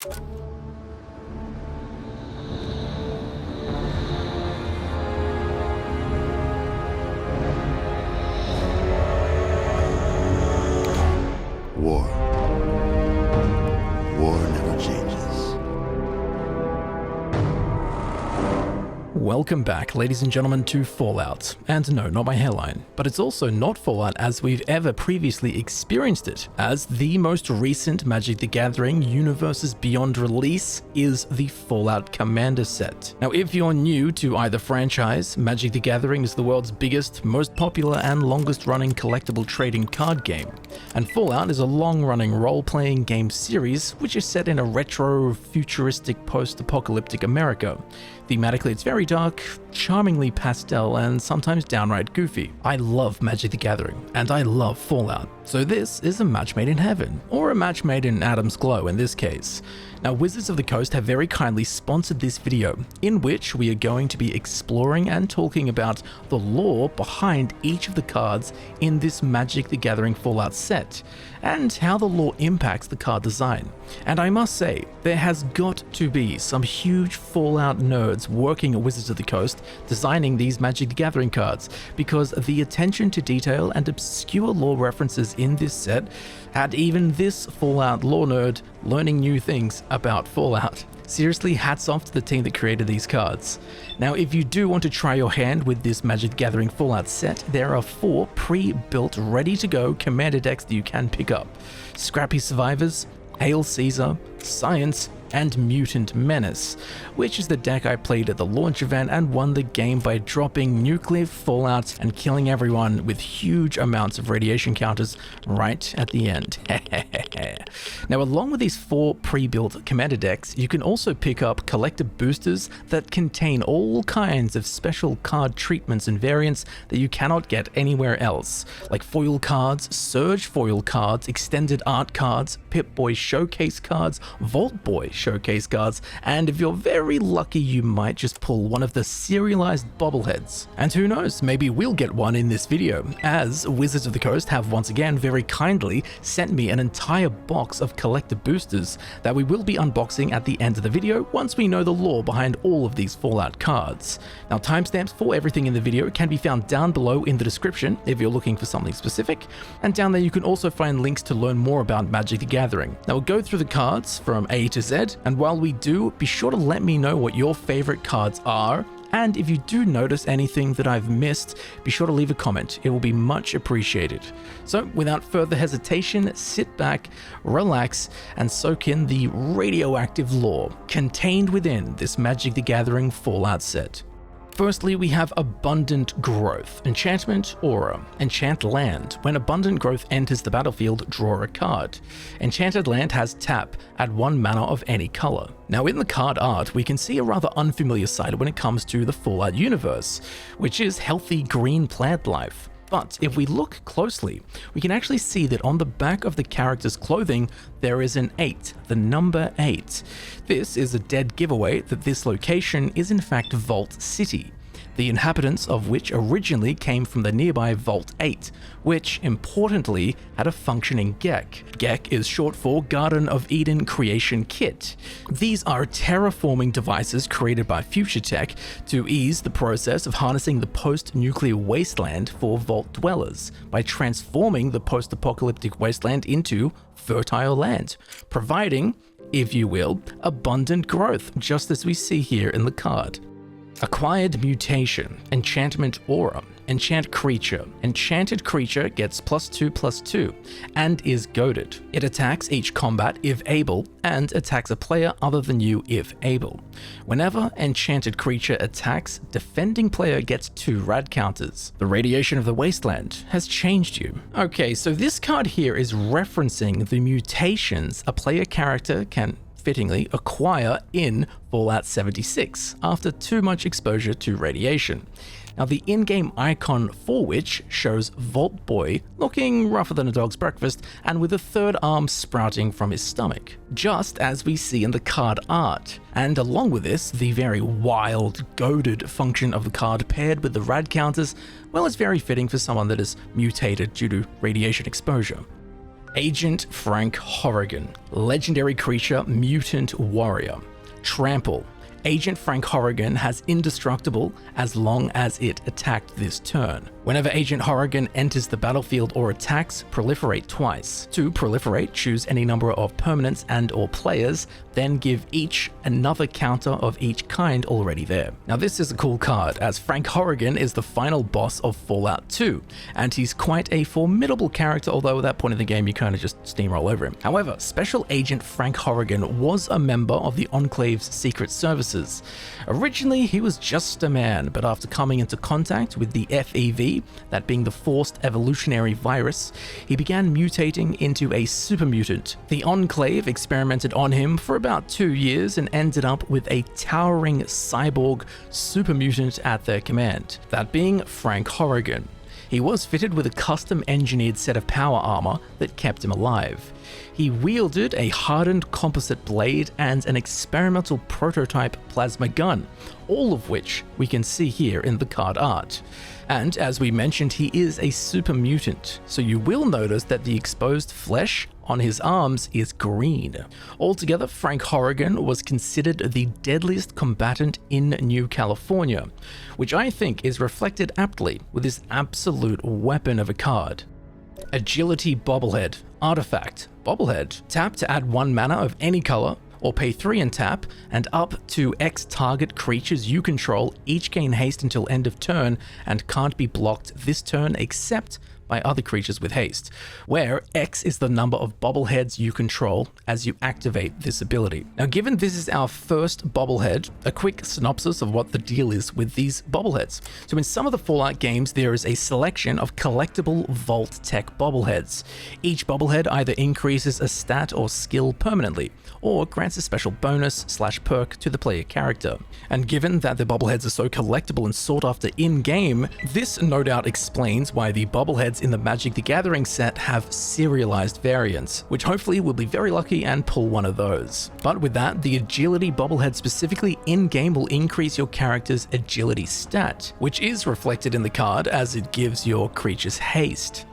War. War never changes. Welcome back, ladies and gentlemen, to Fallout. And no, not my hairline, but it's also not Fallout as we've ever previously experienced it, as the most recent Magic the Gathering Universes Beyond release is the Fallout Commander set. Now, if you're new to either franchise, Magic the Gathering is the world's biggest, most popular, and longest-running collectible trading card game. And Fallout is a long-running role-playing game series which is set in a retro, futuristic, post-apocalyptic America. Thematically, it's very dark, charmingly pastel, and sometimes downright goofy. I love Magic the Gathering, and I love Fallout, so this is a match made in heaven, or a match made in Adam's glow in this case. Now, Wizards of the Coast have very kindly sponsored this video, in which we are going to be exploring and talking about the lore behind each of the cards in this Magic the Gathering Fallout set, and how the lore impacts the card design. And I must say, there has got to be some huge Fallout nerds working at Wizards of the Coast designing these Magic the Gathering cards, because the attention to detail and obscure lore references in this set had even this Fallout lore nerd learning new things about Fallout. Seriously, hats off to the team that created these cards. Now, if you do want to try your hand with this Magic the Gathering Fallout set, there are 4 pre-built, ready-to-go commander decks that you can pick up. Scrappy Survivors, Hail Caesar, Science, and Mutant Menace, which is the deck I played at the launch event and won the game by dropping nuclear fallout and killing everyone with huge amounts of radiation counters right at the end. Now, along with these 4 pre-built commander decks, you can also pick up collector boosters that contain all kinds of special card treatments and variants that you cannot get anywhere else, like foil cards, Surge foil cards, extended art cards, Pip-Boy showcase cards, Vault Boy showcase cards, and if you're very lucky, you might just pull one of the serialized bobbleheads. And who knows, maybe we'll get one in this video, as Wizards of the Coast have once again very kindly sent me an entire box of collector boosters that we will be unboxing at the end of the video once we know the lore behind all of these Fallout cards. Now, timestamps for everything in the video can be found down below in the description if you're looking for something specific, and down there you can also find links to learn more about Magic the Gathering. Now, we'll go through the cards from A to Z, and while we do, be sure to let me know what your favorite cards are, and if you do notice anything that I've missed, be sure to leave a comment. It will be much appreciated. So without further hesitation, sit back, relax, and soak in the radioactive lore contained within this Magic the Gathering Fallout set. Firstly, we have Abundant Growth, Enchantment Aura, Enchant Land. When Abundant Growth enters the battlefield, draw a card. Enchanted Land has tap, add 1 mana of any color. Now, in the card art, we can see a rather unfamiliar side when it comes to the Fallout universe, which is healthy green plant life. But if we look closely, we can actually see that on the back of the character's clothing, there is an 8, the number 8. This is a dead giveaway that this location is in fact Vault City, the inhabitants of which originally came from the nearby Vault 8, which importantly had a functioning GECK. GECK is short for Garden of Eden Creation Kit. These are terraforming devices created by Future Tech to ease the process of harnessing the post-nuclear wasteland for Vault dwellers by transforming the post-apocalyptic wasteland into fertile land, providing, if you will, abundant growth, just as we see here in the card. Acquired Mutation, Enchantment Aura, Enchant Creature. Enchanted creature gets +2/+2 and is goaded. It attacks each combat if able and attacks a player other than you if able. Whenever enchanted creature attacks, defending player gets 2 rad counters. The radiation of the wasteland has changed you. Okay, so this card here is referencing the mutations a player character can fittingly acquire in Fallout 76 after too much exposure to radiation. Now, the in-game icon for which shows Vault Boy looking rougher than a dog's breakfast and with a 3rd arm sprouting from his stomach, just as we see in the card art. And along with this, the very wild, goaded function of the card paired with the rad counters, well, it's very fitting for someone that is mutated due to radiation exposure. Agent Frank Horrigan, legendary creature, mutant warrior. Trample. Agent Frank Horrigan has indestructible as long as it attacked this turn. Whenever Agent Horrigan enters the battlefield or attacks, proliferate twice. To proliferate, choose any number of permanents and or players, then give each another counter of each kind already there. Now this is a cool card, as Frank Horrigan is the final boss of Fallout 2, and he's quite a formidable character, although at that point in the game you kind of just steamroll over him. However, Special Agent Frank Horrigan was a member of the Enclave's secret services. Originally he was just a man, but after coming into contact with the FEV, that being the Forced Evolutionary Virus, he began mutating into a super mutant. The Enclave experimented on him for about 2 years and ended up with a towering cyborg super mutant at their command, that being Frank Horrigan. He was fitted with a custom engineered set of power armor that kept him alive. He wielded a hardened composite blade and an experimental prototype plasma gun, all of which we can see here in the card art. And as we mentioned, he is a super mutant, so you will notice that the exposed flesh on his arms is green. Altogether, Frank Horrigan was considered the deadliest combatant in New California, which I think is reflected aptly with this absolute weapon of a card. Agility Bobblehead. Artifact. Bobblehead. Tap to add 1 mana of any color, or pay 3 and tap, and up to X target creatures you control each gain haste until end of turn and can't be blocked this turn except by other creatures with haste, where X is the number of bobbleheads you control as you activate this ability. Now, given this is our first bobblehead, a quick synopsis of what the deal is with these bobbleheads. So in some of the Fallout games, there is a selection of collectible Vault Tech bobbleheads. Each bobblehead either increases a stat or skill permanently, or grants a special bonus/perk to the player character. And given that the bobbleheads are so collectible and sought after in-game, this no doubt explains why the bobbleheads in the Magic the Gathering set have serialized variants, which hopefully will be very lucky and pull one of those. But with that, the agility bobblehead specifically in-game will increase your character's agility stat, which is reflected in the card as it gives your creatures haste.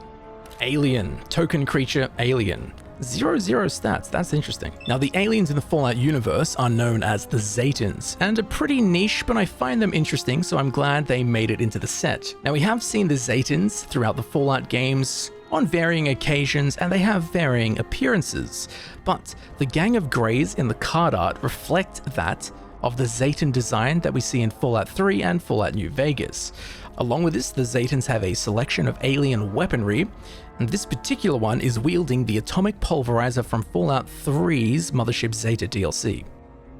Alien, token creature alien. 0/0 stats, that's interesting. Now the aliens in the Fallout universe are known as the Zatans, and are pretty niche, but I find them interesting, so I'm glad they made it into the set. Now we have seen the Zatans throughout the Fallout games on varying occasions, and they have varying appearances, but the Gang of Greys in the card art reflect that of the Zatan design that we see in Fallout 3 and Fallout New Vegas. Along with this, the Zatans have a selection of alien weaponry, and this particular one is wielding the atomic pulverizer from Fallout 3's Mothership Zeta DLC.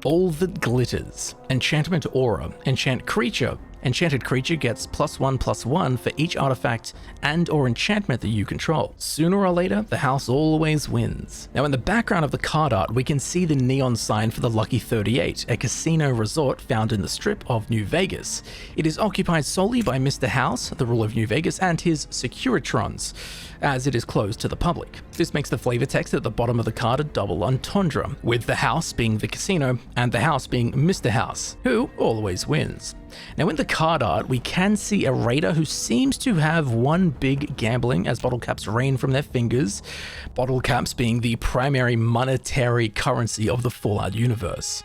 All That Glitters. Enchantment Aura. Enchant Creature. Enchanted creature gets +1/+1 for each artifact and or enchantment that you control. Sooner or later, the house always wins. Now in the background of the card art, we can see the neon sign for the Lucky 38, a casino resort found in the Strip of New Vegas. It is occupied solely by Mr. House, the ruler of New Vegas, and his Securitrons, as it is closed to the public. This makes the flavor text at the bottom of the card a double entendre, with the house being the casino and the house being Mr. House, who always wins. Now in the card art, we can see a raider who seems to have one big gambling as bottle caps rain from their fingers, bottle caps being the primary monetary currency of the Fallout universe.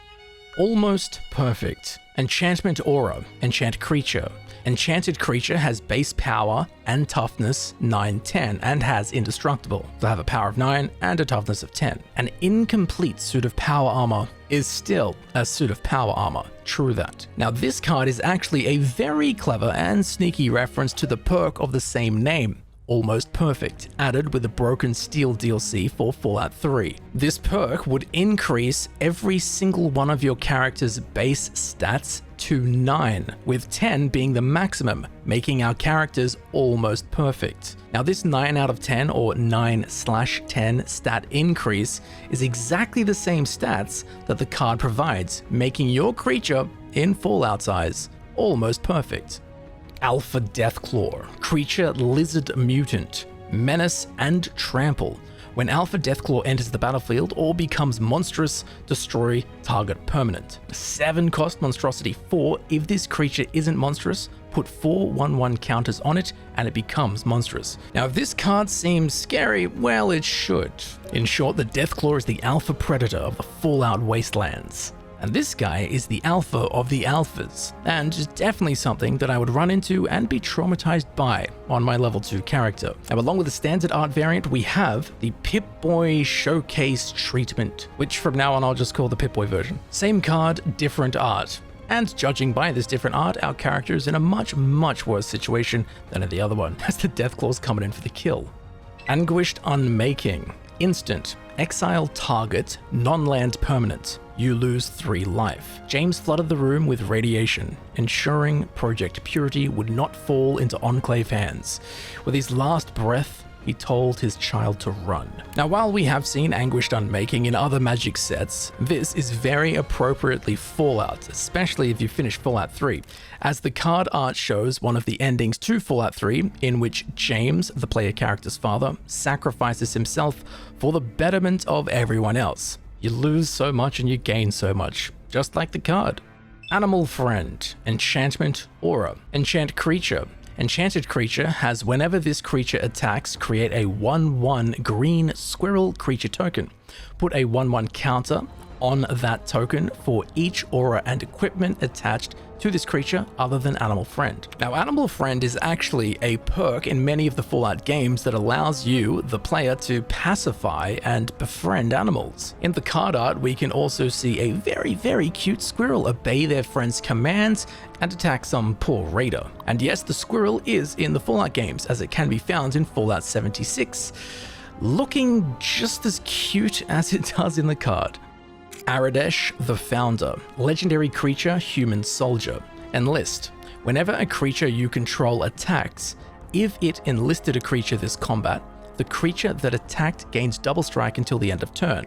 Almost Perfect. Enchantment Aura. Enchant Creature. Enchanted creature has base power and toughness 9/10 and has indestructible. They'll have a power of 9 and a toughness of 10. An incomplete suit of power armor is still a suit of power armor. True that. Now this card is actually a very clever and sneaky reference to the perk of the same name, Almost Perfect, added with the Broken Steel DLC for Fallout 3. This perk would increase every single one of your character's base stats to 9, with 10 being the maximum, making our characters almost perfect. Now this 9 out of 10 or 9/10 stat increase is exactly the same stats that the card provides, making your creature, in Fallout's eyes, almost perfect. Alpha Deathclaw. Creature Lizard Mutant. Menace and Trample. When Alpha Deathclaw enters the battlefield or becomes monstrous, destroy target permanent. 7 cost monstrosity 4. If this creature isn't monstrous, put 4 1/1 counters on it and it becomes monstrous. Now if this card seems scary, well it should. In short, the Deathclaw is the alpha predator of the Fallout wastelands. And this guy is the alpha of the alphas, and is definitely something that I would run into and be traumatized by on my level 2 character. Now along with the standard art variant, we have the Pip-Boy Showcase treatment, which from now on I'll just call the Pip-Boy version. Same card, different art. And judging by this different art, our character is in a much worse situation than in the other one, as the Deathclaw's coming in for the kill. Anguished Unmaking. Instant. Exile target, non-land permanent. You lose 3 life. James flooded the room with radiation, ensuring Project Purity would not fall into Enclave hands. With his last breath, he told his child to run. Now, while we have seen Anguished Unmaking in other Magic sets, this is very appropriately Fallout, especially if you finish Fallout 3, as the card art shows one of the endings to Fallout 3, in which James, the player character's father, sacrifices himself for the betterment of everyone else. You lose so much and you gain so much, just like the card. Animal Friend. Enchantment Aura. Enchant Creature. Enchanted creature has whenever this creature attacks, create a 1/1 green squirrel creature token. Put a 1/1 counter on that token for each aura and equipment attached to this creature other than Animal Friend. Now, Animal Friend is actually a perk in many of the Fallout games that allows you, the player, to pacify and befriend animals. In the card art, we can also see a very cute squirrel obey their friend's commands and attack some poor raider. And yes, the squirrel is in the Fallout games, as it can be found in Fallout 76, looking just as cute as it does in the card. Aradesh, the Founder. Legendary creature, human soldier. Enlist. Whenever a creature you control attacks, if it enlisted a creature this combat, the creature that attacked gains double strike until the end of turn.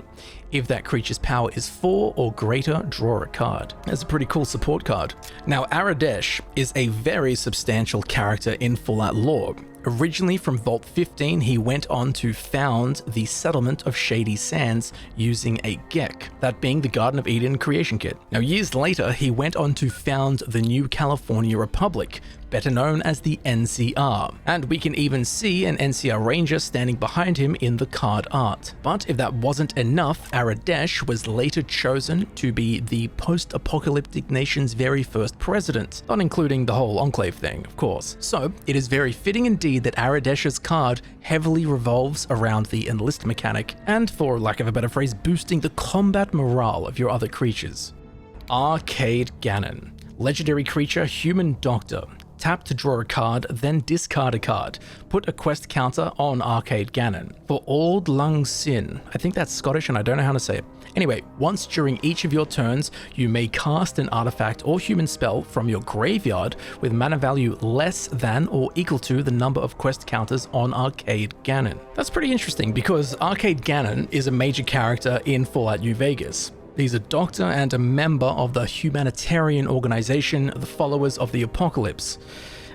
If that creature's power is 4 or greater, draw a card. That's a pretty cool support card. Now, Aradesh is a very substantial character in Fallout lore. Originally from Vault 15, he went on to found the settlement of Shady Sands using a Gek, that being the Garden of Eden creation kit. Now, years later, he went on to found the New California Republic, better known as the NCR, and we can even see an NCR Ranger standing behind him in the card art. But if that wasn't enough, Aradesh was later chosen to be the post-apocalyptic nation's very first president, not including the whole Enclave thing, of course. So it is very fitting indeed that Aradesh's card heavily revolves around the enlist mechanic, and for lack of a better phrase, boosting the combat morale of your other creatures. Arcade Gannon. Legendary creature, human doctor. Tap to draw a card, then discard a card. Put a quest counter on Arcade Gannon. For Auld Lang Syne. I think that's Scottish and I don't know how to say it. Anyway, once during each of your turns, you may cast an artifact or human spell from your graveyard with mana value less than or equal to the number of quest counters on Arcade Gannon. That's pretty interesting because Arcade Gannon is a major character in Fallout New Vegas. He's a doctor and a member of the humanitarian organization, the Followers of the Apocalypse.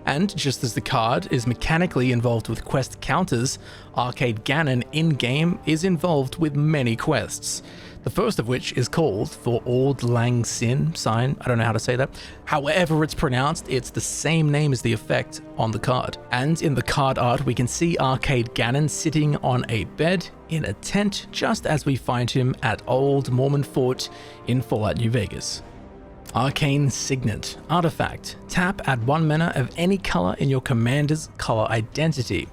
And just as the card is mechanically involved with quest counters, Arcade Gannon in-game is involved with many quests. The first of which is called For Auld Lang Syne sign. I don't know how to say that. However it's pronounced, it's the same name as the effect on the card. And in the card art, we can see Arcade Gannon sitting on a bed in a tent, just as we find him at Old Mormon Fort in Fallout New Vegas. Arcane Signet. Artifact. Tap, add 1 mana of any color in your commander's color identity.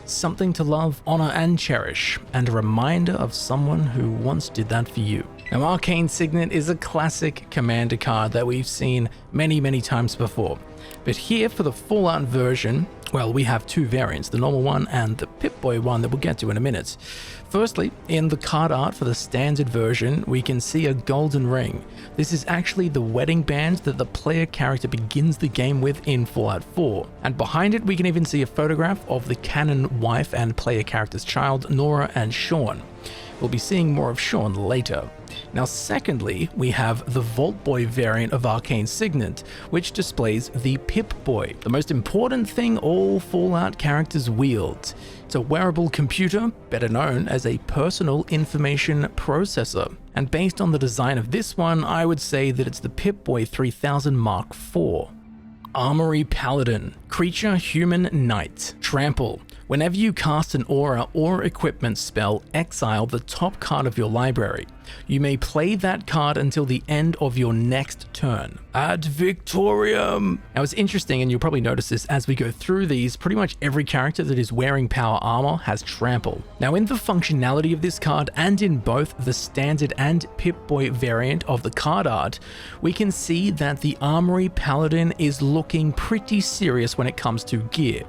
Something to love, honor, and cherish, and a reminder of someone who once did that for you. Now, Arcane Signet is a classic commander card that we've seen many times before. But here for the Fallout version, well, we have 2 variants, the normal one and the Pip-Boy one that we'll get to in a minute. Firstly, in the card art for the standard version, we can see a golden ring. This is actually the wedding band that the player character begins the game with in Fallout 4. And behind it, we can even see a photograph of the canon wife and player character's child, Nora and Sean. We'll be seeing more of Sean later. Now secondly, we have the Vault Boy variant of Arcane Signet, which displays the Pip-Boy, the most important thing all Fallout characters wield. It's a wearable computer, better known as a personal information processor. And based on the design of this one, I would say that it's the Pip-Boy 3000 Mark IV. Armory Paladin, creature human knight, trample. Whenever you cast an aura or equipment spell, exile the top card of your library. You may play that card until the end of your next turn. Ad Victoriam! Now it's interesting, and you'll probably notice this as we go through these, pretty much every character that is wearing power armor has trample. Now in the functionality of this card, and in both the standard and Pip-Boy variant of the card art, we can see that the Armory Paladin is looking pretty serious when it comes to gear.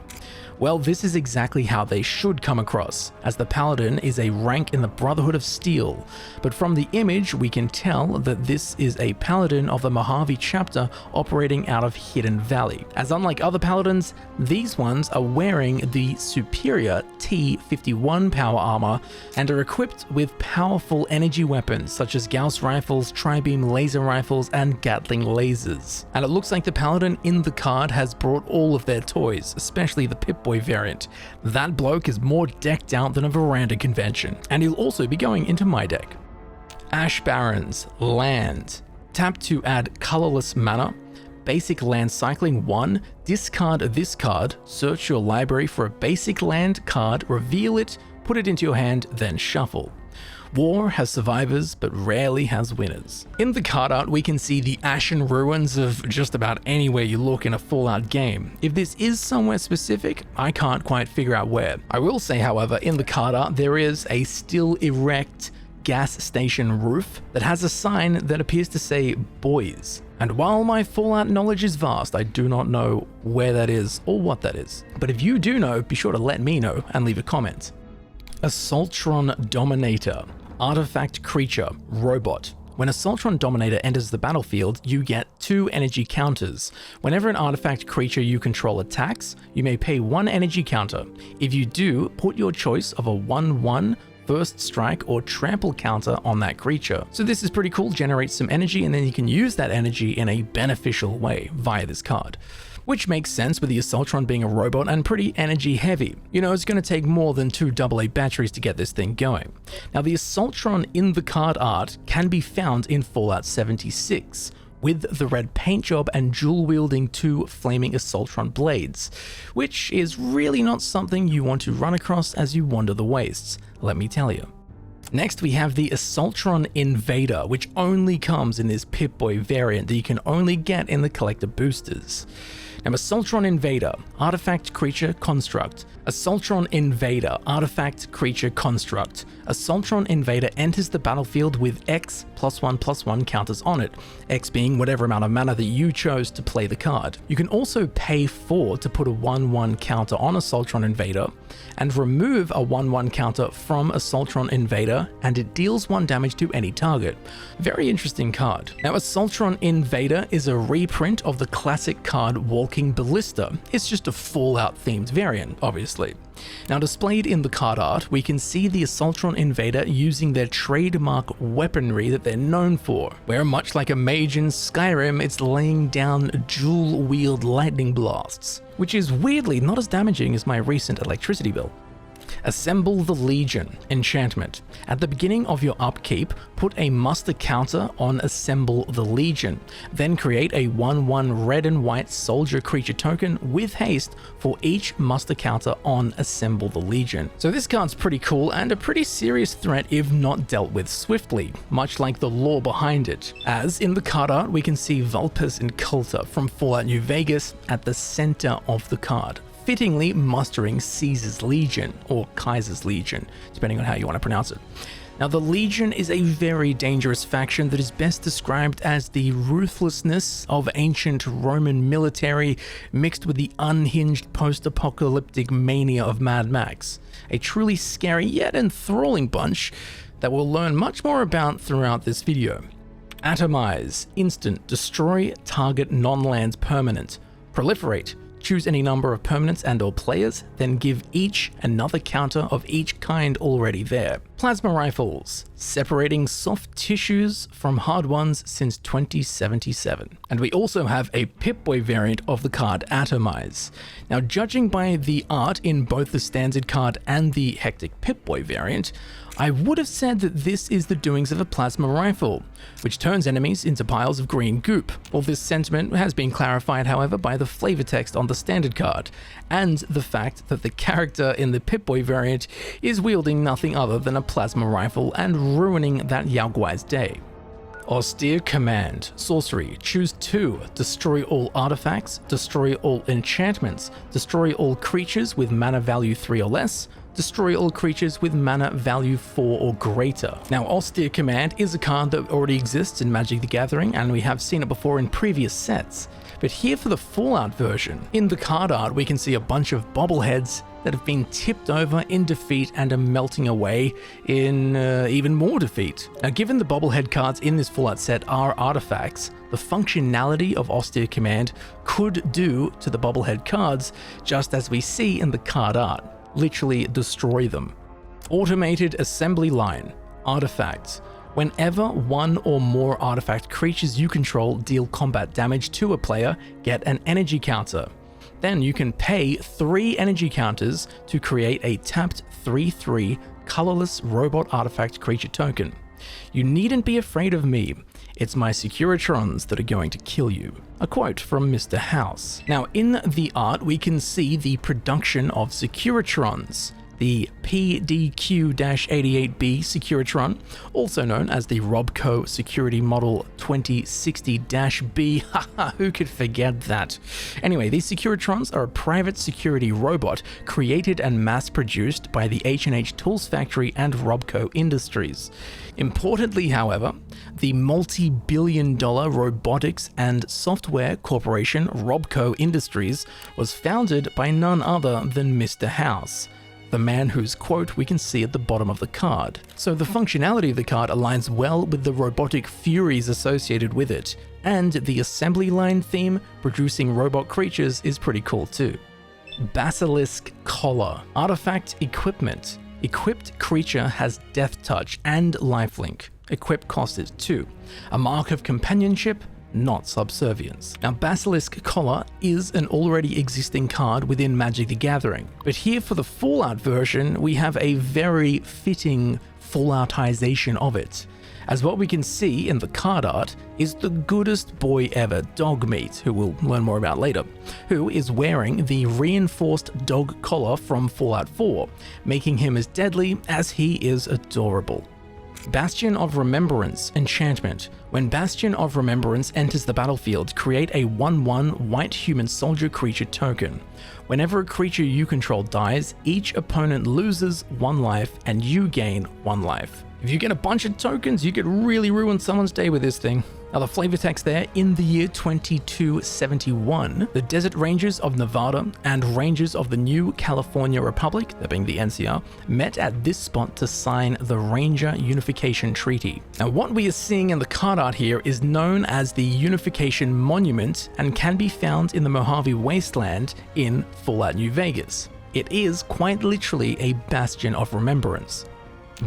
Well, this is exactly how they should come across, as the Paladin is a rank in the Brotherhood of Steel, but from the image we can tell that this is a Paladin of the Mojave chapter operating out of Hidden Valley, as unlike other Paladins, these ones are wearing the superior T51 power armor and are equipped with powerful energy weapons such as Gauss rifles, tri-beam laser rifles, and Gatling lasers. And it looks like the Paladin in the card has brought all of their toys, especially the Pip-Boy variant. That bloke is more decked out than a veranda convention, and he'll also be going into my deck. Ash Barrens, land. Tap to add colorless mana. Basic land cycling 1, discard this card, search your library for a basic land card, reveal it, put it into your hand, then shuffle. War has survivors, but rarely has winners. In the card art, we can see the ashen ruins of just about anywhere you look in a Fallout game. If this is somewhere specific, I can't quite figure out where. I will say, however, in the card art, there is a still erect gas station roof that has a sign that appears to say boys. And while my Fallout knowledge is vast, I do not know where that is or what that is. But if you do know, be sure to let me know and leave a comment. Assaultron Dominator, artifact creature, robot. When Assaultron Dominator enters the battlefield, you get 2 energy counters. Whenever an artifact creature you control attacks, you may pay 1 energy counter. If you do, put your choice of a 1/1 first strike or trample counter on that creature. So this is pretty cool, generates some energy, and then you can use that energy in a beneficial way via this card. Which makes sense with the Assaultron being a robot and pretty energy heavy. You know, it's going to take more than 2 AA batteries to get this thing going. Now the Assaultron in the card art can be found in Fallout 76, with the red paint job and dual-wielding 2 flaming Assaultron blades, which is really not something you want to run across as you wander the wastes, let me tell you. Next we have the Assaultron Invader, which only comes in this Pip-Boy variant that you can only get in the collector boosters. Now Assaultron Invader, artifact creature construct. Assaultron Invader, artifact creature construct. Assaultron Invader enters the battlefield with X +1/+1 counters on it, X being whatever amount of mana that you chose to play the card. You can also pay 4 to put a 1/1 counter on Assaultron Invader, and remove a 1/1 counter from Assaultron Invader, and it deals 1 damage to any target. Very interesting card. Now Assaultron Invader is a reprint of the classic card Walking Ballista. It's just a Fallout themed variant, obviously. Now displayed in the card art, we can see the Assaultron Invader using their trademark weaponry that they're known for, where much like a mage in Skyrim, it's laying down dual-wield lightning blasts, which is weirdly not as damaging as my recent electricity bill. Assemble the Legion, enchantment. At the beginning of your upkeep, put a muster counter on Assemble the Legion, then create a 1/1 red and white soldier creature token with haste for each muster counter on Assemble the Legion. So this card's pretty cool and a pretty serious threat if not dealt with swiftly, much like the lore behind it. As in the card art, we can see Vulpes Inculta from Fallout New Vegas at the center of the card, fittingly mustering Caesar's Legion, or Kaiser's Legion, depending on how you want to pronounce it. Now the Legion is a very dangerous faction that is best described as the ruthlessness of ancient Roman military mixed with the unhinged post-apocalyptic mania of Mad Max. A truly scary yet enthralling bunch that we'll learn much more about throughout this video. Atomize, instant, destroy target non-lands permanent. Proliferate, choose any number of permanents and or players, then give each another counter of each kind already there. Plasma rifles, separating soft tissues from hard ones since 2077. And we also have a Pip-Boy variant of the card Atomize. Now, judging by the art in both the standard card and the Hectic Pip-Boy variant, I would have said that this is the doings of a plasma rifle, which turns enemies into piles of green goop. Well, this sentiment has been clarified, however, by the flavor text on the standard card, and the fact that the character in the Pip-Boy variant is wielding nothing other than a plasma rifle and ruining that Yao Guai's day. Austere Command, sorcery, choose 2, destroy all artifacts, destroy all enchantments, destroy all creatures with mana value 3 or less, destroy all creatures with mana value 4 or greater. Now, Austere Command is a card that already exists in Magic the Gathering, and we have seen it before in previous sets. But here for the Fallout version, in the card art we can see a bunch of bobbleheads that have been tipped over in defeat and are melting away in even more defeat. Now, given the bobblehead cards in this Fallout set are artifacts, the functionality of Austere Command could do to the bobblehead cards just as we see in the card art. Literally destroy them. Automated assembly line, artifacts. Whenever one or more artifact creatures you control deal combat damage to a player, get an energy counter. Then you can pay 3 energy counters to create a tapped 3/3 colorless robot artifact creature token. You needn't be afraid of me. It's my Securitrons that are going to kill you. A quote from Mr. House. Now, in the art, we can see the production of Securitrons. The PDQ-88B Securitron, also known as the Robco Security Model 2060-B, haha, who could forget that? Anyway, these Securitrons are a private security robot created and mass-produced by the H&H Tools Factory and Robco Industries. Importantly, however, the multi-billion-dollar robotics and software corporation Robco Industries was founded by none other than Mr. House, the man whose quote we can see at the bottom of the card. So the functionality of the card aligns well with the robotic furies associated with it, and the assembly line theme producing robot creatures is pretty cool too. Basilisk Collar, artifact equipment. Equipped creature has Death Touch and Lifelink. Equip cost is 2. A mark of companionship, not subservience. Now, Basilisk Collar is an already existing card within Magic the Gathering, but here for the Fallout version, we have a very fitting Falloutization of it, as what we can see in the card art is the goodest boy ever, Dogmeat, who we'll learn more about later, who is wearing the reinforced dog collar from Fallout 4, making him as deadly as he is adorable. Bastion of Remembrance enchantment. When Bastion of Remembrance enters the battlefield, create a 1/1 white human soldier creature token. Whenever a creature you control dies, each opponent loses 1 life and you gain 1 life. If you get a bunch of tokens, you could really ruin someone's day with this thing. Now, the flavor text there, in the year 2271, the Desert Rangers of Nevada and Rangers of the New California Republic, that being the NCR, met at this spot to sign the Ranger Unification Treaty. Now, what we are seeing in the card art here is known as the Unification Monument and can be found in the Mojave Wasteland in Fallout New Vegas. It is quite literally a Bastion of Remembrance.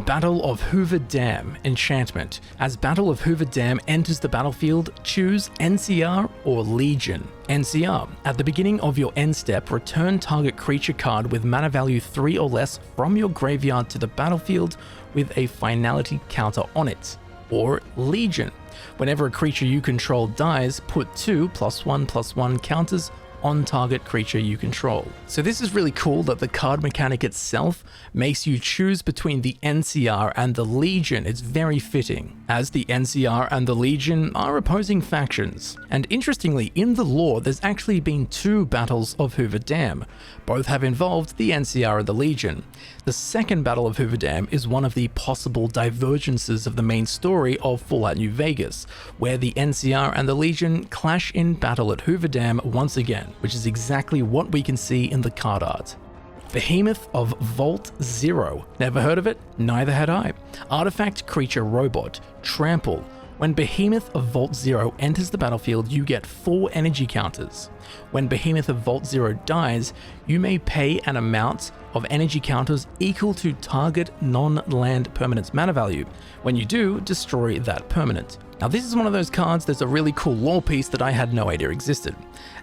Battle of Hoover Dam enchantment. As Battle of Hoover Dam enters the battlefield, choose NCR or Legion. NCR. At the beginning of your end step, return target creature card with mana value 3 or less from your graveyard to the battlefield with a finality counter on it. Or Legion. Whenever a creature you control dies, put 2 +1/+1 counters on target creature you control. So this is really cool that the card mechanic itself makes you choose between the NCR and the Legion. It's very fitting, as the NCR and the Legion are opposing factions. And interestingly, in the lore, there's actually been 2 battles of Hoover Dam. Both have involved the NCR and the Legion. The second Battle of Hoover Dam is one of the possible divergences of the main story of Fallout New Vegas, where the NCR and the Legion clash in battle at Hoover Dam once again, which is exactly what we can see in the card art. Behemoth of Vault 0. Never heard of it? Neither had I. Artifact creature robot. Trample. When Behemoth of Vault 0 enters the battlefield, you get 4 energy counters. When Behemoth of Vault 0 dies, you may pay an amount of energy counters equal to target non-land permanent's mana value. When you do, destroy that permanent. Now this is one of those cards that's a really cool lore piece that I had no idea existed,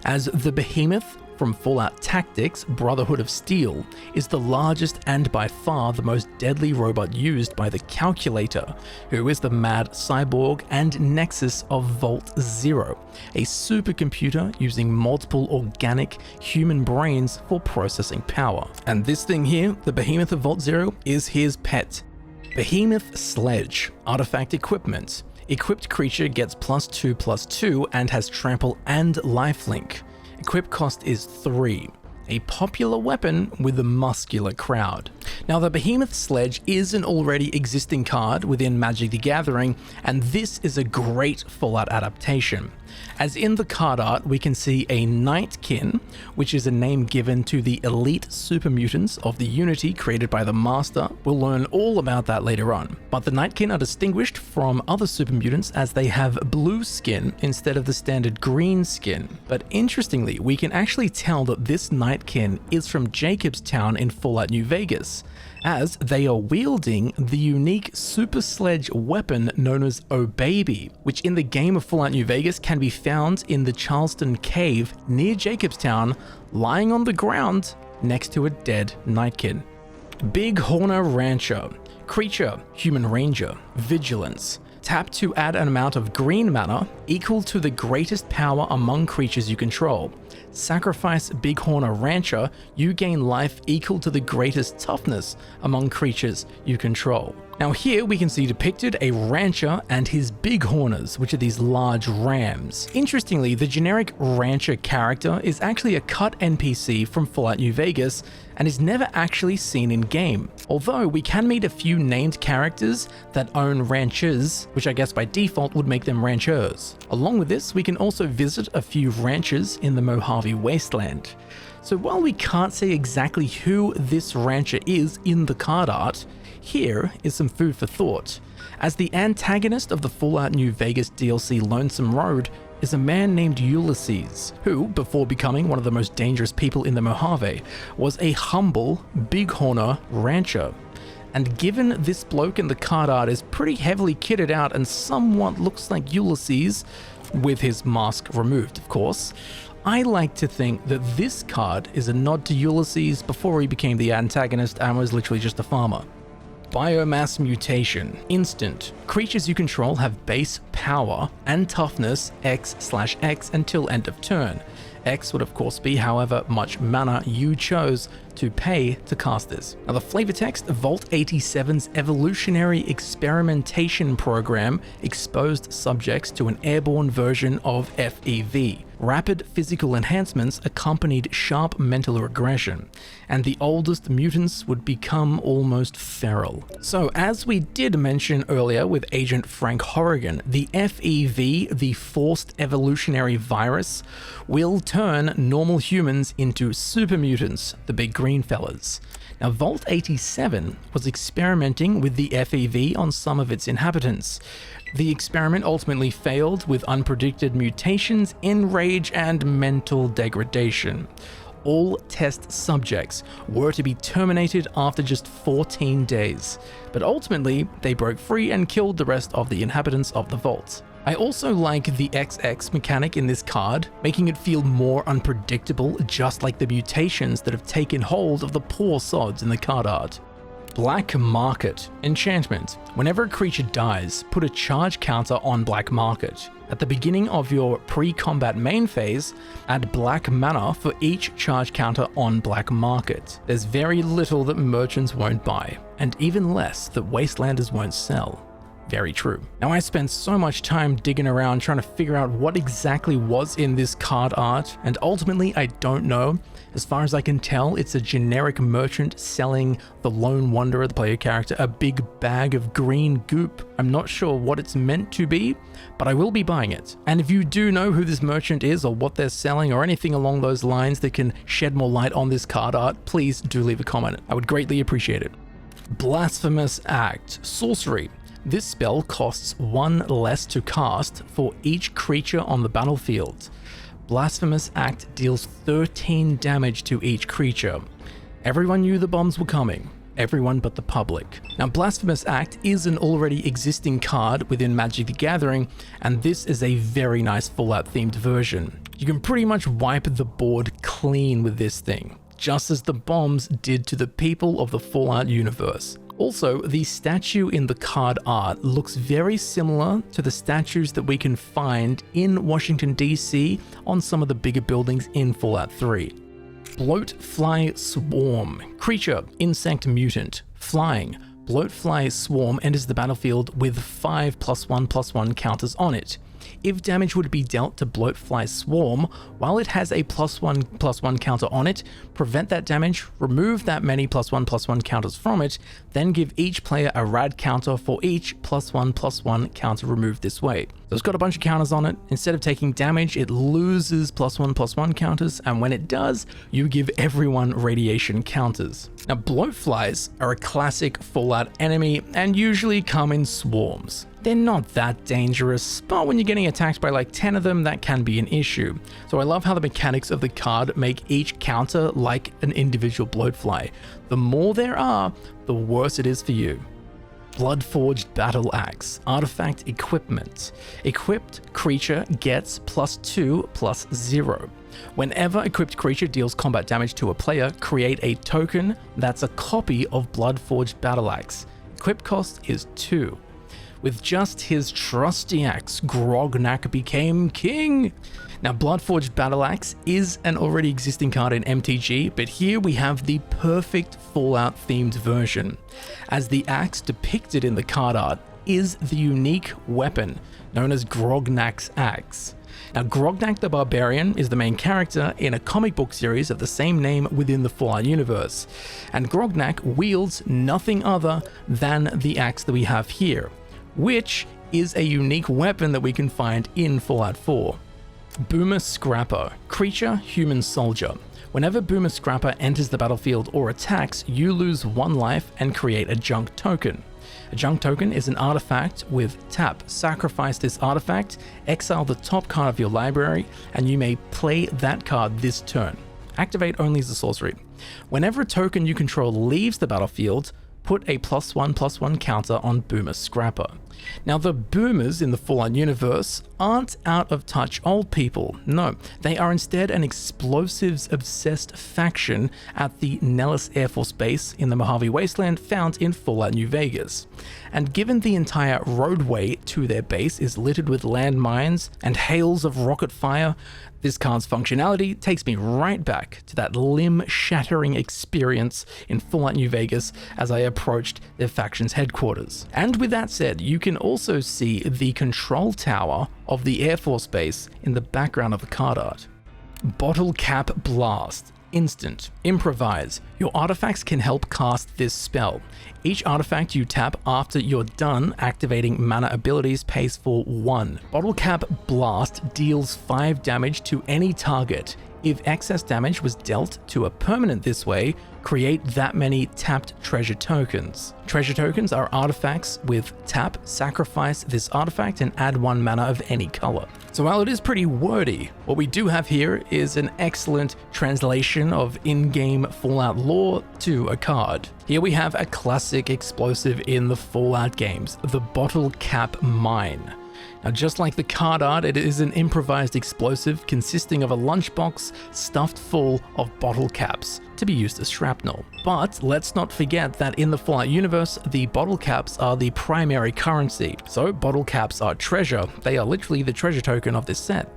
as the Behemoth from Fallout Tactics, Brotherhood of Steel, is the largest and by far the most deadly robot used by the Calculator, who is the mad cyborg and nexus of Vault 0, a supercomputer using multiple organic human brains for processing power. And this thing here, the Behemoth of Vault 0, is his pet. Behemoth Sledge, artifact equipment. Equipped creature gets +2/+2 and has trample and lifelink. Equip cost is 3, a popular weapon with a muscular crowd. Now the Behemoth Sledge is an already existing card within Magic the Gathering, and this is a great Fallout adaptation. As in the card art, we can see a Nightkin, which is a name given to the elite super mutants of the Unity created by the Master. We'll learn all about that later on. But the Nightkin are distinguished from other super mutants as they have blue skin instead of the standard green skin. But interestingly, we can actually tell that this Nightkin is from Jacobstown in Fallout New Vegas, as they are wielding the unique super sledge weapon known as Oh Baby, which in the game of Fallout New Vegas can be found in the Charleston Cave near Jacobstown, lying on the ground next to a dead Nightkin. Bighorner Rancher. Creature, Human Ranger, Vigilance. Tap to add an amount of green mana equal to the greatest power among creatures you control. Sacrifice Bighorner Rancher, you gain life equal to the greatest toughness among creatures you control. Now here we can see depicted a rancher and his bighorners, which are these large rams. Interestingly, the generic rancher character is actually a cut NPC from Fallout New Vegas and is never actually seen in game. Although we can meet a few named characters that own ranches, which I guess by default would make them ranchers. Along with this, we can also visit a few ranches in the Mojave Wasteland. So while we can't say exactly who this rancher is in the card art, here is some food for thought, as the antagonist of the Fallout New Vegas DLC Lonesome Road is a man named Ulysses, who, before becoming one of the most dangerous people in the Mojave, was a humble Bighorner rancher. And given this bloke in the card art is pretty heavily kitted out and somewhat looks like Ulysses, with his mask removed of course, I like to think that this card is a nod to Ulysses before he became the antagonist and was literally just a farmer. Biomass Mutation. Instant. Creatures you control have base power and toughness X/X until end of turn. X would of course be however much mana you chose to pay to cast this. Now the flavor text, Vault 87's evolutionary experimentation program exposed subjects to an airborne version of FEV. Rapid physical enhancements accompanied sharp mental regression, and the oldest mutants would become almost feral. So as we did mention earlier with Agent Frank Horrigan, the FEV, the forced evolutionary virus, will turn normal humans into super mutants, the big green fellas. Now Vault 87 was experimenting with the FEV on some of its inhabitants. The experiment ultimately failed with unpredicted mutations, enrage, and mental degradation. All test subjects were to be terminated after just 14 days, but ultimately they broke free and killed the rest of the inhabitants of the vault. I also like the XX mechanic in this card, making it feel more unpredictable, just like the mutations that have taken hold of the poor sods in the card art. Black Market. Enchantment. Whenever a creature dies, put a charge counter on Black Market. At the beginning of your pre-combat main phase, add black mana for each charge counter on Black Market. There's very little that merchants won't buy, and even less that wastelanders won't sell. Very true. Now I spent so much time digging around trying to figure out what exactly was in this card art, and ultimately I don't know. As far as I can tell, it's a generic merchant selling the Lone Wanderer, the player character, a big bag of green goop. I'm not sure what it's meant to be, but I will be buying it. And if you do know who this merchant is or what they're selling or anything along those lines that can shed more light on this card art, please do leave a comment. I would greatly appreciate it. Blasphemous Act. Sorcery. This spell costs 1 less to cast for each creature on the battlefield. Blasphemous Act deals 13 damage to each creature. Everyone knew the bombs were coming. Everyone but the public. Now, Blasphemous Act is an already existing card within Magic the Gathering, and this is a very nice Fallout-themed version. You can pretty much wipe the board clean with this thing, just as the bombs did to the people of the Fallout universe. Also, the statue in the card art looks very similar to the statues that we can find in Washington, D.C. on some of the bigger buildings in Fallout 3. Bloatfly Swarm. Creature, insect mutant. Flying. Bloatfly Swarm enters the battlefield with 5+1/+1 counters on it. If damage would be dealt to Bloatfly Swarm, while it has a +1/+1 counter on it, prevent that damage, remove that many +1/+1 counters from it, then give each player a rad counter for each +1/+1 counter removed this way. So it's got a bunch of counters on it. Instead of taking damage, it loses +1/+1 counters, and when it does, you give everyone radiation counters. Now, Bloatflies are a classic Fallout enemy and usually come in swarms. They're not that dangerous, but when you're getting attacked by like 10 of them, that can be an issue. So I love how the mechanics of the card make each counter like an individual Bloatfly. The more there are, the worse it is for you. Bloodforged Battle-Axe. Artifact equipment. Equipped creature gets +2/+0. Whenever equipped creature deals combat damage to a player, create a token that's a copy of Bloodforged Battle-Axe. Equip cost is 2. With just his trusty axe, Grognak became king. Now, Bloodforged Battle-Axe is an already existing card in MTG, but here we have the perfect Fallout-themed version, as the axe depicted in the card art is the unique weapon known as Grognak's axe. Now, Grognak the Barbarian is the main character in a comic book series of the same name within the Fallout universe, and Grognak wields nothing other than the axe that we have here, which is a unique weapon that we can find in Fallout 4. Boomer Scrapper. Creature, human soldier. Whenever Boomer Scrapper enters the battlefield or attacks, you lose 1 life and create a junk token. A junk token is an artifact with tap. Sacrifice this artifact, exile the top card of your library, and you may play that card this turn. Activate only as a sorcery. Whenever a token you control leaves the battlefield, put a +1/+1 counter on Boomer Scrapper. Now, the boomers in the Fallout universe aren't out of touch old people. No, they are instead an explosives-obsessed faction at the Nellis Air Force Base in the Mojave Wasteland found in Fallout New Vegas. And given the entire roadway to their base is littered with landmines and hails of rocket fire, this card's functionality takes me right back to that limb-shattering experience in Fallout New Vegas as I approached their faction's headquarters. And with that said, you can also see the control tower of the Air Force Base in the background of the card art. Bottle Cap Blast. Instant. Improvise. Your artifacts can help cast this spell. Each artifact you tap after you're done activating mana abilities pays for 1. Bottle Cap Blast deals 5 damage to any target. If excess damage was dealt to a permanent this way, create that many tapped treasure tokens. Treasure tokens are artifacts with tap, sacrifice this artifact, and add 1 mana of any color. So while it is pretty wordy, what we do have here is an excellent translation of in-game Fallout lore to a card. Here we have a classic explosive in the Fallout games, the Bottle Cap Mine. Now, just like the card art, it is an improvised explosive consisting of a lunchbox stuffed full of bottle caps to be used as shrapnel. But let's not forget that in the Fallout universe, the bottle caps are the primary currency. So bottle caps are treasure. They are literally the treasure token of this set.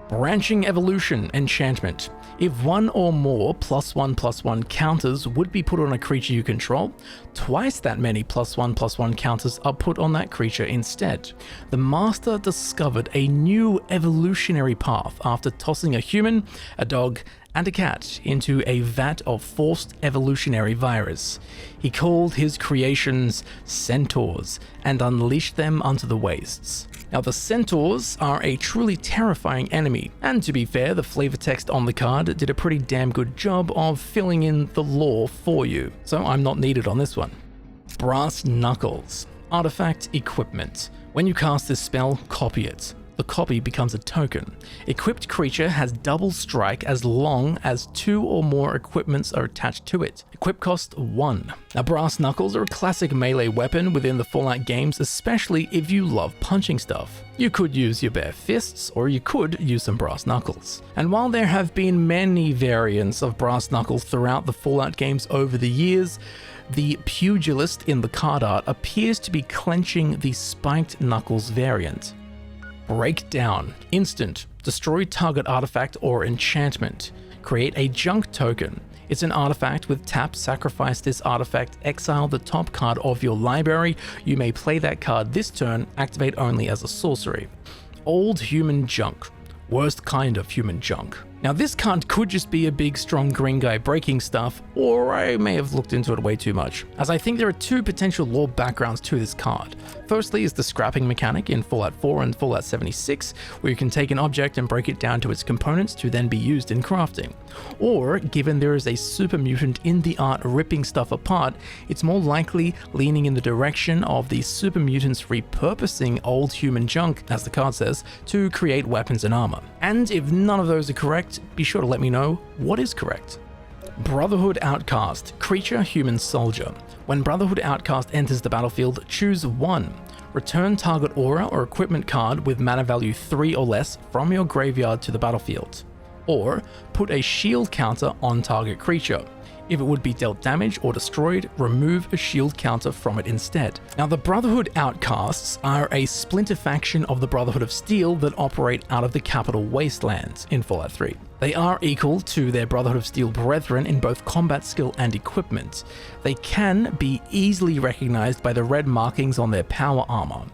Branching Evolution Enchantment. If 1 or more +1/+1 counters would be put on a creature you control, twice that many +1/+1 counters are put on that creature instead. The Master discovered a new evolutionary path after tossing a human, a dog, and a cat into a vat of forced evolutionary virus. He called his creations centaurs and unleashed them onto the wastes. Now, the centaurs are a truly terrifying enemy, and to be fair, the flavor text on the card did a pretty damn good job of filling in the lore for you, so I'm not needed on this one. Brass Knuckles. Artifact Equipment. When you cast this spell, copy it. The copy becomes a token. Equipped creature has double strike as long as 2 or more equipments are attached to it. Equip cost 1. Now, brass knuckles are a classic melee weapon within the Fallout games, especially if you love punching stuff. You could use your bare fists, or you could use some brass knuckles. And while there have been many variants of brass knuckles throughout the Fallout games over the years, the pugilist in the card art appears to be clenching the spiked knuckles variant. Breakdown. Instant. Destroy target artifact or enchantment. Create a junk token. It's an artifact with tap, sacrifice this artifact, exile the top card of your library. You may play that card this turn, activate only as a sorcery. Old human junk. Worst kind of human junk. Now, this card could just be a big strong green guy breaking stuff, or I may have looked into it way too much, as I think there are 2 potential lore backgrounds to this card. Firstly is the scrapping mechanic in Fallout 4 and Fallout 76, where you can take an object and break it down to its components to then be used in crafting. Or, given there is a super mutant in the art ripping stuff apart, it's more likely leaning in the direction of the super mutants repurposing old human junk, as the card says, to create weapons and armor. And if none of those are correct, be sure to let me know what is correct. Brotherhood Outcast. Creature Human Soldier. When Brotherhood Outcast enters the battlefield, choose 1. Return target aura or equipment card with mana value 3 or less from your graveyard to the battlefield. Or put a shield counter on target creature. If it would be dealt damage or destroyed, remove a shield counter from it instead. Now, the Brotherhood Outcasts are a splinter faction of the Brotherhood of Steel that operate out of the Capital Wastelands in Fallout 3. They are equal to their Brotherhood of Steel brethren in both combat skill and equipment. They can be easily recognized by the red markings on their power armor,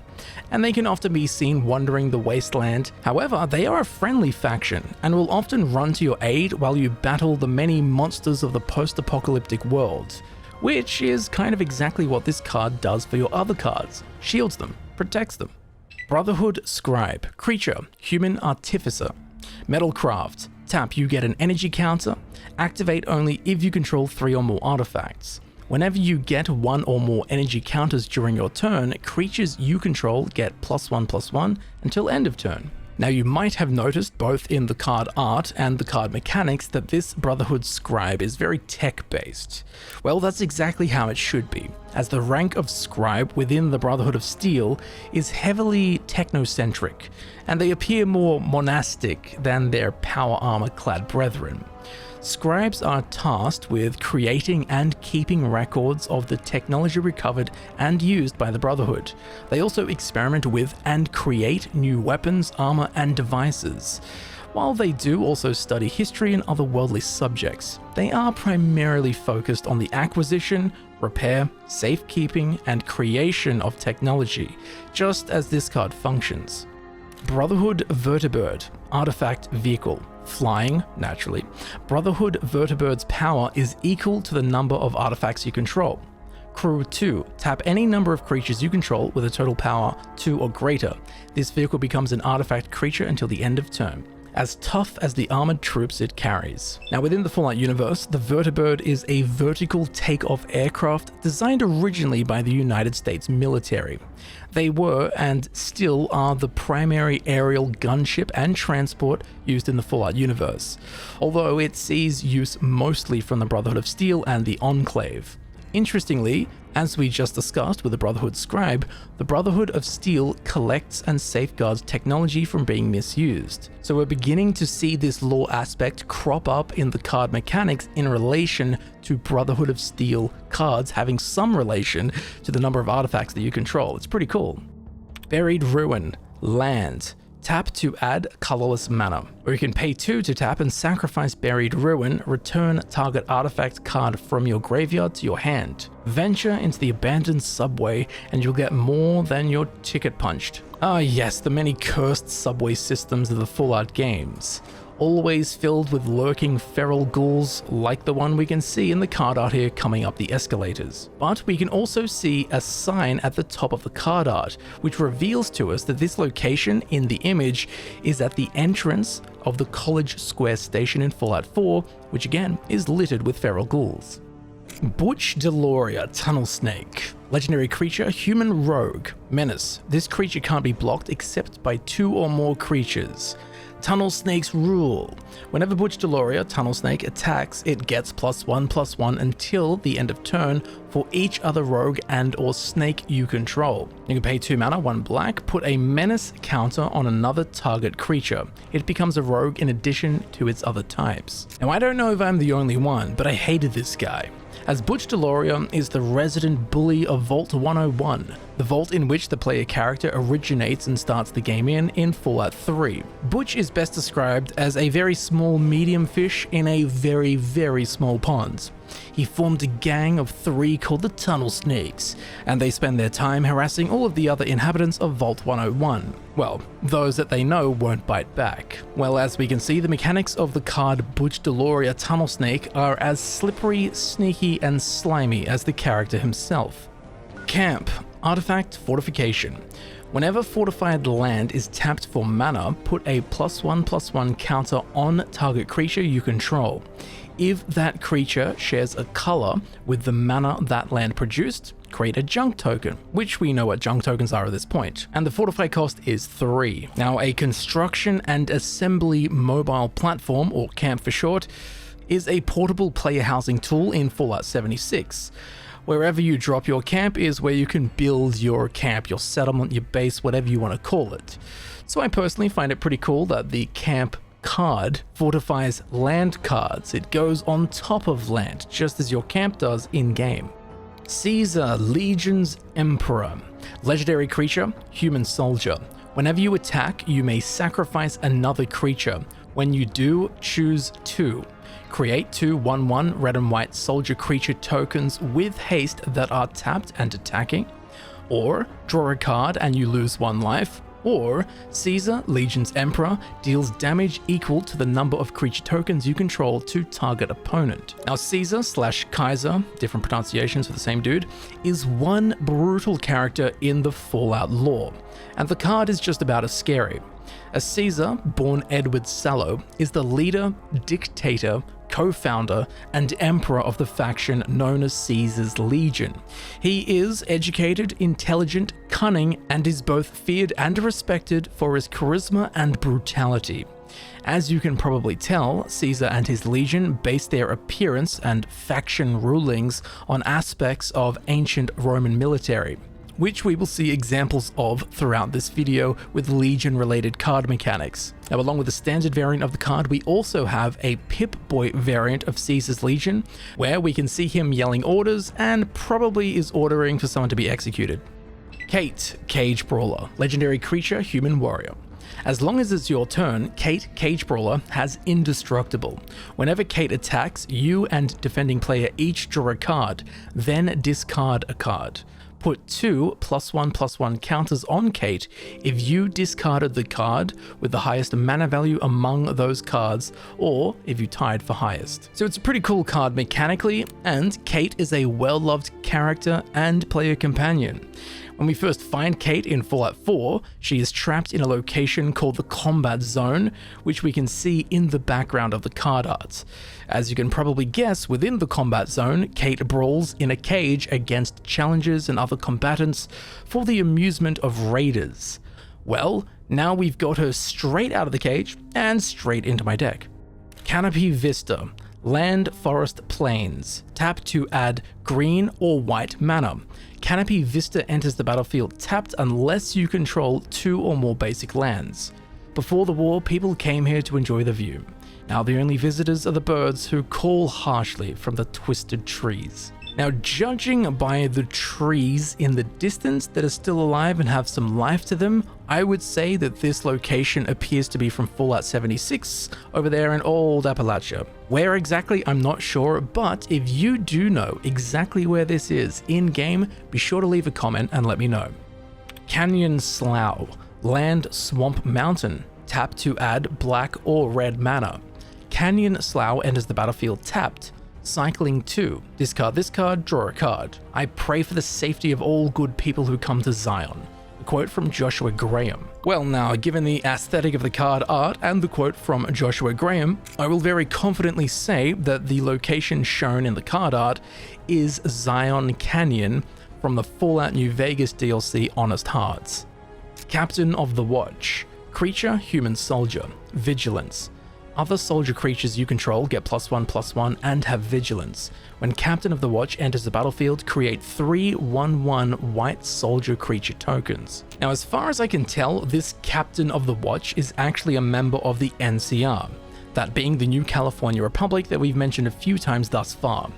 and they can often be seen wandering the wasteland. However, they are a friendly faction and will often run to your aid while you battle the many monsters of the post-apocalyptic world, which is kind of exactly what this card does for your other cards. Shields them, protects them. Brotherhood Scribe. Creature, Human Artificer. Metalcraft. Tap, you get an energy counter. Activate only if you control 3 or more artifacts. Whenever you get 1 or more energy counters during your turn, creatures you control get +1/+1 until end of turn. Now, you might have noticed both in the card art and the card mechanics that this Brotherhood Scribe is very tech-based. Well, that's exactly how it should be, as the rank of Scribe within the Brotherhood of Steel is heavily technocentric, and they appear more monastic than their power armor-clad brethren. Scribes are tasked with creating and keeping records of the technology recovered and used by the Brotherhood. They also experiment with and create new weapons, armor, and devices. While they do also study history and otherworldly subjects, they are primarily focused on the acquisition, repair, safekeeping, and creation of technology, just as this card functions. Brotherhood Vertibird. Artifact Vehicle. Flying, naturally. Brotherhood Vertibird's power is equal to the number of artifacts you control. Crew 2. Tap any number of creatures you control with a total power 2 or greater. This vehicle becomes an artifact creature until the end of turn, as tough as the armored troops it carries. Now, within the Fallout universe, the Vertibird is a vertical takeoff aircraft designed originally by the United States military. They were, and still are, the primary aerial gunship and transport used in the Fallout universe, although it sees use mostly from the Brotherhood of Steel and the Enclave. Interestingly, as we just discussed with the Brotherhood Scribe, the Brotherhood of Steel collects and safeguards technology from being misused. So we're beginning to see this lore aspect crop up in the card mechanics in relation to Brotherhood of Steel cards having some relation to the number of artifacts that you control. It's pretty cool. Buried Ruin. Land. Tap to add colorless mana, or you can pay 2 to tap and sacrifice Buried Ruin, return target artifact card from your graveyard to your hand. Venture into the abandoned subway and you'll get more than your ticket punched. Ah yes, the many cursed subway systems of the Fallout games. Always filled with lurking feral ghouls like the one we can see in the card art here coming up the escalators. But we can also see a sign at the top of the card art, which reveals to us that this location in the image is at the entrance of the College Square station in Fallout 4, which again is littered with feral ghouls. Butch, DeLoria, Tunnel Snake. Legendary creature, human rogue. Menace. This creature can't be blocked except by 2 or more creatures. Tunnel Snake's rule. Whenever Butch DeLoria, Tunnel Snake, attacks, it gets +1/+1 until the end of turn for each other rogue and or snake you control. You can pay 2 mana, 1 black, put a menace counter on another target creature. It becomes a rogue in addition to its other types. Now I don't know if I'm the only one, but I hated this guy, as Butch DeLoria is the resident bully of Vault 101, the vault in which the player character originates and starts the game in Fallout 3. Butch is best described as a very small medium fish in a very, very small pond. He formed a gang of 3 called the Tunnel Snakes, and they spend their time harassing all of the other inhabitants of Vault 101. Well, those that they know won't bite back. Well, as we can see, the mechanics of the card Butch DeLoria Tunnel Snake are as slippery, sneaky, and slimy as the character himself. C.A.M.P. Artifact Fortification. Whenever fortified land is tapped for mana, put a +1/+1 counter on target creature you control. If that creature shares a color with the mana that land produced, create a junk token, which we know what junk tokens are at this point, and the fortify cost is 3. Now, a construction and assembly mobile platform, or C.A.M.P for short, is a portable player housing tool in Fallout 76. Wherever you drop your camp is where you can build your camp, your settlement, your base, whatever you want to call it. So I personally find it pretty cool that the camp card fortifies land cards. It goes on top of land, just as your camp does in-game. Caesar, Legion's Emperor. Legendary creature, human soldier. Whenever you attack, you may sacrifice another creature. When you do, choose 2. Create 2 1/1 red and white soldier creature tokens with haste that are tapped and attacking, or draw a card and you lose 1 life, or Caesar, Legion's Emperor, deals damage equal to the number of creature tokens you control to target opponent. Now Caesar/Kaiser, different pronunciations for the same dude, is one brutal character in the Fallout lore, and the card is just about as scary. As Caesar, born Edward Sallow, is the leader, dictator, co-founder, and emperor of the faction known as Caesar's Legion. He is educated, intelligent, cunning, and is both feared and respected for his charisma and brutality. As you can probably tell, Caesar and his legion base their appearance and faction rulings on aspects of ancient Roman military, which we will see examples of throughout this video with Legion-related card mechanics. Now, along with the standard variant of the card, we also have a Pip-Boy variant of Caesar's Legion, where we can see him yelling orders and probably is ordering for someone to be executed. Kate, Cage Brawler. Legendary creature, human warrior. As long as it's your turn, Kate, Cage Brawler, has Indestructible. Whenever Kate attacks, you and defending player each draw a card, then discard a card. Put 2 +1/+1 counters on Kate if you discarded the card with the highest mana value among those cards, or if you tied for highest. So it's a pretty cool card mechanically, and Kate is a well-loved character and player companion. When we first find Kate in Fallout 4, she is trapped in a location called the Combat Zone, which we can see in the background of the card art. As you can probably guess, within the Combat Zone, Kate brawls in a cage against challengers and other combatants for the amusement of raiders. Well, now we've got her straight out of the cage and straight into my deck. Canopy Vista. Land, Forest, Plains. Tap to add green or white mana. Canopy Vista enters the battlefield tapped unless you control 2 or more basic lands. Before the war, people came here to enjoy the view. Now the only visitors are the birds who call harshly from the twisted trees. Now, judging by the trees in the distance that are still alive and have some life to them, I would say that this location appears to be from Fallout 76 over there in old Appalachia. Where exactly, I'm not sure, but if you do know exactly where this is in-game, be sure to leave a comment and let me know. Canyon Slough. Land, Swamp, Mountain. Tap to add black or red mana. Canyon Slough enters the battlefield tapped. Cycling 2. Discard this card, draw a card. I pray for the safety of all good people who come to Zion. quote from Joshua Graham. Well, now, given the aesthetic of the card art and the quote from Joshua Graham, I will very confidently say that the location shown in the card art is Zion Canyon from the Fallout New Vegas DLC Honest Hearts. Captain of the Watch. Creature, human soldier. Vigilance. Other soldier creatures you control get +1/+1 and have vigilance. When Captain of the Watch enters the battlefield, create 3 1/1 white soldier creature tokens. Now, as far as I can tell, this Captain of the Watch is actually a member of the NCR, that being the New California Republic that we've mentioned a few times thus far.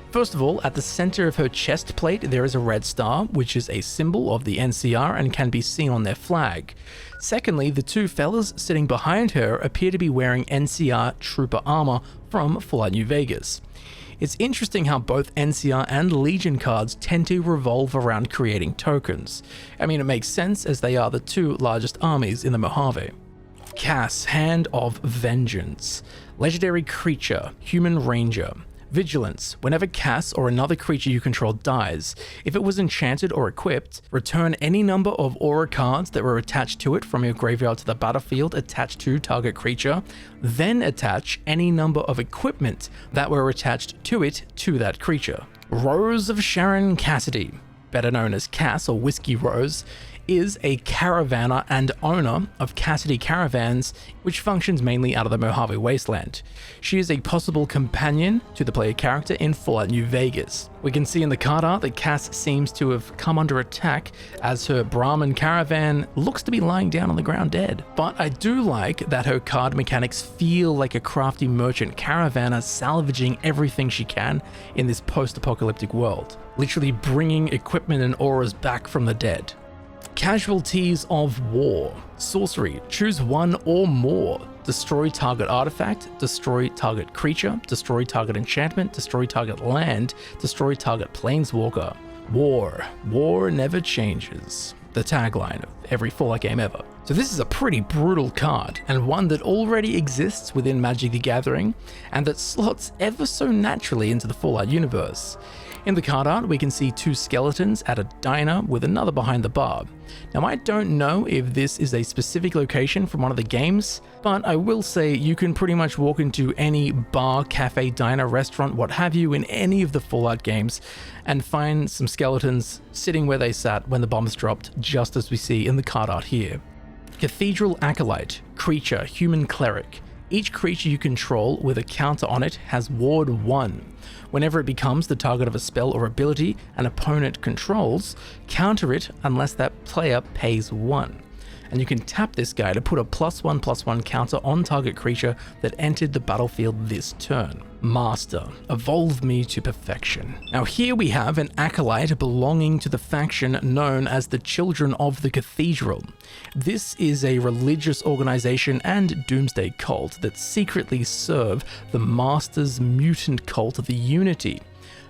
First of all, at the center of her chest plate, there is a red star, which is a symbol of the NCR and can be seen on their flag. Secondly, the two fellas sitting behind her appear to be wearing NCR trooper armor from Fallout New Vegas. It's interesting how both NCR and Legion cards tend to revolve around creating tokens. I mean, it makes sense as they are the two largest armies in the Mojave. Cass, Hand of Vengeance. Legendary creature, human ranger. Vigilance. Whenever Cass or another creature you control dies, if it was enchanted or equipped, return any number of aura cards that were attached to it from your graveyard to the battlefield attached to target creature, then attach any number of equipment that were attached to it to that creature. Rose of Sharon Cassidy, better known as Cass or Whiskey Rose, is a caravaner and owner of Cassidy Caravans, which functions mainly out of the Mojave Wasteland. She is a possible companion to the player character in Fallout New Vegas. We can see in the card art that Cass seems to have come under attack as her Brahmin caravan looks to be lying down on the ground dead. But I do like that her card mechanics feel like a crafty merchant caravaner salvaging everything she can in this post-apocalyptic world, literally bringing equipment and auras back from the dead. Casualties of War. Sorcery. Choose one or more. Destroy target artifact, destroy target creature, destroy target enchantment, destroy target land, destroy target planeswalker. War. War never changes. The tagline of every Fallout game ever. So this is a pretty brutal card, and one that already exists within Magic the Gathering, and that slots ever so naturally into the Fallout universe. In the card art, we can see two skeletons at a diner with another behind the bar. Now, I don't know if this is a specific location from one of the games, but I will say you can pretty much walk into any bar, cafe, diner, restaurant, what have you, in any of the Fallout games and find some skeletons sitting where they sat when the bombs dropped, just as we see in the card art here. Cathedral Acolyte. Creature, human cleric. Each creature you control with a counter on it has Ward 1. Whenever it becomes the target of a spell or ability an opponent controls, counter it unless that player pays 1. And you can tap this guy to put a +1/+1 counter on target creature that entered the battlefield this turn. Master, evolve me to perfection. Now here we have an acolyte belonging to the faction known as the Children of the Cathedral. This is a religious organization and doomsday cult that secretly serve the Master's mutant cult of the Unity.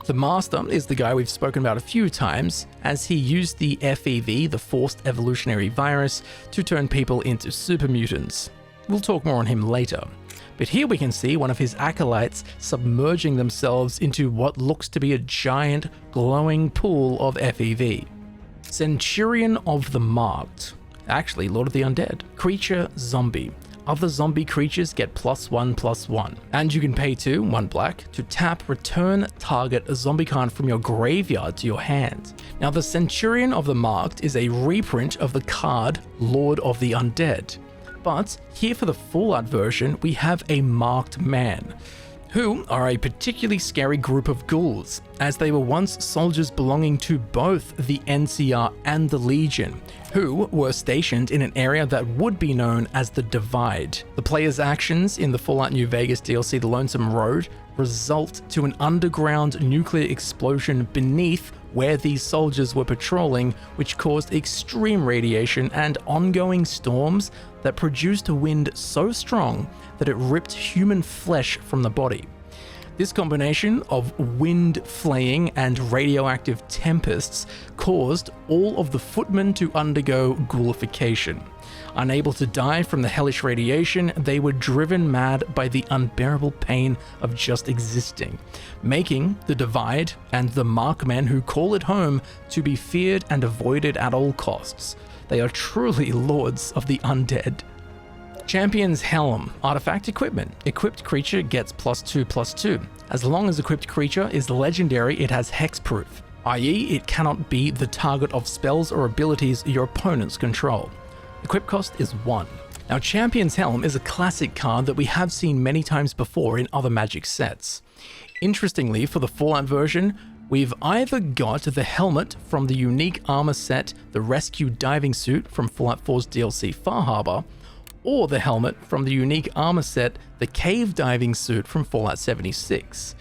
The Master is the guy we've spoken about a few times, as he used the FEV, the Forced Evolutionary Virus, to turn people into super mutants. We'll talk more on him later. But here we can see one of his acolytes submerging themselves into what looks to be a giant, glowing pool of FEV. Centurion of the Marked. Actually, Lord of the Undead. Creature, zombie. Other zombie creatures get +1/+1, and you can pay 2, 1 black, to tap return target zombie card from your graveyard to your hand. Now the Centurion of the Marked is a reprint of the card Lord of the Undead, but here for the Fallout version we have a Marked Man, who are a particularly scary group of ghouls, as they were once soldiers belonging to both the NCR and the Legion, who were stationed in an area that would be known as the Divide. The player's actions in the Fallout New Vegas DLC The Lonesome Road result to an underground nuclear explosion beneath where these soldiers were patrolling, which caused extreme radiation and ongoing storms that produced a wind so strong that it ripped human flesh from the body. This combination of wind flaying and radioactive tempests caused all of the footmen to undergo ghoulification. Unable to die from the hellish radiation, they were driven mad by the unbearable pain of just existing, making the Divide and the Markmen who call it home to be feared and avoided at all costs. They are truly lords of the undead. Champion's Helm, artifact equipment. Equipped creature gets +2/+2. As long as equipped creature is legendary, it has hexproof, i.e. it cannot be the target of spells or abilities your opponents control. Equip cost is 1. Now, Champion's Helm is a classic card that we have seen many times before in other Magic sets. Interestingly, for the Fallout version, we've either got the helmet from the unique armor set, the Rescue Diving Suit from Fallout 4's DLC Far Harbor, or the helmet from the unique armor set, the Cave Diving Suit from Fallout 76.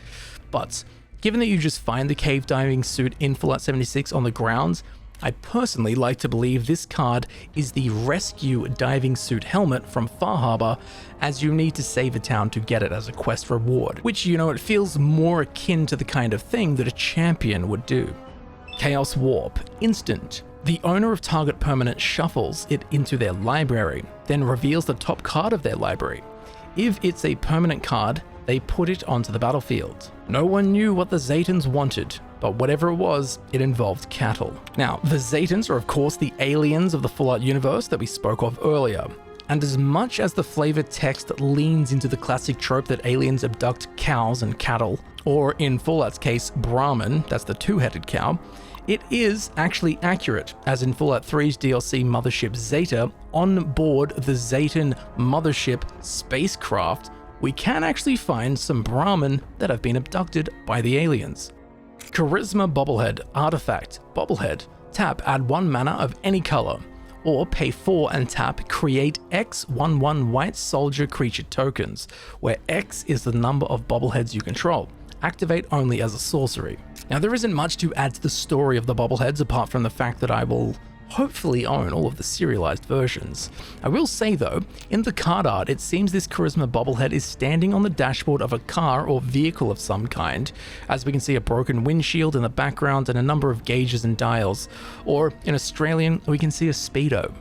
But given that you just find the Cave Diving Suit in Fallout 76 on the ground, I personally like to believe this card is the Rescue Diving Suit helmet from Far Harbor, as you need to save a town to get it as a quest reward, which, you know, it feels more akin to the kind of thing that a champion would do. Chaos Warp, instant. The owner of target permanent shuffles it into their library, then reveals the top card of their library. If it's a permanent card, they put it onto the battlefield. No one knew what the Zetans wanted, but whatever it was, it involved cattle. Now, the Zetans are of course the aliens of the Fallout universe that we spoke of earlier. And as much as the flavor text leans into the classic trope that aliens abduct cows and cattle, or in Fallout's case, Brahmin, that's the two-headed cow, it is actually accurate, as in Fallout 3's DLC Mothership Zeta, on board the Zetan Mothership spacecraft, we can actually find some Brahmin that have been abducted by the aliens. Charisma Bobblehead, artifact, Bobblehead, tap, add 1 mana of any color, or pay 4 and tap, create X11 white soldier creature tokens, where X is the number of Bobbleheads you control. Activate only as a sorcery. Now, there isn't much to add to the story of the Bobbleheads apart from the fact that I will hopefully own all of the serialized versions. I will say though, in the card art, it seems this Charisma Bobblehead is standing on the dashboard of a car or vehicle of some kind, as we can see a broken windshield in the background and a number of gauges and dials, or in Australian, we can see a speedo.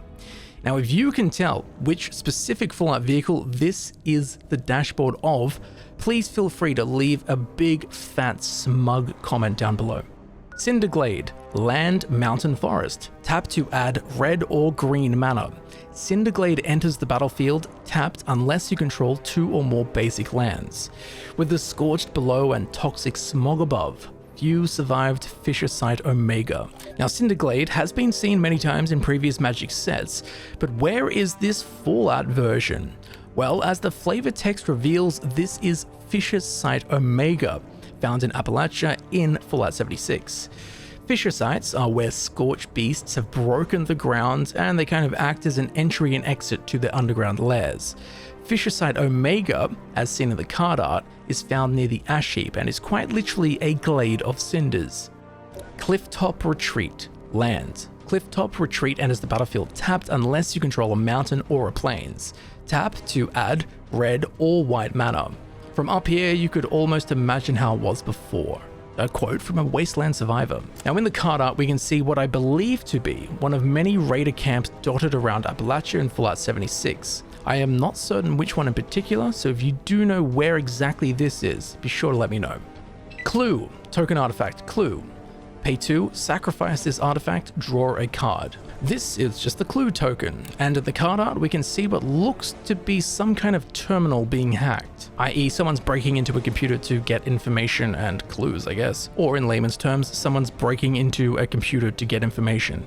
Now, if you can tell which specific Fallout vehicle this is the dashboard of, please feel free to leave a big, fat, smug comment down below. Cinderglade, land, mountain, forest. Tap to add red or green mana. Cinderglade enters the battlefield tapped unless you control 2 or more basic lands. With the scorched below and toxic smog above, few survived Fissure Site Omega. Now, Cinderglade has been seen many times in previous Magic sets, but where is this Fallout version? Well, as the flavor text reveals, this is Fissure Site Omega, found in Appalachia in Fallout 76. Fissure sites are where scorched beasts have broken the ground, and they kind of act as an entry and exit to the underground lairs. Fissure Site Omega, as seen in the card art, is found near the ash heap and is quite literally a glade of cinders. Clifftop Retreat, land. Clifftop Retreat enters the battlefield tapped unless you control a mountain or a plains. Tap to add red or white mana. From up here, you could almost imagine how it was before. A quote from a Wasteland survivor. Now, in the card art, we can see what I believe to be one of many raider camps dotted around Appalachia in Fallout 76. I am not certain which one in particular, so if you do know where exactly this is, be sure to let me know. Clue, token artifact, Clue. Pay 2, sacrifice this artifact, draw a card. This is just the Clue token, and in the card art we can see what looks to be some kind of terminal being hacked, i.e. someone's breaking into a computer to get information and clues, I guess. Or in layman's terms, someone's breaking into a computer to get information.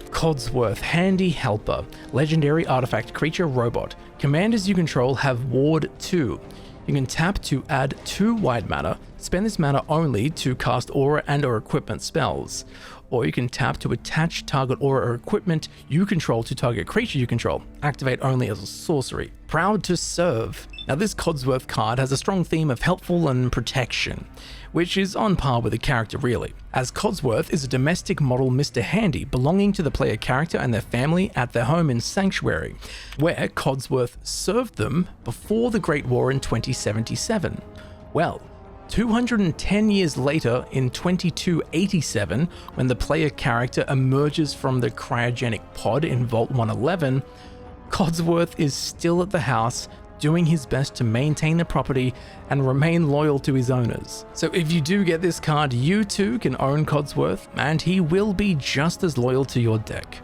Codsworth, Handy Helper, legendary artifact creature robot. Commanders you control have Ward 2. You can tap to add 2 white mana, spend this mana only to cast aura and or equipment spells. Or you can tap to attach target aura or equipment you control to target creature you control, activate only as a sorcery. Proud to Serve. Now, this Codsworth card has a strong theme of helpful and protection, which is on par with the character really, as Codsworth is a domestic model Mr. Handy belonging to the player character and their family at their home in Sanctuary, where Codsworth served them before the Great War in 2077. Well, 210 years later, in 2287, when the player character emerges from the cryogenic pod in Vault 111, Codsworth is still at the house, doing his best to maintain the property and remain loyal to his owners. So if you do get this card, you too can own Codsworth, and he will be just as loyal to your deck.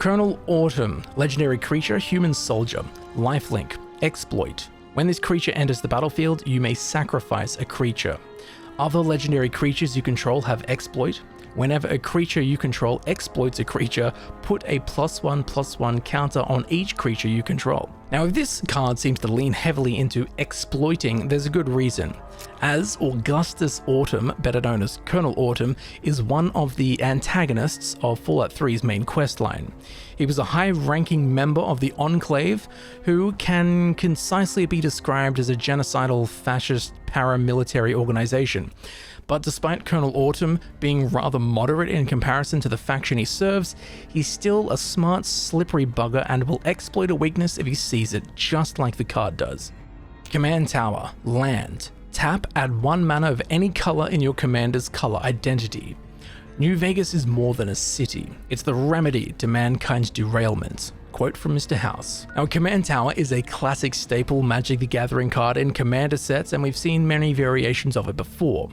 Colonel Autumn, legendary creature, human soldier, lifelink, exploit. When this creature enters the battlefield, you may sacrifice a creature. Other legendary creatures you control have exploit. Whenever a creature you control exploits a creature, put a +1/+1 counter on each creature you control. Now, if this card seems to lean heavily into exploiting, there's a good reason, as Augustus Autumn, better known as Colonel Autumn, is one of the antagonists of Fallout 3's main questline. He was a high-ranking member of the Enclave, who can concisely be described as a genocidal fascist paramilitary organization. But despite Colonel Autumn being rather moderate in comparison to the faction he serves, he's still a smart, slippery bugger and will exploit a weakness if he sees it, just like the card does. Command Tower, land. Tap, add 1 mana of any color in your commander's color identity. New Vegas is more than a city. It's the remedy to mankind's derailment. Quote from Mr. House. Now, Command Tower is a classic staple Magic the Gathering card in Commander sets, and we've seen many variations of it before.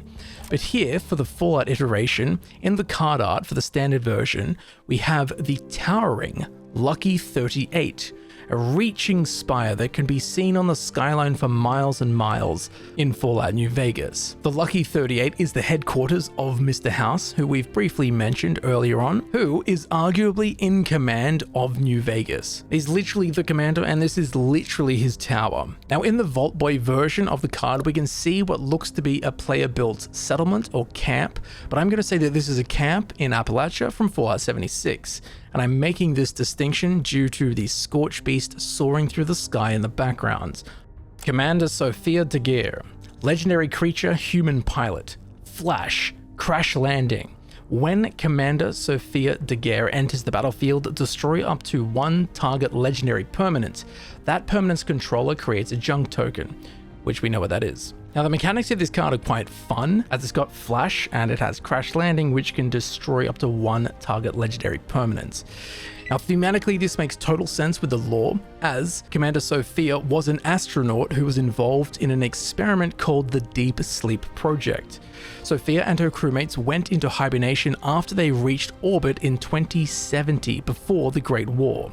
But here, for the Fallout iteration, in the card art for the standard version, we have the towering Lucky 38, a reaching spire that can be seen on the skyline for miles and miles in Fallout New Vegas. The Lucky 38 is the headquarters of Mr. House, who we've briefly mentioned earlier on, who is arguably in command of New Vegas. He's literally the commander, and this is literally his tower. Now, in the Vault Boy version of the card, we can see what looks to be a player-built settlement or camp, but I'm going to say that this is a camp in Appalachia from Fallout 76. And I'm making this distinction due to the Scorch Beast soaring through the sky in the background. Commander Sophia Daguerre, legendary creature, human pilot, flash, crash landing. When Commander Sophia Daguerre enters the battlefield, destroy up to 1 target legendary permanent. That permanent's controller creates a junk token, which we know what that is. Now, the mechanics of this card are quite fun, as it's got flash and it has crash landing, which can destroy up to 1 target legendary permanent. Now, thematically, this makes total sense with the lore, as Commander Sophia was an astronaut who was involved in an experiment called the Deep Sleep Project. Sophia and her crewmates went into hibernation after they reached orbit in 2070, before the Great War.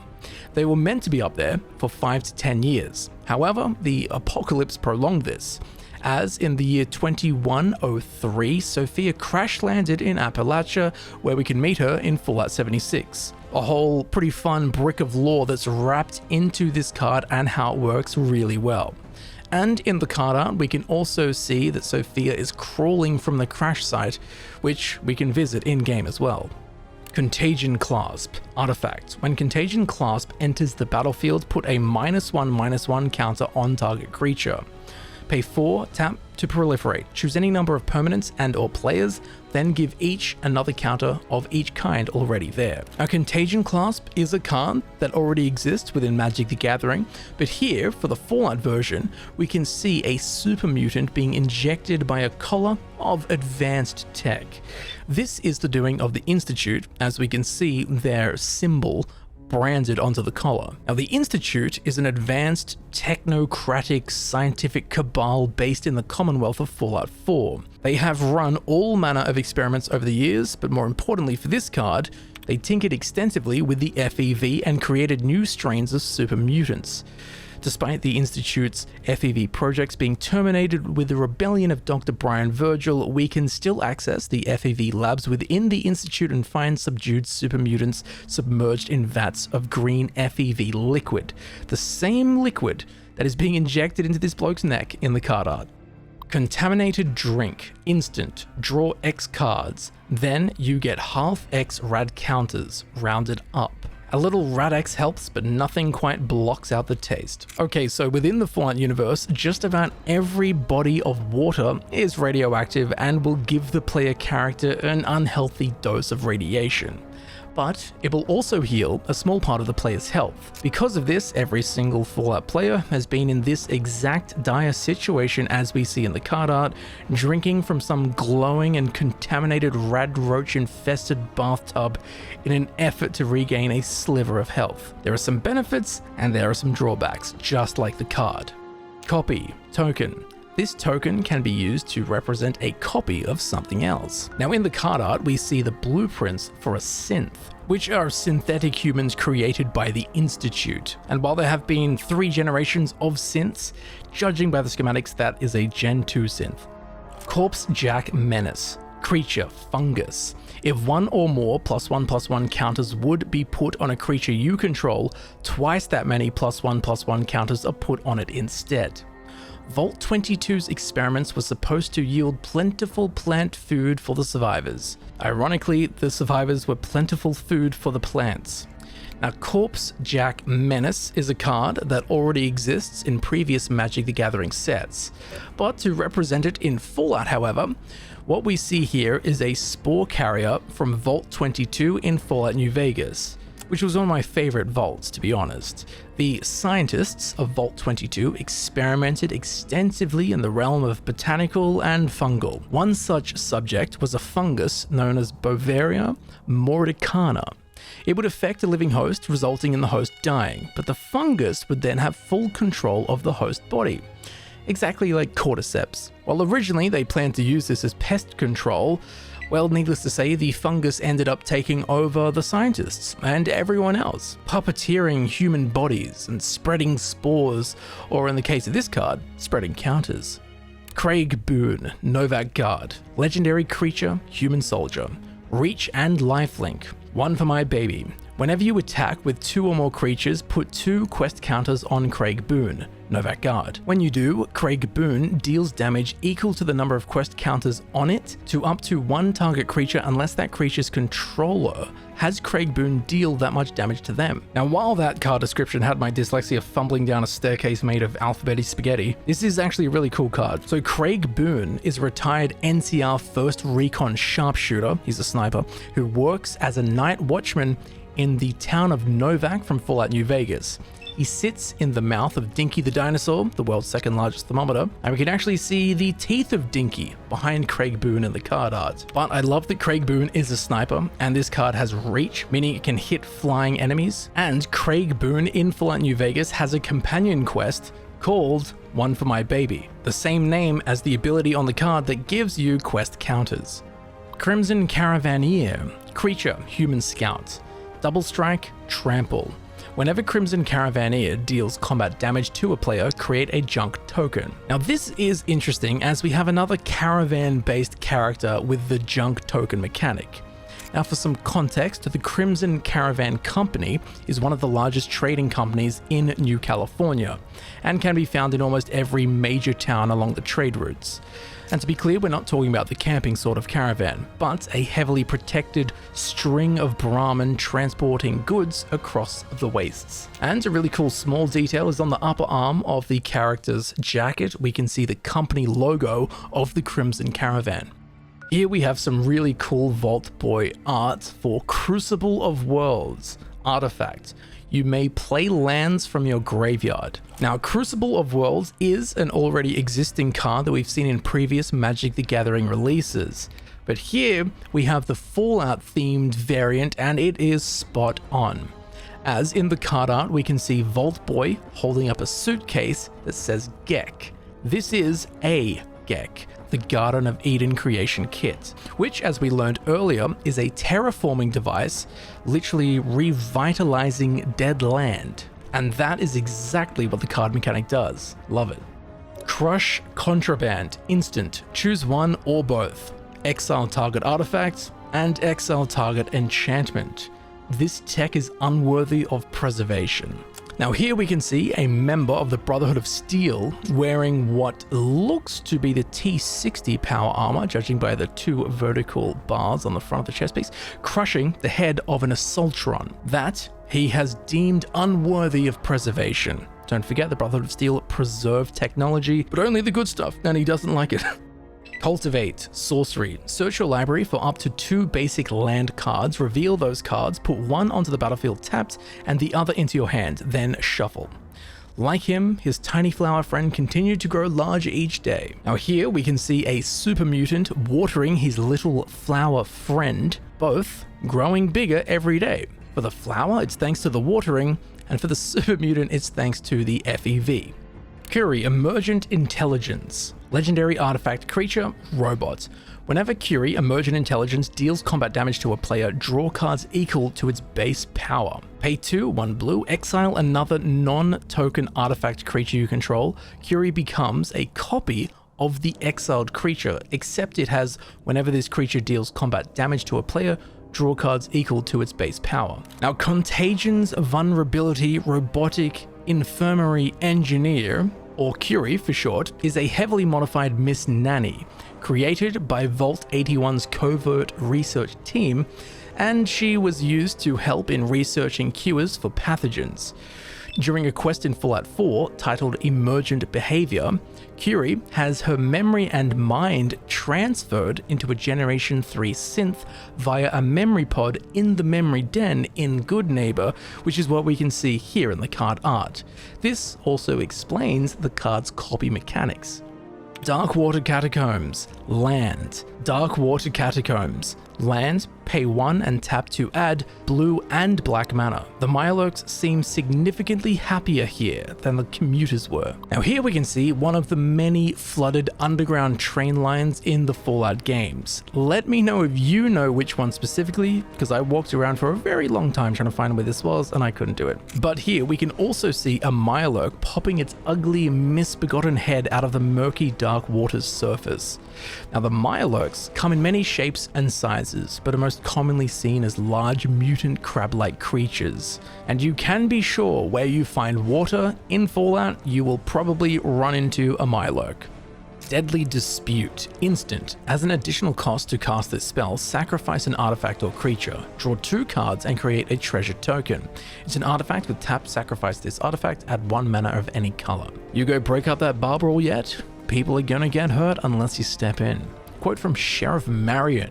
They were meant to be up there for 5 to 10 years. However, the apocalypse prolonged this, as in the year 2103, Sophia crash landed in Appalachia, where we can meet her in Fallout 76. A whole pretty fun brick of lore that's wrapped into this card and how it works really well. And in the card art, we can also see that Sophia is crawling from the crash site, which we can visit in-game as well. Contagion Clasp, artifact. When Contagion Clasp enters the battlefield, put a -1/-1 counter on target creature. Pay 4, tap to proliferate. Choose any number of permanents and or players, then give each another counter of each kind already there. Now, Contagion Clasp is a card that already exists within Magic the Gathering, but here, for the Fallout version, we can see a super mutant being injected by a collar of advanced tech. This is the doing of the Institute, as we can see their symbol branded onto the collar. Now, the Institute is an advanced, technocratic, scientific cabal based in the Commonwealth of Fallout 4. They have run all manner of experiments over the years, but more importantly for this card, they tinkered extensively with the FEV and created new strains of super mutants. Despite the Institute's FEV projects being terminated with the rebellion of Dr. Brian Virgil, we can still access the FEV labs within the Institute and find subdued super mutants submerged in vats of green FEV liquid, the same liquid that is being injected into this bloke's neck in the card art. Contaminated Drink, instant, draw X cards, then you get half X rad counters, rounded up. A little Rad-X helps, but nothing quite blocks out the taste. Okay, so within the Fallout universe, just about every body of water is radioactive and will give the player character an unhealthy dose of radiation. But it will also heal a small part of the player's health. Because of this, every single Fallout player has been in this exact dire situation as we see in the card art, drinking from some glowing and contaminated rad roach infested bathtub in an effort to regain a sliver of health. There are some benefits and there are some drawbacks, just like the card. Copy, token. This token can be used to represent a copy of something else. Now in the card art, we see the blueprints for a synth, which are synthetic humans created by the Institute. And while there have been 3 generations of synths, judging by the schematics, that is a Gen 2 synth. Corpse Jack Menace. Creature, fungus. If one or more +1/+1 counters would be put on a creature you control, twice that many +1/+1 counters are put on it instead. Vault 22's experiments were supposed to yield plentiful plant food for the survivors. Ironically, the survivors were plentiful food for the plants. Now, Corpse Jack Menace is a card that already exists in previous Magic the Gathering sets, but to represent it in Fallout, however, what we see here is a Spore Carrier from Vault 22 in Fallout New Vegas, which was one of my favorite vaults, to be honest. The scientists of Vault 22 experimented extensively in the realm of botanical and fungal. One such subject was a fungus known as Beauveria mordicana. It would affect a living host, resulting in the host dying, but the fungus would then have full control of the host body. Exactly like cordyceps. While originally they planned to use this as pest control, well, needless to say, the fungus ended up taking over the scientists and everyone else, puppeteering human bodies and spreading spores, or in the case of this card, spreading counters. Craig Boone, Novak Guard, legendary creature, human soldier, reach and lifelink, 1 for my baby. Whenever you attack with 2 or more creatures, put 2 quest counters on Craig Boone, Novak Guard. When you do, Craig Boone deals damage equal to the number of quest counters on it to up to 1 target creature unless that creature's controller has Craig Boone deal that much damage to them. Now, while that card description had my dyslexia fumbling down a staircase made of alphabetic spaghetti, this is actually a really cool card. So Craig Boone is a retired NCR 1st Recon sharpshooter, he's a sniper, who works as a night watchman in the town of Novak from Fallout New Vegas. He sits in the mouth of Dinky the dinosaur, the world's 2nd largest thermometer, and we can actually see the teeth of Dinky behind Craig Boone in the card art. But I love that Craig Boone is a sniper, and this card has reach, meaning it can hit flying enemies. And Craig Boone in Fallout New Vegas has a companion quest called 1 for my baby, the same name as the ability on the card that gives you quest counters. Crimson Caravaneer, creature, human scout. Double strike, trample. Whenever Crimson Caravaneer deals combat damage to a player, create a junk token. Now this is interesting as we have another caravan-based character with the junk token mechanic. Now for some context, the Crimson Caravan Company is one of the largest trading companies in New California, and can be found in almost every major town along the trade routes. And to be clear, we're not talking about the camping sort of caravan, but a heavily protected string of Brahmin transporting goods across the wastes. And a really cool small detail is on the upper arm of the character's jacket, we can see the company logo of the Crimson Caravan. Here we have some really cool Vault Boy art for Crucible of Worlds artifact. You may play lands from your graveyard. Now, Crucible of Worlds is an already existing card that we've seen in previous Magic the Gathering releases. But here we have the Fallout themed variant, and it is spot on. As in the card art, we can see Vault Boy holding up a suitcase that says Gek. This is a Gek, the Garden of Eden creation kit, which, as we learned earlier, is a terraforming device, literally revitalizing dead land. And that is exactly what the card mechanic does. Love it. Crush Contraband, instant, choose one or both. Exile target artifact and exile target enchantment. This tech is unworthy of preservation. Now here we can see a member of the Brotherhood of Steel wearing what looks to be the T60 power armor, judging by the 2 vertical bars on the front of the chest piece, crushing the head of an Assaultron that he has deemed unworthy of preservation. Don't forget, the Brotherhood of Steel preserve technology, but only the good stuff, and he doesn't like it. Cultivate, sorcery. Search your library for up to 2 basic land cards, reveal those cards, put one onto the battlefield tapped and the other into your hand, then shuffle. Like him, his tiny flower friend continued to grow larger each day. Now here we can see a super mutant watering his little flower friend, both growing bigger every day. For the flower, it's thanks to the watering, and for the super mutant, it's thanks to the FEV. Curie, Emergent Intelligence. Legendary artifact creature, robot. Whenever Curie, Emergent Intelligence, deals combat damage to a player, draw cards equal to its base power. Pay 2, 1 blue, exile another non-token artifact creature you control. Curie becomes a copy of the exiled creature, except it has, whenever this creature deals combat damage to a player, draw cards equal to its base power. Now, Contagion's Vulnerability Robotic Infirmary Engineer, or Curie for short, is a heavily modified Miss Nanny, created by Vault 81's covert research team, and she was used to help in researching cures for pathogens. During a quest in Fallout 4 titled Emergent Behavior, Curie has her memory and mind transferred into a Generation 3 synth via a memory pod in the memory den in Good Neighbor, which is what we can see here in the card art. This also explains the card's copy mechanics. Darkwater Catacombs. Land. Darkwater Catacombs. Land, pay 1 and tap to add blue and black mana. The Mirelurks seem significantly happier here than the commuters were. Now here we can see one of the many flooded underground train lines in the Fallout games. Let me know if you know which one specifically, because I walked around for a very long time trying to find where this was and I couldn't do it. But here we can also see a Mirelurk popping its ugly, misbegotten head out of the murky dark water's surface. Now the Mirelurks come in many shapes and sizes, but are most commonly seen as large mutant crab-like creatures. And you can be sure where you find water in Fallout, you will probably run into a Mirelurk. Deadly Dispute. Instant. As an additional cost to cast this spell, sacrifice an artifact or creature. Draw 2 cards and create a treasure token. It's an artifact with tap, sacrifice this artifact, add 1 mana of any color. You go break up that bar brawl yet? People are gonna get hurt unless you step in. Quote from Sheriff Marion.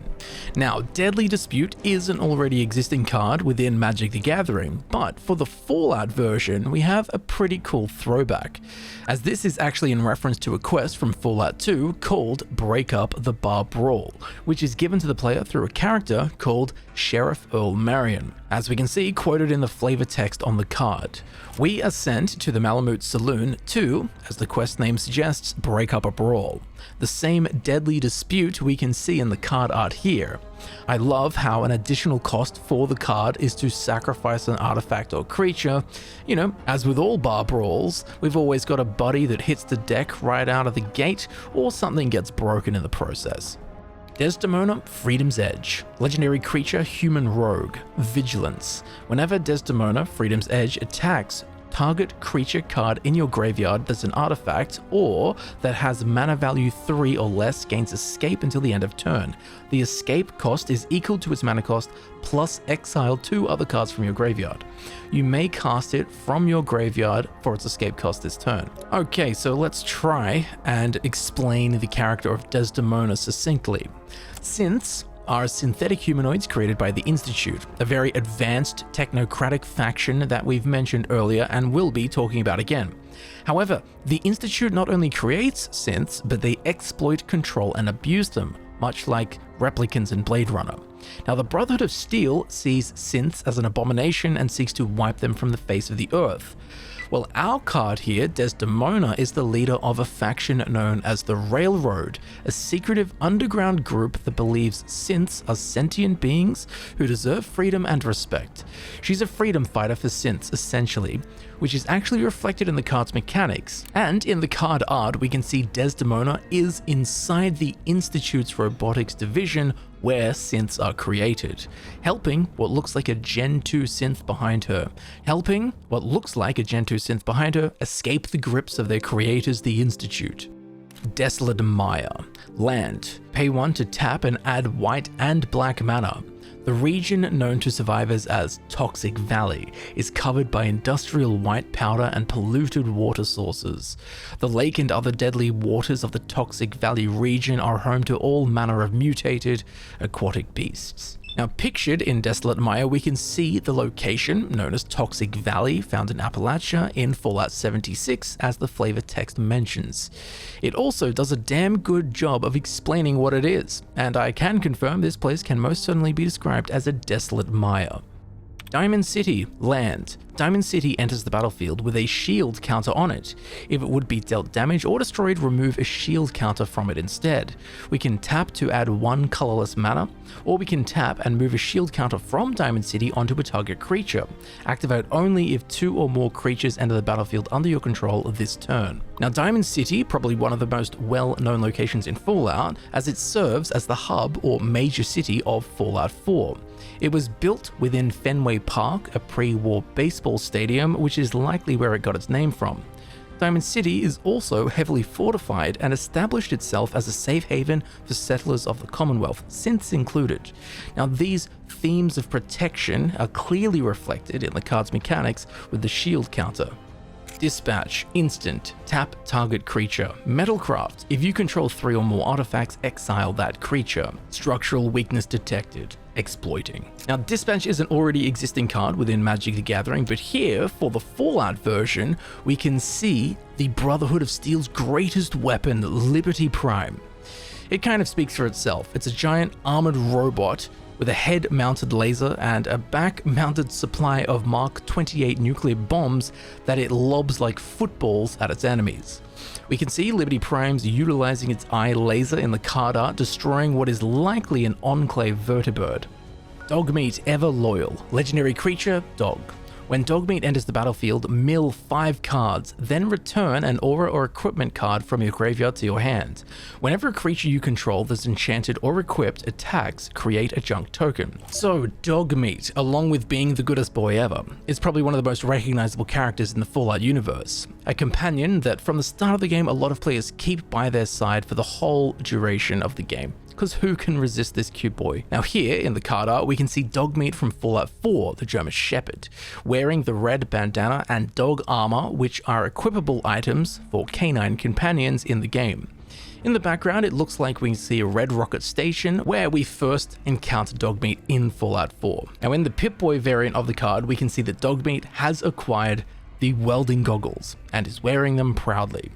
Now, Deadly Dispute is an already existing card within Magic the Gathering, but for the Fallout version, we have a pretty cool throwback, as this is actually in reference to a quest from Fallout 2 called Break Up the Bar Brawl, which is given to the player through a character called Sheriff Earl Marion, as we can see quoted in the flavor text on the card. We are sent to the Malamute Saloon to, as the quest name suggests, break up a brawl. The same Deadly Dispute we can see in the card art here. I love how an additional cost for the card is to sacrifice an artifact or creature. You know, as with all bar brawls, we've always got a buddy that hits the deck right out of the gate, or something gets broken in the process. Desdemona, Freedom's Edge. Legendary creature, human rogue. Vigilance. Whenever Desdemona, Freedom's Edge, attacks, target creature card in your graveyard that's an artifact or that has mana value 3 or less gains escape until the end of turn. The escape cost is equal to its mana cost plus exile 2 other cards from your graveyard. You may cast it from your graveyard for its escape cost this turn. Okay, so let's try and explain the character of Desdemona succinctly. Synths are synthetic humanoids created by the Institute, a very advanced technocratic faction that we've mentioned earlier and will be talking about again. However, the Institute not only creates synths, but they exploit, control, and abuse them, much like replicants in Blade Runner. Now, the Brotherhood of Steel sees synths as an abomination and seeks to wipe them from the face of the earth. Well, our card here, Desdemona, is the leader of a faction known as the Railroad, a secretive underground group that believes synths are sentient beings who deserve freedom and respect. She's a freedom fighter for synths, essentially, which is actually reflected in the card's mechanics. And in the card art, we can see Desdemona is inside the Institute's robotics division where synths are created, helping what looks like a Gen 2 synth behind her, escape the grips of their creators, the Institute. Desolate Mire. Land. Pay 1 to tap and add white and black mana. The region, known to survivors as Toxic Valley, is covered by industrial white powder and polluted water sources. The lake and other deadly waters of the Toxic Valley region are home to all manner of mutated aquatic beasts. Now, pictured in Desolate Mire, we can see the location, known as Toxic Valley, found in Appalachia in Fallout 76, as the flavor text mentions. It also does a damn good job of explaining what it is, and I can confirm this place can most certainly be described as a desolate mire. Diamond City. Land. Diamond City enters the battlefield with a shield counter on it. If it would be dealt damage or destroyed, remove a shield counter from it instead. We can tap to add 1 colorless mana, or we can tap and move a shield counter from Diamond City onto a target creature. Activate only if 2 or more creatures enter the battlefield under your control this turn. Now, Diamond City, probably one of the most well-known locations in Fallout, as it serves as the hub or major city of Fallout 4. It was built within Fenway Park, a pre-war baseball stadium, which is likely where it got its name from. Diamond City is also heavily fortified and established itself as a safe haven for settlers of the Commonwealth, synths included. Now, these themes of protection are clearly reflected in the card's mechanics with the shield counter. Dispatch, instant, tap target creature. Metalcraft, if you control 3 or more artifacts, exile that creature. Structural weakness detected, exploiting. Now, Dispatch is an already existing card within Magic the Gathering, but here, for the Fallout version, we can see the Brotherhood of Steel's greatest weapon, Liberty Prime. It kind of speaks for itself. It's a giant armored robot with a head-mounted laser and a back-mounted supply of Mark 28 nuclear bombs that it lobs like footballs at its enemies. We can see Liberty Prime's utilizing its eye laser in the card art, destroying what is likely an Enclave Vertibird. Dogmeat Ever Loyal, legendary creature, dog. When Dogmeat enters the battlefield, mill 5 cards, then return an aura or equipment card from your graveyard to your hand. Whenever a creature you control that's enchanted or equipped attacks, create a junk token. So Dogmeat, along with being the goodest boy ever, is probably one of the most recognizable characters in the Fallout universe. A companion that from the start of the game a lot of players keep by their side for the whole duration of the game. Because who can resist this cute boy? Now here in the card art we can see Dogmeat from Fallout 4, the German Shepherd, wearing the red bandana and dog armor, which are equipable items for canine companions in the game. In the background it looks like we see a Red Rocket Station where we first encounter Dogmeat in Fallout 4. Now in the Pip-Boy variant of the card we can see that Dogmeat has acquired the welding goggles and is wearing them proudly.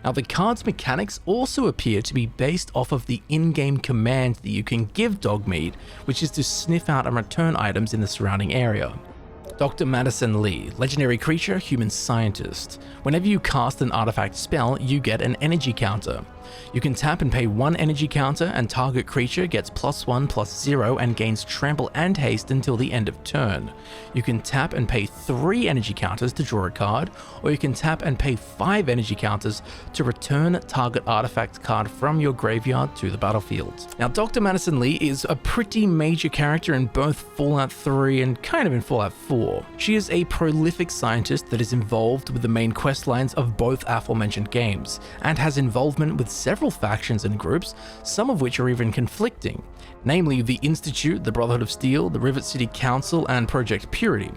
Now the card's mechanics also appear to be based off of the in-game command that you can give Dogmeat, which is to sniff out and return items in the surrounding area. Dr. Madison Lee, legendary creature, human scientist. Whenever you cast an artifact spell, you get an energy counter. You can tap and pay 1 energy counter and target creature gets +1/+0 and gains trample and haste until the end of turn. You can tap and pay 3 energy counters to draw a card, or you can tap and pay 5 energy counters to return target artifact card from your graveyard to the battlefield. Now Dr. Madison Lee is a pretty major character in both Fallout 3 and kind of in Fallout 4. She is a prolific scientist that is involved with the main quest lines of both aforementioned games, and has involvement with several factions and groups, some of which are even conflicting, namely the Institute, the Brotherhood of Steel, the Rivet City Council, and Project Purity.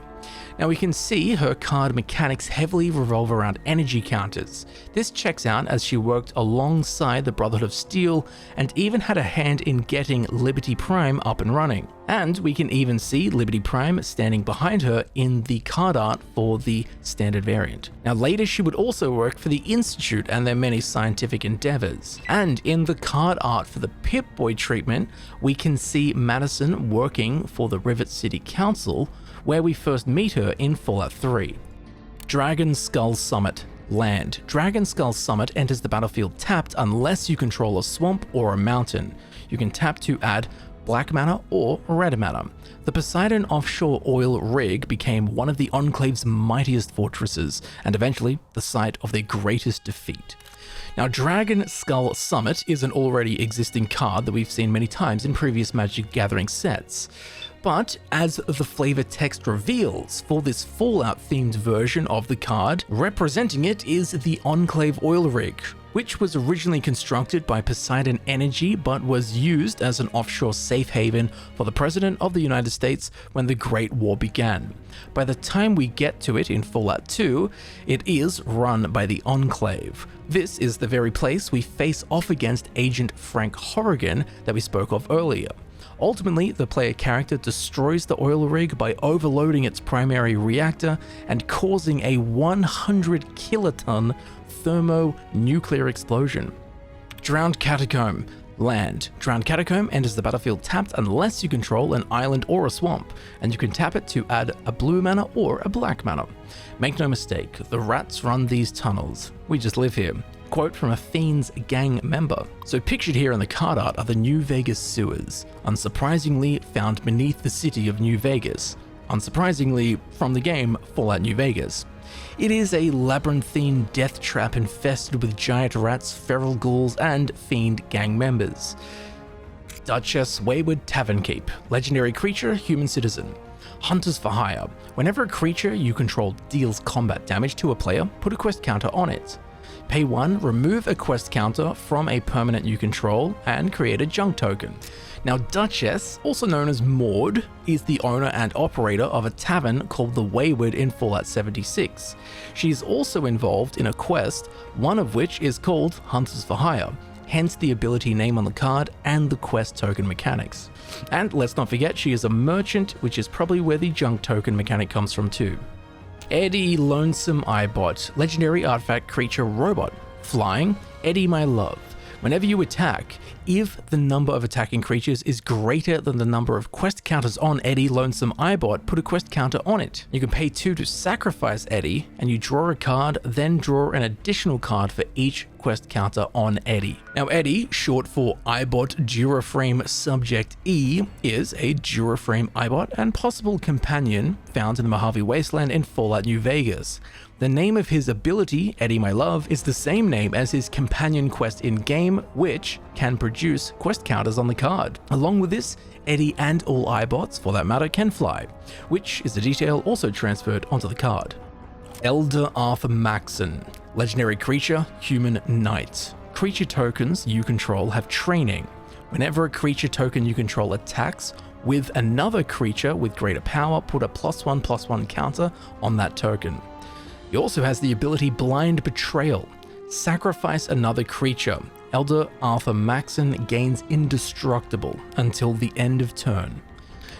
Now we can see her card mechanics heavily revolve around energy counters. This checks out as she worked alongside the Brotherhood of Steel and even had a hand in getting Liberty Prime up and running. And we can even see Liberty Prime standing behind her in the card art for the standard variant. Now later she would also work for the Institute and their many scientific endeavors. And in the card art for the Pip-Boy treatment, we can see Madison working for the Rivet City Council, where we first meet her in Fallout 3. Dragon Skull Summit. Land. Dragon Skull Summit enters the battlefield tapped unless you control a swamp or a mountain. You can tap to add black mana or red mana. The Poseidon offshore oil rig became one of the Enclave's mightiest fortresses, and eventually the site of their greatest defeat. Now, Dragon Skull Summit is an already existing card that we've seen many times in previous Magic the Gathering sets. But as the flavor text reveals, for this Fallout-themed version of the card, representing it is the Enclave oil rig, which was originally constructed by Poseidon Energy but was used as an offshore safe haven for the President of the United States when the Great War began. By the time we get to it in Fallout 2, it is run by the Enclave. This is the very place we face off against Agent Frank Horrigan that we spoke of earlier. Ultimately, the player character destroys the oil rig by overloading its primary reactor and causing a 100 kiloton thermonuclear explosion. Drowned Catacomb. Land. Drowned Catacomb enters the battlefield tapped unless you control an island or a swamp, and you can tap it to add a blue mana or a black mana. Make no mistake, the rats run these tunnels. We just live here. Quote from a Fiends gang member. So pictured here in the card art are the New Vegas sewers, unsurprisingly found beneath the city of New Vegas. Unsurprisingly, from the game Fallout New Vegas. It is a labyrinthine death trap infested with giant rats, feral ghouls, and fiend gang members. Duchess Wayward Tavern Keep. Legendary creature, human citizen. Hunters for hire. Whenever a creature you control deals combat damage to a player, put a quest counter on it. Pay 1, remove a quest counter from a permanent you control, and create a junk token. Now Duchess, also known as Maud, is the owner and operator of a tavern called the Wayward in Fallout 76. She is also involved in a quest, one of which is called Hunters for Hire, hence the ability name on the card and the quest token mechanics. And let's not forget she is a merchant, which is probably where the junk token mechanic comes from too. Eddie Lonesome Eyebot, legendary artifact creature robot. Flying, Eddie My Love. Whenever you attack, if the number of attacking creatures is greater than the number of quest counters on Eddie Lonesome Eyebot, put a quest counter on it. You can pay 2 to sacrifice Eddie, and you draw a card, then draw an additional card for each quest counter on Eddie. Now Eddie, short for Eyebot Duraframe Subject E, is a Duraframe Eyebot and possible companion found in the Mojave Wasteland in Fallout New Vegas. The name of his ability, Eddie My Love, is the same name as his companion quest in-game, which can produce quest counters on the card. Along with this, Eddie and all Eyebots, for that matter, can fly, which is a detail also transferred onto the card. Elder Arthur Maxon, legendary creature, human knight. Creature tokens you control have training. Whenever a creature token you control attacks with another creature with greater power, put a +1/+1 counter on that token. He also has the ability Blind Betrayal. Sacrifice another creature. Elder Arthur Maxon gains indestructible until the end of turn.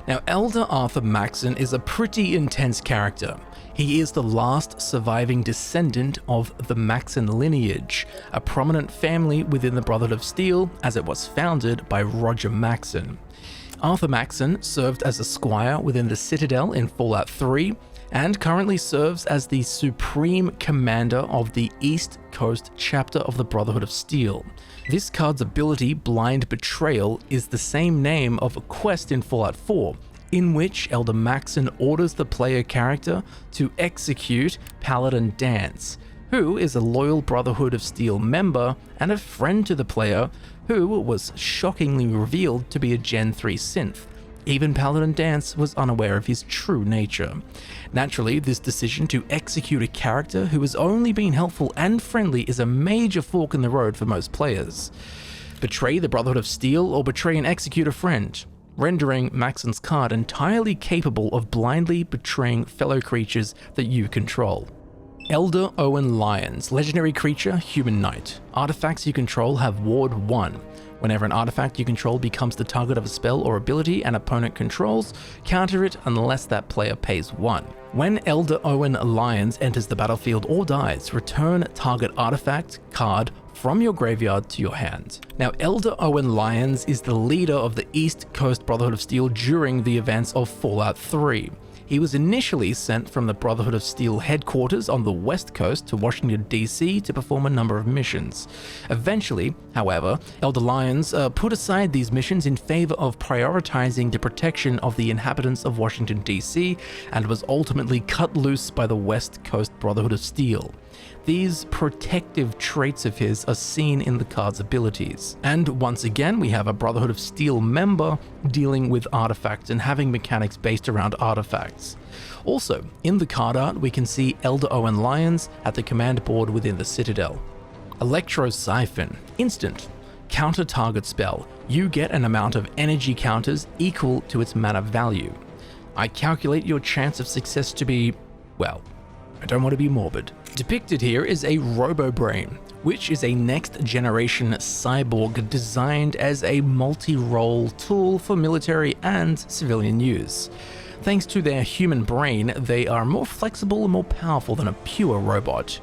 Now, Elder Arthur Maxon is a pretty intense character. He is the last surviving descendant of the Maxon lineage, a prominent family within the Brotherhood of Steel as it was founded by Roger Maxon. Arthur Maxon served as a squire within the Citadel in Fallout 3, and currently serves as the Supreme Commander of the East Coast chapter of the Brotherhood of Steel. This card's ability, Blind Betrayal, is the same name of a quest in Fallout 4, in which Elder Maxon orders the player character to execute Paladin Dance, who is a loyal Brotherhood of Steel member and a friend to the player who was shockingly revealed to be a Gen 3 synth. Even Paladin Dance was unaware of his true nature. Naturally, this decision to execute a character who has only been helpful and friendly is a major fork in the road for most players. Betray the Brotherhood of Steel or betray and execute a friend, rendering Maxon's card entirely capable of blindly betraying fellow creatures that you control. Elder Owen Lyons, legendary creature, human knight. Artifacts you control have Ward 1. Whenever an artifact you control becomes the target of a spell or ability an opponent controls, counter it unless that player pays 1. When Elder Owen Lyons enters the battlefield or dies, return target artifact card from your graveyard to your hand. Now, Elder Owen Lyons is the leader of the East Coast Brotherhood of Steel during the events of Fallout 3. He was initially sent from the Brotherhood of Steel headquarters on the West Coast to Washington, D.C. to perform a number of missions. Eventually, however, Elder Lyons put aside these missions in favor of prioritizing the protection of the inhabitants of Washington, D.C. and was ultimately cut loose by the West Coast Brotherhood of Steel. These protective traits of his are seen in the card's abilities. And once again, we have a Brotherhood of Steel member dealing with artifacts and having mechanics based around artifacts. Also, in the card art, we can see Elder Owen Lyons at the command board within the Citadel. Electro Siphon. Instant. Counter target spell. You get an amount of energy counters equal to its mana value. I calculate your chance of success to be, well, I don't want to be morbid. Depicted here is a Robo-Brain, which is a next-generation cyborg designed as a multi-role tool for military and civilian use. Thanks to their human brain, they are more flexible and more powerful than a pure robot.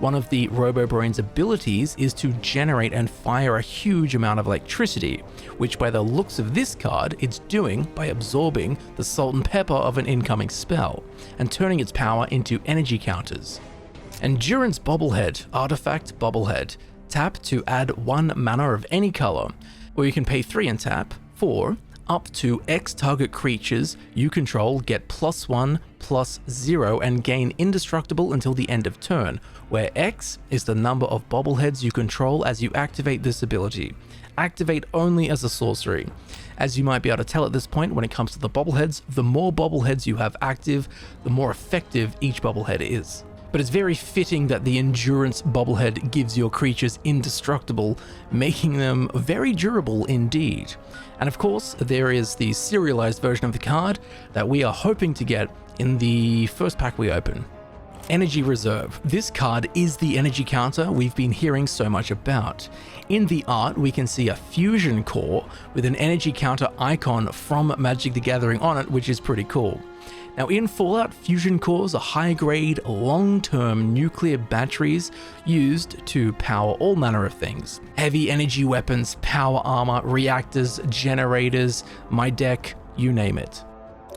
one of the Robo-Brain's abilities is to generate and fire a huge amount of electricity, which by the looks of this card, it's doing by absorbing the salt and pepper of an incoming spell, and turning its power into energy counters. Endurance Bobblehead, Artifact Bobblehead. Tap to add 1 mana of any color, or you can pay 3 and tap for up to X target creatures you control get +1/+0 and gain indestructible until the end of turn, where X is the number of bobbleheads you control as you activate this ability. Activate only as a sorcery. As you might be able to tell at this point, when it comes to the bobbleheads, the more bobbleheads you have active, the more effective each bobblehead is. But it's very fitting that the Endurance Bobblehead gives your creatures indestructible, making them very durable indeed. And of course, there is the serialized version of the card that we are hoping to get in the first pack we open. Energy Reserve. This card is the energy counter we've been hearing so much about. In the art, we can see a fusion core with an energy counter icon from Magic the Gathering on it, which is pretty cool. Now in Fallout, fusion cores are high-grade, long-term nuclear batteries used to power all manner of things. Heavy energy weapons, power armor, reactors, generators, my deck, you name it.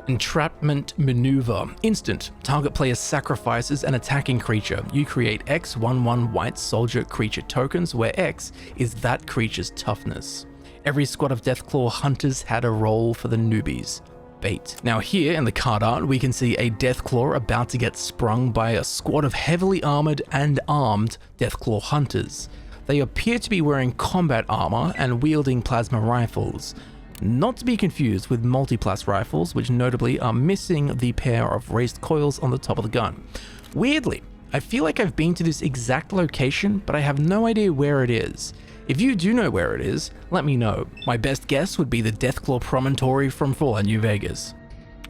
Entrapment Maneuver. Instant. Target player sacrifices an attacking creature. You create X/1/1 white soldier creature tokens, where X is that creature's toughness. Every squad of Deathclaw hunters had a role for the newbies. Bait. Now here in the card art, we can see a Deathclaw about to get sprung by a squad of heavily armored and armed Deathclaw hunters. They appear to be wearing combat armor and wielding plasma rifles. Not to be confused with multi-plas rifles, which notably are missing the pair of raised coils on the top of the gun. Weirdly, I feel like I've been to this exact location, but I have no idea where it is. If you do know where it is, let me know. My best guess would be the Deathclaw Promontory from Fallout New Vegas.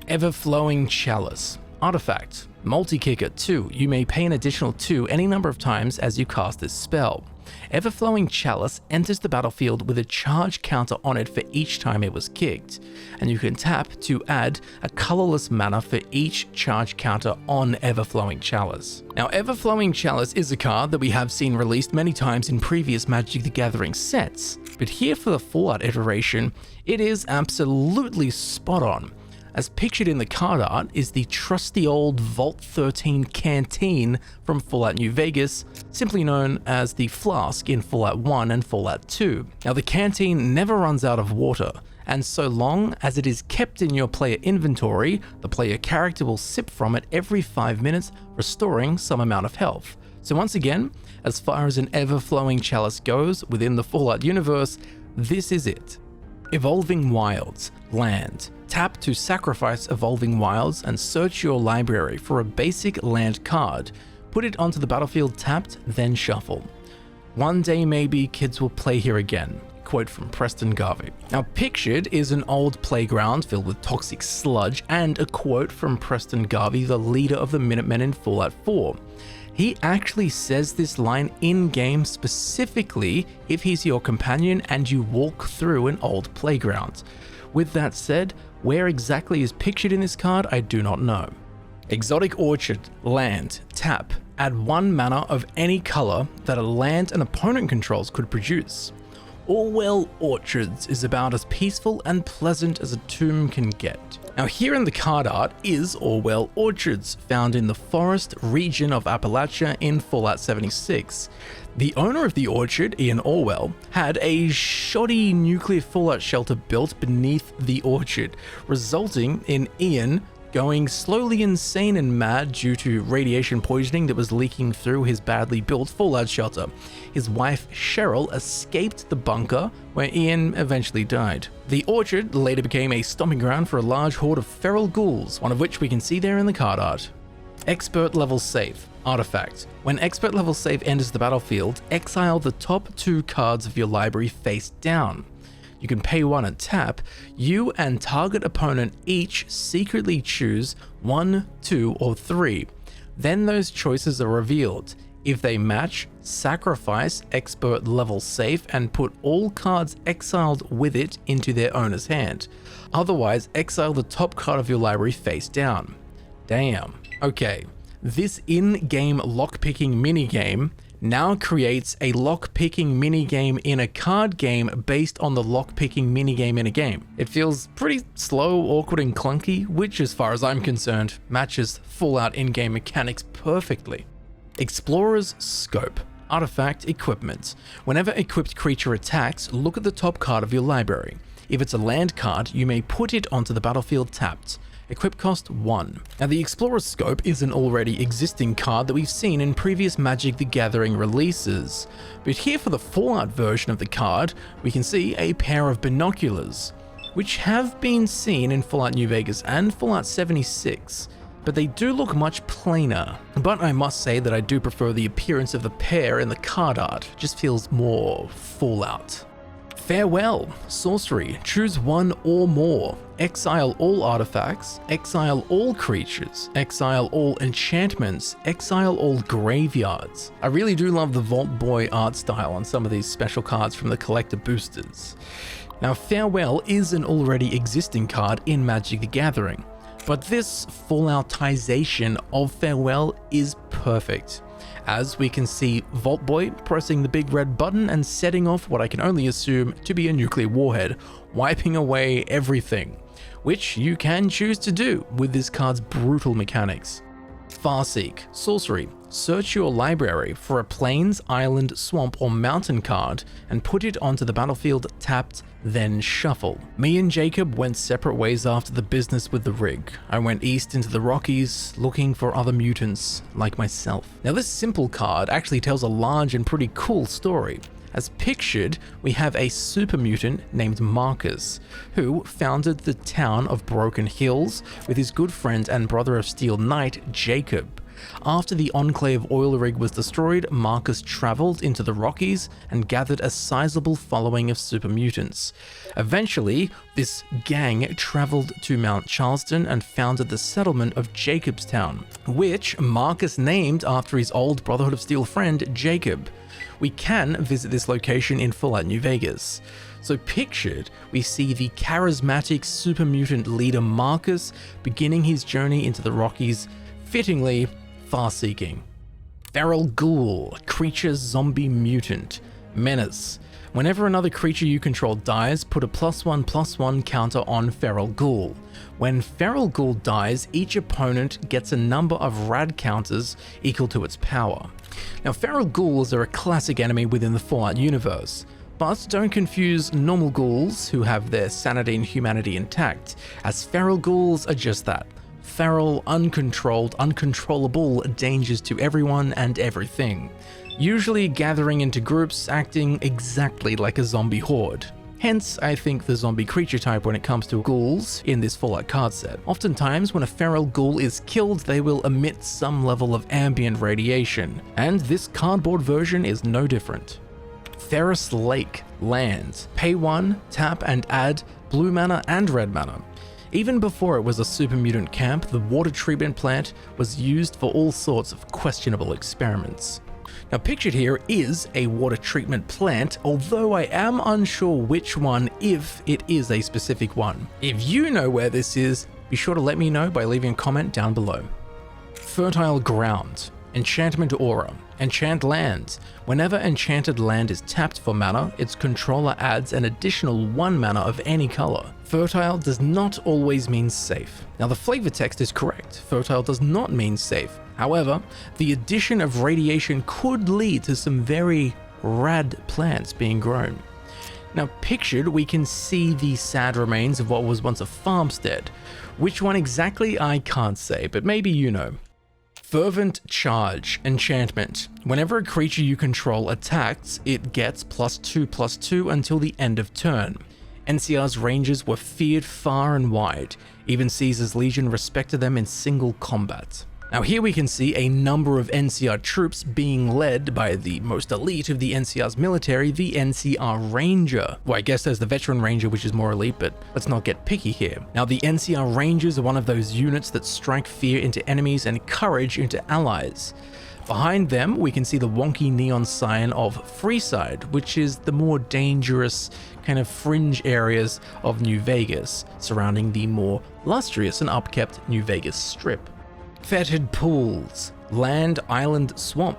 Ever-Flowing Chalice. Artifact. Multi-kicker 2. You may pay an additional 2 any number of times as you cast this spell. Ever-Flowing Chalice enters the battlefield with a charge counter on it for each time it was kicked, and you can tap to add a colorless mana for each charge counter on Ever-Flowing Chalice. Now, Ever-Flowing Chalice is a card that we have seen released many times in previous Magic the Gathering sets, but here for the Fallout iteration, it is absolutely spot on. As pictured in the card art is the trusty old Vault 13 canteen from Fallout New Vegas, simply known as the flask in Fallout 1 and Fallout 2. Now the canteen never runs out of water, and so long as it is kept in your player inventory, the player character will sip from it every 5 minutes, restoring some amount of health. So once again, as far as an ever-flowing chalice goes within the Fallout universe, this is it. Evolving Wilds. Land. Tap to sacrifice Evolving Wilds and search your library for a basic land card. Put it onto the battlefield tapped, then shuffle. One day maybe kids will play here again. Quote from Preston Garvey. Now pictured is an old playground filled with toxic sludge, and a quote from Preston Garvey, the leader of the Minutemen in Fallout 4. He actually says this line in-game specifically if he's your companion and you walk through an old playground. With that said, where exactly is pictured in this card, I do not know. Exotic Orchard. Land. Tap. Add 1 mana of any color that a land an opponent controls could produce. Orwell Orchards is about as peaceful and pleasant as a tomb can get. Now here in the card art is Orwell Orchards, found in the forest region of Appalachia in Fallout 76. The owner of the orchard, Ian Orwell, had a shoddy nuclear fallout shelter built beneath the orchard, resulting in Ian going slowly insane and mad due to radiation poisoning that was leaking through his badly built fallout shelter. His wife Cheryl escaped the bunker, where Ian eventually died. The orchard later became a stomping ground for a large horde of feral ghouls, one of which we can see there in the card art. Expert Level Save. Artifact. When Expert Level Save enters the battlefield, exile the top 2 cards of your library face down. You can pay 1 and tap. You and target opponent each secretly choose 1, 2, or 3. Then those choices are revealed. If they match, sacrifice Expert Level Save and put all cards exiled with it into their owner's hand. Otherwise, exile the top card of your library face down. Damn. Okay, This in-game lockpicking minigame now creates a lockpicking minigame in a card game based on the lockpicking minigame in a game. It feels pretty slow, awkward, and clunky, which, as far as I'm concerned, matches Fallout in-game mechanics perfectly. Explorer's Scope. Artifact Equipment. Whenever equipped creature attacks, look at the top card of your library. If it's a land card, you may put it onto the battlefield tapped. Equip cost 1. Now the Explorer's Scope is an already existing card that we've seen in previous Magic the Gathering releases, but here for the Fallout version of the card, we can see a pair of binoculars, which have been seen in Fallout New Vegas and Fallout 76, but they do look much plainer. But I must say that I do prefer the appearance of the pair in the card art, it just feels more Fallout. Farewell. Sorcery. Choose one or more. Exile all artifacts. Exile all creatures. Exile all enchantments. Exile all graveyards. I really do love the Vault Boy art style on some of these special cards from the collector boosters. Now, Farewell is an already existing card in Magic the Gathering, but this Falloutization of Farewell is perfect. As we can see Vault Boy pressing the big red button and setting off what I can only assume to be a nuclear warhead, wiping away everything, which you can choose to do with this card's brutal mechanics. Farseek. Sorcery. Search your library for a plains, island, swamp, or mountain card and put it onto the battlefield tapped, then shuffle. Me and Jacob went separate ways after the business with the rig. I went east into the Rockies looking for other mutants like myself. Now this simple card actually tells a large and pretty cool story. As pictured, we have a super mutant named Marcus, who founded the town of Broken Hills with his good friend and brother of steel knight, Jacob. After the Enclave oil rig was destroyed, Marcus traveled into the Rockies and gathered a sizable following of super mutants. Eventually, this gang traveled to Mount Charleston and founded the settlement of Jacobstown, which Marcus named after his old Brotherhood of Steel friend, Jacob. We can visit this location in Fallout New Vegas. So pictured, we see the charismatic super mutant leader Marcus beginning his journey into the Rockies, fittingly far-seeking. Feral Ghoul. Creature zombie mutant. Menace. Whenever another creature you control dies, put a +1/+1 counter on Feral Ghoul. When Feral Ghoul dies, each opponent gets a number of rad counters equal to its power. Now, Feral Ghouls are a classic enemy within the Fallout universe, but don't confuse normal ghouls who have their sanity and humanity intact, as Feral Ghouls are just that. Feral, uncontrolled, uncontrollable dangers to everyone and everything, usually gathering into groups acting exactly like a zombie horde. Hence, I think the zombie creature type when it comes to ghouls in this Fallout card set. Oftentimes, when a feral ghoul is killed, they will emit some level of ambient radiation, and this cardboard version is no different. Ferris Lake. Land. Pay 1, tap and add blue mana and red mana. Even before it was a super mutant camp, the water treatment plant was used for all sorts of questionable experiments. Now pictured here is a water treatment plant, although I am unsure which one, if it is a specific one. If you know where this is, be sure to let me know by leaving a comment down below. Fertile Ground. Enchantment Aura. Enchant lands. Whenever enchanted land is tapped for mana, its controller adds an additional 1 mana of any color. Fertile does not always mean safe. Now the flavor text is correct. Fertile does not mean safe. However, the addition of radiation could lead to some very rad plants being grown. Now pictured, we can see the sad remains of what was once a farmstead. Which one exactly I can't say, but maybe you know. Fervent Charge. Enchantment. Whenever a creature you control attacks, it gets +2/+2 until the end of turn. NCR's rangers were feared far and wide. Even Caesar's Legion respected them in single combat. Now here we can see a number of NCR troops being led by the most elite of the NCR's military, the NCR Ranger. Well, I guess there's the Veteran Ranger, which is more elite, but let's not get picky here. Now the NCR Rangers are one of those units that strike fear into enemies and courage into allies. Behind them, we can see the wonky neon sign of Freeside, which is the more dangerous kind of fringe areas of New Vegas, surrounding the more lustrous and upkept New Vegas Strip. Fetid Pools, Land, Island, Swamp.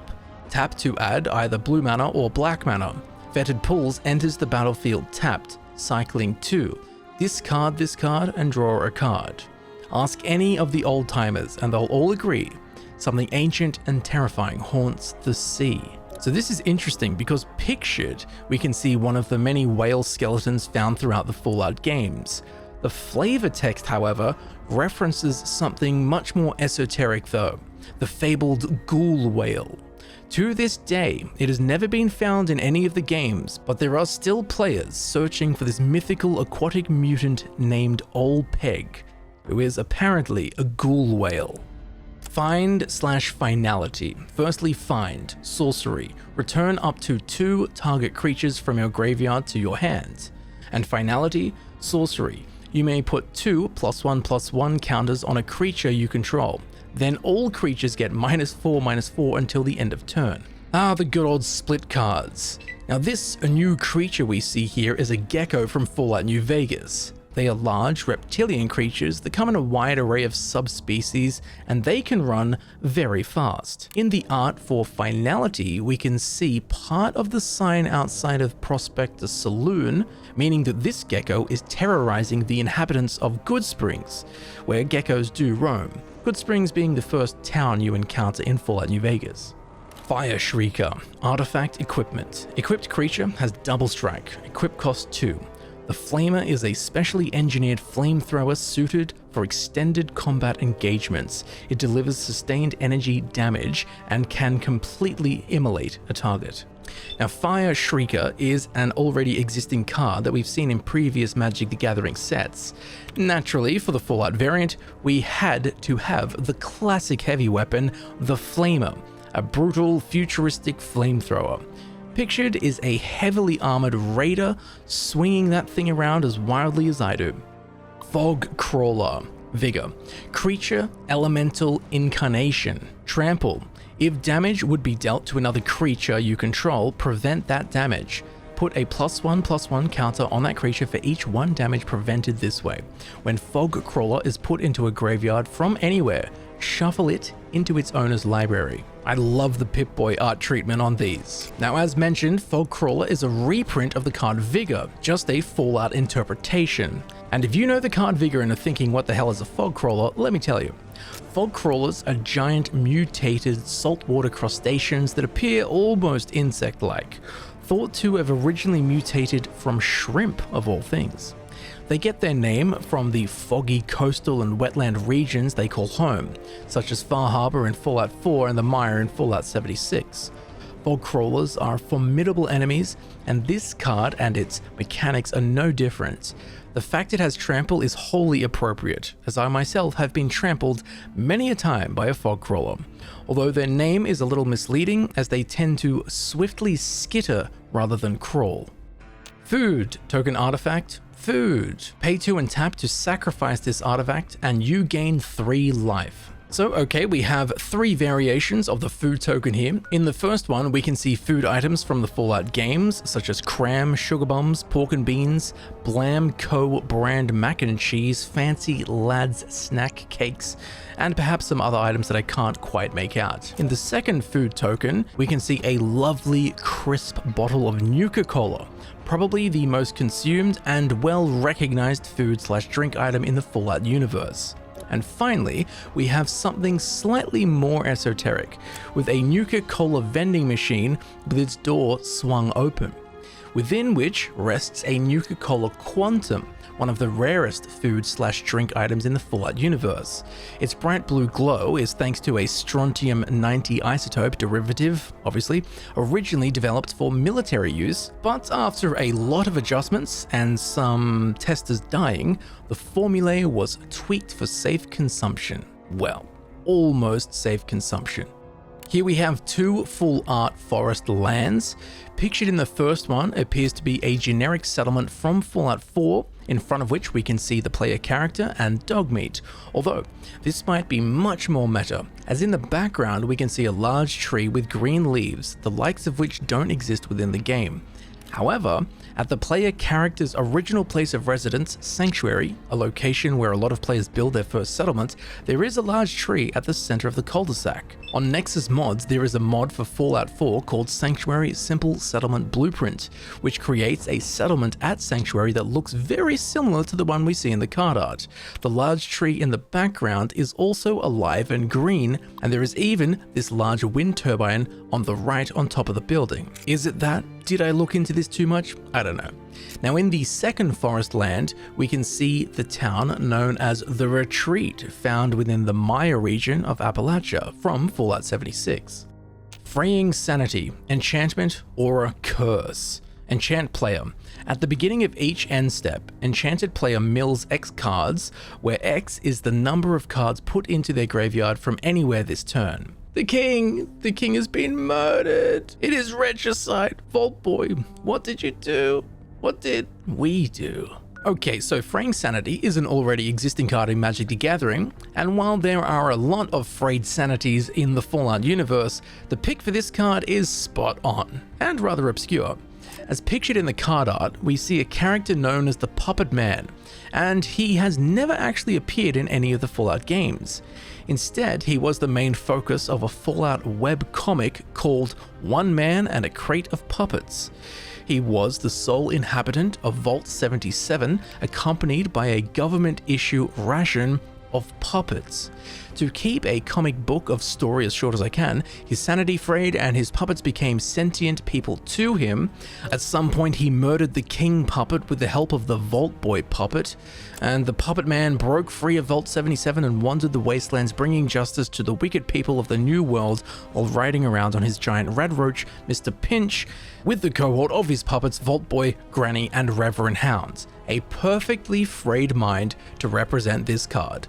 Tap to add either blue mana or black mana. Fetid Pools enters the battlefield tapped, cycling 2. Discard this card and draw a card. Ask any of the old timers and they'll all agree something ancient and terrifying haunts the sea. So this is interesting because pictured, we can see one of the many whale skeletons found throughout the Fallout games. The flavor text, however, references something much more esoteric though, the fabled ghoul whale. To this day, it has never been found in any of the games, but there are still players searching for this mythical aquatic mutant named Ol Peg, who is apparently a ghoul whale. Find/finality. Firstly, find, sorcery. Return up to 2 target creatures from your graveyard to your hand. And finality, sorcery. You may put 2 +1/+1 counters on a creature you control. Then all creatures get -4/-4 until the end of turn. The good old split cards. Now this new creature we see here is a gecko from Fallout New Vegas. They are large reptilian creatures that come in a wide array of subspecies and they can run very fast. In the art for finality, we can see part of the sign outside of Prospector Saloon, meaning that this gecko is terrorizing the inhabitants of Goodsprings, where geckos do roam. Goodsprings being the first town you encounter in Fallout New Vegas. Fire Shrieker, artifact equipment. Equipped creature has double strike, equip cost 2. The Flamer is a specially engineered flamethrower suited for extended combat engagements. It delivers sustained energy damage and can completely immolate a target. Now, Fire Shrieker is an already existing card that we've seen in previous Magic the Gathering sets. Naturally, for the Fallout variant, we had to have the classic heavy weapon, the Flamer, a brutal, futuristic flamethrower. Pictured is a heavily armored raider swinging that thing around as wildly as I do. Fog Crawler, Vigor. Creature, Elemental, Incarnation. Trample. If damage would be dealt to another creature you control, prevent that damage. Put a +1/+1 counter on that creature for each 1 damage prevented this way. When Fog Crawler is put into a graveyard from anywhere, shuffle it into its owner's library. I love the Pip-Boy art treatment on these. Now, as mentioned, Fog Crawler is a reprint of the card Vigor, just a Fallout interpretation. And if you know the card Vigor and are thinking what the hell is a Fog Crawler, let me tell you. Fog Crawlers are giant mutated saltwater crustaceans that appear almost insect-like, thought to have originally mutated from shrimp of all things. They get their name from the foggy coastal and wetland regions they call home, such as Far Harbor in Fallout 4 and the Mire in Fallout 76. Fog Crawlers are formidable enemies, and this card and its mechanics are no different. The fact it has trample is wholly appropriate, as I myself have been trampled many a time by a Fog Crawler, although their name is a little misleading as they tend to swiftly skitter rather than crawl. Food token artifact. Food. Pay 2 and tap to sacrifice this artifact and you gain 3 life. So okay, we have 3 variations of the food token here. In the first one, we can see food items from the Fallout games, such as Cram, Sugar Bombs, Pork and Beans, Blam Co. brand mac and cheese, Fancy Lads snack cakes, and perhaps some other items that I can't quite make out. In the second food token, we can see a lovely, crisp bottle of Nuka-Cola, probably the most consumed and well-recognized food/drink item in the Fallout universe. And finally, we have something slightly more esoteric, with a Nuka-Cola vending machine with its door swung open, within which rests a Nuka-Cola Quantum, one of the rarest food/drink items in the Fallout universe. Its bright blue glow is thanks to a strontium-90 isotope derivative, obviously, originally developed for military use, but after a lot of adjustments and some testers dying, the formulae was tweaked for safe consumption. Well, almost safe consumption. Here we have 2 full art forest lands. Pictured in the first one appears to be a generic settlement from Fallout 4, in front of which we can see the player character and Dogmeat, although this might be much more meta, as in the background we can see a large tree with green leaves, the likes of which don't exist within the game. However, at the player character's original place of residence, Sanctuary, a location where a lot of players build their first settlement, there is a large tree at the center of the cul-de-sac. On Nexus Mods, there is a mod for Fallout 4 called Sanctuary Simple Settlement Blueprint, which creates a settlement at Sanctuary that looks very similar to the one we see in the card art. The large tree in the background is also alive and green, and there is even this large wind turbine on the right on top of the building. Is it that? Did I look into this too much? I don't know. Now in the second forest land, we can see the town known as The Retreat, found within the Maya region of Appalachia from Fallout 76. Fraying Sanity, enchantment or a curse. Enchant player. At the beginning of each end step, enchanted player mills X cards, where X is the number of cards put into their graveyard from anywhere this turn. The king has been murdered. It is regicide. Vault Boy, what did you do? What did we do? Okay, so Fraying Sanity is an already existing card in Magic the Gathering, and while there are a lot of frayed sanities in the Fallout universe, the pick for this card is spot on, and rather obscure. As pictured in the card art, we see a character known as the Puppet Man, and he has never actually appeared in any of the Fallout games. Instead, he was the main focus of a Fallout web comic called One Man and a Crate of Puppets. He was the sole inhabitant of Vault 77, accompanied by a government-issue ration of puppets. To keep a comic book of story as short as I can, his sanity frayed and his puppets became sentient people to him. At some point he murdered the king puppet with the help of the Vault Boy puppet, and the Puppet Man broke free of Vault 77 and wandered the wastelands, bringing justice to the wicked people of the New World while riding around on his giant red roach, Mr. Pinch, with the cohort of his puppets Vault Boy, Granny, and Reverend Hound. A perfectly frayed mind to represent this card.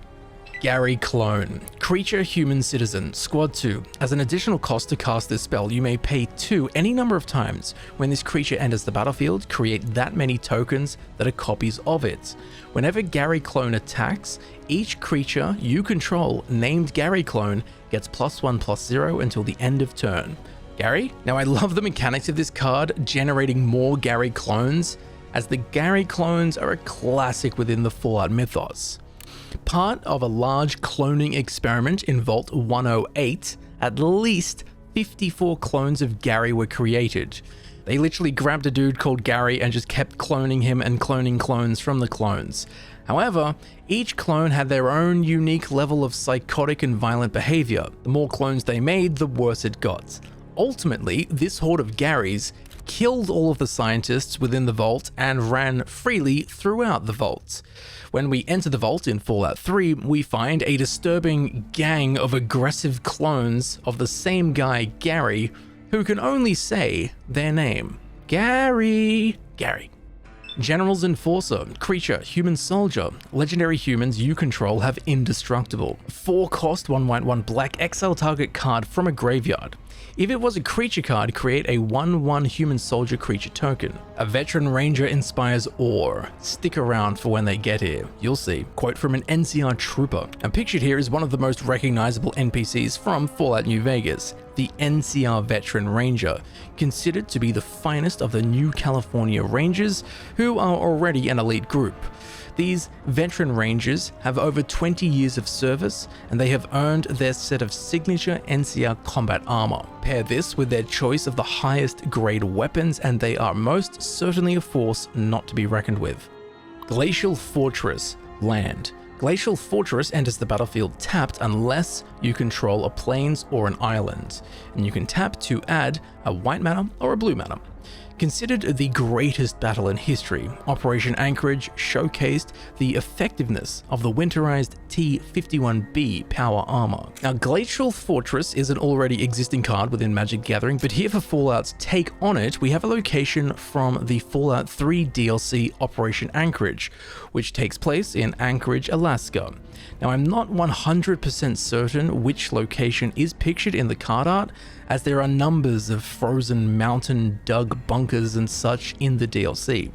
Gary Clone. Creature Human Citizen, Squad 2. As an additional cost to cast this spell, you may pay 2 any number of times. When this creature enters the battlefield, create that many tokens that are copies of it. Whenever Gary Clone attacks, each creature you control named Gary Clone gets +1/+0 until the end of turn. Gary? Now I love the mechanics of this card generating more Gary Clones, as the Gary Clones are a classic within the Fallout mythos. Part of a large cloning experiment in Vault 108, at least 54 clones of Gary were created. They literally grabbed a dude called Gary and just kept cloning him and cloning clones from the clones. However, each clone had their own unique level of psychotic and violent behavior. The more clones they made, the worse it got. Ultimately, this horde of Garys killed all of the scientists within the vault and ran freely throughout the vault. When we enter the vault in Fallout 3, we find a disturbing gang of aggressive clones of the same guy, Gary, who can only say their name. Gary. General's Enforcer, Creature, Human Soldier. Legendary humans you control have Indestructible. 4-cost 1/1 black exile target card from a graveyard. If it was a creature card, create a 1/1 Human Soldier creature token. A Veteran Ranger inspires awe. Stick around for when they get here, you'll see. Quote from an NCR trooper. And pictured here is one of the most recognizable NPCs from Fallout New Vegas, the NCR Veteran Ranger, considered to be the finest of the New California Rangers, who are already an elite group. These veteran rangers have over 20 years of service, and they have earned their set of signature NCR combat armor. Pair this with their choice of the highest grade weapons, and they are most certainly a force not to be reckoned with. Glacial Fortress, land. Glacial Fortress enters the battlefield tapped unless you control a plains or an island, and you can tap to add a white mana or a blue mana. Considered the greatest battle in history, Operation Anchorage showcased the effectiveness of the winterized T-51B power armor. Now, Glacial Fortress is an already existing card within Magic the Gathering, but here for Fallout's take on it, we have a location from the Fallout 3 DLC Operation Anchorage, which takes place in Anchorage, Alaska. Now, I'm not 100% certain which location is pictured in the card art, as there are numbers of frozen mountain dug bunkers and such in the DLC.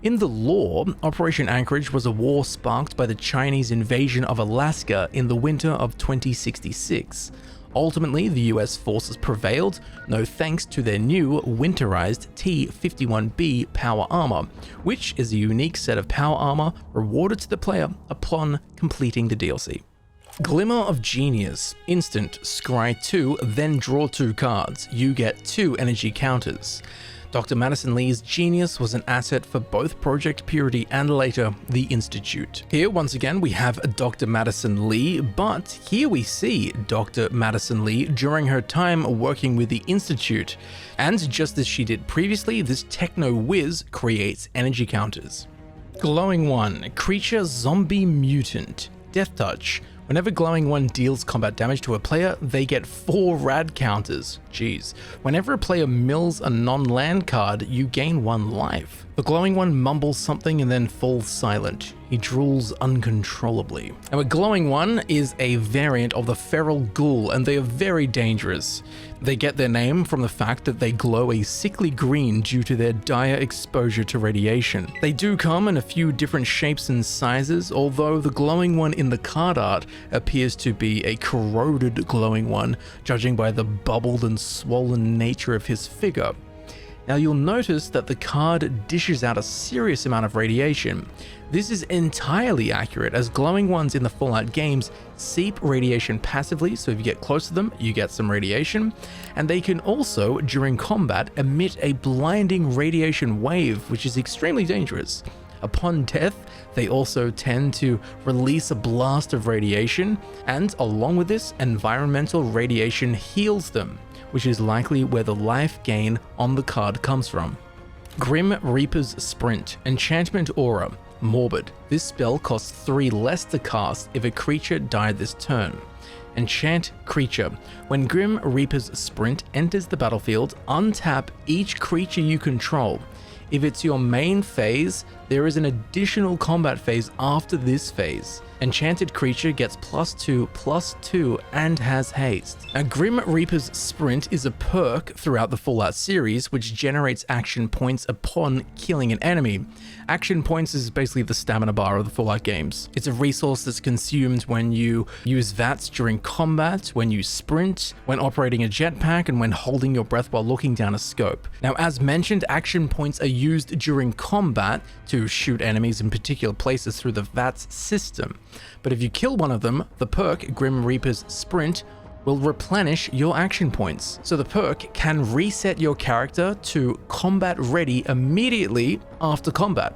In the lore, Operation Anchorage was a war sparked by the Chinese invasion of Alaska in the winter of 2066. Ultimately, the US forces prevailed, no thanks to their new winterized T-51B power armor, which is a unique set of power armor rewarded to the player upon completing the DLC. Glimmer of Genius. Instant, scry 2, then draw 2 cards. You get 2 energy counters. Dr. Madison Lee's genius was an asset for both Project Purity and later the Institute. Here, once again, we have Dr. Madison Lee, but here we see Dr. Madison Lee during her time working with the Institute. And just as she did previously, this techno whiz creates energy counters. Glowing One, creature zombie mutant, Death Touch. Whenever Glowing One deals combat damage to a player, they get 4 rad counters. Jeez. Whenever a player mills a non-land card, you gain 1 life. The Glowing One mumbles something and then falls silent. He drools uncontrollably. Now, a Glowing One is a variant of the Feral Ghoul, and they are very dangerous. They get their name from the fact that they glow a sickly green due to their dire exposure to radiation. They do come in a few different shapes and sizes, although the Glowing One in the card art appears to be a corroded Glowing One, judging by the bubbled and swollen nature of his figure. Now, you'll notice that the card dishes out a serious amount of radiation. This is entirely accurate, as Glowing Ones in the Fallout games seep radiation passively, so if you get close to them, you get some radiation, and they can also, during combat, emit a blinding radiation wave, which is extremely dangerous. Upon death, they also tend to release a blast of radiation, and along with this, environmental radiation heals them, which is likely where the life gain on the card comes from. Grim Reaper's Sprint, Enchantment Aura, Morbid. This spell costs 3 less to cast if a creature died this turn. Enchant Creature. When Grim Reaper's Sprint enters the battlefield, untap each creature you control. If it's your main phase, there is an additional combat phase after this phase. Enchanted creature gets +2/+2 and has haste. Now, Grim Reaper's Sprint is a perk throughout the Fallout series which generates action points upon killing an enemy. Action points is basically the stamina bar of the Fallout games. It's a resource that's consumed when you use VATS during combat, when you sprint, when operating a jetpack, and when holding your breath while looking down a scope. Now, as mentioned, action points are used during combat to shoot enemies in particular places through the VATS system. But if you kill one of them, the perk Grim Reaper's Sprint will replenish your action points. So the perk can reset your character to combat ready immediately after combat,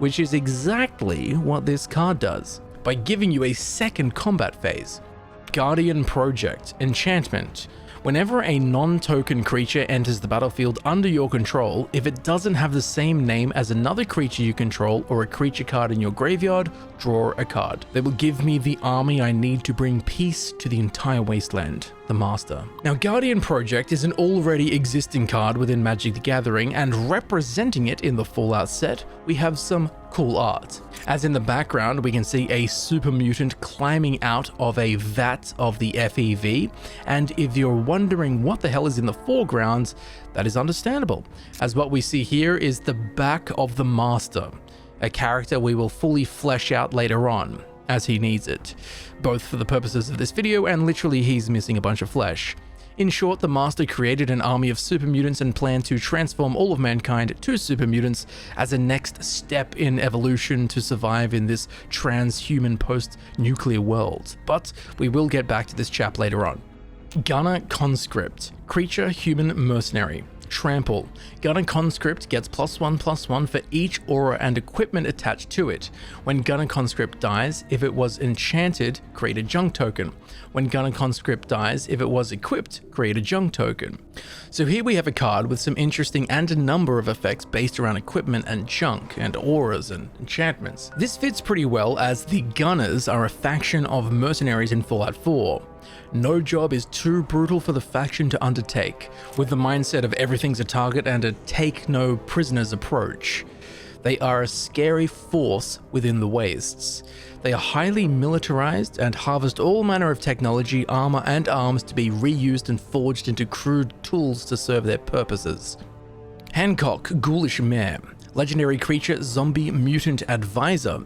which is exactly what this card does, by giving you a second combat phase. Guardian Project, Enchantment. Whenever a non-token creature enters the battlefield under your control, if it doesn't have the same name as another creature you control or a creature card in your graveyard, draw a card. They will give me the army I need to bring peace to the entire wasteland. The Master. Now, Guardian Project is an already existing card within Magic the Gathering, and representing it in the Fallout set, we have some cool art. As in the background, we can see a super mutant climbing out of a vat of the FEV, and if you're wondering what the hell is in the foreground, that is understandable, as what we see here is the back of the Master, a character we will fully flesh out later on, as he needs it, both for the purposes of this video and literally he's missing a bunch of flesh. In short, the Master created an army of super mutants and planned to transform all of mankind to super mutants as a next step in evolution to survive in this transhuman post-nuclear world. But we will get back to this chap later on. Gunner Conscript, creature human mercenary. Trample. Gunner Conscript gets +1/+1 for each aura and equipment attached to it. When Gunner Conscript dies, if it was enchanted, create a junk token. When Gunner Conscript dies, if it was equipped, create a junk token. So here we have a card with some interesting and a number of effects based around equipment and junk and auras and enchantments. This fits pretty well as the Gunners are a faction of mercenaries in Fallout 4. No job is too brutal for the faction to undertake, with the mindset of everything's a target and a take no prisoners approach. They are a scary force within the wastes. They are highly militarized and harvest all manner of technology, armor, and arms to be reused and forged into crude tools to serve their purposes. Hancock, Ghoulish Mare. Legendary creature, zombie mutant advisor.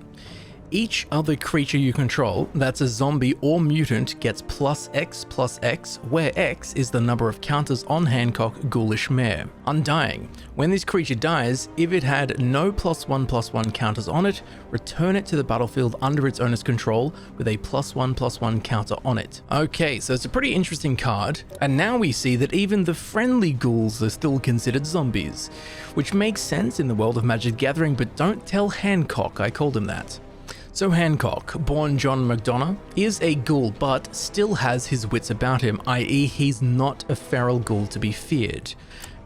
Each other creature you control that's a zombie or mutant gets +X/+X, where X is the number of counters on Hancock Ghoulish Mare. Undying. When this creature dies, if it had no +1/+1 counters on it, return it to the battlefield under its owner's control with a +1/+1 counter on it. Okay, so it's a pretty interesting card, and now we see that even the friendly ghouls are still considered zombies, which makes sense in the world of Magic the Gathering, but don't tell Hancock I called him that. So Hancock, born John McDonough, is a ghoul but still has his wits about him, i.e. he's not a feral ghoul to be feared.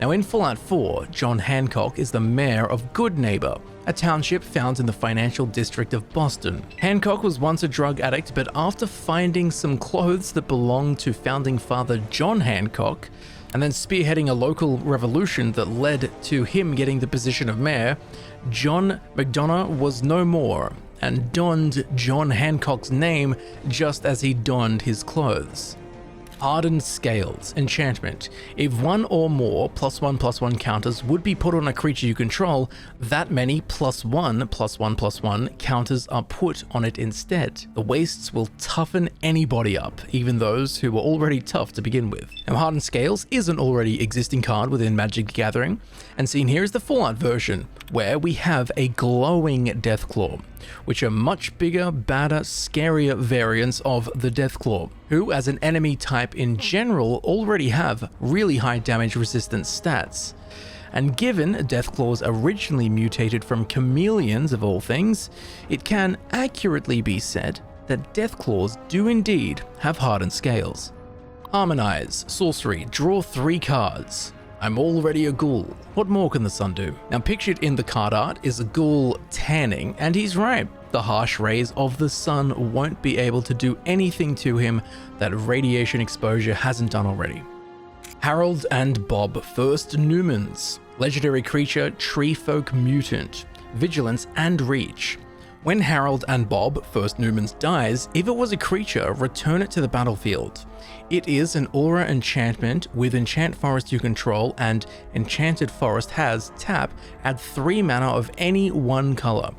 Now in Fallout 4, John Hancock is the mayor of Good Neighbor, a township found in the financial district of Boston. Hancock was once a drug addict, but after finding some clothes that belonged to founding father John Hancock, and then spearheading a local revolution that led to him getting the position of mayor, John McDonough was no more, and donned John Hancock's name just as he donned his clothes. Hardened Scales enchantment. If one or more +1/+1 counters would be put on a creature you control, that many +1/+1/+1 counters are put on it instead. The wastes will toughen anybody up, even those who were already tough to begin with. Now Hardened Scales is an already existing card within Magic the Gathering, and seen here is the Fallout version, where we have a glowing Deathclaw, which are much bigger, badder, scarier variants of the Deathclaw, who as an enemy type in general already have really high damage resistance stats. And given Deathclaws originally mutated from chameleons of all things, it can accurately be said that Deathclaws do indeed have hardened scales. Harmonize, sorcery, draw 3 cards. I'm already a ghoul. What more can the sun do? Now pictured in the card art is a ghoul tanning, and he's right. The harsh rays of the sun won't be able to do anything to him that radiation exposure hasn't done already. Harold and Bob, First Newmans. Legendary creature, tree folk mutant. Vigilance and reach. When Harold and Bob, First Newmans dies, if it was a creature, return it to the battlefield. It is an aura enchantment with Enchant Forest you control, and Enchanted Forest has tap, add 3 mana of any one color.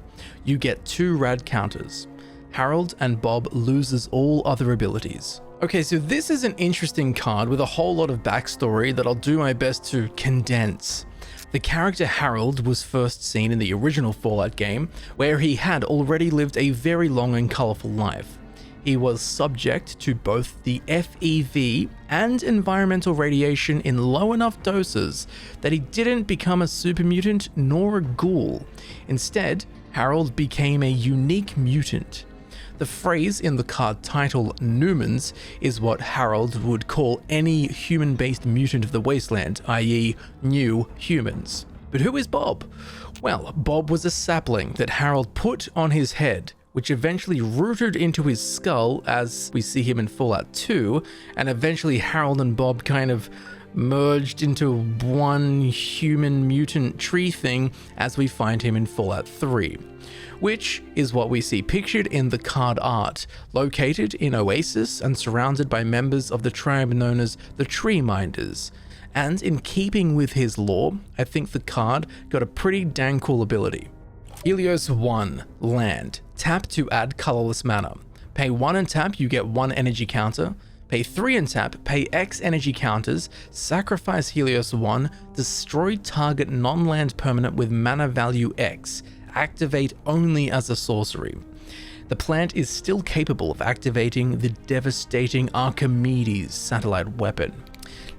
You get 2 rad counters. Harold and Bob loses all other abilities. Okay, so this is an interesting card with a whole lot of backstory that I'll do my best to condense. The character Harold was first seen in the original Fallout game, where he had already lived a very long and colourful life. He was subject to both the FEV and environmental radiation in low enough doses that he didn't become a super mutant nor a ghoul. Instead, Harold became a unique mutant. The phrase in the card title, Newmans, is what Harold would call any human-based mutant of the wasteland, i.e. new humans. But who is Bob? Well, Bob was a sapling that Harold put on his head, which eventually rooted into his skull as we see him in Fallout 2, and eventually Harold and Bob kind of merged into one human mutant tree thing as we find him in Fallout 3, which is what we see pictured in the card art, located in Oasis and surrounded by members of the tribe known as the Tree Minders. And in keeping with his lore, I think the card got a pretty dang cool ability. Helios 1, land. Tap to add colorless mana. Pay 1 and tap, you get 1 energy counter. Pay 3 and tap, pay X energy counters, sacrifice Helios 1, destroy target non-land permanent with mana value X. Activate only as a sorcery. The plant is still capable of activating the devastating Archimedes satellite weapon.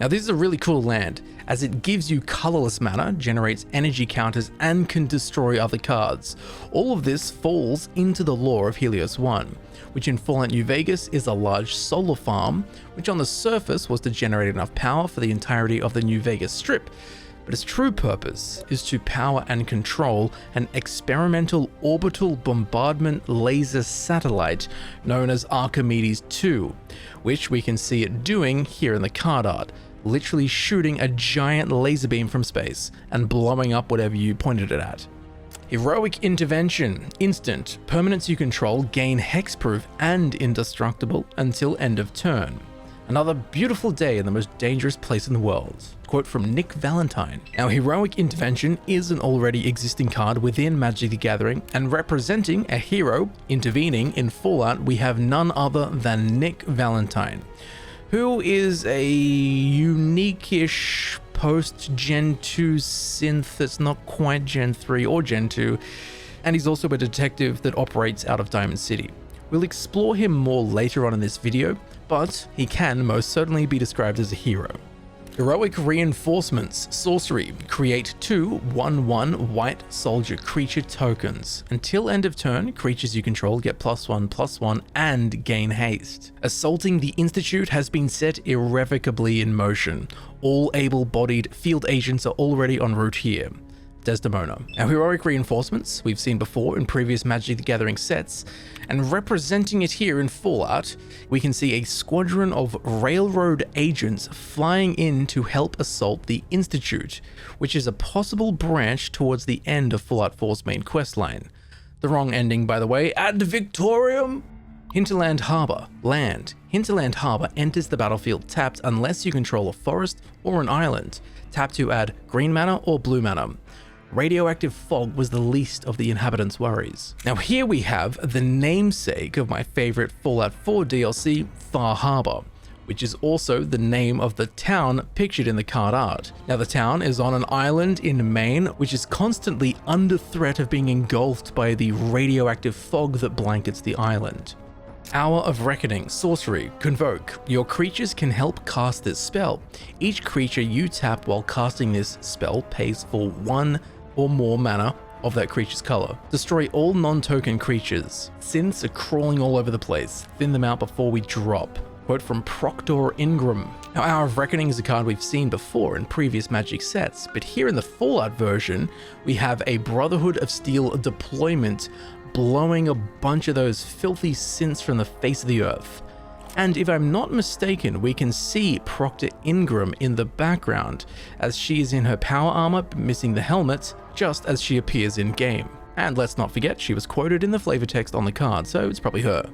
Now this is a really cool land, as it gives you colorless mana, generates energy counters, and can destroy other cards. All of this falls into the lore of Helios 1, which in Fallout New Vegas is a large solar farm, which on the surface was to generate enough power for the entirety of the New Vegas Strip, but its true purpose is to power and control an experimental orbital bombardment laser satellite known as Archimedes 2, which we can see it doing here in the card art, literally shooting a giant laser beam from space and blowing up whatever you pointed it at. Heroic Intervention, instant, permanents you control gain hexproof and indestructible until end of turn. Another beautiful day in the most dangerous place in the world. Quote from Nick Valentine. Our Heroic Intervention is an already existing card within Magic the Gathering, and representing a hero intervening in Fallout, we have none other than Nick Valentine, who is a unique-ish post-Gen 2 synth that's not quite Gen 3 or Gen 2, and he's also a detective that operates out of Diamond City. We'll explore him more later on in this video, but he can most certainly be described as a hero. Heroic Reinforcements, Sorcery, create 2 1/1 white soldier creature tokens. Until end of turn, creatures you control get +1/+1 and gain haste. Assaulting the Institute has been set irrevocably in motion. All able-bodied field agents are already en route here. Desdemona. Our Heroic Reinforcements we've seen before in previous Magic the Gathering sets, and representing it here in Fallout, we can see a squadron of railroad agents flying in to help assault the Institute, which is a possible branch towards the end of Fallout 4's main questline. The wrong ending, by the way. Ad Victoriam! Hinterland Harbor. Land. Hinterland Harbor enters the battlefield tapped unless you control a forest or an island. Tap to add green mana or blue mana. Radioactive fog was the least of the inhabitants' worries. Now here we have the namesake of my favorite Fallout 4 DLC, Far Harbor, which is also the name of the town pictured in the card art. Now the town is on an island in Maine, which is constantly under threat of being engulfed by the radioactive fog that blankets the island. Hour of Reckoning, Sorcery, Convoke. Your creatures can help cast this spell. Each creature you tap while casting this spell pays for 1 or more mana of that creature's color. Destroy all non-token creatures. Synths are crawling all over the place. Thin them out before we drop. Quote from Proctor Ingram. Now, Hour of Reckoning is a card we've seen before in previous Magic sets, but here in the Fallout version, we have a Brotherhood of Steel deployment blowing a bunch of those filthy synths from the face of the earth. And if I'm not mistaken, we can see Proctor Ingram in the background as she is in her power armor, missing the helmet, just as she appears in game. And let's not forget, she was quoted in the flavor text on the card, so it's probably her.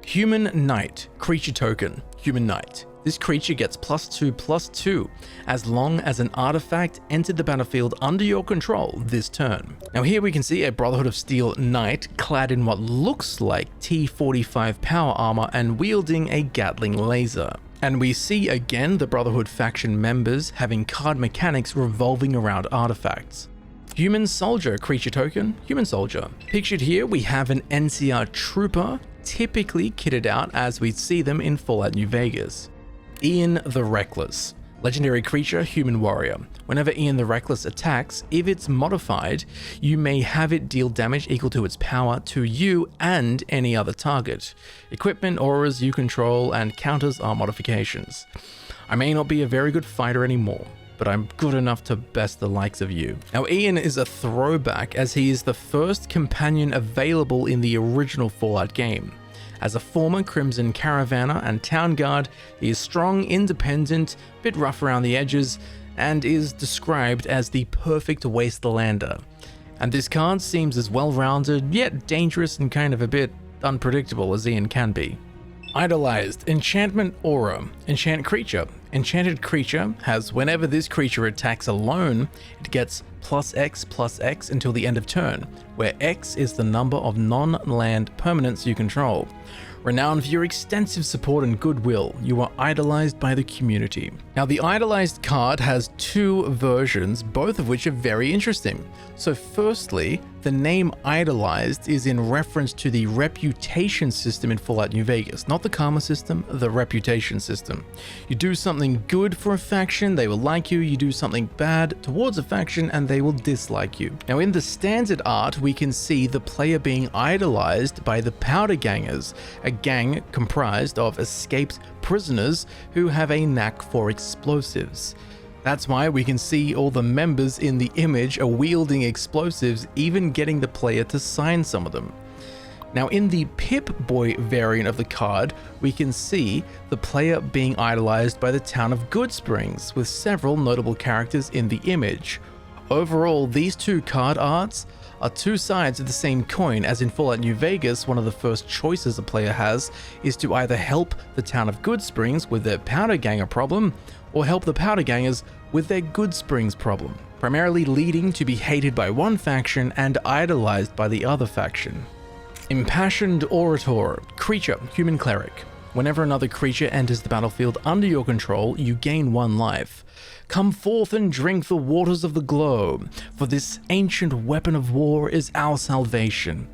Human Knight, creature token, Human Knight. This creature gets +2/+2 as long as an artifact entered the battlefield under your control this turn. Now here we can see a Brotherhood of Steel Knight clad in what looks like T-45 power armor and wielding a Gatling laser. And we see again the Brotherhood faction members having card mechanics revolving around artifacts. Human Soldier, creature token, Human Soldier. Pictured here we have an NCR Trooper, typically kitted out as we see them in Fallout New Vegas. Ian the Reckless. Legendary creature, Human Warrior. Whenever Ian the Reckless attacks, if it's modified, you may have it deal damage equal to its power to you and any other target. Equipment, auras you control, and counters are modifications. I may not be a very good fighter anymore, but I'm good enough to best the likes of you. Now Ian is a throwback as he is the first companion available in the original Fallout game. As a former Crimson Caravaner and Town Guard, he is strong, independent, bit rough around the edges, and is described as the perfect wastelander. And this card seems as well-rounded, yet dangerous and kind of a bit unpredictable as Ian can be. Idolized, Enchantment Aura, Enchant Creature. Enchanted creature has whenever this creature attacks alone, it gets +X/+X until the end of turn, where X is the number of non-land permanents you control. Renowned for your extensive support and goodwill, you are idolized by the community. Now the idolized card has 2 versions, both of which are very interesting. So firstly, the name idolized is in reference to the reputation system in Fallout New Vegas, not the karma system, the reputation system. You do something good for a faction, they will like you. You do something bad towards a faction and they will dislike you. Now in the standard art, we can see the player being idolized by the Powder Gangers, a gang comprised of escaped prisoners who have a knack for explosives. That's why we can see all the members in the image are wielding explosives, even getting the player to sign some of them. Now in the Pip-Boy variant of the card, we can see the player being idolized by the town of Goodsprings, with several notable characters in the image. Overall, these 2 card arts are two sides of the same coin, as in Fallout New Vegas, one of the first choices a player has is to either help the town of Goodsprings with their powder ganger problem, or help the powder gangers with their Goodsprings problem, primarily leading to be hated by one faction and idolized by the other faction. Impassioned Orator, creature, human cleric. Whenever another creature enters the battlefield under your control, you gain 1 life. Come forth and drink the waters of the globe, for this ancient weapon of war is our salvation.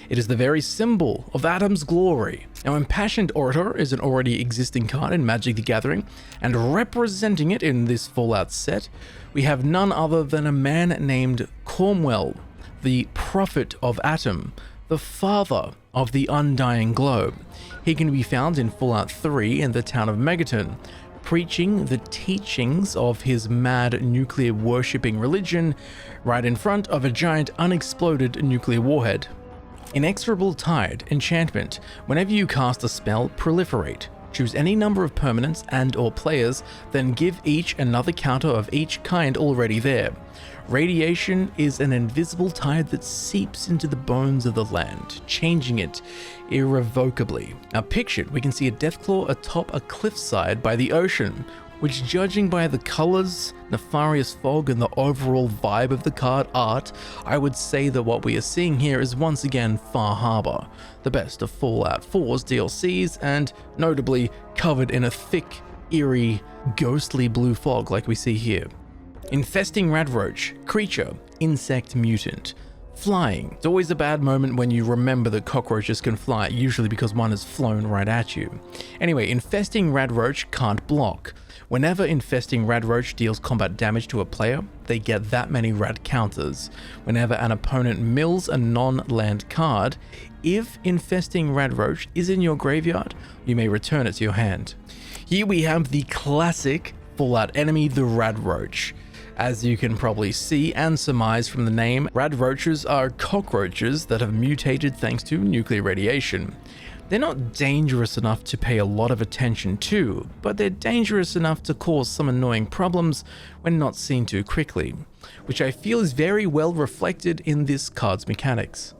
It is the very symbol of Adam's glory. Now, Impassioned Orator is an already existing card in Magic the Gathering, and representing it in this Fallout set, we have none other than a man named Cornwell, the Prophet of Atom, the father of the Undying Globe. He can be found in Fallout 3 in the town of Megaton, preaching the teachings of his mad nuclear worshipping religion right in front of a giant unexploded nuclear warhead. Inexorable Tide, enchantment. Whenever you cast a spell, proliferate. Choose any number of permanents and or players, then give each another counter of each kind already there. Radiation is an invisible tide that seeps into the bones of the land, changing it irrevocably. Now pictured, we can see a Deathclaw atop a cliffside by the ocean, which, judging by the colors, nefarious fog, and the overall vibe of the card art, I would say that what we are seeing here is once again Far Harbor, the best of Fallout 4's DLCs, and notably covered in a thick, eerie, ghostly blue fog like we see here. Infesting Radroach, creature, insect mutant. Flying. It's always a bad moment when you remember that cockroaches can fly, usually because one has flown right at you. Anyway, Infesting Radroach can't block. Whenever Infesting Radroach deals combat damage to a player, they get that many rad counters. Whenever an opponent mills a non-land card, if Infesting Radroach is in your graveyard, you may return it to your hand. Here we have the classic Fallout enemy, the Radroach. As you can probably see and surmise from the name, Radroaches are cockroaches that have mutated thanks to nuclear radiation. They're not dangerous enough to pay a lot of attention to, but they're dangerous enough to cause some annoying problems when not seen too quickly, which I feel is very well reflected in this card's mechanics.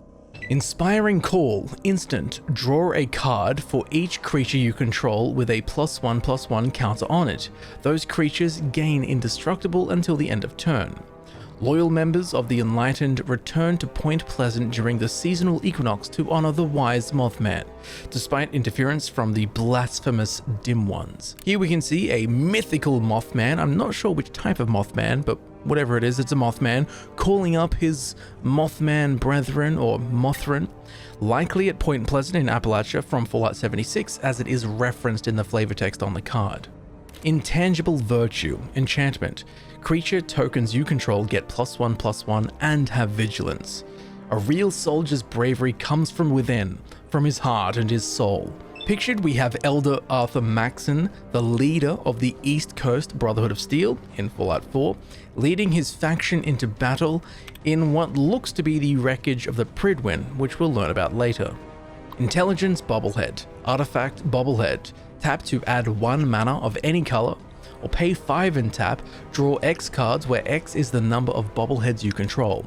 Inspiring Call, instant, draw a card for each creature you control with a +1/+1 counter on it. Those creatures gain indestructible until the end of turn. Loyal members of the Enlightened return to Point Pleasant during the seasonal equinox to honor the wise Mothman, despite interference from the blasphemous Dim Ones. Here we can see a mythical Mothman, I'm not sure which type of Mothman, but whatever it is, it's a Mothman, calling up his Mothman brethren or Mothran, likely at Point Pleasant in Appalachia from Fallout 76, as it is referenced in the flavor text on the card. Intangible Virtue, enchantment. Creature tokens you control get +1/+1 and have vigilance. A real soldier's bravery comes from within, from his heart and his soul. Pictured, we have Elder Arthur Maxon, the leader of the East Coast Brotherhood of Steel in Fallout 4, leading his faction into battle in what looks to be the wreckage of the Pridwin, which we'll learn about later. Intelligence Bobblehead, artifact Bobblehead. Tap to add 1 mana of any color, or pay 5 and tap, draw X cards where X is the number of bobbleheads you control.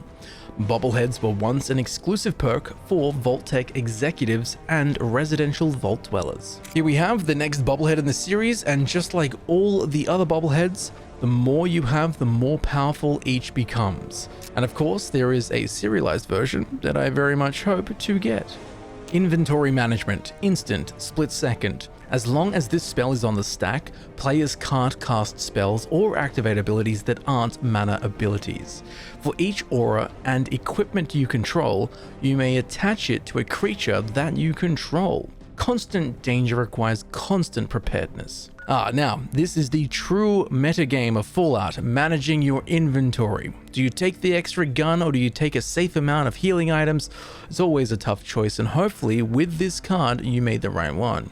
Bobbleheads were once an exclusive perk for Vault-Tec executives and residential vault dwellers. Here we have the next bobblehead in the series, and just like all the other bobbleheads, the more you have, the more powerful each becomes. And of course, there is a serialized version that I very much hope to get. Inventory Management, instant, split second. As long as this spell is on the stack, players can't cast spells or activate abilities that aren't mana abilities. For each aura and equipment you control, you may attach it to a creature that you control. Constant danger requires constant preparedness. Now, this is the true metagame of Fallout, managing your inventory. Do you take the extra gun or do you take a safe amount of healing items? It's always a tough choice, and hopefully with this card you made the right one.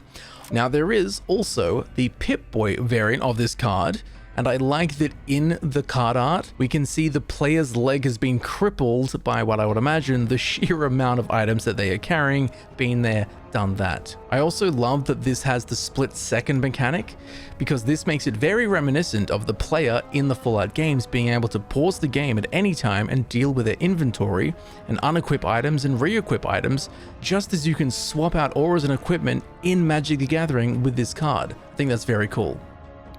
Now, there is also the Pip-Boy variant of this card, And I like that in the card art, we can see the player's leg has been crippled by what I would imagine the sheer amount of items that they are carrying. Been there, done that. I also love that this has the split second mechanic, because this makes it very reminiscent of the player in the Fallout games being able to pause the game at any time and deal with their inventory and unequip items and re-equip items, just as you can swap out auras and equipment in Magic the Gathering with this card. I think that's very cool.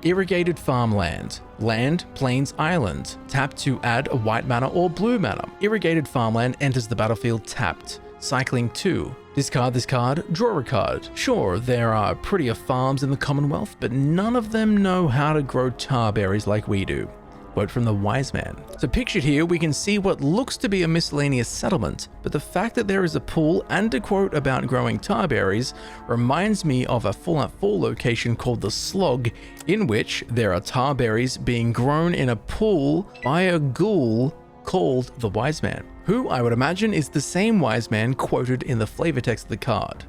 Irrigated farmland. Land, plains, island. Tap to add a white mana or blue mana. Irrigated farmland enters the battlefield tapped. Cycling 2. Discard this card, draw a card. Sure, there are prettier farms in the Commonwealth, but none of them know how to grow tar berries like we do. Quote from the Wise Man. So pictured here, we can see what looks to be a miscellaneous settlement, but the fact that there is a pool and a quote about growing tar berries reminds me of a Fallout 4 location called the Slog, in which there are tar berries being grown in a pool by a ghoul called the Wise Man, who I would imagine is the same Wise Man quoted in the flavor text of the card.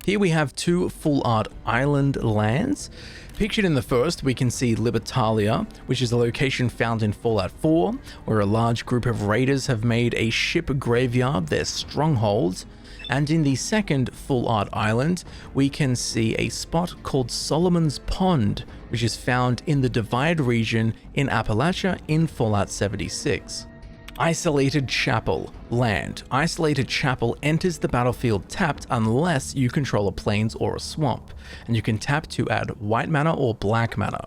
Here we have two full art island lands. Pictured in the first, we can see Libertalia, which is a location found in Fallout 4, where a large group of raiders have made a ship graveyard their stronghold. And in the second full art island, we can see a spot called Solomon's Pond, which is found in the Divide region in Appalachia in Fallout 76. Isolated Chapel. Land. Isolated Chapel enters the battlefield tapped unless you control a plains or a swamp, and you can tap to add white mana or black mana.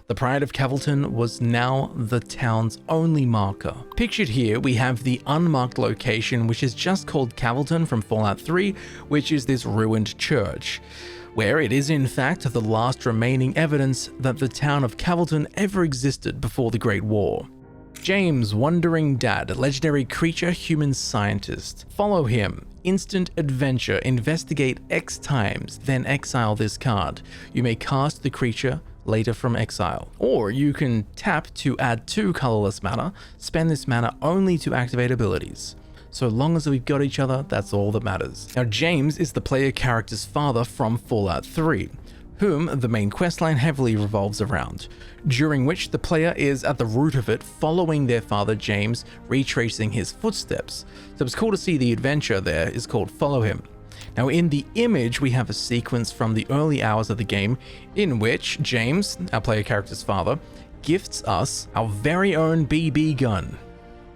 The Pride of Cavilton was now the town's only marker. Pictured here, we have the unmarked location, which is just called Cavilton from Fallout 3, which is this ruined church, where it is in fact the last remaining evidence that the town of Cavilton ever existed before the Great War. James, Wandering Dad, legendary creature, human scientist. Follow him. Instant adventure. Investigate X times, then exile this card. You may cast the creature later from exile. Or you can tap to add 2 colorless mana, spend this mana only to activate abilities. So long as we've got each other, that's all that matters. Now, James is the player character's father from Fallout 3, whom the main questline heavily revolves around, during which the player is at the root of it, following their father James, retracing his footsteps. So it's cool to see the adventure there is called Follow Him. Now in the image, we have a sequence from the early hours of the game in which James, our player character's father, gifts us our very own BB gun.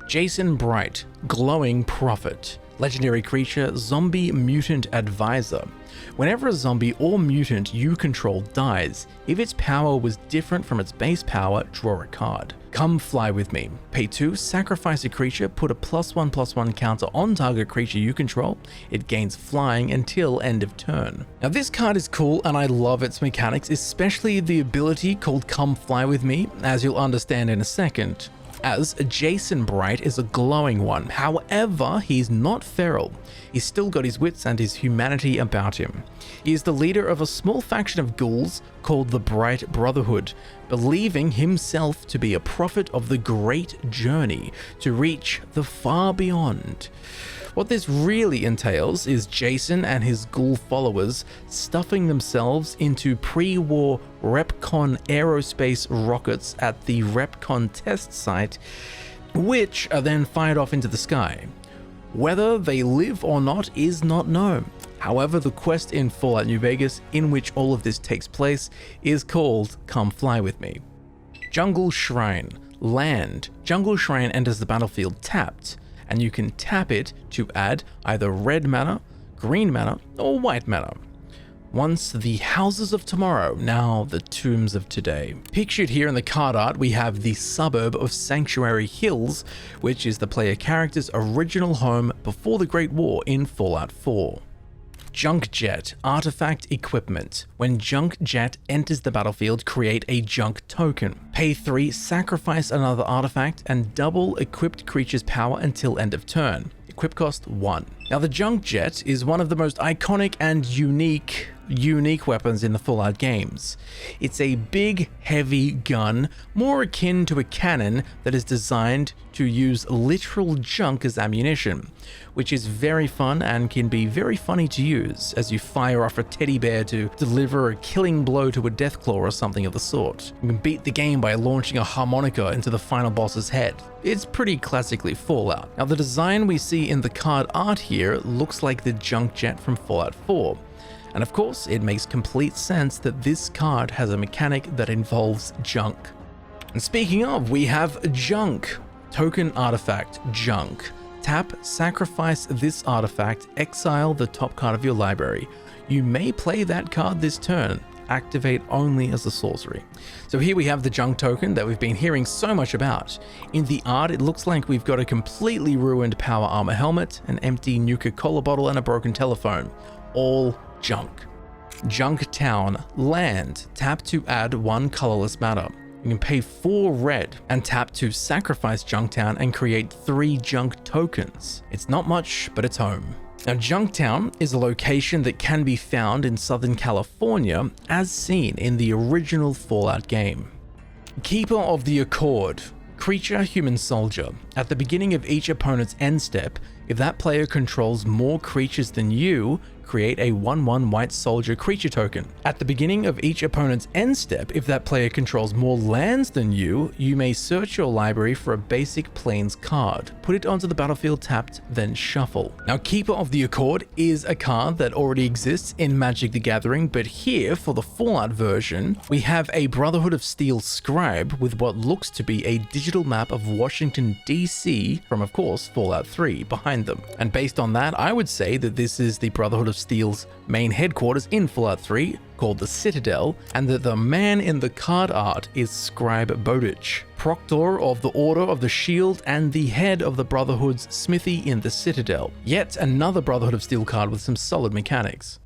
Jason Bright, Glowing Prophet. Legendary creature, Zombie Mutant Advisor. Whenever a zombie or mutant you control dies, if its power was different from its base power, draw a card. Come Fly With Me. Pay 2, sacrifice a creature, put a +1/+1 counter on target creature you control. It gains flying until end of turn. Now this card is cool and I love its mechanics, especially the ability called Come Fly With Me, as you'll understand in a second. As Jason Bright is a glowing one, however, he's not feral. He's still got his wits and his humanity about him. He is the leader of a small faction of ghouls called the Bright Brotherhood, believing himself to be a prophet of the great journey to reach the far beyond. What this really entails is Jason and his ghoul followers stuffing themselves into pre-war Repcon aerospace rockets at the Repcon test site, which are then fired off into the sky. Whether they live or not is not known. However, the quest in Fallout New Vegas, in which all of this takes place, is called Come Fly With Me. Jungle Shrine. Land. Jungle Shrine enters the battlefield tapped, and you can tap it to add either red mana, green mana, or white mana. Once the Houses of Tomorrow, now the Tombs of Today. Pictured here in the card art, we have the suburb of Sanctuary Hills, which is the player character's original home before the Great War in Fallout 4. Junk Jet, artifact equipment. When Junk Jet enters the battlefield, create a junk token. Pay 3, sacrifice another artifact, and double equipped creature's power until end of turn. Equip cost 1. Now the Junk Jet is one of the most iconic and unique unique weapons in the Fallout games. It's a big, heavy gun, more akin to a cannon that is designed to use literal junk as ammunition, which is very fun and can be very funny to use as you fire off a teddy bear to deliver a killing blow to a Deathclaw or something of the sort. You can beat the game by launching a harmonica into the final boss's head. It's pretty classically Fallout. Now, the design we see in the card art here looks like the junk jet from Fallout 4. And of course, it makes complete sense that this card has a mechanic that involves junk. And speaking of, we have junk. Token artifact, junk. Tap, sacrifice this artifact, exile the top card of your library. You may play that card this turn. Activate only as a sorcery. So here we have the junk token that we've been hearing so much about. In the art, it looks like we've got a completely ruined power armor helmet, an empty Nuka-Cola bottle, and a broken telephone. All junk. Junk Town, land. Tap to add 1 colorless matter. You can pay 4 red and tap to sacrifice Junktown and create 3 junk tokens. It's not much, but it's home. Now, Junktown is a location that can be found in Southern California, as seen in the original Fallout game. Keeper of the Accord. Creature, human soldier. At the beginning of each opponent's end step, if that player controls more creatures than you, create a 1/1 white soldier creature token. At the beginning of each opponent's end step, if that player controls more lands than you, you may search your library for a basic plains card. Put it onto the battlefield tapped, then shuffle. Now, Keeper of the Accord is a card that already exists in Magic the Gathering, but here, for the Fallout version, we have a Brotherhood of Steel Scribe with what looks to be a digital map of Washington, D.C. from, of course, Fallout 3 behind them. And based on that, I would say that this is the Brotherhood of Steel's main headquarters in Fallout 3, called the Citadel, and that the man in the card art is Scribe Bowditch, Proctor of the Order of the Shield and the head of the Brotherhood's smithy in the Citadel. Yet another Brotherhood of Steel card with some solid mechanics.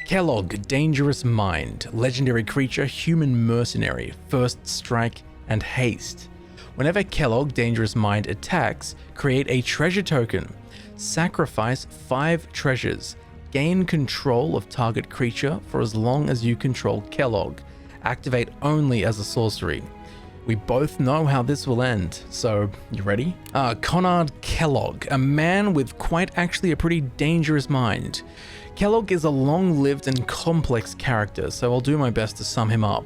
Kellogg, Dangerous Mind, legendary creature, human mercenary, first strike and haste. Whenever Kellogg, Dangerous Mind attacks, create a treasure token. Sacrifice 5 treasures. Gain control of target creature for as long as you control Kellogg. Activate only as a sorcery. We both know how this will end, so you ready? Conrad Kellogg, a man with quite actually a pretty dangerous mind. Kellogg is a long-lived and complex character, so I'll do my best to sum him up.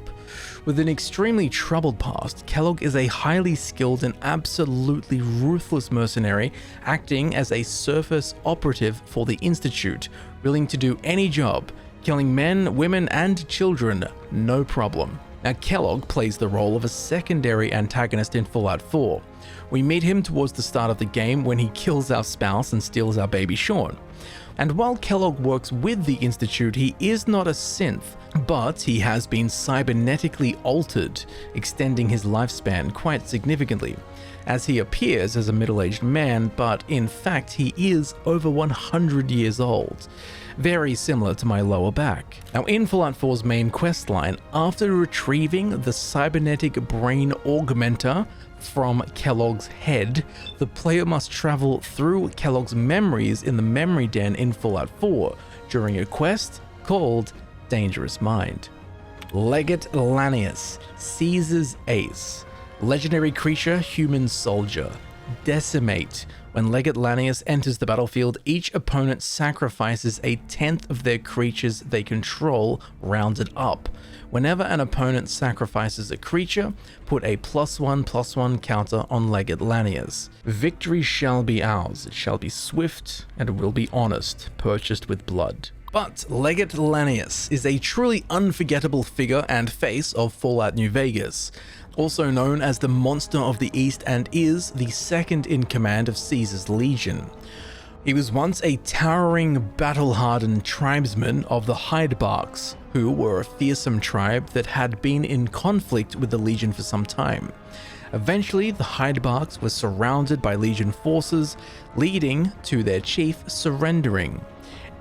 With an extremely troubled past, Kellogg is a highly skilled and absolutely ruthless mercenary acting as a surface operative for the Institute, willing to do any job, killing men, women, and children, no problem. Now, Kellogg plays the role of a secondary antagonist in Fallout 4. We meet him towards the start of the game when he kills our spouse and steals our baby Sean. And while Kellogg works with the Institute, he is not a synth, but he has been cybernetically altered, extending his lifespan quite significantly, as he appears as a middle-aged man, but in fact he is over 100 years old. Very similar to my lower back. Now, in Fallout 4's main questline, after retrieving the cybernetic brain augmenter from Kellogg's head, the player must travel through Kellogg's memories in the memory den in Fallout 4 during a quest called Dangerous Mind. Legate Lanius, Caesar's Ace, legendary creature, human soldier. Decimate. When Legate Lanius enters the battlefield, each opponent sacrifices a 10th of their creatures they control, rounded up. Whenever an opponent sacrifices a creature, put a +1/+1 counter on Legate Lanius. Victory shall be ours. It shall be swift and it will be honest, purchased with blood. But Legate Lanius is a truly unforgettable figure and face of Fallout New Vegas, also known as the Monster of the East, and is the second in command of Caesar's Legion. He was once a towering, battle-hardened tribesman of the Hydebarks, who were a fearsome tribe that had been in conflict with the Legion for some time. Eventually, the Hydebarks were surrounded by Legion forces, leading to their chief surrendering.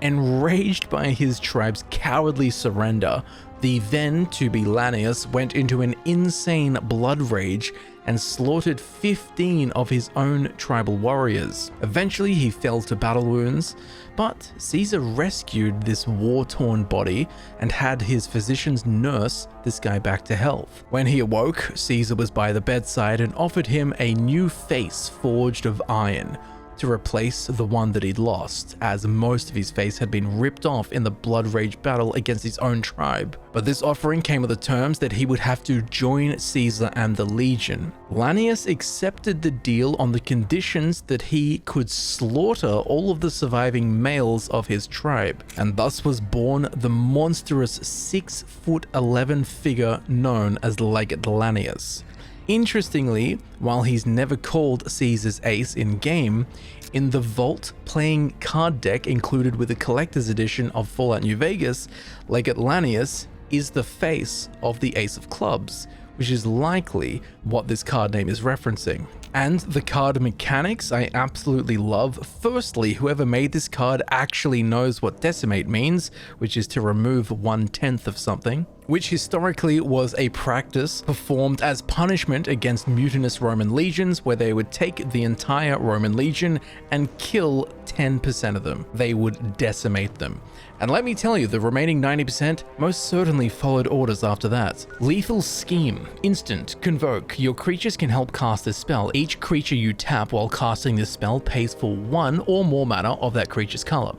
Enraged by his tribe's cowardly surrender, the then-to-be Lanius went into an insane blood rage, and slaughtered 15 of his own tribal warriors. Eventually he fell to battle wounds, but Caesar rescued this war-torn body and had his physicians nurse this guy back to health. When he awoke, Caesar was by the bedside and offered him a new face forged of iron to replace the one that he'd lost, as most of his face had been ripped off in the blood rage battle against his own tribe. But this offering came with the terms that he would have to join Caesar and the Legion. Lanius accepted the deal on the conditions that he could slaughter all of the surviving males of his tribe, and thus was born the monstrous 6'11" figure known as Legate Lanius. Interestingly, while he's never called Caesar's ace in-game, in the Vault playing card deck included with the collector's edition of Fallout New Vegas, Legate Lanius is the face of the Ace of Clubs, which is likely what this card name is referencing. And the card mechanics I absolutely love. Firstly, whoever made this card actually knows what decimate means, which is to remove 1/10 of something, which historically was a practice performed as punishment against mutinous Roman legions, where they would take the entire Roman legion and kill 10% of them. They would decimate them. And let me tell you, the remaining 90% most certainly followed orders after that. Lethal Scheme. Instant. Convoke. Your creatures can help cast this spell. Each creature you tap while casting this spell pays for 1 or more mana of that creature's color.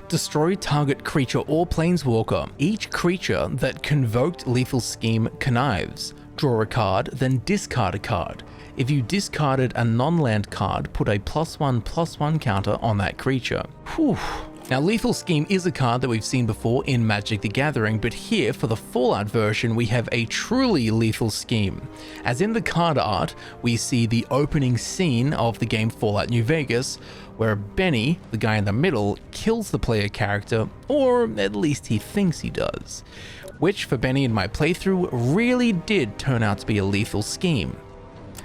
Destroy target creature or planeswalker. Each creature that convoked Lethal Scheme connives. Draw a card, then discard a card. If you discarded a non-land card, put a +1/+1 counter on that creature. Whew. Now, Lethal Scheme is a card that we've seen before in Magic the Gathering, but here for the Fallout version, we have a truly lethal scheme. As in the card art, we see the opening scene of the game Fallout New Vegas, where Benny, the guy in the middle, kills the player character, or at least he thinks he does, which for Benny in my playthrough really did turn out to be a lethal scheme.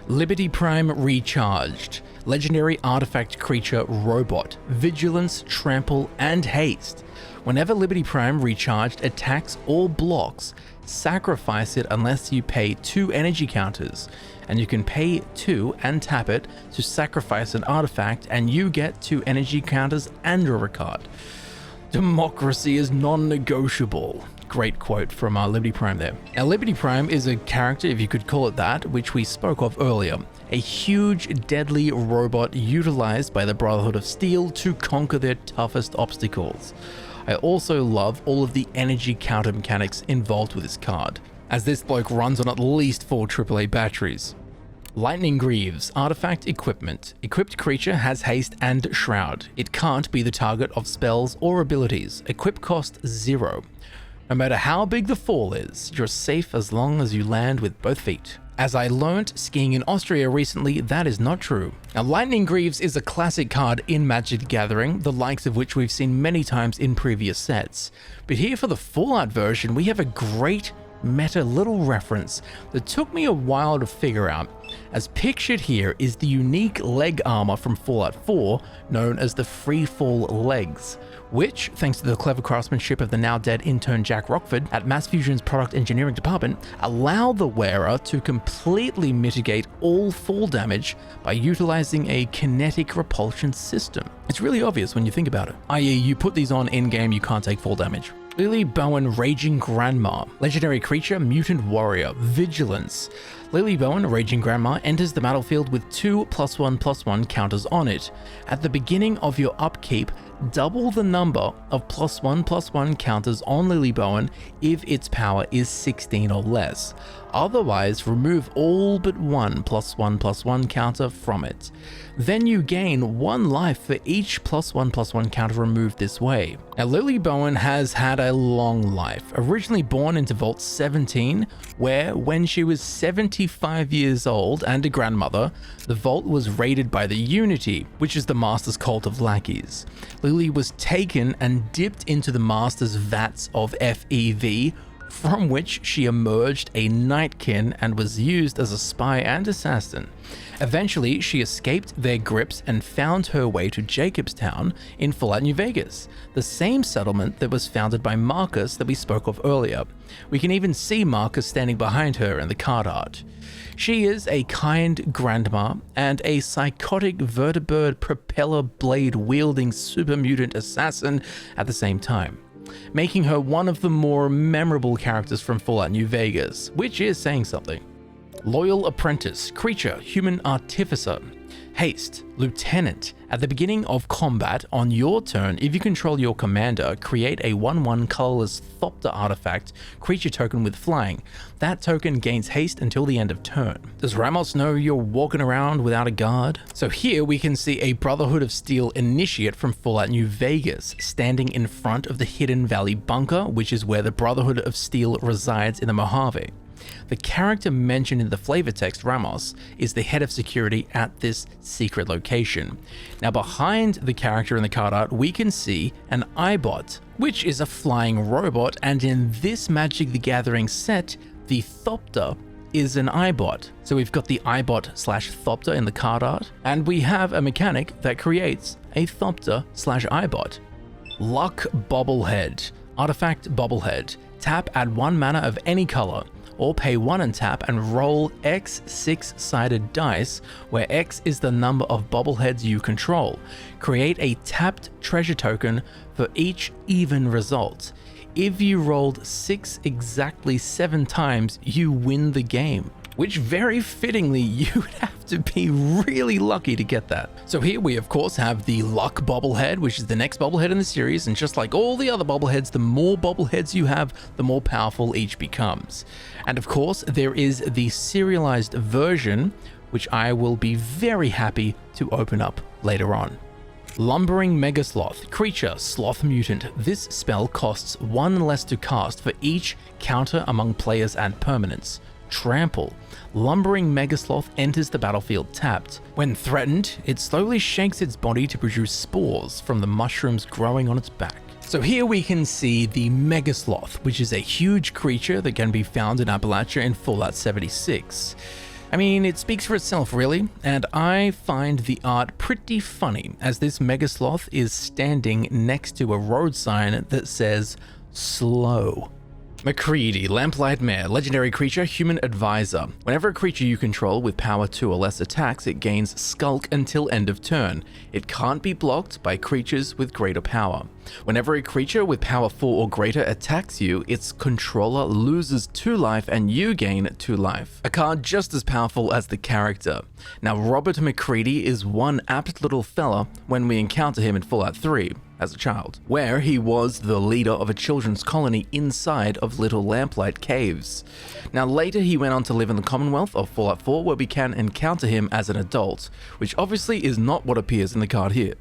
Liberty Prime Recharged. Legendary artifact creature robot. Vigilance, trample, and haste. Whenever Liberty Prime Recharged attacks or blocks, sacrifice it unless you pay 2 energy counters. And you can pay 2 and tap it to sacrifice an artifact, and you get 2 energy counters and draw a card. Democracy is non-negotiable. Great quote from Liberty Prime there. Now, Liberty Prime is a character, if you could call it that, which we spoke of earlier. A huge, deadly robot utilized by the Brotherhood of Steel to conquer their toughest obstacles. I also love all of the energy counter mechanics involved with this card, as this bloke runs on at least 4 AAA batteries. Lightning Greaves, artifact equipment. Equipped creature has haste and shroud. It can't be the target of spells or abilities. Equip cost 0. No matter how big the fall is, you're safe as long as you land with both feet. As I learnt skiing in Austria recently, that is not true. Now, Lightning Greaves is a classic card in Magic the Gathering, the likes of which we've seen many times in previous sets. But here for the Fallout version, we have a great meta little reference that took me a while to figure out. As pictured here is the unique leg armor from Fallout 4, known as the Freefall Legs, which, thanks to the clever craftsmanship of the now dead intern Jack Rockford at Mass Fusion's product engineering department, allow the wearer to completely mitigate all fall damage by utilizing a kinetic repulsion system. It's really obvious when you think about it, i.e. you put these on in-game, you can't take fall damage. Lily Bowen Raging Grandma. Legendary creature, mutant warrior, vigilance. Lily Bowen Raging Grandma enters the battlefield with 2 +1/+1 counters on it. At the beginning of your upkeep, double the number of +1/+1 counters on Lily Bowen if its power is 16 or less. Otherwise, remove all but 1 +1/+1 counter from it. Then you gain 1 life for each +1/+1 counter removed this way. Now, Lily Bowen has had a long life. Originally born into Vault 17, where when she was 75 years old and a grandmother, the Vault was raided by the Unity, which is the Master's cult of lackeys. Lily was taken and dipped into the Master's vats of FEV, from which she emerged a Nightkin and was used as a spy and assassin. Eventually, she escaped their grips and found her way to Jacobstown in Fallout New Vegas, the same settlement that was founded by Marcus that we spoke of earlier. We can even see Marcus standing behind her in the card art. She is a kind grandma and a psychotic vertibird propeller blade wielding super mutant assassin at the same time, making her one of the more memorable characters from Fallout New Vegas, which is saying something. Loyal Apprentice, Creature, Human Artificer. Haste, Lieutenant. At the beginning of combat, on your turn, if you control your commander, create a 1/1 colorless Thopter artifact, creature token with flying. That token gains haste until the end of turn. Does Ramos know you're walking around without a guard? So here we can see a Brotherhood of Steel initiate from Fallout New Vegas, standing in front of the Hidden Valley Bunker, which is where the Brotherhood of Steel resides in the Mojave. The character mentioned in the flavor text, Ramos, is the head of security at this secret location. Now behind the character in the card art, we can see an Eyebot, which is a flying robot, and in this Magic the Gathering set, the Thopter is an Eyebot. So we've got the Eyebot/Thopter in the card art, and we have a mechanic that creates a Thopter/Eyebot. Luck Bobblehead. Artifact Bobblehead. Tap, add 1 mana of any color, or pay 1 and tap and roll X 6-sided dice, where X is the number of bobbleheads you control. Create a tapped treasure token for each even result. If you rolled 6 exactly 7 times, you win the game. Which very fittingly, you would have to be really lucky to get that. So here we of course have the Luck Bobblehead, which is the next bobblehead in the series, and just like all the other bobbleheads, the more bobbleheads you have, the more powerful each becomes. And of course, there is the serialized version, which I will be very happy to open up later on. Lumbering Megasloth. Creature, Sloth Mutant. This spell costs 1 less to cast for each counter among players and permanents. Trample. Lumbering Megasloth enters the battlefield tapped. When threatened, it slowly shakes its body to produce spores from the mushrooms growing on its back. So here we can see the Megasloth, which is a huge creature that can be found in Appalachia in Fallout 76. I mean, it speaks for itself really, and I find the art pretty funny, as this Megasloth is standing next to a road sign that says, slow. McCready, Lamplight Mare, legendary creature, human advisor. Whenever a creature you control with power 2 or less attacks, it gains Skulk until end of turn. It can't be blocked by creatures with greater power. Whenever a creature with power 4 or greater attacks you, its controller loses 2 life and you gain 2 life. A card just as powerful as the character. Now Robert McCready is one apt little fella when we encounter him in Fallout 3. As a child, where he was the leader of a children's colony inside of Little Lamplight Caves. Now later he went on to live in the Commonwealth of Fallout 4, where we can encounter him as an adult, which obviously is not what appears in the card here.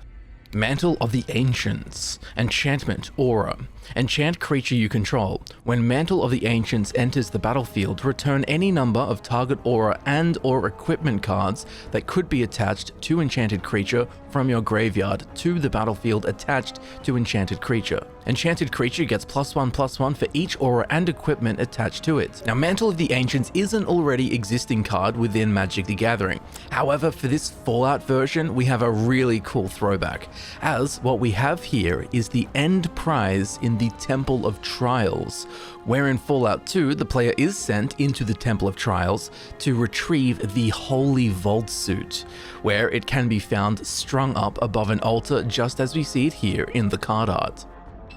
Mantle of the Ancients. Enchantment, Aura. Enchant creature you control. When Mantle of the Ancients enters the battlefield, return any number of target aura and or equipment cards that could be attached to enchanted creature from your graveyard to the battlefield attached to enchanted creature. Enchanted creature gets +1/+1 for each aura and equipment attached to it. Now Mantle of the Ancients is an already existing card within Magic the Gathering. However, for this Fallout version, we have a really cool throwback, as what we have here is the end prize in the Temple of Trials, where in Fallout 2, the player is sent into the Temple of Trials to retrieve the Holy Vault suit, where it can be found strung up above an altar just as we see it here in the card art.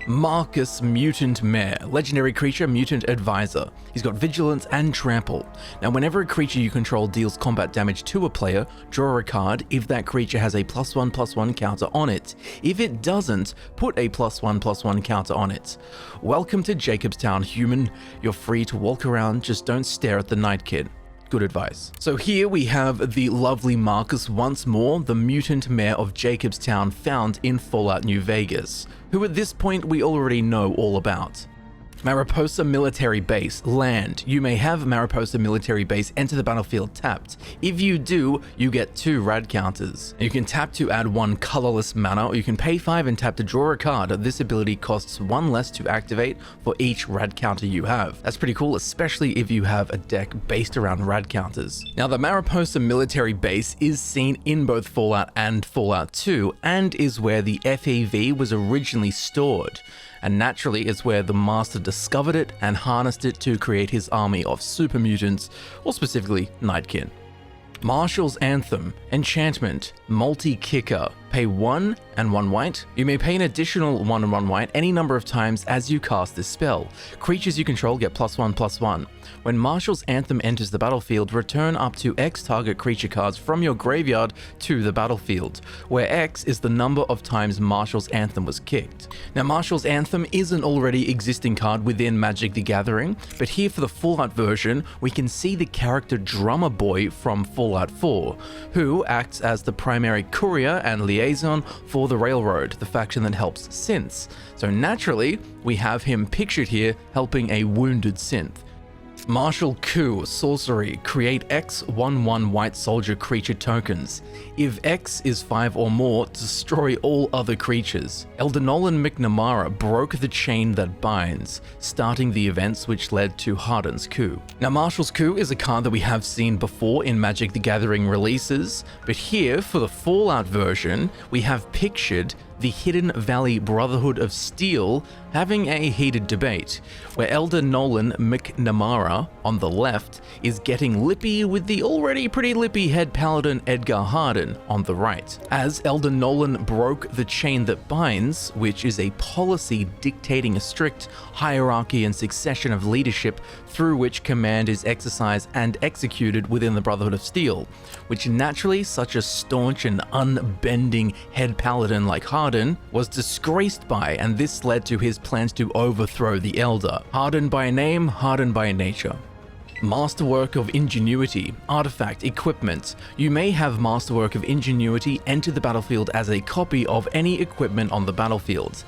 Marcus Mutant Mare, legendary creature, mutant advisor. He's got vigilance and trample. Now whenever a creature you control deals combat damage to a player, draw a card if that creature has a +1/+1 counter on it. If it doesn't, put a +1/+1 counter on it. Welcome to Jacobstown, human. You're free to walk around, just don't stare at the Night Kid. Good advice. So here we have the lovely Marcus once more, the mutant mayor of Jacobstown found in Fallout New Vegas, who at this point we already know all about. Mariposa Military Base, land. You may have Mariposa Military Base enter the battlefield tapped. If you do, you get 2 rad counters. You can tap to add 1 colorless mana, or you can pay 5 and tap to draw a card. This ability costs 1 less to activate for each rad counter you have. That's pretty cool, especially if you have a deck based around rad counters. Now, the Mariposa Military Base is seen in both Fallout and Fallout 2, and is where the FEV was originally stored. And naturally is where the Master discovered it and harnessed it to create his army of super mutants, or specifically Nightkin. Marshal's Anthem, enchantment, multi-kicker, pay 1 and 1 white. You may pay an additional 1 and 1 white any number of times as you cast this spell. Creatures you control get +1/+1. When Marshal's Anthem enters the battlefield, return up to X target creature cards from your graveyard to the battlefield, where X is the number of times Marshal's Anthem was kicked. Now, Marshal's Anthem is an already existing card within Magic the Gathering, but here for the Fallout version, we can see the character Drummer Boy from Fallout 4, who acts as the primary courier and liaison for the Railroad, the faction that helps synths. So naturally, we have him pictured here helping a wounded synth. Martial Coup, sorcery, create X 1/1 white soldier creature tokens. If X is 5 or more, destroy all other creatures. Elder Nolan McNamara broke the chain that binds, starting the events which led to Harden's Coup. Now, Marshal's Coup is a card that we have seen before in Magic the Gathering releases, but here for the Fallout version, we have pictured the Hidden Valley Brotherhood of Steel having a heated debate, where Elder Nolan McNamara, on the left, is getting lippy with the already pretty lippy head paladin Edgar Harden on the right. As Elder Nolan broke the chain that binds, which is a policy dictating a strict hierarchy and succession of leadership through which command is exercised and executed within the Brotherhood of Steel, which naturally such a staunch and unbending head paladin like Harden was disgraced by, and this led to his plans to overthrow the Elder. Harden by name, Harden by nature. Masterwork of Ingenuity, artifact, equipment. You may have Masterwork of Ingenuity enter the battlefield as a copy of any equipment on the battlefield.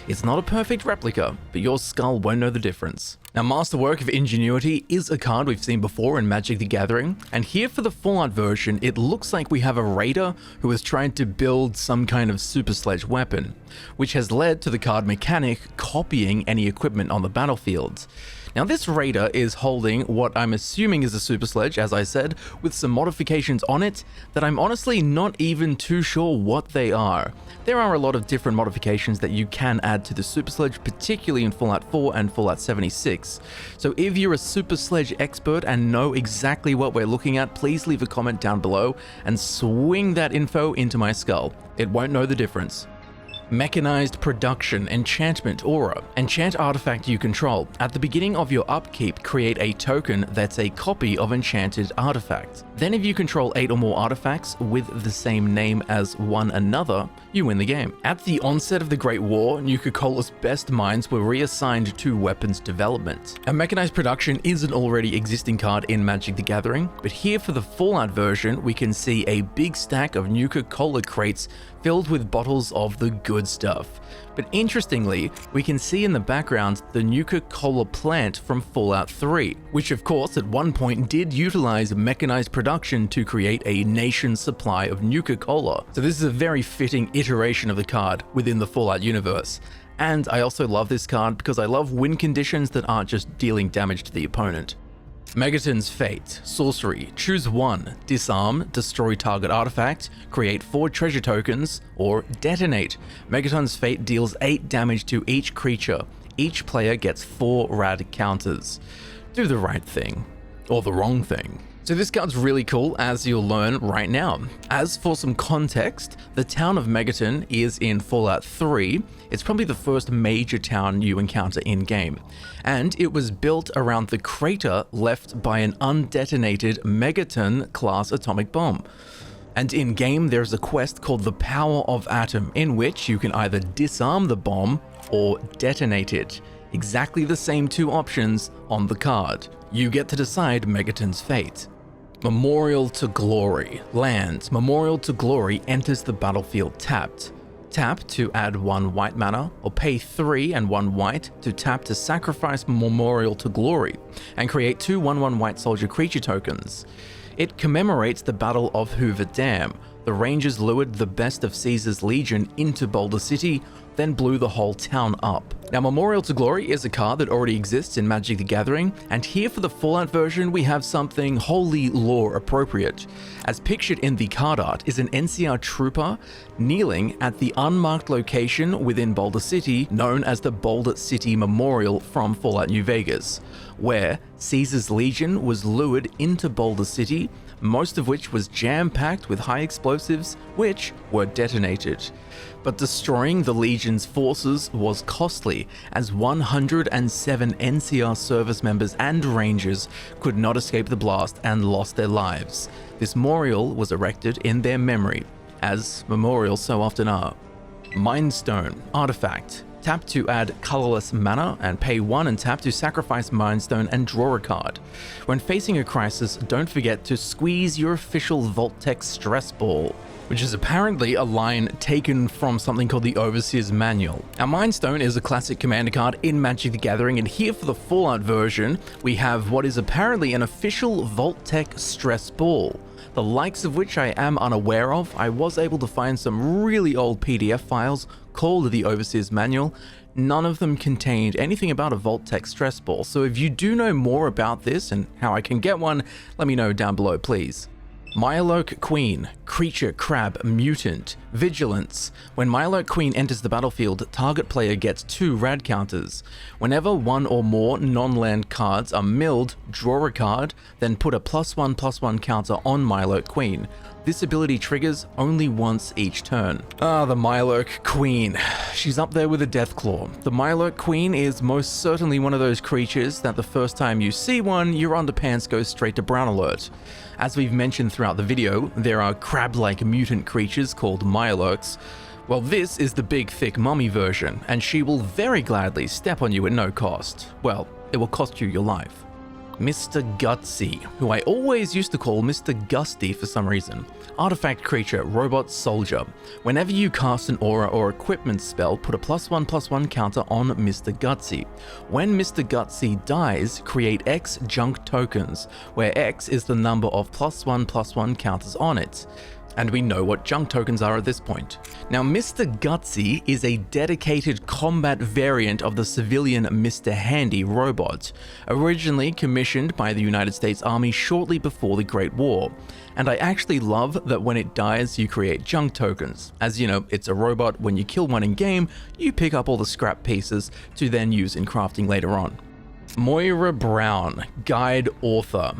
It's not a perfect replica, but your skull won't know the difference. Now, Masterwork of Ingenuity is a card we've seen before in Magic the Gathering, and here for the Fallout version, it looks like we have a raider who is trying to build some kind of super sledge weapon, which has led to the card mechanic copying any equipment on the battlefield. Now, this raider is holding what I'm assuming is a super sledge, as I said, with some modifications on it that I'm honestly not even too sure what they are. There are a lot of different modifications that you can add to the super sledge, particularly in Fallout 4 and Fallout 76. So if you're a super sledge expert and know exactly what we're looking at, please leave a comment down below and swing that info into my skull. It won't know the difference. Mechanized Production, enchantment, aura. Enchant artifact you control. At the beginning of your upkeep, create a token that's a copy of enchanted artifact. Then if you control 8 or more artifacts with the same name as one another, you win the game. At the onset of the Great War, Nuka-Cola's best minds were reassigned to weapons development. A Mechanized Production is an already existing card in Magic the Gathering, but here for the Fallout version, we can see a big stack of Nuka-Cola crates filled with bottles of the good stuff. But interestingly, we can see in the background the Nuka-Cola plant from Fallout 3, which of course at one point did utilize Mechanized Production to create a nation's supply of Nuka-Cola. So this is a very fitting iteration of the card within the Fallout universe. And I also love this card because I love win conditions that aren't just dealing damage to the opponent. Megaton's Fate, sorcery, choose 1, disarm, destroy target artifact, create 4 treasure tokens, or detonate. Megaton's Fate deals 8 damage to each creature. Each player gets 4 rad counters. Do the right thing, or the wrong thing. So this card's really cool, as you'll learn right now. As for some context, the town of Megaton is in Fallout 3. It's probably the first major town you encounter in-game, and it was built around the crater left by an undetonated Megaton-class atomic bomb. And in-game, there's a quest called the Power of Atom, in which you can either disarm the bomb or detonate it. Exactly the same 2 options on the card. You get to decide Megaton's fate. Memorial to Glory, land. Memorial to Glory enters the battlefield tapped. Tap to add 1 white mana, or pay 3 and 1 white to tap to sacrifice Memorial to Glory, and create 2 1/1 white soldier creature tokens. It commemorates the Battle of Hoover Dam. The Rangers lured the best of Caesar's Legion into Boulder City, then blew the whole town up. Now, Memorial to Glory is a card that already exists in Magic the Gathering, and here for the Fallout version we have something wholly lore appropriate. As pictured in the card art is an NCR trooper kneeling at the unmarked location within Boulder City known as the Boulder City Memorial from Fallout New Vegas, where Caesar's Legion was lured into Boulder City, most of which was jam-packed with high explosives, which were detonated. But destroying the Legion's forces was costly, as 107 NCR service members and Rangers could not escape the blast and lost their lives. This memorial was erected in their memory, as memorials so often are. Mind Stone artifact. Tap to add colorless mana and pay 1 and tap to sacrifice Mind Stone and draw a card. When facing a crisis, don't forget to squeeze your official Vault-Tec stress ball, which is apparently a line taken from something called the Overseer's Manual. Now, Mind Stone is a classic commander card in Magic the Gathering, and here for the Fallout version, we have what is apparently an official Vault-Tec stress ball, the likes of which I am unaware of. I was able to find some really old PDF files called the Overseer's Manual. None of them contained anything about a Vault-Tec stress ball, so if you do know more about this and how I can get one, let me know down below, please. Mirelurk Queen, creature, crab, mutant, vigilance. When Mirelurk Queen enters the battlefield, target player gets 2 rad counters. Whenever 1 or more non-land cards are milled, draw a card, then put a +1/+1 counter on Mirelurk Queen. This ability triggers only once each turn. The Mirelurk Queen. She's up there with the Deathclaw. The Mirelurk Queen is most certainly one of those creatures that the first time you see one, your underpants go straight to brown alert. As we've mentioned throughout the video, there are crab-like mutant creatures called Mirelurks. Well, this is the big thick mummy version, and she will very gladly step on you at no cost. Well, it will cost you your life. Mr. Gutsy, who I always used to call Mr. Gusty for some reason. Artifact creature, robot soldier. Whenever you cast an aura or equipment spell, put a +1/+1 counter on Mr. Gutsy. When Mr. Gutsy dies, create X junk tokens, where X is the number of +1/+1 counters on it. And we know what junk tokens are at this point. Now, Mr. Gutsy is a dedicated combat variant of the civilian Mr. Handy robot, originally commissioned by the United States Army shortly before the Great War. And I actually love that when it dies, you create junk tokens. As you know, it's a robot. When you kill one in game, you pick up all the scrap pieces to then use in crafting later on. Moira Brown, Guide Author.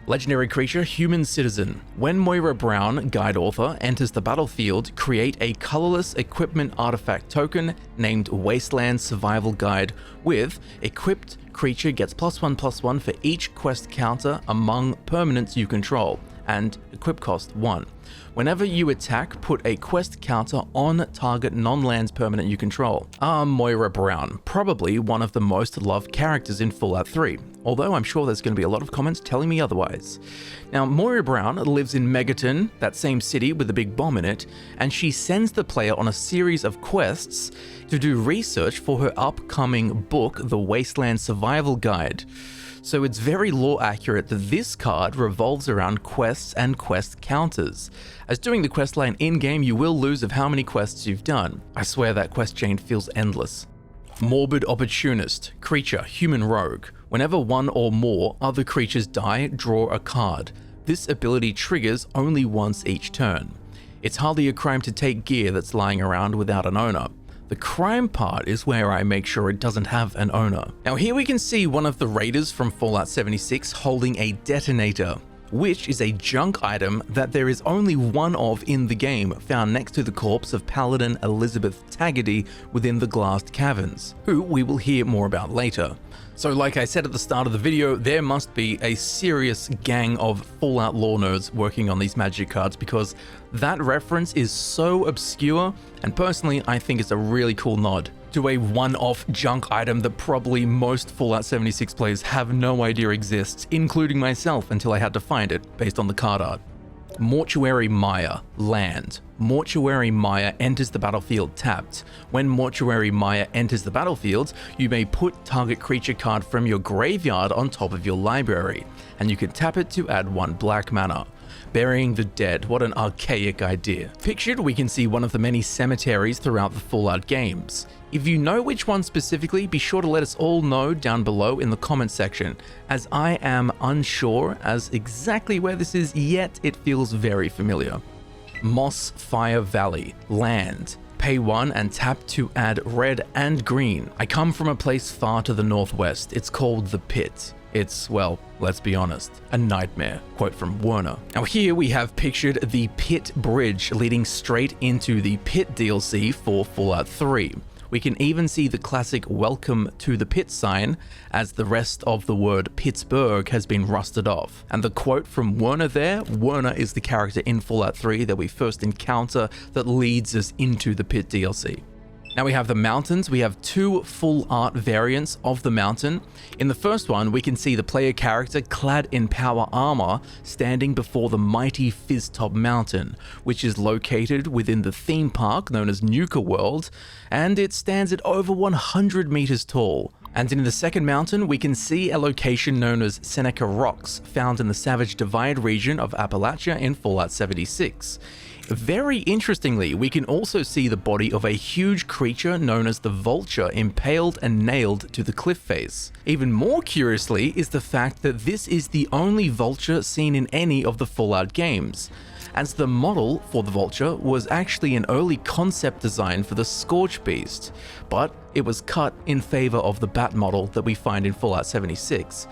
Legendary creature, human citizen. When Moira Brown, Guide Author, enters the battlefield, create a colorless equipment artifact token named Wasteland Survival Guide with equipped creature gets +1/+1 for each quest counter among permanents you control, and equip cost 1. Whenever you attack, put a quest counter on target non-lands permanent you control. Moira Brown, probably one of the most loved characters in Fallout 3, although I'm sure there's going to be a lot of comments telling me otherwise. Now, Moira Brown lives in Megaton, that same city with the big bomb in it, and she sends the player on a series of quests to do research for her upcoming book, The Wasteland Survival Guide. So it's very lore accurate that this card revolves around quests and quest counters. As doing the quest line in-game, you will lose of how many quests you've done. I swear that quest chain feels endless. Morbid Opportunist, creature, human rogue. Whenever 1 or more other creatures die, draw a card. This ability triggers only once each turn. It's hardly a crime to take gear that's lying around without an owner. The crime part is where I make sure it doesn't have an owner. Now here we can see one of the raiders from Fallout 76 holding a detonator, which is a junk item that there is only one of in the game, found next to the corpse of Paladin Elizabeth Taggarty within the Glassed Caverns, who we will hear more about later. So like I said at the start of the video, there must be a serious gang of Fallout lore nerds working on these magic cards, because that reference is so obscure, and personally I think it's a really cool nod to a one-off junk item that probably most Fallout 76 players have no idea exists, including myself until I had to find it based on the card art. Mortuary Mire, land. Mortuary Mire enters the battlefield tapped. When Mortuary Mire enters the battlefield, you may put target creature card from your graveyard on top of your library, and you can tap it to add 1 black mana. Burying the Dead, what an archaic idea. Pictured, we can see one of the many cemeteries throughout the Fallout games. If you know which one specifically, be sure to let us all know down below in the comment section, as I am unsure as exactly where this is, yet it feels very familiar. Moss Fire Valley, land. Pay 1 and tap to add red and green. I come from a place far to the northwest. It's called the Pit. It's, well, let's be honest, a nightmare. Quote from Werner. Now here we have pictured the Pit Bridge leading straight into the Pit DLC for Fallout 3. We can even see the classic Welcome to the Pit sign, as the rest of the word Pittsburgh has been rusted off. And the quote from Werner there, Werner is the character in Fallout 3 that we first encounter that leads us into the Pit DLC. Now we have the mountains. We have 2 full art variants of the mountain. In the first one, we can see the player character clad in power armor standing before the mighty Fizztop Mountain, which is located within the theme park known as Nuka World, and it stands at over 100 meters tall. And in the second mountain, we can see a location known as Seneca Rocks, found in the Savage Divide region of Appalachia in Fallout 76. Very interestingly, we can also see the body of a huge creature known as the Vulture impaled and nailed to the cliff face. Even more curiously is the fact that this is the only Vulture seen in any of the Fallout games, as the model for the Vulture was actually an early concept design for the Scorch Beast, but it was cut in favor of the Bat model that we find in Fallout 76.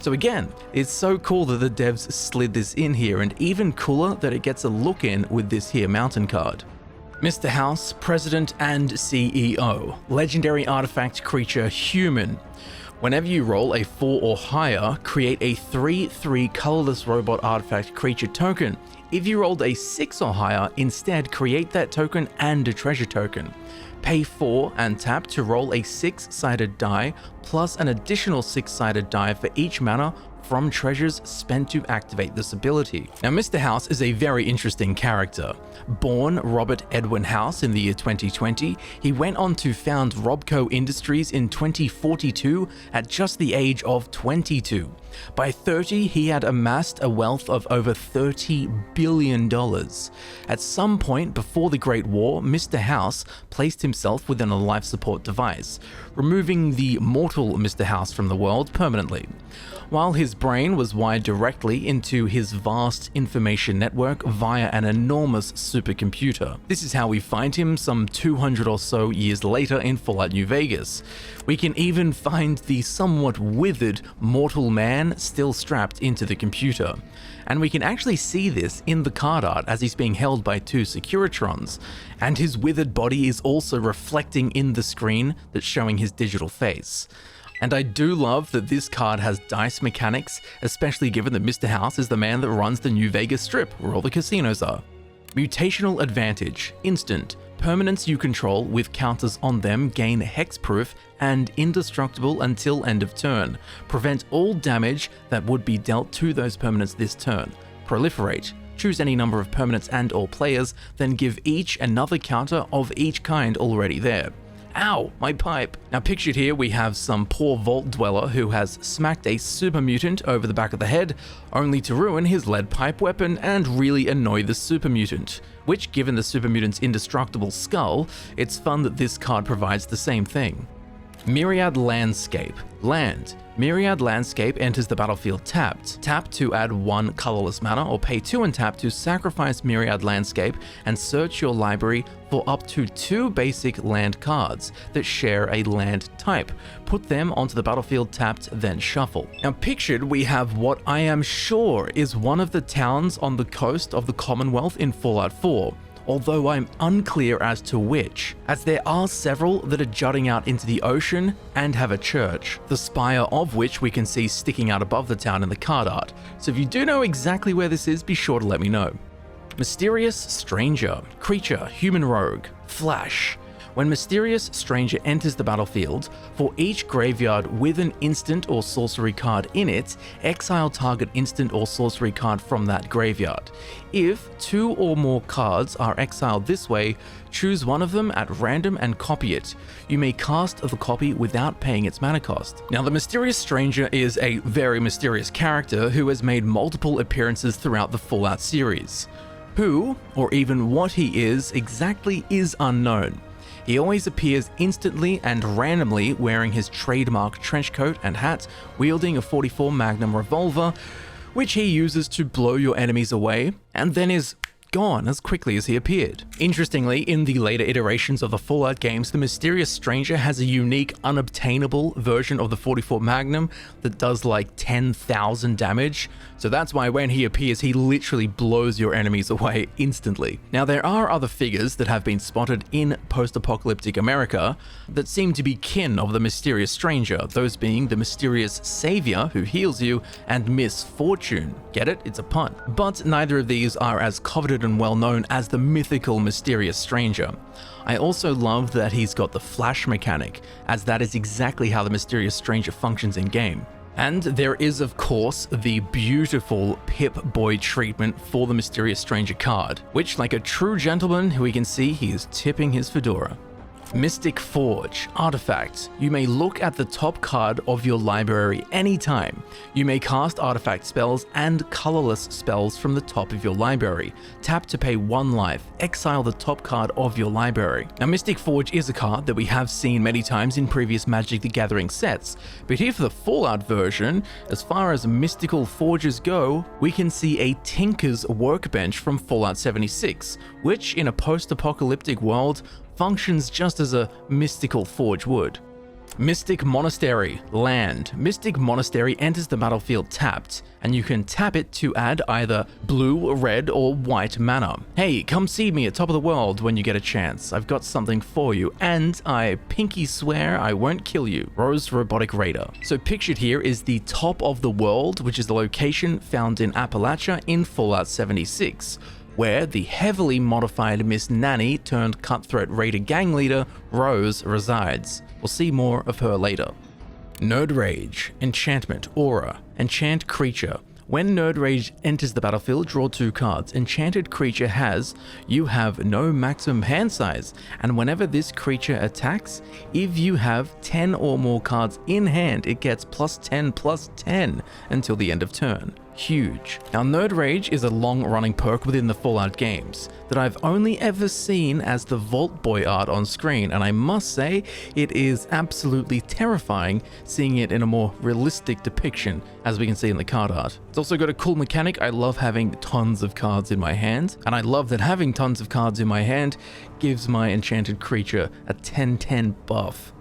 So again, it's so cool that the devs slid this in here, and even cooler that it gets a look in with this here mountain card. Mr. House, President and CEO, legendary artifact creature human. Whenever you roll a 4 or higher, create a 3/3 colorless robot artifact creature token. If you rolled a 6 or higher, instead create that token and a treasure token. Pay 4 and tap to roll a 6-sided die plus an additional 6-sided die for each mana from treasures spent to activate this ability. Now, Mr. House is a very interesting character. Born Robert Edwin House in the year 2020, he went on to found Robco Industries in 2042 at just the age of 22. By 30, he had amassed a wealth of over $30 billion. At some point before the Great War, Mr. House placed himself within a life support device, removing the mortal Mr. House from the world permanently, while his brain was wired directly into his vast information network via an enormous supercomputer. This is how we find him some 200 or so years later in Fallout New Vegas. We can even find the somewhat withered mortal man still strapped into the computer. And we can actually see this in the card art as he's being held by 2 Securitrons, and his withered body is also reflecting in the screen that's showing his digital face. And I do love that this card has dice mechanics, especially given that Mr. House is the man that runs the New Vegas Strip, where all the casinos are. Mutational advantage, instant. Permanents you control with counters on them gain hexproof and indestructible until end of turn. Prevent all damage that would be dealt to those permanents this turn. Proliferate. Choose any number of permanents and or players, then give each another counter of each kind already there. Ow, my pipe. Now pictured here we have some poor vault dweller who has smacked a super mutant over the back of the head, only to ruin his lead pipe weapon and really annoy the super mutant. Which, given the super mutant's indestructible skull, it's fun that this card provides the same thing. Myriad Landscape, land. Myriad Landscape enters the battlefield tapped. Tap to add 1 colorless mana, or pay 2 and tap to sacrifice Myriad Landscape and search your library for up to 2 basic land cards that share a land type. Put them onto the battlefield tapped, then shuffle. Now pictured, we have what I am sure is one of the towns on the coast of the Commonwealth in Fallout 4. Although I'm unclear as to which, as there are several that are jutting out into the ocean and have a church, the spire of which we can see sticking out above the town in the card art. So if you do know exactly where this is, be sure to let me know. Mysterious Stranger, creature, human rogue, flash. When Mysterious Stranger enters the battlefield, for each graveyard with an instant or sorcery card in it, exile target instant or sorcery card from that graveyard. If 2 or more cards are exiled this way, choose one of them at random and copy it. You may cast the copy without paying its mana cost. Now, the Mysterious Stranger is a very mysterious character who has made multiple appearances throughout the Fallout series. Who, or even what he is exactly, is unknown. He always appears instantly and randomly wearing his trademark trenchcoat and hat, wielding a 44 Magnum revolver, which he uses to blow your enemies away, and then is gone as quickly as he appeared. Interestingly, in the later iterations of the Fallout games, the Mysterious Stranger has a unique, unobtainable version of the 44 Magnum that does like 10,000 damage, so that's why when he appears, he literally blows your enemies away instantly. Now, there are other figures that have been spotted in post-apocalyptic America that seem to be kin of the Mysterious Stranger, those being the Mysterious Savior, who heals you, and Miss Fortune. Get it? It's a pun. But neither of these are as coveted and well known as the mythical Mysterious Stranger. I also love that he's got the flash mechanic, as that is exactly how the Mysterious Stranger functions in game. And there is, of course, the beautiful Pip-Boy treatment for the Mysterious Stranger card, which, like a true gentleman who we can see, he is tipping his fedora. Mystic Forge artifact. You may look at the top card of your library anytime. You may cast artifact spells and colorless spells from the top of your library. Tap to pay 1 life. Exile the top card of your library. Now, Mystic Forge is a card that we have seen many times in previous Magic the Gathering sets, but here for the Fallout version, as far as mystical forges go, we can see a Tinker's Workbench from Fallout 76, which in a post-apocalyptic world functions just as a mystical forge would. Mystic Monastery land. Mystic Monastery enters the battlefield tapped, and you can tap it to add either blue, red, or white mana. Hey, come see me at top of the world when you get a chance. I've got something for you, and I pinky swear I won't kill you. Rose Robotic Raider. So pictured here is the top of the world, which is the location found in Appalachia in Fallout 76. Where the heavily modified Miss Nanny turned cutthroat raider gang leader Rose resides. We'll see more of her later. Nerd Rage, enchantment, aura, enchant creature. When Nerd Rage enters the battlefield, draw 2 cards. Enchanted creature has, you have no maximum hand size, and whenever this creature attacks, if you have 10 or more cards in hand, it gets +10/+10 until the end of turn. Huge. Now, Nerd Rage is a long-running perk within the Fallout games that I've only ever seen as the Vault Boy art on screen, and I must say it is absolutely terrifying seeing it in a more realistic depiction, as we can see in the card art. It's also got a cool mechanic. I love having tons of cards in my hand, and I love that having tons of cards in my hand gives my enchanted creature a 10/10 buff.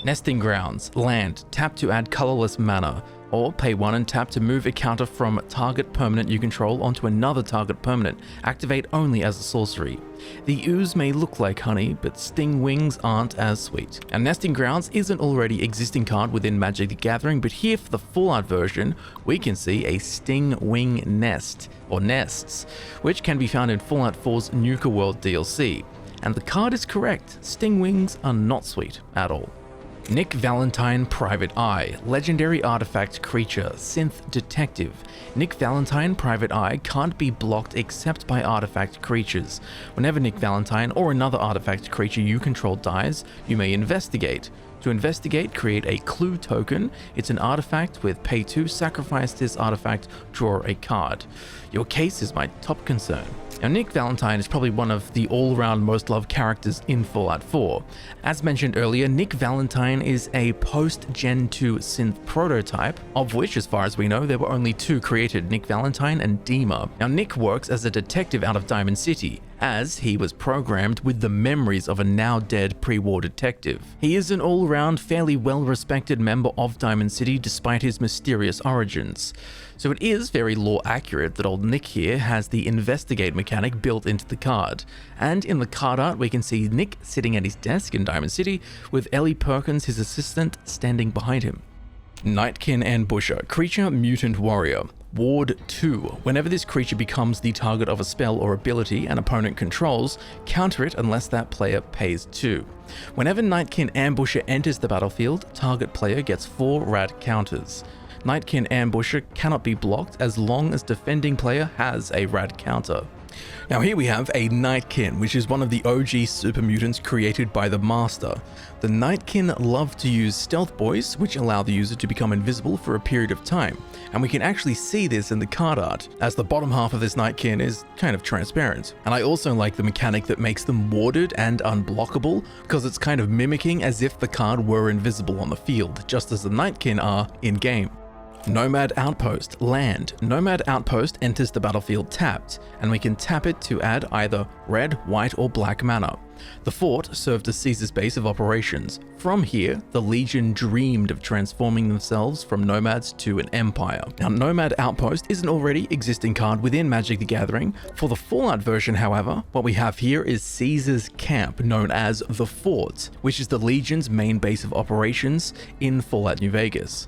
Nesting Grounds land. Tap to add colorless mana, or pay 1 and tap to move a counter from target permanent you control onto another target permanent. Activate only as a sorcery. The ooze may look like honey, but sting wings aren't as sweet. And Nesting Grounds is an already existing card within Magic the Gathering, but here for the Fallout version, we can see a Sting Wing Nest, or Nests, which can be found in Fallout 4's Nuka World DLC. And the card is correct, Sting Wings are not sweet at all. Nick Valentine Private Eye, legendary artifact creature, synth detective. Nick Valentine Private Eye can't be blocked except by artifact creatures. Whenever Nick Valentine or another artifact creature you control dies, you may investigate. To investigate, create a clue token. It's an artifact with pay 2, sacrifice this artifact, draw a card. Your case is my top concern. Now, Nick Valentine is probably one of the all-around most loved characters in Fallout 4. As mentioned earlier, Nick Valentine is a post-Gen 2 synth prototype, of which, as far as we know, there were only 2 created, Nick Valentine and Dima. Now, Nick works as a detective out of Diamond City, as he was programmed with the memories of a now-dead pre-war detective. He is an all-round, fairly well-respected member of Diamond City despite his mysterious origins. So it is very lore accurate that old Nick here has the investigate mechanic built into the card. And in the card art, we can see Nick sitting at his desk in Diamond City with Ellie Perkins, his assistant, standing behind him. Nightkin Ambusher, creature, mutant warrior. Ward 2. Whenever this creature becomes the target of a spell or ability an opponent controls, counter it unless that player pays 2. Whenever Nightkin Ambusher enters the battlefield, target player gets 4 rad counters. Nightkin Ambusher cannot be blocked as long as defending player has a rad counter. Now here we have a Nightkin, which is one of the OG super mutants created by the Master. The Nightkin love to use Stealth Boys, which allow the user to become invisible for a period of time, and we can actually see this in the card art, as the bottom half of this Nightkin is kind of transparent. And I also like the mechanic that makes them warded and unblockable, because it's kind of mimicking as if the card were invisible on the field, just as the Nightkin are in-game. Nomad Outpost, land. Nomad Outpost enters the battlefield tapped, and we can tap it to add either red, white, or black mana. The fort served as Caesar's base of operations. From here, the Legion dreamed of transforming themselves from nomads to an empire. Now, Nomad Outpost is an already existing card within Magic the Gathering. For the Fallout version, however, what we have here is Caesar's camp, known as the Fort, which is the Legion's main base of operations in Fallout New Vegas.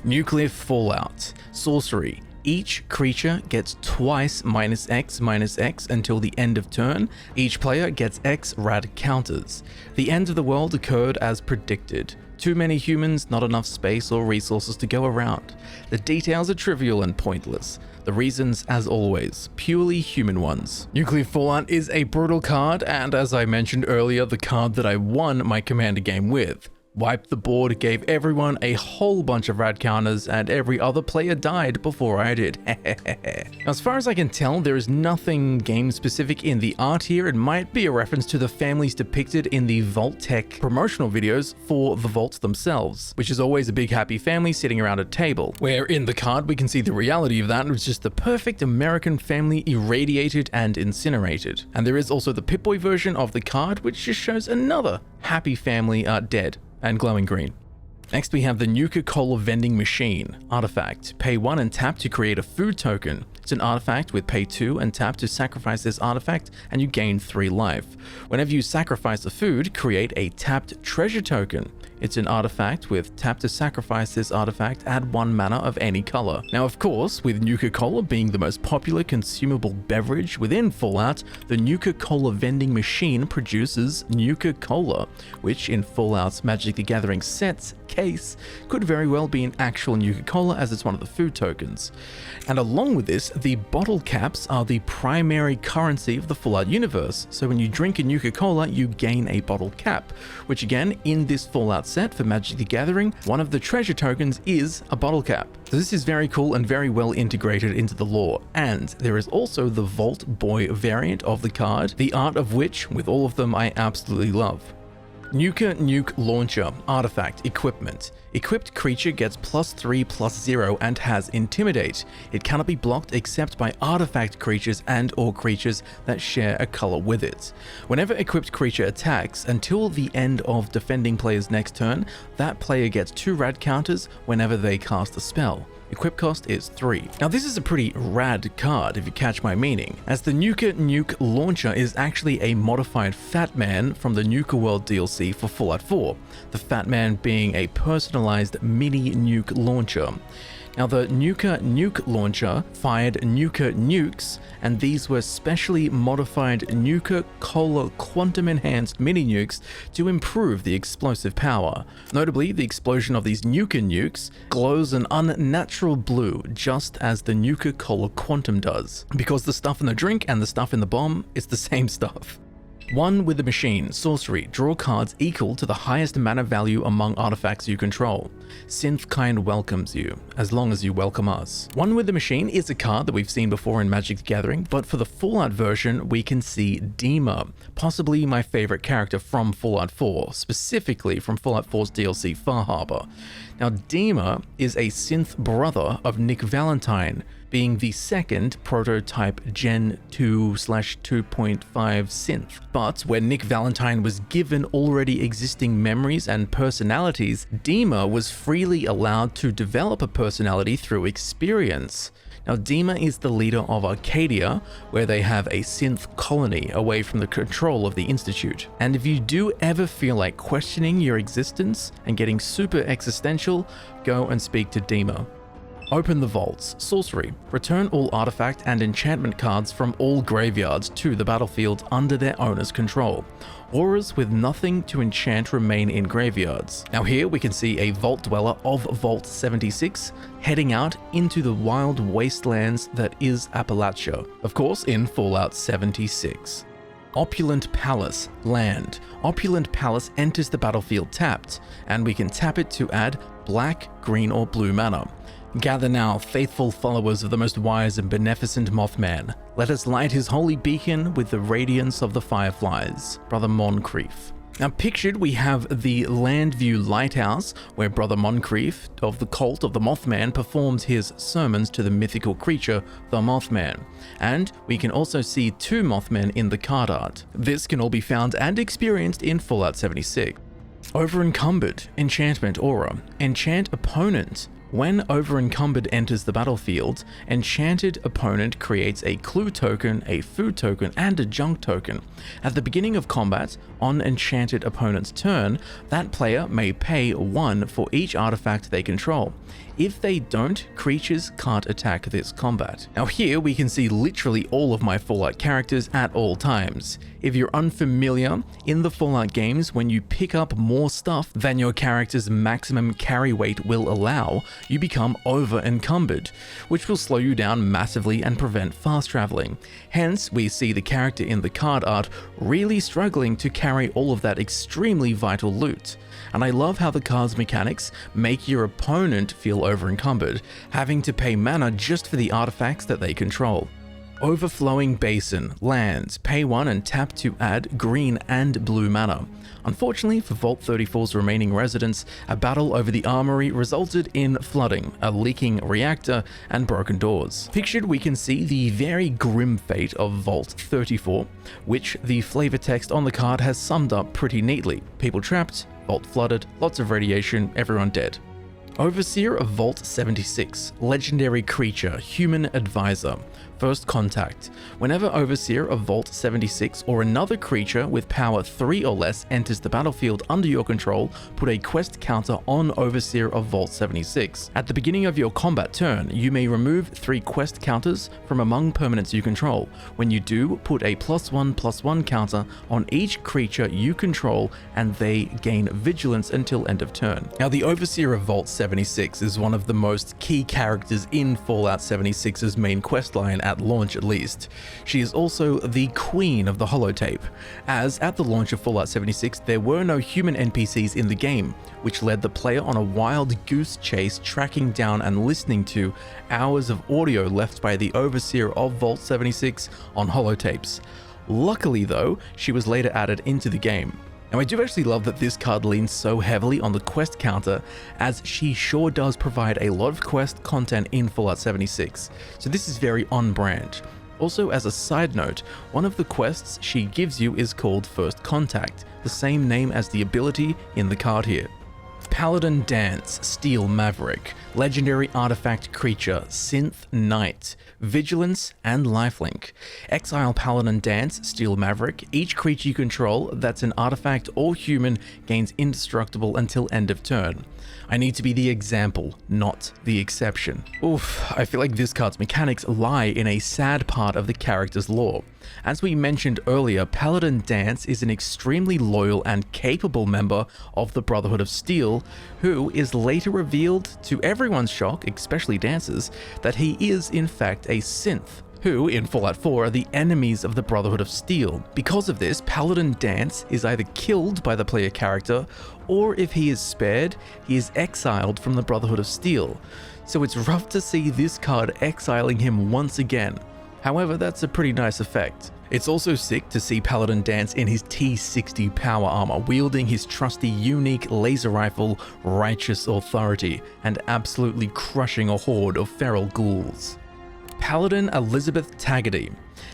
Nuclear Fallout. Sorcery. Each creature gets twice -X until the end of turn. Each player gets X rad counters. The end of the world occurred as predicted. Too many humans, not enough space or resources to go around. The details are trivial and pointless. The reasons, as always, purely human ones. Nuclear Fallout is a brutal card, and as I mentioned earlier, the card that I won my Commander game with. Wiped the board, gave everyone a whole bunch of rad counters, and every other player died before I did. Now, as far as I can tell, there is nothing game specific in the art here. It might be a reference to the families depicted in the Vault Tech promotional videos for the vaults themselves, which is always a big happy family sitting around a table, where in the card we can see the reality of that. It's just the perfect American family irradiated and incinerated. And there is also the Pip-Boy version of the card, which just shows another happy family dead and glowing green. Next we have the Nuka-Cola Vending Machine. Artifact. Pay 1 and tap to create a food token. It's an artifact with pay 2 and tap to sacrifice this artifact and you gain 3 life. Whenever you sacrifice a food, create a tapped treasure token. It's an artifact with tap to sacrifice this artifact, add 1 mana of any color. Now of course, with Nuka-Cola being the most popular consumable beverage within Fallout, the Nuka-Cola Vending Machine produces Nuka-Cola, which in Fallout's Magic the Gathering set's case could very well be an actual Nuka-Cola, as it's one of the food tokens. And along with this, the bottle caps are the primary currency of the Fallout universe, so when you drink a Nuka-Cola you gain a bottle cap, which again in this Fallout set for Magic the Gathering, one of the treasure tokens is a bottle cap. So this is very cool and very well integrated into the lore. And there is also the Vault Boy variant of the card, the art of which, with all of them, I absolutely love. Nuke Launcher. Artifact. Equipment. Equipped creature gets +3/+0 and has Intimidate. It cannot be blocked except by artifact creatures and/or creatures that share a color with it. Whenever equipped creature attacks, until the end of defending player's next turn, that player gets 2 rad counters whenever they cast a spell. Equip cost is 3. Now this is a pretty rad card if you catch my meaning, as the Nuke Launcher is actually a modified Fat Man from the Nuka World DLC for Fallout 4, the Fat Man being a personalized mini nuke launcher. Now the Nuke Launcher fired Nuka nukes, and these were specially modified Nuka-Cola quantum enhanced mini nukes to improve the explosive power. Notably, the explosion of these Nuka nukes glows an unnatural blue, just as the Nuka-Cola quantum does, because the stuff in the drink and the stuff in the bomb is the same stuff. One with the Machine. Sorcery. Draw cards equal to the highest mana value among artifacts you control. Synthkind welcomes you, as long as you welcome us. One with the Machine is a card that we've seen before in Magic the Gathering, but for the Fallout version, we can see Dima, possibly my favorite character from Fallout 4, specifically from Fallout 4's DLC Far Harbor. Now, Dima is a synth brother of Nick Valentine, being the second prototype Gen 2/2.5 synth. But when Nick Valentine was given already existing memories and personalities, Dima was freely allowed to develop a personality through experience. Now, Dima is the leader of Arcadia, where they have a synth colony away from the control of the Institute. And if you do ever feel like questioning your existence and getting super existential, go and speak to Dima. Open the vaults. Sorcery. Return all artifact and enchantment cards from all graveyards to the battlefield under their owner's control. Auras with nothing to enchant remain in graveyards. Now here we can see a Vault Dweller of Vault 76 heading out into the wild wastelands that is Appalachia, of course in Fallout 76. Opulent Palace. Land. Opulent Palace enters the battlefield tapped, and we can tap it to add black, green or blue mana. Gather now, faithful followers of the most wise and beneficent Mothman. Let us light his holy beacon with the radiance of the fireflies. Brother Moncrief. Now pictured we have the Landview Lighthouse, where Brother Moncrief of the cult of the Mothman performs his sermons to the mythical creature, the Mothman. And we can also see 2 Mothmen in the card art. This can all be found and experienced in Fallout 76. Overencumbered. Enchantment Aura. Enchant Opponent. When Overencumbered enters the battlefield, Enchanted Opponent creates a clue token, a food token, and a junk token. At the beginning of combat, on Enchanted Opponent's turn, that player may pay 1 for each artifact they control. If they don't, creatures can't attack this combat. Now here we can see literally all of my Fallout characters at all times. If you're unfamiliar, in the Fallout games, when you pick up more stuff than your character's maximum carry weight will allow, you become over-encumbered, which will slow you down massively and prevent fast traveling. Hence, we see the character in the card art really struggling to carry all of that extremely vital loot. And I love how the card's mechanics make your opponent feel over-encumbered, having to pay mana just for the artifacts that they control. Overflowing Basin. Lands. Pay 1 and tap to add green and blue mana. Unfortunately for Vault 34's remaining residents, a battle over the Armory resulted in flooding, a leaking reactor, and broken doors. Pictured we can see the very grim fate of Vault 34, which the flavor text on the card has summed up pretty neatly. People trapped, vault flooded, lots of radiation, everyone dead. Overseer of Vault 76. Legendary creature, human advisor. First contact. Whenever Overseer of Vault 76 or another creature with power 3 or less enters the battlefield under your control, put a quest counter on Overseer of Vault 76. At the beginning of your combat turn, you may remove 3 quest counters from among permanents you control. When you do, put a +1/+1 counter on each creature you control, and they gain vigilance until end of turn. Now, the Overseer of Vault 76 is one of the most key characters in Fallout 76's main questline, at launch at least. She is also the queen of the holotape, as at the launch of Fallout 76 there were no human NPCs in the game, which led the player on a wild goose chase tracking down and listening to hours of audio left by the Overseer of Vault 76 on holotapes. Luckily though, she was later added into the game. Now I do actually love that this card leans so heavily on the quest counter, as she sure does provide a lot of quest content in Fallout 76, so this is very on brand. Also, as a side note, one of the quests she gives you is called First Contact, the same name as the ability in the card here. Paladin Dance. Steel Maverick. Legendary artifact creature, Synth Knight. Vigilance and lifelink. Exile Paladin Dance, Steel Maverick. Each creature you control that's an artifact or human gains indestructible until end of turn. I need to be the example, not the exception. Oof, I feel like this card's mechanics lie in a sad part of the character's lore. As we mentioned earlier, Paladin Dance is an extremely loyal and capable member of the Brotherhood of Steel, who is later revealed to everyone's shock, especially Dance's, that he is in fact a synth, who in Fallout 4 are the enemies of the Brotherhood of Steel. Because of this, Paladin Dance is either killed by the player character, or if he is spared, he is exiled from the Brotherhood of Steel. So it's rough to see this card exiling him once again. However, that's a pretty nice effect. It's also sick to see Paladin Dance in his T60 power armor, wielding his trusty unique laser rifle, Righteous Authority, and absolutely crushing a horde of feral ghouls. Paladin Elizabeth Taggarty.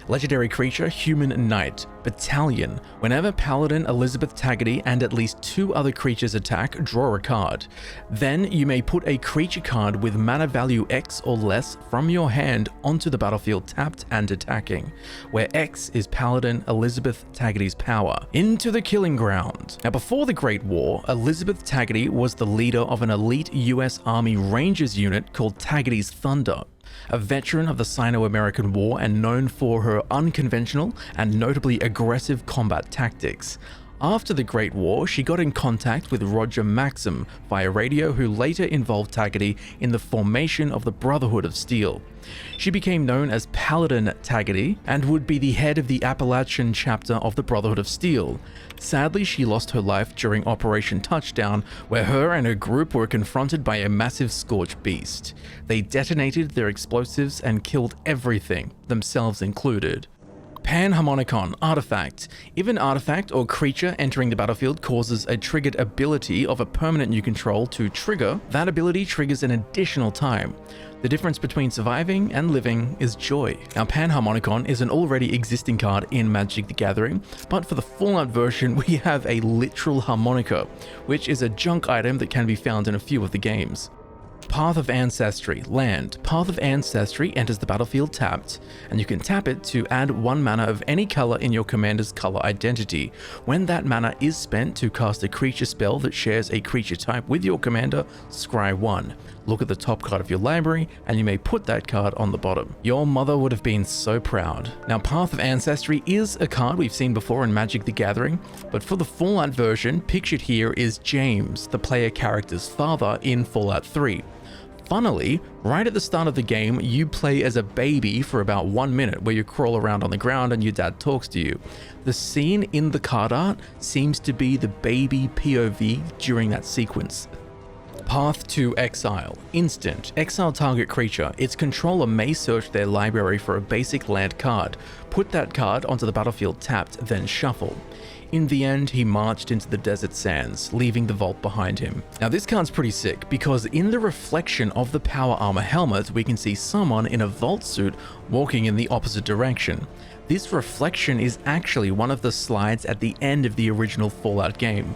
Legendary creature, Human Knight. Battalion. Whenever Paladin, Elizabeth Taggarty, and at least 2 other creatures attack, draw a card. Then you may put a creature card with mana value X or less from your hand onto the battlefield tapped and attacking, where X is Paladin Elizabeth Taggarty's power. Into the killing ground. Now before the Great War, Elizabeth Taggarty was the leader of an elite US Army Rangers unit called Taggarty's Thunder. A veteran of the Sino-American War and known for her unconventional and notably aggressive combat tactics. After the Great War, she got in contact with Roger Maxim via radio, who later involved Taggarty in the formation of the Brotherhood of Steel. She became known as Paladin Taggarty and would be the head of the Appalachian chapter of the Brotherhood of Steel. Sadly, she lost her life during Operation Touchdown, where her and her group were confronted by a massive scorched beast. They detonated their explosives and killed everything, themselves included. Panharmonicon Artifact. If an artifact or creature entering the battlefield causes a triggered ability of a permanent you control to trigger, that ability triggers an additional time. The difference between surviving and living is joy. Now, Panharmonicon is an already existing card in Magic the Gathering, but for the Fallout version, we have a literal harmonica, which is a junk item that can be found in a few of the games. Path of Ancestry, land. Path of Ancestry enters the battlefield tapped, and you can tap it to add 1 mana of any color in your commander's color identity. When that mana is spent to cast a creature spell that shares a creature type with your commander, scry 1. Look at the top card of your library, and you may put that card on the bottom. Your mother would have been so proud. Now, Path of Ancestry is a card we've seen before in Magic the Gathering, but for the Fallout version, pictured here is James, the player character's father in Fallout 3. Funnily, right at the start of the game, you play as a baby for about 1 minute, where you crawl around on the ground and your dad talks to you. The scene in the card art seems to be the baby POV during that sequence. Path to Exile. Instant. Exile target creature. Its controller may search their library for a basic land card. Put that card onto the battlefield tapped, then shuffle. In the end, he marched into the desert sands, leaving the vault behind him. Now this card's pretty sick, because in the reflection of the power armor helmet, we can see someone in a vault suit walking in the opposite direction. This reflection is actually one of the slides at the end of the original Fallout game.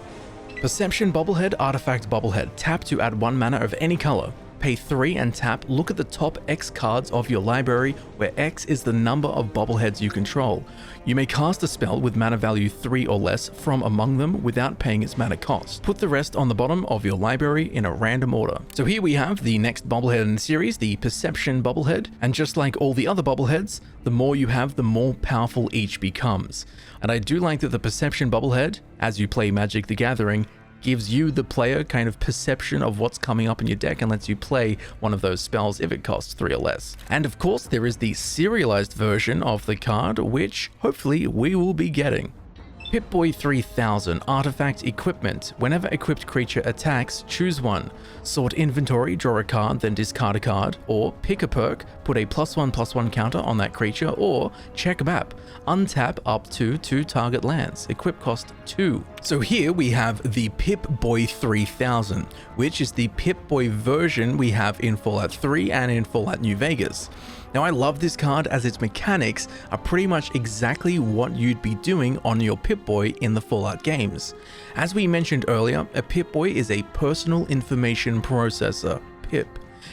Perception Bobblehead, Artifact Bobblehead. Tap to add 1 mana of any color. Pay 3 and tap. Look at the top X cards of your library, where X is the number of bobbleheads you control. You may cast a spell with mana value 3 or less from among them without paying its mana cost. Put the rest on the bottom of your library in a random order. So here we have the next bobblehead in the series, the Perception Bobblehead, and just like all the other bobbleheads, the more you have, the more powerful each becomes. And I do like that the Perception Bobblehead, as you play Magic the Gathering, gives you, the player, kind of perception of what's coming up in your deck and lets you play one of those spells if it costs 3 or less. And of course, there is the serialized version of the card, which hopefully we will be getting. Pip-Boy 3000, Artifact Equipment. Whenever equipped creature attacks, choose 1. Sort inventory, draw a card, then discard a card, or pick a perk, put a +1/+1 counter on that creature, or check map. Untap up to 2 target lands. Equip cost 2. So here we have the Pip-Boy 3000, which is the Pip-Boy version we have in Fallout 3 and in Fallout New Vegas. Now, I love this card as its mechanics are pretty much exactly what you'd be doing on your Pip-Boy in the Fallout games. As we mentioned earlier, a Pip-Boy is a personal information processor, PIP,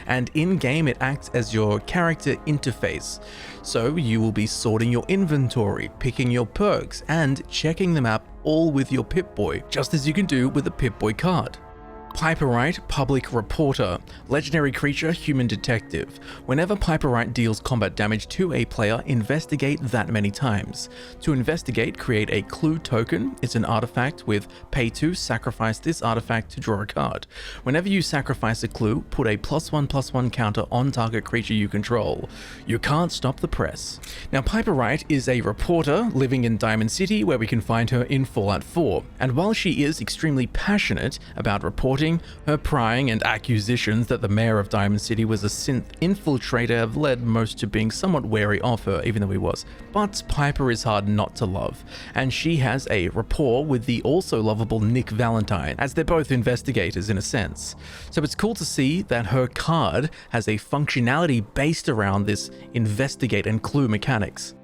and in-game it acts as your character interface. So you will be sorting your inventory, picking your perks, and checking them out all with your Pip-Boy, just as you can do with a Pip-Boy card. Piperite, Public Reporter. Legendary creature, Human Detective. Whenever Piperite deals combat damage to a player, investigate that many times. To investigate, create a clue token. It's an artifact with pay 2, sacrifice this artifact to draw a card. Whenever you sacrifice a clue, put a +1/+1 counter on target creature you control. You can't stop the press. Now, Piperite is a reporter living in Diamond City, where we can find her in Fallout 4. And while she is extremely passionate about reporting, her prying and accusations that the mayor of Diamond City was a synth infiltrator have led most to being somewhat wary of her, even though he was. But Piper is hard not to love, and she has a rapport with the also lovable Nick Valentine, as they're both investigators in a sense. So it's cool to see that her card has a functionality based around this investigate and clue mechanics.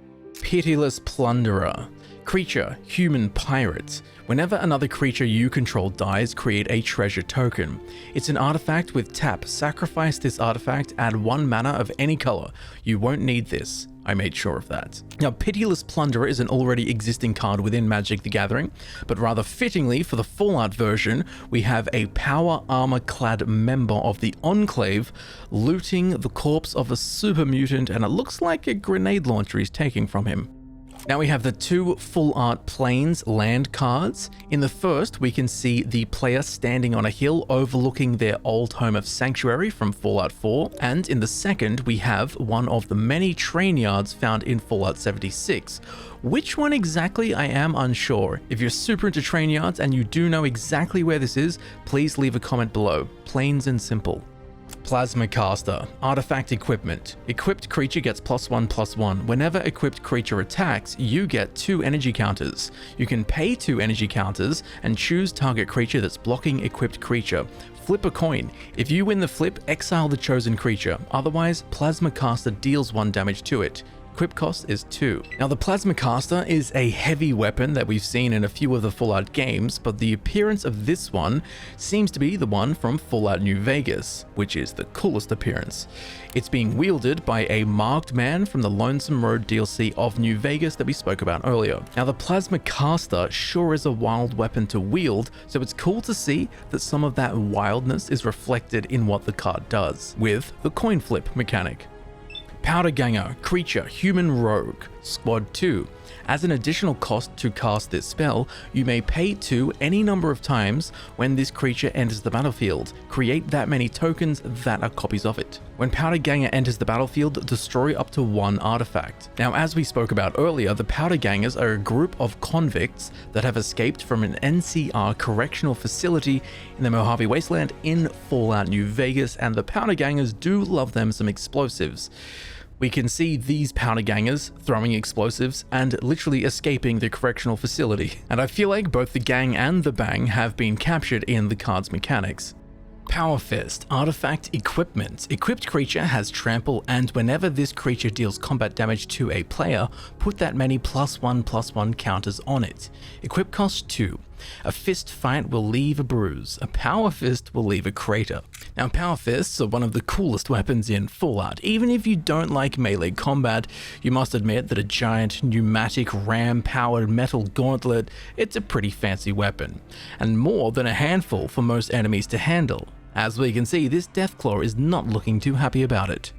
Pitiless Plunderer. Creature, human pirate. Whenever another creature you control dies, create a treasure token. It's an artifact with tap. Sacrifice this artifact, add 1 mana of any color. You won't need this. I made sure of that. Now, Pitiless Plunderer is an already existing card within Magic the Gathering, but rather fittingly for the Fallout version, we have a power armor-clad member of the Enclave looting the corpse of a super mutant, and it looks like a grenade launcher is taking from him. Now we have the 2 full art Plains land cards. In the first, we can see the player standing on a hill overlooking their old home of Sanctuary from Fallout 4, and in the second, we have one of the many train yards found in Fallout 76. Which one exactly, I am unsure. If you're super into train yards and you do know exactly where this is, please leave a comment below. Plain and simple. Plasma Caster. Artifact equipment. Equipped creature gets +1/+1. Whenever equipped creature attacks, you get 2 energy counters. You can pay 2 energy counters and choose target creature that's blocking equipped creature. Flip a coin. If you win the flip, exile the chosen creature. Otherwise, Plasma Caster deals 1 damage to it. Equip cost is 2. Now the Plasma Caster is a heavy weapon that we've seen in a few of the Fallout games, but the appearance of this one seems to be the one from Fallout New Vegas, which is the coolest appearance. It's being wielded by a marked man from the Lonesome Road DLC of New Vegas that we spoke about earlier. Now the Plasma Caster sure is a wild weapon to wield, so it's cool to see that some of that wildness is reflected in what the card does, with the coin flip mechanic. Powder Ganger, creature, human rogue, squad 2. As an additional cost to cast this spell, you may pay 2 any number of times when this creature enters the battlefield. Create that many tokens that are copies of it. When Powder Ganger enters the battlefield, destroy up to 1 artifact. Now, as we spoke about earlier, the Powder Gangers are a group of convicts that have escaped from an NCR correctional facility in the Mojave Wasteland in Fallout New Vegas, and the Powder Gangers do love them some explosives. We can see these powder gangers throwing explosives and literally escaping the correctional facility. And I feel like both the gang and the bang have been captured in the card's mechanics. Power Fist, artifact equipment. Equipped creature has trample, and whenever this creature deals combat damage to a player, put that many +1/+1 counters on it. Equip cost 2. A fist fight will leave a bruise. A power fist will leave a crater. Now, power fists are one of the coolest weapons in Fallout. Even if you don't like melee combat, you must admit that a giant pneumatic ram-powered metal gauntlet, it's a pretty fancy weapon, and more than a handful for most enemies to handle. As we can see, this Deathclaw is not looking too happy about it.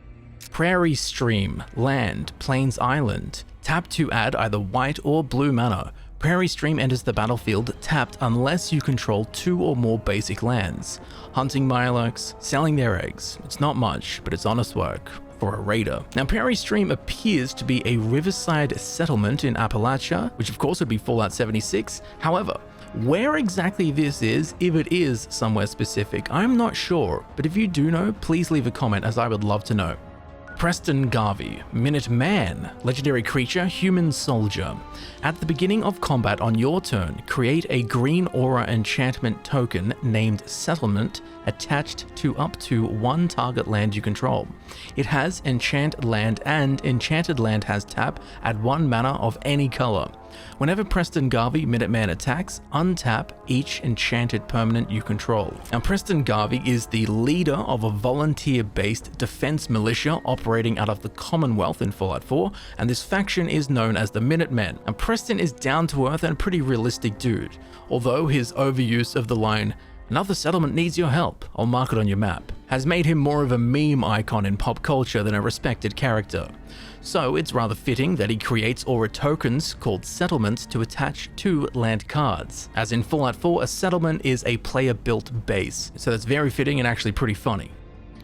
Prairie Stream, land, Plains Island. Tap to add either white or blue mana. Prairie Stream enters the battlefield tapped unless you control 2 or more basic lands. Hunting Mirelurks, selling their eggs. It's not much, but it's honest work for a raider. Now, Prairie Stream appears to be a riverside settlement in Appalachia, which of course would be Fallout 76. However, where exactly this is, if it is somewhere specific, I'm not sure, but if you do know, please leave a comment, as I would love to know. Preston Garvey, Minute Man, legendary creature, human soldier. At the beginning of combat on your turn, create a green aura enchantment token named Settlement attached to up to 1 target land you control. It has Enchant Land, and Enchanted Land has tap, add 1 mana of any color. Whenever Preston Garvey Minuteman attacks, untap each enchanted permanent you control. Now, Preston Garvey is the leader of a volunteer-based defense militia operating out of the Commonwealth in Fallout 4, and this faction is known as the Minutemen. And Preston is down-to-earth and a pretty realistic dude, although his overuse of the line, "Another settlement needs your help, I'll mark it on your map," has made him more of a meme icon in pop culture than a respected character. So it's rather fitting that he creates aura tokens called settlements to attach to land cards. As in Fallout 4, a settlement is a player-built base, so that's very fitting and actually pretty funny.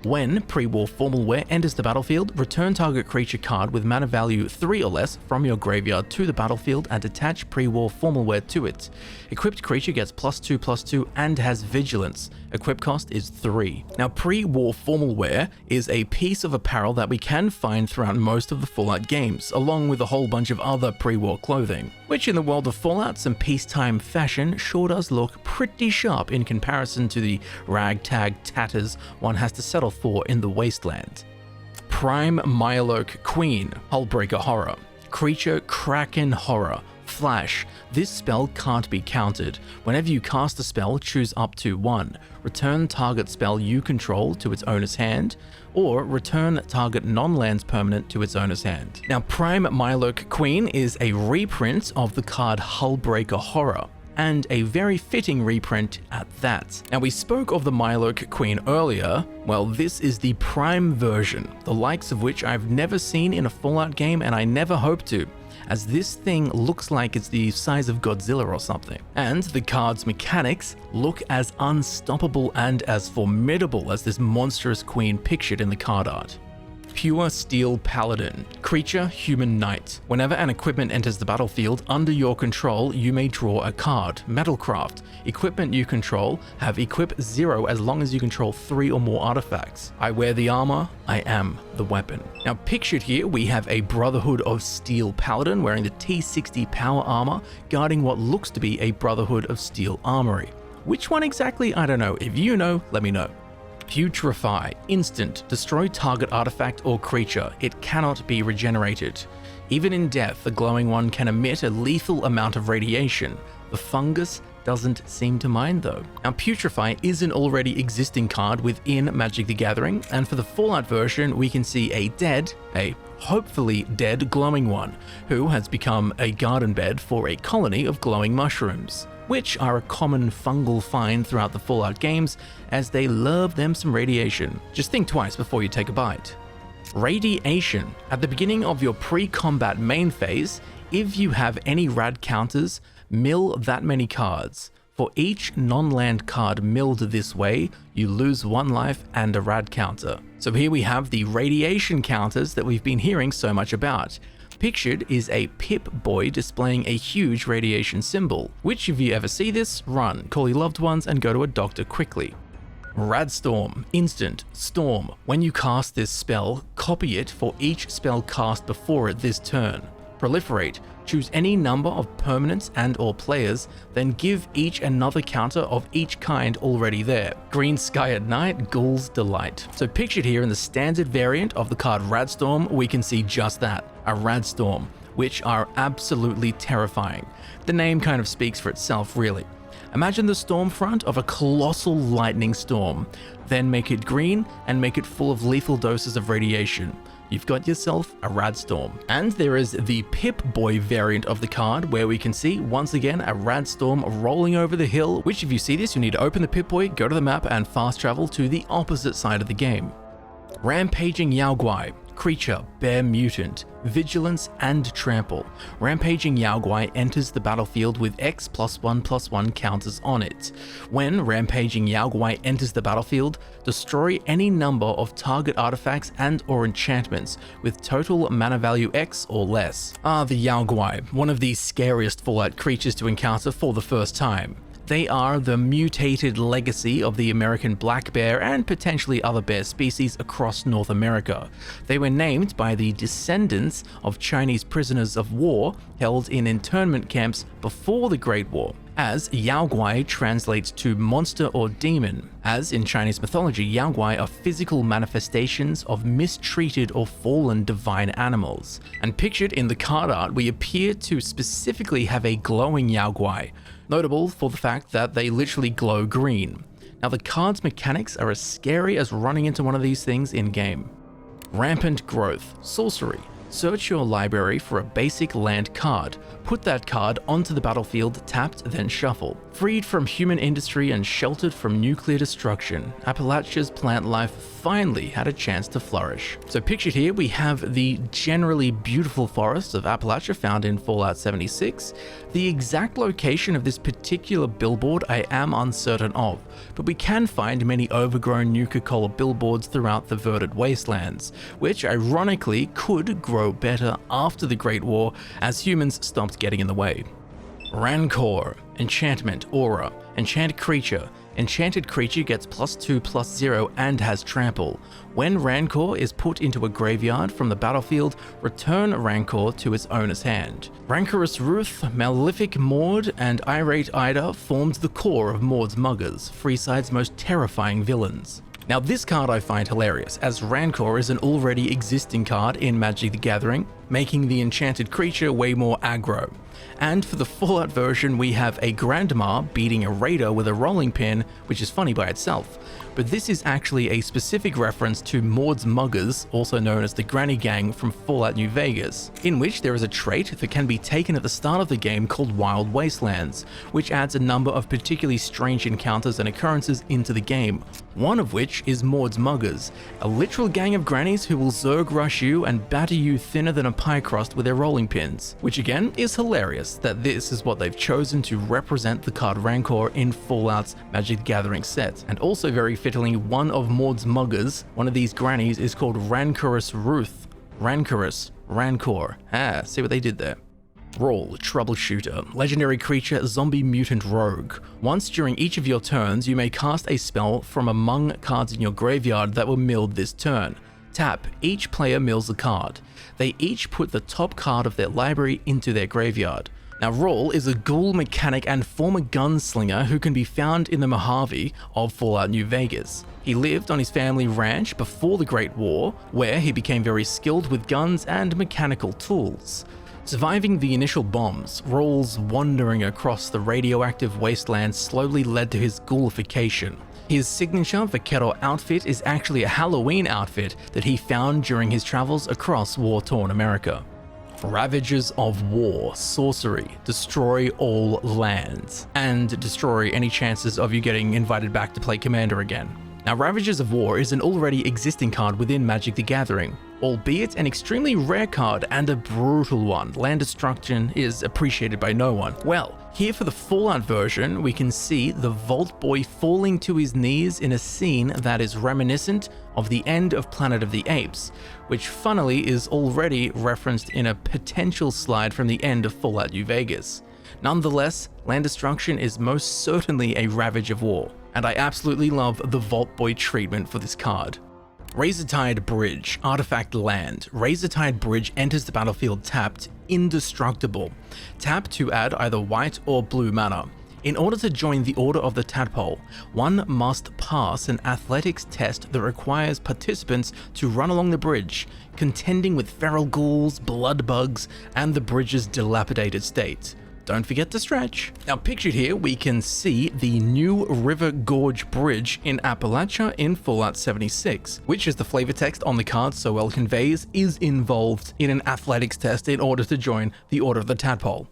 When pre-war Formalware enters the battlefield, return target creature card with mana value 3 or less from your graveyard to the battlefield and attach pre-war Formalware to it. Equipped creature gets +2/+2 and has vigilance. Equip cost is 3. Now, pre-war Formalware is a piece of apparel that we can find throughout most of the Fallout games, along with a whole bunch of other pre-war clothing, which in the world of Fallout, some peacetime fashion sure does look pretty sharp in comparison to the ragtag tatters one has to settle for in the Wasteland. Prime Mirelurk Queen, Hullbreaker Horror. Creature Kraken Horror. Flash. This spell can't be countered. Whenever you cast a spell, choose up to 1. Return target spell you control to its owner's hand, or return target non-lands permanent to its owner's hand. Now, Prime Myloke Queen is a reprint of the card Hullbreaker Horror, and a very fitting reprint at that. Now, we spoke of the Myloke Queen earlier. Well, this is the Prime version, the likes of which I've never seen in a Fallout game, and I never hope to, as this thing looks like it's the size of Godzilla or something. And the card's mechanics look as unstoppable and as formidable as this monstrous queen pictured in the card art. Pure Steel Paladin. Creature, Human Knight. Whenever an equipment enters the battlefield under your control, you may draw a card. Metalcraft. Equipment you control have equip 0 as long as you control 3 or more artifacts. I wear the armor, I am the weapon. Now, pictured here, we have a Brotherhood of Steel Paladin wearing the T60 power armor, guarding what looks to be a Brotherhood of Steel Armory. Which one exactly? I don't know. If you know, let me know. Putrefy. Instant. Destroy target artifact or creature. It cannot be regenerated. Even in death, the glowing one can emit a lethal amount of radiation. The fungus doesn't seem to mind though. Now, Putrefy is an already existing card within Magic the Gathering, and for the Fallout version, we can see a hopefully dead glowing one, who has become a garden bed for a colony of glowing mushrooms, which are a common fungal find throughout the Fallout games, as they love them some radiation. Just think twice before you take a bite. Radiation. At the beginning of your pre-combat main phase, if you have any rad counters, mill that many cards. For each non-land card milled this way, you lose 1 life and a rad counter. So here we have the radiation counters that we've been hearing so much about. Pictured is a Pip-Boy displaying a huge radiation symbol, which if you ever see this, run, call your loved ones, and go to a doctor quickly. Radstorm. Instant. Storm. When you cast this spell, copy it for each spell cast before it this turn. Proliferate. Choose any number of permanents and or players, then give each another counter of each kind already there. Green Sky at Night, Ghoul's Delight. So pictured here in the standard variant of the card Radstorm, we can see just that, a Radstorm, which are absolutely terrifying. The name kind of speaks for itself, really. Imagine the storm front of a colossal lightning storm, then make it green and make it full of lethal doses of radiation. You've got yourself a Radstorm. And there is the Pip-Boy variant of the card, where we can see, once again, a Radstorm rolling over the hill, which if you see this, you need to open the Pip-Boy, go to the map, and fast travel to the opposite side of the game. Rampaging Yaoguai. Creature, Bear Mutant, Vigilance and Trample. Rampaging Yaoguai enters the battlefield with X +1/+1 counters on it. When Rampaging Yaoguai enters the battlefield, destroy any number of target artifacts and or enchantments with total mana value X or less. The Yaoguai, one of the scariest Fallout creatures to encounter for the first time. They are the mutated legacy of the American black bear and potentially other bear species across North America. They were named by the descendants of Chinese prisoners of war held in internment camps before the Great War, as Yaoguai translates to monster or demon, as in Chinese mythology, Yaoguai are physical manifestations of mistreated or fallen divine animals. And pictured in the card art, we appear to specifically have a glowing Yaoguai, notable for the fact that they literally glow green. Now, the card's mechanics are as scary as running into one of these things in-game. Rampant Growth. Sorcery. Search your library for a basic land card. Put that card onto the battlefield, tapped, then shuffle. Freed from human industry and sheltered from nuclear destruction, Appalachia's plant life finally had a chance to flourish. So pictured here, we have the generally beautiful forests of Appalachia found in Fallout 76. The exact location of this particular billboard I am uncertain of, but we can find many overgrown Nuka-Cola billboards throughout the Verdant Wastelands, which ironically could grow better after the Great War as humans stopped getting in the way. Rancor. Enchantment. Aura. Enchant creature. Enchanted creature gets +2/+0 and has trample. When Rancor is put into a graveyard from the battlefield, return Rancor to its owner's hand. Rancorous Ruth, Malefic Maud, and Irate Ida formed the core of Maud's Muggers, Freeside's most terrifying villains. Now this card I find hilarious, as Rancor is an already existing card in Magic the Gathering, making the enchanted creature way more aggro. And for the Fallout version we have a Grandma beating a Raider with a rolling pin, which is funny by itself, but this is actually a specific reference to Maud's Muggers, also known as the Granny Gang from Fallout New Vegas, in which there is a trait that can be taken at the start of the game called Wild Wastelands, which adds a number of particularly strange encounters and occurrences into the game, one of which is Maud's Muggers, a literal gang of grannies who will Zerg rush you and batter you thinner than a pie crust with their rolling pins, which again is hilarious that this is what they've chosen to represent the card Rancor in Fallout's Magic the Gathering set, and also very fittingly one of Maud's Muggers, one of these grannies, is called Rancorous Ruth. Rancorous, Rancor. See what they did there. Roll, Troubleshooter, legendary creature, zombie mutant rogue. Once during each of your turns, you may cast a spell from among cards in your graveyard that were milled this turn. Tap, each player mills a card. They each put the top card of their library into their graveyard. Now Roll is a ghoul mechanic and former gunslinger who can be found in the Mojave of Fallout New Vegas. He lived on his family ranch before the Great War, where he became very skilled with guns and mechanical tools. Surviving the initial bombs, Roll's wandering across the radioactive wasteland slowly led to his ghoulification. His signature Vaquero outfit is actually a Halloween outfit that he found during his travels across war-torn America. Ravagers of War, sorcery, destroy all lands, and destroy any chances of you getting invited back to play Commander again. Now Ravagers of War is an already existing card within Magic the Gathering, albeit an extremely rare card and a brutal one. Land destruction is appreciated by no one. Well, here for the Fallout version, we can see the Vault Boy falling to his knees in a scene that is reminiscent of the end of Planet of the Apes, which funnily is already referenced in a potential slide from the end of Fallout New Vegas. Nonetheless, land destruction is most certainly a Ravage of War, and I absolutely love the Vault Boy treatment for this card. Razortide Bridge, Artifact Land. Razortide Bridge enters the battlefield tapped, indestructible. Tap to add either white or blue mana. In order to join the Order of the Tadpole, one must pass an athletics test that requires participants to run along the bridge, contending with feral ghouls, blood bugs, and the bridge's dilapidated state. Don't forget to stretch. Now pictured here, we can see the new River Gorge Bridge in Appalachia in Fallout 76, which, as the flavor text on the card so well conveys, is involved in an athletics test in order to join the Order of the Tadpole.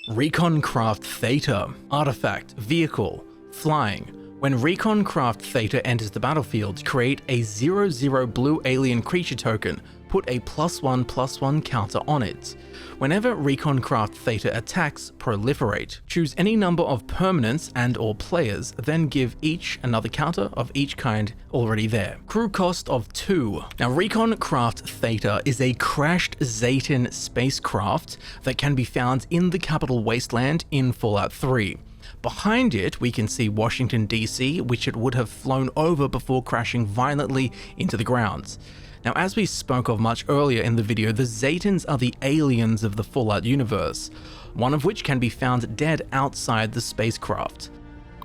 Recon Craft Theta, Artifact, Vehicle, Flying. When Recon Craft Theta enters the battlefield, create a 0/0 blue alien creature token. Put a +1/+1 counter on it. Whenever Recon Craft Theta attacks, proliferate. Choose any number of permanents and or players, then give each another counter of each kind already there. Crew cost of 2. Now Recon Craft Theta is a crashed Zayton spacecraft that can be found in the Capital Wasteland in Fallout 3. Behind it, we can see Washington DC, which it would have flown over before crashing violently into the ground. Now, as we spoke of much earlier in the video, the Zaytons are the aliens of the Fallout universe, one of which can be found dead outside the spacecraft.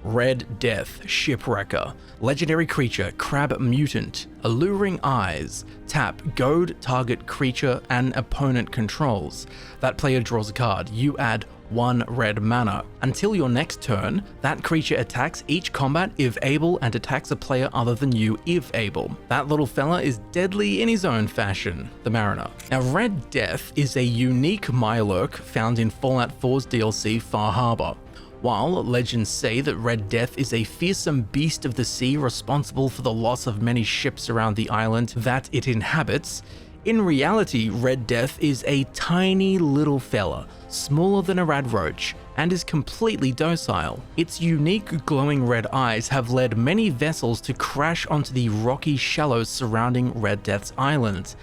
Red Death, Shipwrecker, legendary creature, crab mutant, alluring eyes, tap, goad target creature and opponent controls. That player draws a card, you add 1 red mana. Until your next turn, that creature attacks each combat if able and attacks a player other than you if able. That little fella is deadly in his own fashion, the Mariner. Now Red Death is a unique Mirelurk found in Fallout 4's DLC Far Harbor. While legends say that Red Death is a fearsome beast of the sea responsible for the loss of many ships around the island that it inhabits, in reality, Red Death is a tiny little fella, smaller than a radroach, and is completely docile. Its unique glowing red eyes have led many vessels to crash onto the rocky shallows surrounding Red Death's island,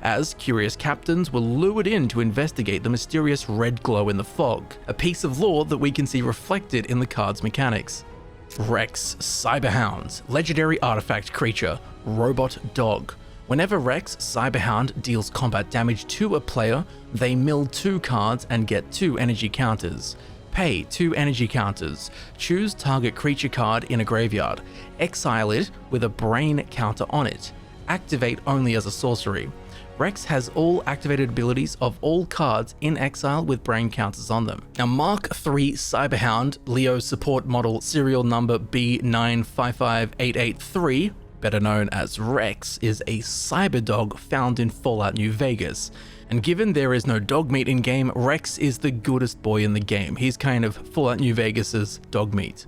as curious captains were lured in to investigate the mysterious red glow in the fog, a piece of lore that we can see reflected in the card's mechanics. Rex Cyberhound, legendary artifact creature, robot dog. Whenever Rex Cyberhound deals combat damage to a player, they mill 2 cards and get 2 energy counters. Pay 2 energy counters, choose target creature card in a graveyard, exile it with a brain counter on it, activate only as a sorcery. Rex has all activated abilities of all cards in exile with brain counters on them. Now Mark III Cyberhound, Leo support model serial number B955883, better known as Rex, is a cyberdog found in Fallout New Vegas. And given there is no dog meat in game, Rex is the goodest boy in the game. He's kind of Fallout New Vegas's dog meat.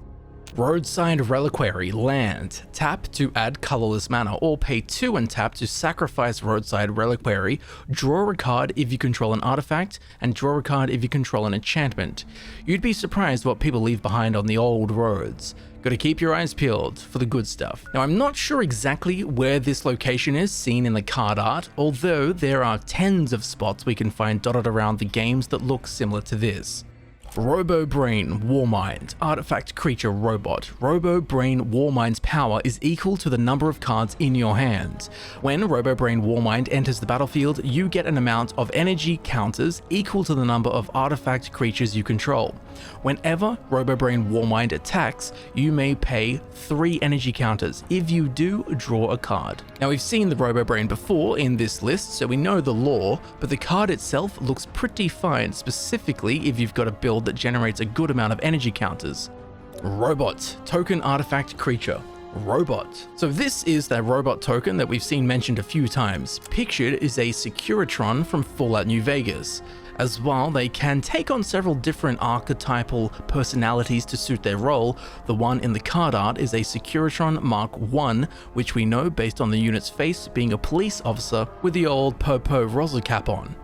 Roadside Reliquary, land. Tap to add colorless mana, or pay 2 and tap to sacrifice Roadside Reliquary, draw a card if you control an artifact, and draw a card if you control an enchantment. You'd be surprised what people leave behind on the old roads. Gotta keep your eyes peeled for the good stuff. Now I'm not sure exactly where this location is seen in the card art, although there are tens of spots we can find dotted around the games that look similar to this. Robo Brain Warmind, artifact creature robot. Robo Brain Warmind's power is equal to the number of cards in your hand. When Robo Brain Warmind enters the battlefield, you get an amount of energy counters equal to the number of artifact creatures you control. Whenever Robo Brain Warmind attacks, you may pay 3 energy counters. If you do, draw a card. Now we've seen the Robo Brain before in this list, so we know the lore, but the card itself looks pretty fine, specifically if you've got a build that generates a good amount of energy counters. Robot, token artifact creature. Robot. So this is that robot token that we've seen mentioned a few times. Pictured is a Securitron from Fallout New Vegas. As well, they can take on several different archetypal personalities to suit their role. The one in the card art is a Securitron Mark I, which we know based on the unit's face being a police officer with the old Popo Rosa cap on.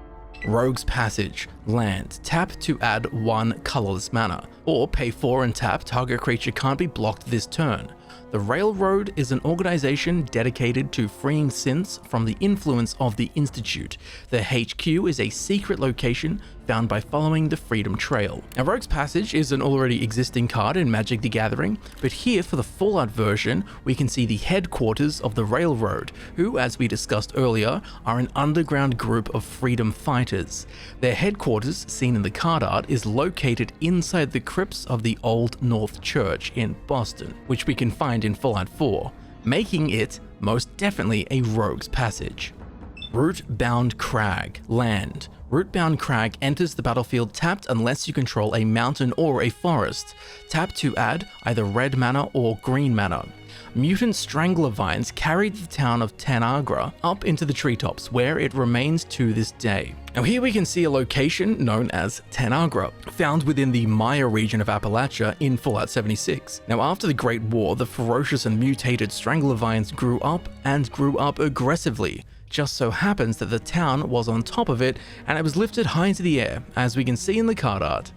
Rogue's Passage, land. Tap to add 1 colorless mana, or pay 4 and tap, target creature can't be blocked this turn. The Railroad is an organization dedicated to freeing synths from the influence of the Institute. Their HQ is a secret location found by following the Freedom Trail. Now, Rogue's Passage is an already existing card in Magic the Gathering, but here for the Fallout version, we can see the headquarters of the Railroad, who, as we discussed earlier, are an underground group of freedom fighters. Their headquarters, seen in the card art, is located inside the crypts of the Old North Church in Boston, which we can find in Fallout 4, making it most definitely a Rogue's Passage. Rootbound Crag, land. Rootbound Crag enters the battlefield tapped unless you control a mountain or a forest. Tap to add either red mana or green mana. Mutant Strangler Vines carried the town of Tanagra up into the treetops, where it remains to this day. Now here we can see a location known as Tanagra, found within the Maya region of Appalachia in Fallout 76. Now after the Great War, the ferocious and mutated Strangler Vines grew up aggressively. Just so happens that the town was on top of it, and it was lifted high into the air, as we can see in the card art.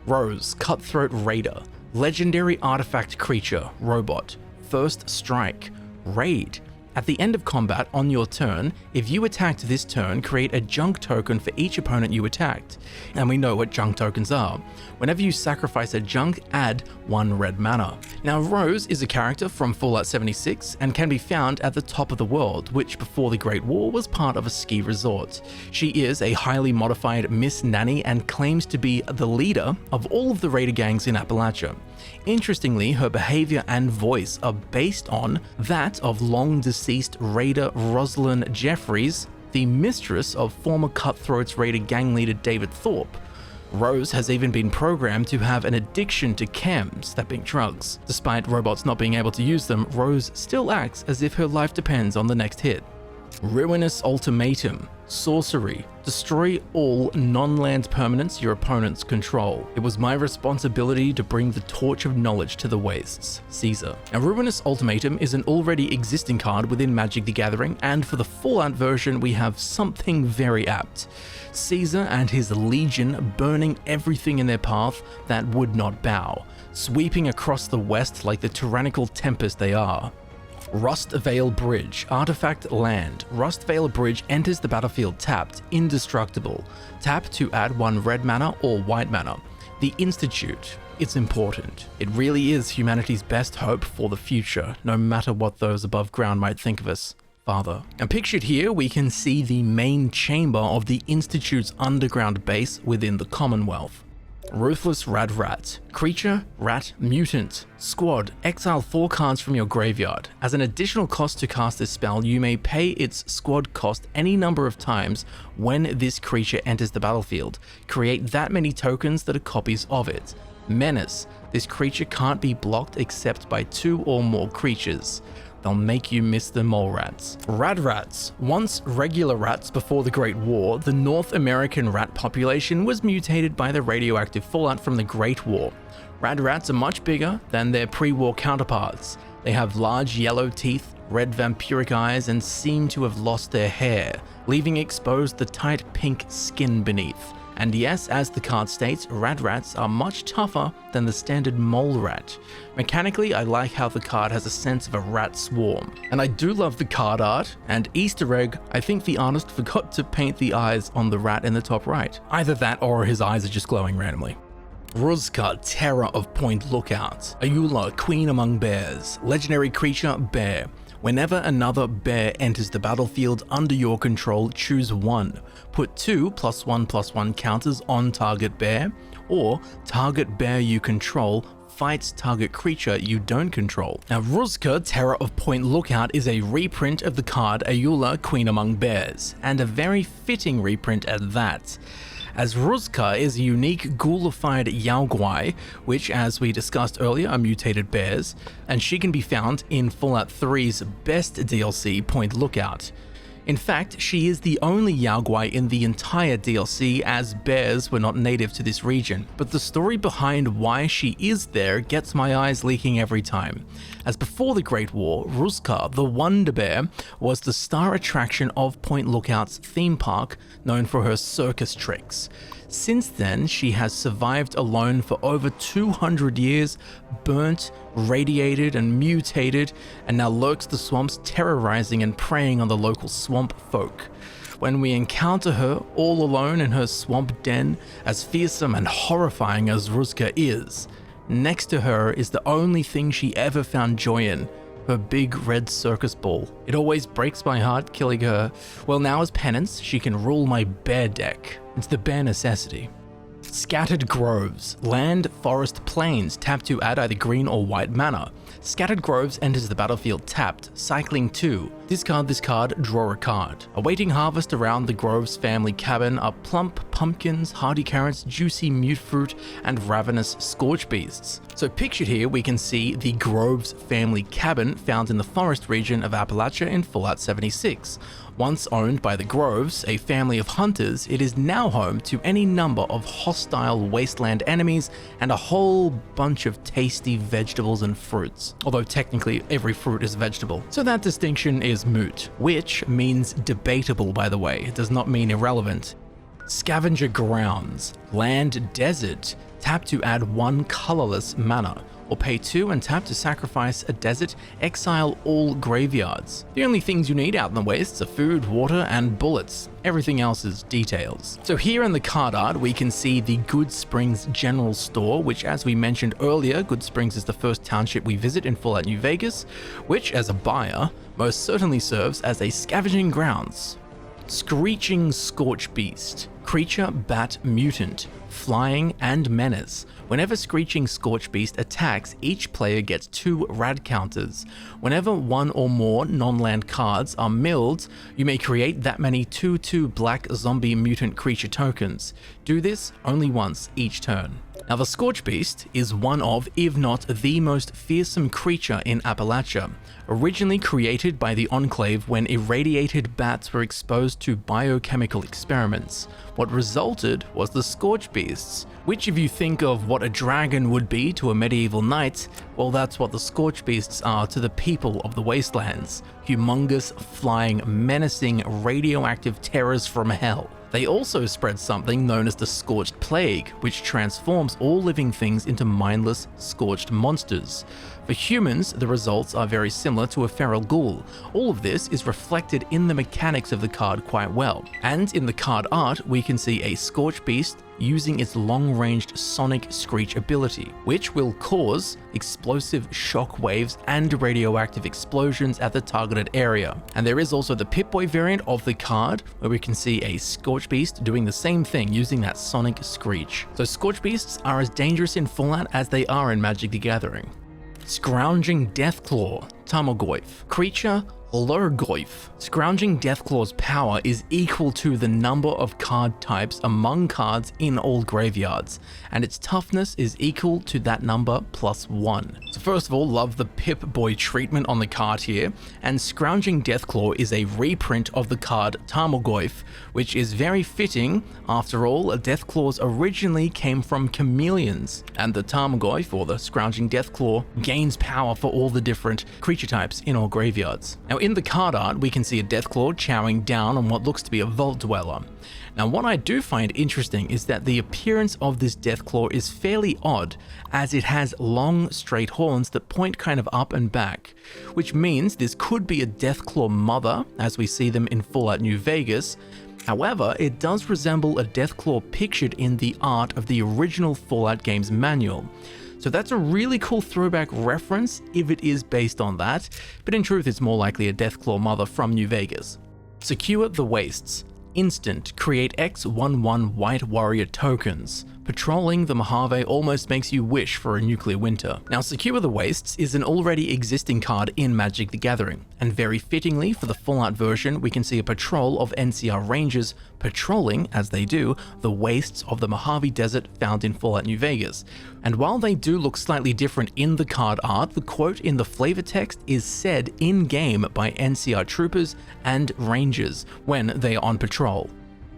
Rose, Cutthroat Raider, legendary artifact creature, robot. First Strike, Raid. At the end of combat on your turn, if you attacked this turn, create a junk token for each opponent you attacked. And we know what junk tokens are. Whenever you sacrifice a junk, add 1 red mana. Now Rose is a character from Fallout 76 and can be found at the top of the world, which before the Great War was part of a ski resort. She is a highly modified Miss Nanny and claims to be the leader of all of the raider gangs in Appalachia. Interestingly, her behavior and voice are based on that of long-deceased raider Rosalind Jeffries, the mistress of former Cutthroats raider gang leader David Thorpe. Rose has even been programmed to have an addiction to chems, that being drugs. Despite robots not being able to use them, Rose still acts as if her life depends on the next hit. Ruinous Ultimatum, sorcery. Destroy all non-land permanents your opponents control. It was my responsibility to bring the torch of knowledge to the wastes. Caesar. Now, Ruinous Ultimatum is an already existing card within Magic the Gathering, and for the Fallout version, we have something very apt. Caesar and his legion burning everything in their path that would not bow, sweeping across the west like the tyrannical tempest they are. Rustvale Bridge, artifact land. Rustvale Bridge enters the battlefield tapped, indestructible. Tap to add 1 red mana or white mana. The Institute, it's important. It really is humanity's best hope for the future, no matter what those above ground might think of us. Father. And pictured here, we can see the main chamber of the Institute's underground base within the Commonwealth. Ruthless Rad Rat. Creature, Rat, Mutant. Squad, exile 4 cards from your graveyard. As an additional cost to cast this spell, you may pay its squad cost any number of times when this creature enters the battlefield. Create that many tokens that are copies of it. Menace. This creature can't be blocked except by 2 or more creatures. They'll make you miss the mole rats. Rad Rats. Once regular rats before the Great War, the North American rat population was mutated by the radioactive fallout from the Great War. Rad Rats are much bigger than their pre-war counterparts. They have large yellow teeth, red vampiric eyes, and seem to have lost their hair, leaving exposed the tight pink skin beneath. And yes, as the card states, Rad Rats are much tougher than the standard mole rat. Mechanically, I like how the card has a sense of a rat swarm. And I do love the card art, and Easter egg, I think the artist forgot to paint the eyes on the rat in the top right. Either that or his eyes are just glowing randomly. Ruzka, Terror of Point Lookout. Ayula, Queen Among Bears. Legendary creature, Bear. Whenever another bear enters the battlefield under your control, choose 1. Put 2 +1/+1 counters on target bear, or target bear you control fights target creature you don't control. Now, Ruzka, Terror of Point Lookout is a reprint of the card Ayula, Queen Among Bears, and a very fitting reprint at that, as Ruzka is a unique ghoulified Yaoguai, which, as we discussed earlier, are mutated bears, and she can be found in Fallout 3's best DLC, Point Lookout. In fact, she is the only Yaoguai in the entire DLC, as bears were not native to this region, but the story behind why she is there gets my eyes leaking every time. As before the Great War, Ruzka, the Wonder Bear, was the star attraction of Point Lookout's theme park, known for her circus tricks. Since then, she has survived alone for over 200 years, burnt, radiated, and mutated, and now lurks the swamps, terrorizing and preying on the local swamp folk. When we encounter her all alone in her swamp den, as fearsome and horrifying as Ruzka is, next to her is the only thing she ever found joy in, her big red circus ball. It always breaks my heart killing her. Well, now as penance, she can rule my bear deck. It's the bare necessity. Scattered Groves. Land, forest, plains. Tap to add either green or white mana. Scattered Groves enters the battlefield tapped, cycling 2. Discard this card, draw a card. Awaiting harvest around the Groves family cabin are plump pumpkins, hardy carrots, juicy mute fruit, and ravenous scorch beasts. So pictured here, we can see the Groves family cabin found in the forest region of Appalachia in Fallout 76. Once owned by the Groves, a family of hunters, it is now home to any number of hostile wasteland enemies and a whole bunch of tasty vegetables and fruits. Although technically every fruit is vegetable. So that distinction is moot, which means debatable, by the way. It does not mean irrelevant. Scavenger Grounds. Land, desert. Tap to add 1 colorless mana, or pay 2 and tap to sacrifice a desert, exile all graveyards. The only things you need out in the wastes are food, water, and bullets. Everything else is details. So here in the card art, we can see the Good Springs General Store, which, as we mentioned earlier, Good Springs is the first township we visit in Fallout New Vegas, which, as a buyer, most certainly serves as a scavenging grounds. Screeching Scorch Beast. Creature, bat, mutant, flying, and menace. Whenever Screeching Scorch Beast attacks, each player gets 2 rad counters. Whenever 1 or more non-land cards are milled, you may create that many 2/2 black zombie mutant creature tokens. Do this only once each turn. Now, the Scorch Beast is one of, if not the most fearsome creature in Appalachia. Originally created by the Enclave when irradiated bats were exposed to biochemical experiments. What resulted was the Scorch Beasts, which, if you think of what a dragon would be to a medieval knight, well, that's what the Scorch Beasts are to the people of the Wastelands. Humongous, flying, menacing, radioactive terrors from hell. They also spread something known as the Scorched Plague, which transforms all living things into mindless, scorched monsters. For humans, the results are very similar to a feral ghoul. All of this is reflected in the mechanics of the card quite well. And in the card art, we can see a Scorch Beast using its long-ranged Sonic Screech ability, which will cause explosive shock waves and radioactive explosions at the targeted area. And there is also the Pip-Boy variant of the card, where we can see a Scorch Beast doing the same thing using that Sonic Screech. So Scorch Beasts are as dangerous in Fallout as they are in Magic the Gathering. Scrounging Deathclaw, Tarmogoyf. Creature, Lurgoyf. Scrounging Deathclaw's power is equal to the number of card types among cards in all graveyards, and its toughness is equal to that number +1. So first of all, love the Pip-Boy treatment on the card here, and Scrounging Deathclaw is a reprint of the card Tarmogoyf, which is very fitting. After all, Deathclaws originally came from chameleons, and the Tarmogoyf, or the Scrounging Deathclaw, gains power for all the different creature types in all graveyards. Now in the card art, we can see a Deathclaw chowing down on what looks to be a Vault Dweller. Now what I do find interesting is that the appearance of this Deathclaw is fairly odd, as it has long straight horns that point kind of up and back, which means this could be a Deathclaw mother, as we see them in Fallout New Vegas. However, it does resemble a Deathclaw pictured in the art of the original Fallout games manual. So that's a really cool throwback reference if it is based on that, but in truth it's more likely a Deathclaw mother from New Vegas. Secure the Wastes. Instant, create X11 White Warrior tokens. Patrolling the Mojave almost makes you wish for a nuclear winter. Now, Secure the Wastes is an already existing card in Magic the Gathering, and very fittingly for the Fallout version, we can see a patrol of NCR Rangers patrolling, as they do, the wastes of the Mojave Desert found in Fallout New Vegas. And while they do look slightly different in the card art, the quote in the flavor text is said in-game by NCR troopers and rangers when they are on patrol.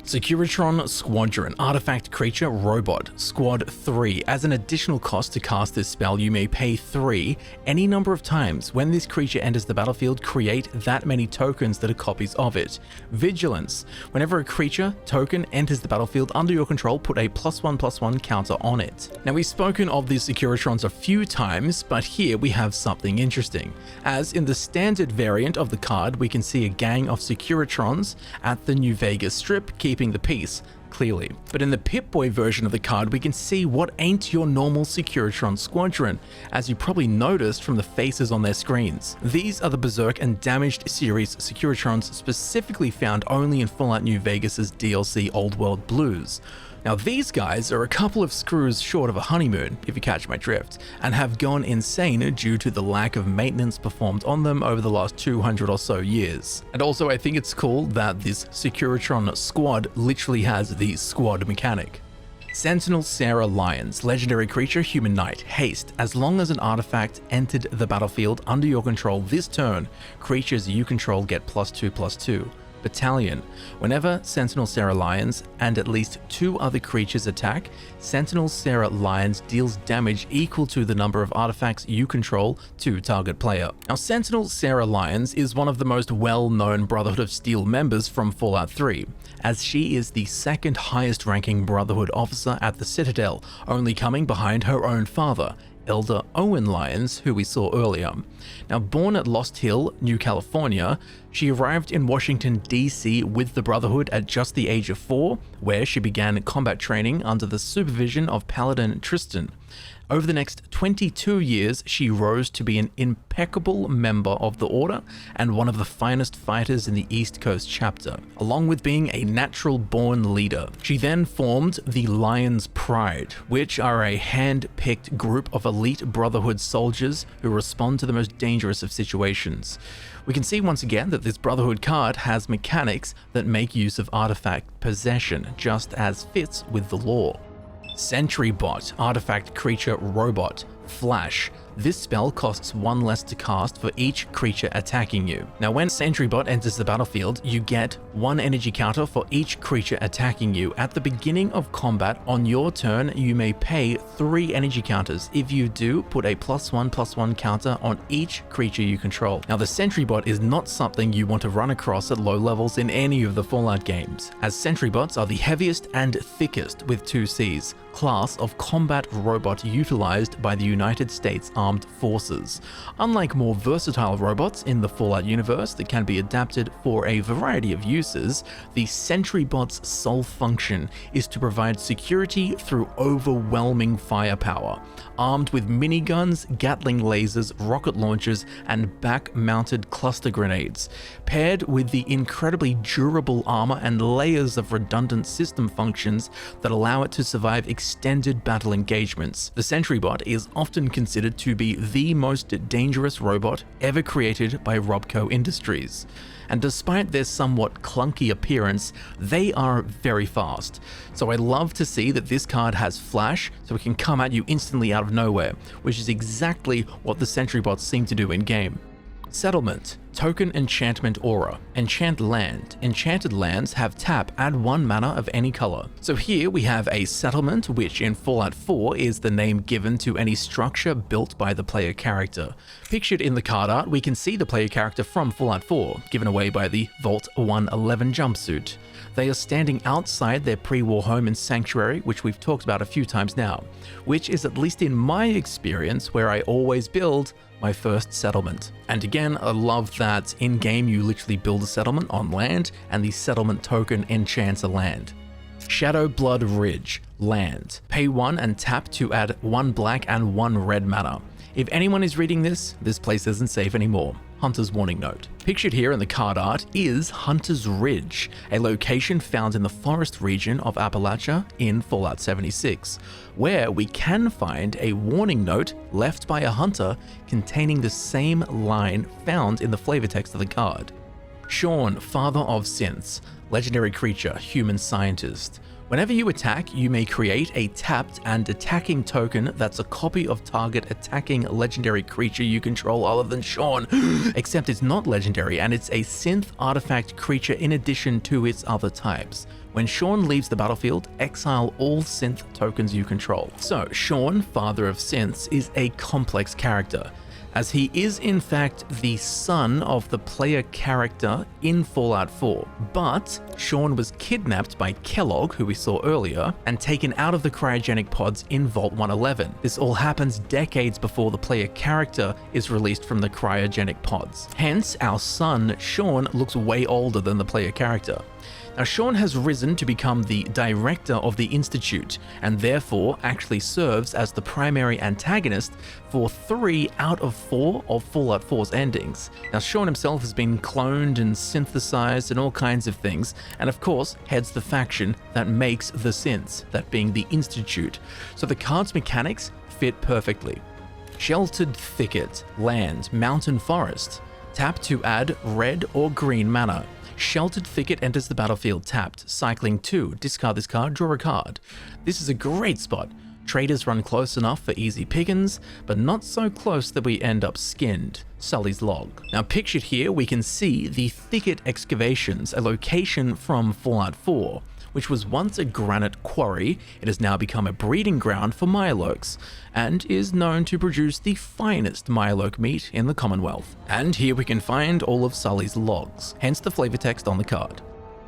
Securitron Squadron, Artifact Creature Robot, Squad 3. As an additional cost to cast this spell, you may pay 3 any number of times. When this creature enters the battlefield, create that many tokens that are copies of it. Vigilance. Whenever a creature token enters the battlefield under your control, put a +1/+1 counter on it. Now, we've spoken of the Securitrons a few times, but here we have something interesting. As in the standard variant of the card, we can see a gang of Securitrons at the New Vegas Strip, keeping the peace, clearly. But in the Pip-Boy version of the card, we can see what ain't your normal Securitron squadron, as you probably noticed from the faces on their screens. These are the Berserk and Damaged series Securitrons specifically found only in Fallout New Vegas' DLC Old World Blues. Now these guys are a couple of screws short of a honeymoon, if you catch my drift, and have gone insane due to the lack of maintenance performed on them over the last 200 or so years. And also I think it's cool that this Securitron squad literally has the squad mechanic. Sentinel Sarah Lions, legendary creature, human knight, haste. As long as an artifact entered the battlefield under your control this turn, creatures you control get +2/+2. Battalion. Whenever Sentinel Sarah Lions and at least 2 other creatures attack, Sentinel Sarah Lions deals damage equal to the number of artifacts you control to target player. Now, Sentinel Sarah Lions is one of the most well-known Brotherhood of Steel members from Fallout 3, as she is the second highest ranking Brotherhood officer at the Citadel, only coming behind her own father, Elder Owen Lyons, who we saw earlier. Now, born at Lost Hill, New California, she arrived in Washington, D.C. with the Brotherhood at just the age of 4, where she began combat training under the supervision of Paladin Tristan. Over the next 22 years, she rose to be an impeccable member of the Order and one of the finest fighters in the East Coast chapter, along with being a natural-born leader. She then formed the Lion's Pride, which are a hand-picked group of elite Brotherhood soldiers who respond to the most dangerous of situations. We can see once again that this Brotherhood card has mechanics that make use of artifact possession, just as fits with the lore. Sentry Bot, Artifact Creature Robot, Flash. This spell costs 1 less to cast for each creature attacking you. Now, when Sentry Bot enters the battlefield, you get 1 energy counter for each creature attacking you. At the beginning of combat, on your turn, you may pay 3 energy counters. If you do, put a +1/+1 counter on each creature you control. Now, the Sentry Bot is not something you want to run across at low levels in any of the Fallout games, as Sentry Bots are the heaviest and thickest with 2 Cs, class of combat robot utilized by the United States Army. armed forces. Unlike more versatile robots in the Fallout universe that can be adapted for a variety of uses, the Sentry Bot's sole function is to provide security through overwhelming firepower. Armed with miniguns, Gatling lasers, rocket launchers, and back-mounted cluster grenades, paired with the incredibly durable armor and layers of redundant system functions that allow it to survive extended battle engagements. The Sentry Bot is often considered to be the most dangerous robot ever created by Robco Industries. And despite their somewhat clunky appearance, they are very fast. So I love to see that this card has flash, so it can come at you instantly out of nowhere, which is exactly what the Sentry Bots seem to do in game. Settlement. Token Enchantment Aura. Enchant land. Enchanted lands have tap, add 1 mana of any color. So here we have a settlement, which in Fallout 4 is the name given to any structure built by the player character. Pictured in the card art, we can see the player character from Fallout 4, given away by the Vault 111 jumpsuit. They are standing outside their pre-war home in Sanctuary, which we've talked about a few times now, which is, at least in my experience, where I always build my first settlement. And again, I love that in-game you literally build a settlement on land, and the settlement token enchants a land. Shadow Blood Ridge. Land. Pay 1 and tap to add 1 black and 1 red mana. If anyone is reading this place isn't safe anymore. Hunter's warning note. Pictured here in the card art is Hunter's Ridge, a location found in the forest region of Appalachia in Fallout 76, where we can find a warning note left by a hunter containing the same line found in the flavor text of the card. Sean, Father of Synths, legendary creature, human scientist. Whenever you attack, you may create a tapped and attacking token that's a copy of target attacking legendary creature you control other than Sean, except it's not legendary and it's a synth artifact creature in addition to its other types. When Sean leaves the battlefield, exile all synth tokens you control. So Sean, Father of Synths, is a complex character, as he is in fact the son of the player character in Fallout 4. But Sean was kidnapped by Kellogg, who we saw earlier, and taken out of the cryogenic pods in Vault 111. This all happens decades before the player character is released from the cryogenic pods. Hence, our son, Sean, looks way older than the player character. Now, Sean has risen to become the director of the Institute, and therefore actually serves as the primary antagonist for 3 out of 4 of Fallout 4's endings. Now, Sean himself has been cloned and synthesized and all kinds of things, and of course heads the faction that makes the synths, that being the Institute. So the card's mechanics fit perfectly. Sheltered Thicket, land, mountain forest. Tap to add red or green mana. Sheltered Thicket enters the battlefield tapped. Cycling 2, discard this card, draw a card. This is a great spot. Traders run close enough for easy pickings, but not so close that we end up skinned. Sully's Log. Now pictured here, we can see the Thicket Excavations, a location from Fallout 4, which was once a granite quarry. It has now become a breeding ground for Mirelurks, and is known to produce the finest Mirelurk meat in the Commonwealth. And here we can find all of Sully's logs, hence the flavor text on the card.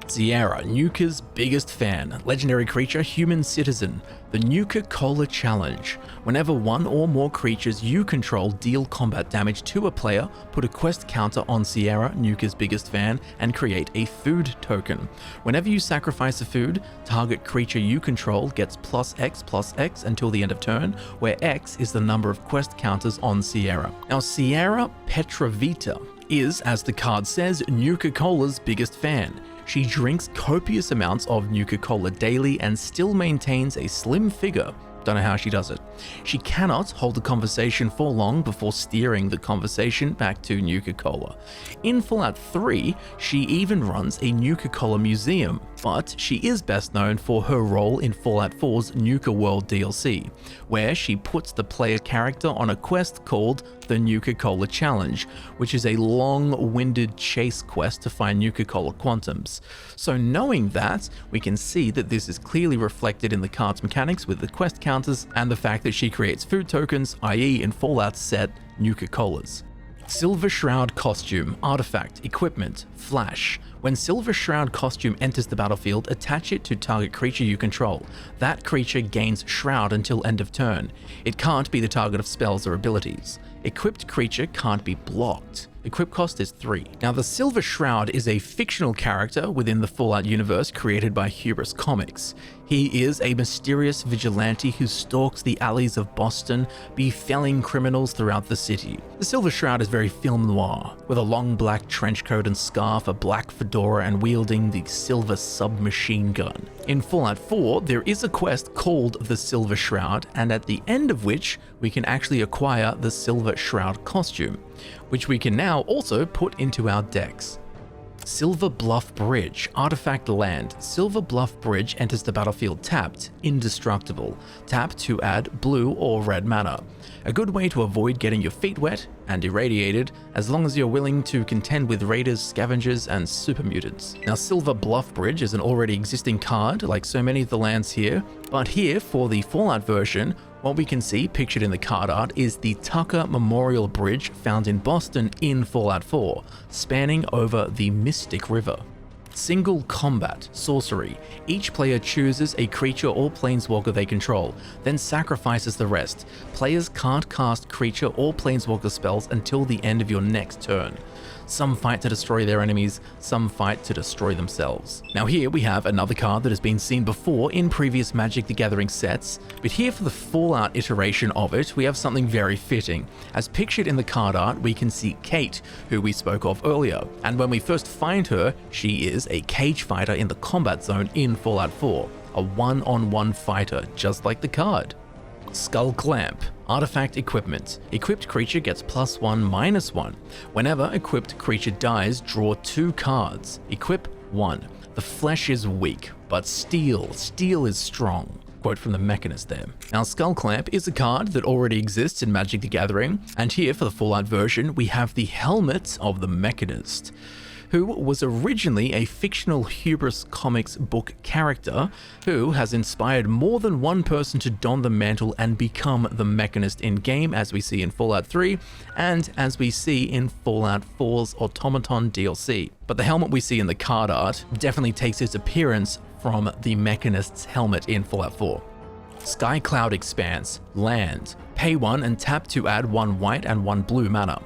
Sierra, Nuka's biggest fan, legendary creature, human citizen, the Nuka-Cola Challenge. Whenever 1 or more creatures you control deal combat damage to a player, put a quest counter on Sierra, Nuka's biggest fan, and create a food token. Whenever you sacrifice a food, target creature you control gets +X until the end of turn, where X is the number of quest counters on Sierra. Now, Sierra Petravita is, as the card says, Nuka-Cola's biggest fan. She drinks copious amounts of Nuka-Cola daily and still maintains a slim figure. Don't know how she does it. She cannot hold a conversation for long before steering the conversation back to Nuka-Cola. In Fallout 3, she even runs a Nuka-Cola museum, but she is best known for her role in Fallout 4's Nuka World DLC, where she puts the player character on a quest called the Nuka-Cola Challenge, which is a long-winded chase quest to find Nuka-Cola quantums. So knowing that, we can see that this is clearly reflected in the card's mechanics with the quest counters and the fact that she creates food tokens, i.e. in Fallout's set, Nuka-Colas. Silver Shroud Costume, Artifact, Equipment, Flash. When Silver Shroud Costume enters the battlefield, attach it to target creature you control. That creature gains Shroud until end of turn. It can't be the target of spells or abilities. Equipped creature can't be blocked. Equip cost is 3. Now, the Silver Shroud is a fictional character within the Fallout universe created by Hubris Comics. He is a mysterious vigilante who stalks the alleys of Boston, befelling criminals throughout the city. The Silver Shroud is very film noir, with a long black trench coat and scarf, a black fedora, and wielding the silver submachine gun. In Fallout 4, there is a quest called the Silver Shroud, and at the end of which, we can actually acquire the Silver Shroud costume, which we can now also put into our decks. Silver Bluff Bridge, Artifact Land. Silver Bluff Bridge enters the battlefield tapped, indestructible. Tap to add blue or red mana. A good way to avoid getting your feet wet and irradiated, as long as you're willing to contend with raiders, scavengers, and super mutants. Now, Silver Bluff Bridge is an already existing card, like so many of the lands here, but here, for the Fallout version, what we can see pictured in the card art is the Tucker Memorial Bridge found in Boston in Fallout 4, spanning over the Mystic River. Single Combat, Sorcery. Each player chooses a creature or planeswalker they control, then sacrifices the rest. Players can't cast creature or planeswalker spells until the end of your next turn. Some fight to destroy their enemies, some fight to destroy themselves. Now here we have another card that has been seen before in previous Magic the Gathering sets, but here for the Fallout iteration of it, we have something very fitting. As pictured in the card art, we can see Kate, who we spoke of earlier, and when we first find her, she is a cage fighter in the combat zone in Fallout 4, a one-on-one fighter, just like the card. Skull Clamp, Artifact Equipment. Equipped creature gets +1/-1. Whenever equipped creature dies, draw 2 cards. Equip 1. The flesh is weak, but steel is strong. Quote from the Mechanist there. Now, Skull Clamp is a card that already exists in Magic the Gathering, and here for the Fallout version, we have the Helmet of the Mechanist, who was originally a fictional Hubris Comics book character who has inspired more than one person to don the mantle and become the Mechanist in-game, as we see in Fallout 3 and as we see in Fallout 4's Automaton DLC. But the helmet we see in the card art definitely takes its appearance from the Mechanist's helmet in Fallout 4. Sky Cloud Expanse, Land. Pay 1 and tap to add 1 white and 1 blue mana.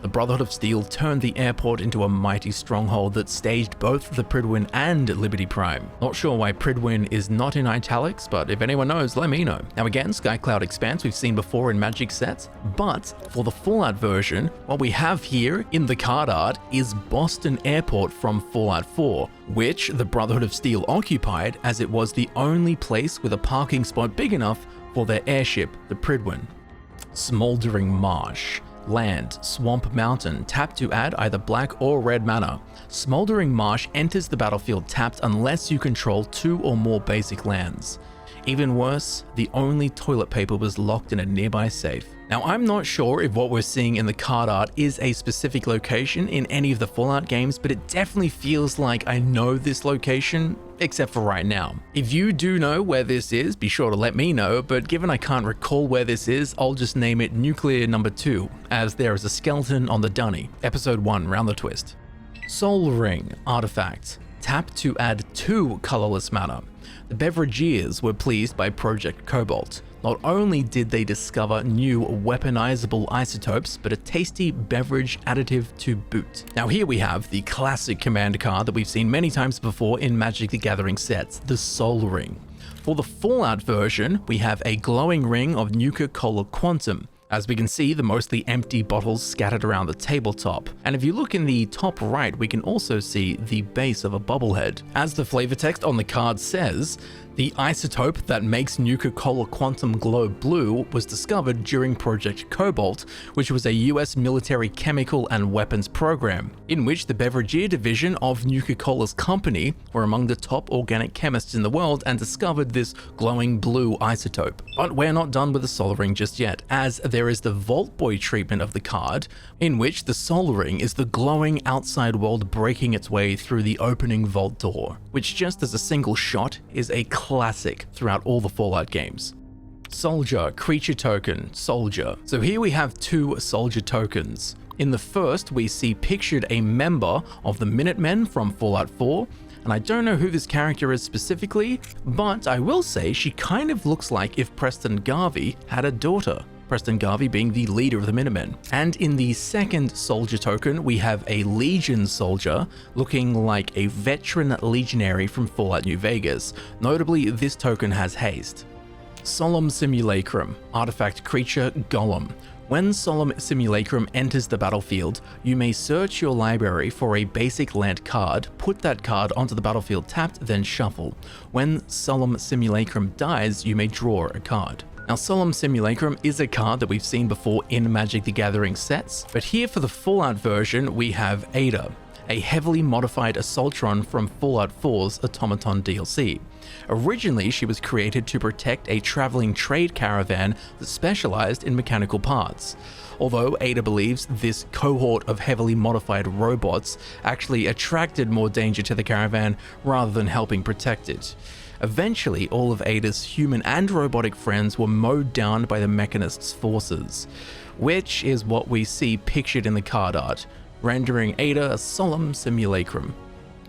The Brotherhood of Steel turned the airport into a mighty stronghold that staged both the Pridwin and Liberty Prime. Not sure why Pridwin is not in italics, but if anyone knows, let me know. Now again, Skycloud Expanse we've seen before in Magic sets, but for the Fallout version, what we have here in the card art is Boston Airport from Fallout 4, which the Brotherhood of Steel occupied as it was the only place with a parking spot big enough for their airship, the Pridwin. Smoldering Marsh. Land, Swamp Mountain, tap to add either black or red mana. Smoldering Marsh enters the battlefield tapped unless you control 2 or more basic lands. Even worse, the only toilet paper was locked in a nearby safe. Now, I'm not sure if what we're seeing in the card art is a specific location in any of the Fallout games, but it definitely feels like I know this location, except for right now. If you do know where this is, be sure to let me know, but given I can't recall where this is, I'll just name it Nuclear Number 2, as there is a skeleton on the dunny. Episode 1, Round the Twist. Soul Ring, Artifact. Tap to add 2 colorless mana. The Beverageers were pleased by Project Cobalt. Not only did they discover new weaponizable isotopes, but a tasty beverage additive to boot. Now here we have the classic command card that we've seen many times before in Magic the Gathering sets, the Soul Ring. For the Fallout version, we have a glowing ring of Nuka-Cola Quantum. As we can see, the mostly empty bottles scattered around the tabletop. And if you look in the top right, we can also see the base of a Bobblehead. As the flavor text on the card says, the isotope that makes Nuka-Cola Quantum glow blue was discovered during Project Cobalt, which was a US military chemical and weapons program, in which the Beverageer division of Nuka-Cola's company were among the top organic chemists in the world and discovered this glowing blue isotope. But we're not done with the Soul Ring just yet, as there is the Vault Boy treatment of the card, in which the Soul Ring is the glowing outside world breaking its way through the opening vault door, which just as a single shot is a classic throughout all the Fallout games. Soldier, creature token, Soldier. So here we have 2 Soldier tokens. In the first, we see pictured a member of the Minutemen from Fallout 4, and I don't know who this character is specifically, but I will say she kind of looks like if Preston Garvey had a daughter. Preston Garvey being the leader of the Minutemen. And in the second soldier token, we have a Legion soldier looking like a veteran legionary from Fallout New Vegas. Notably, this token has haste. Solemn Simulacrum, artifact creature Golem. When Solemn Simulacrum enters the battlefield, you may search your library for a basic land card, put that card onto the battlefield tapped, then shuffle. When Solemn Simulacrum dies, you may draw a card. Now, Solemn Simulacrum is a card that we've seen before in Magic the Gathering sets, but here for the Fallout version, we have Ada, a heavily modified Assaultron from Fallout 4's Automaton DLC. Originally, she was created to protect a traveling trade caravan that specialized in mechanical parts. Although Ada believes this cohort of heavily modified robots actually attracted more danger to the caravan rather than helping protect it. Eventually, all of Ada's human and robotic friends were mowed down by the Mechanists' forces, which is what we see pictured in the card art, rendering Ada a solemn simulacrum.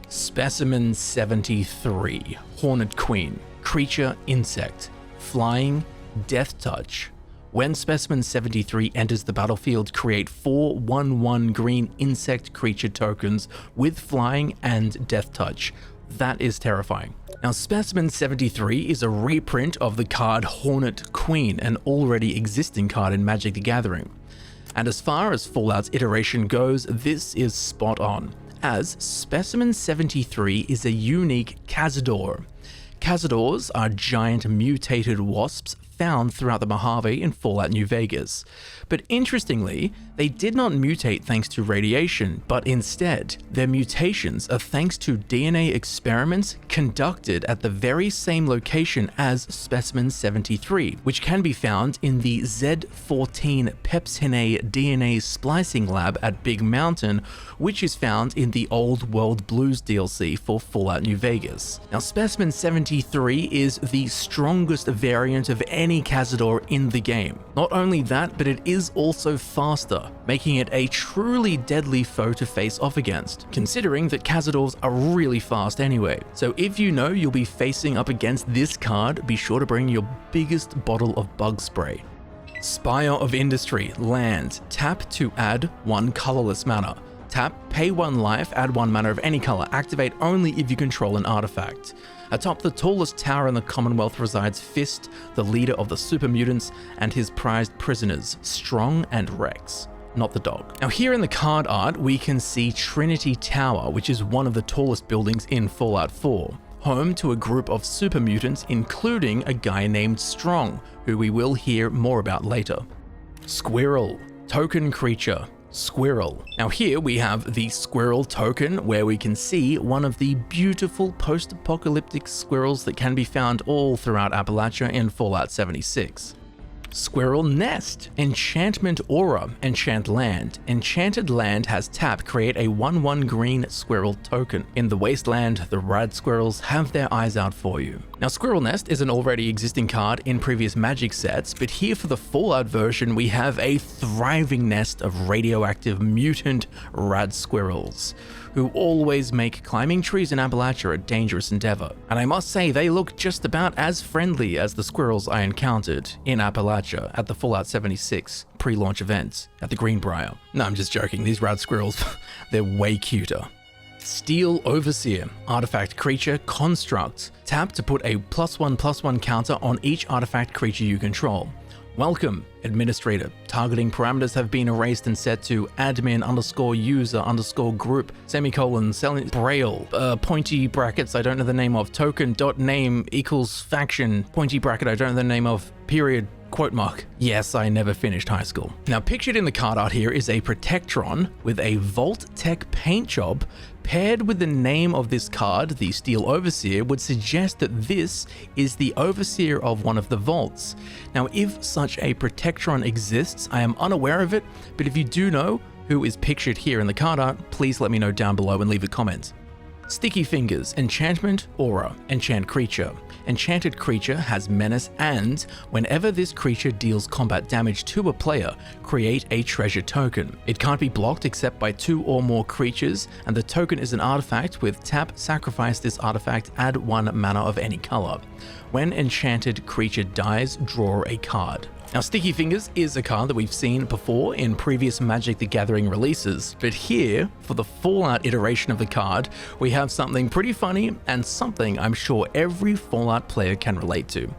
Specimen 73, Horned Queen, creature insect, flying, death touch. When Specimen 73 enters the battlefield, create 4 1/1 green insect creature tokens with flying and death touch. That is terrifying. Now, Specimen 73 is a reprint of the card Hornet Queen, an already existing card in Magic the Gathering. And as far as Fallout's iteration goes, this is spot on, as Specimen 73 is a unique Cazador. Cazadors are giant mutated wasps found throughout the Mojave in Fallout New Vegas. But interestingly, they did not mutate thanks to radiation, but instead, their mutations are thanks to DNA experiments conducted at the very same location as Specimen 73, which can be found in the Z14 Pepsine DNA splicing lab at Big Mountain, which is found in the Old World Blues DLC for Fallout New Vegas. Now, Specimen 73 is the strongest variant of any Cazador in the game. Not only that, but it is also faster, making it a truly deadly foe to face off against, considering that Cazadors are really fast anyway. So if you know you'll be facing up against this card, be sure to bring your biggest bottle of bug spray. Spire of Industry, land, tap to add 1 colorless mana. Tap, pay 1 life, add 1 mana of any color, activate only if you control an artifact. Atop the tallest tower in the Commonwealth resides Fist, the leader of the super mutants, and his prized prisoners, Strong and Rex, not the dog. Now, here in the card art, we can see Trinity Tower, which is one of the tallest buildings in Fallout 4, home to a group of super mutants, including a guy named Strong, who we will hear more about later. Squirrel, token creature, Squirrel. Now here we have the Squirrel token, where we can see one of the beautiful post-apocalyptic squirrels that can be found all throughout Appalachia in Fallout 76. Squirrel Nest, Enchantment Aura, Enchant Land. Enchanted Land has tap, create a 1/1 green squirrel token. In the Wasteland, the rad squirrels have their eyes out for you. Now, Squirrel Nest is an already existing card in previous Magic sets, but here for the Fallout version, we have a thriving nest of radioactive mutant rad squirrels, who always make climbing trees in Appalachia a dangerous endeavor. And I must say, they look just about as friendly as the squirrels I encountered in Appalachia at the Fallout 76 pre-launch event at the Greenbrier. No, I'm just joking, these rad squirrels, they're way cuter. Steel Overseer, artifact creature, construct. Tap to put a +1/+1 counter on each artifact creature you control. Welcome, administrator. Targeting parameters have been erased and set to admin_user_group, braille, pointy brackets I don't know the name of, token.name equals faction, pointy bracket I don't know the name of, period, quote mark. Yes, I never finished high school. Now, pictured in the card art here is a Protectron with a Vault Tech paint job. Paired with the name of this card, the Steel Overseer, would suggest that this is the Overseer of one of the vaults. Now, if such a Protectron exists, I am unaware of it, but if you do know who is pictured here in the card art, please let me know down below and leave a comment. Sticky Fingers, Enchantment, Aura, Enchant Creature. Enchanted creature has menace, and whenever this creature deals combat damage to a player, create a treasure token. It can't be blocked except by 2 or more creatures, and the token is an artifact with tap, sacrifice this artifact, add 1 mana of any color. When enchanted creature dies, draw a card. Now, Sticky Fingers is a card that we've seen before in previous Magic the Gathering releases, but here, for the Fallout iteration of the card, we have something pretty funny and something I'm sure every Fallout player can relate to.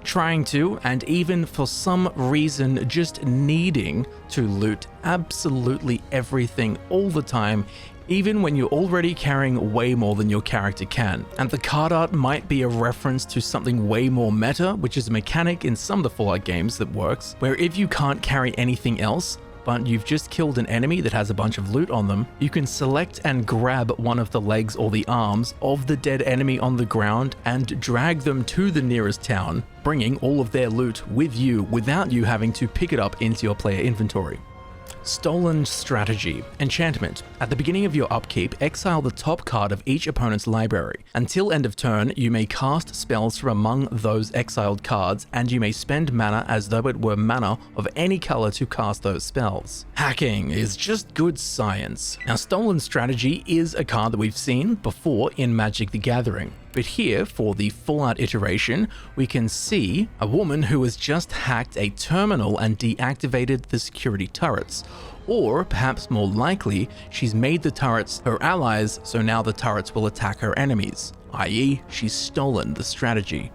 Trying to, and even for some reason just needing to loot absolutely everything all the time, even when you're already carrying way more than your character can. And the card art might be a reference to something way more meta, which is a mechanic in some of the Fallout games that works, where if you can't carry anything else, but you've just killed an enemy that has a bunch of loot on them, you can select and grab one of the legs or the arms of the dead enemy on the ground and drag them to the nearest town, bringing all of their loot with you without you having to pick it up into your player inventory. Stolen Strategy. Enchantment. At the beginning of your upkeep, exile the top card of each opponent's library. Until end of turn, you may cast spells from among those exiled cards, and you may spend mana as though it were mana of any color to cast those spells. Hacking is just good science. Now, Stolen Strategy is a card that we've seen before in Magic the Gathering. But here, for the Fallout iteration, we can see a woman who has just hacked a terminal and deactivated the security turrets. Or, perhaps more likely, she's made the turrets her allies, so now the turrets will attack her enemies, i.e., she's stolen the strategy.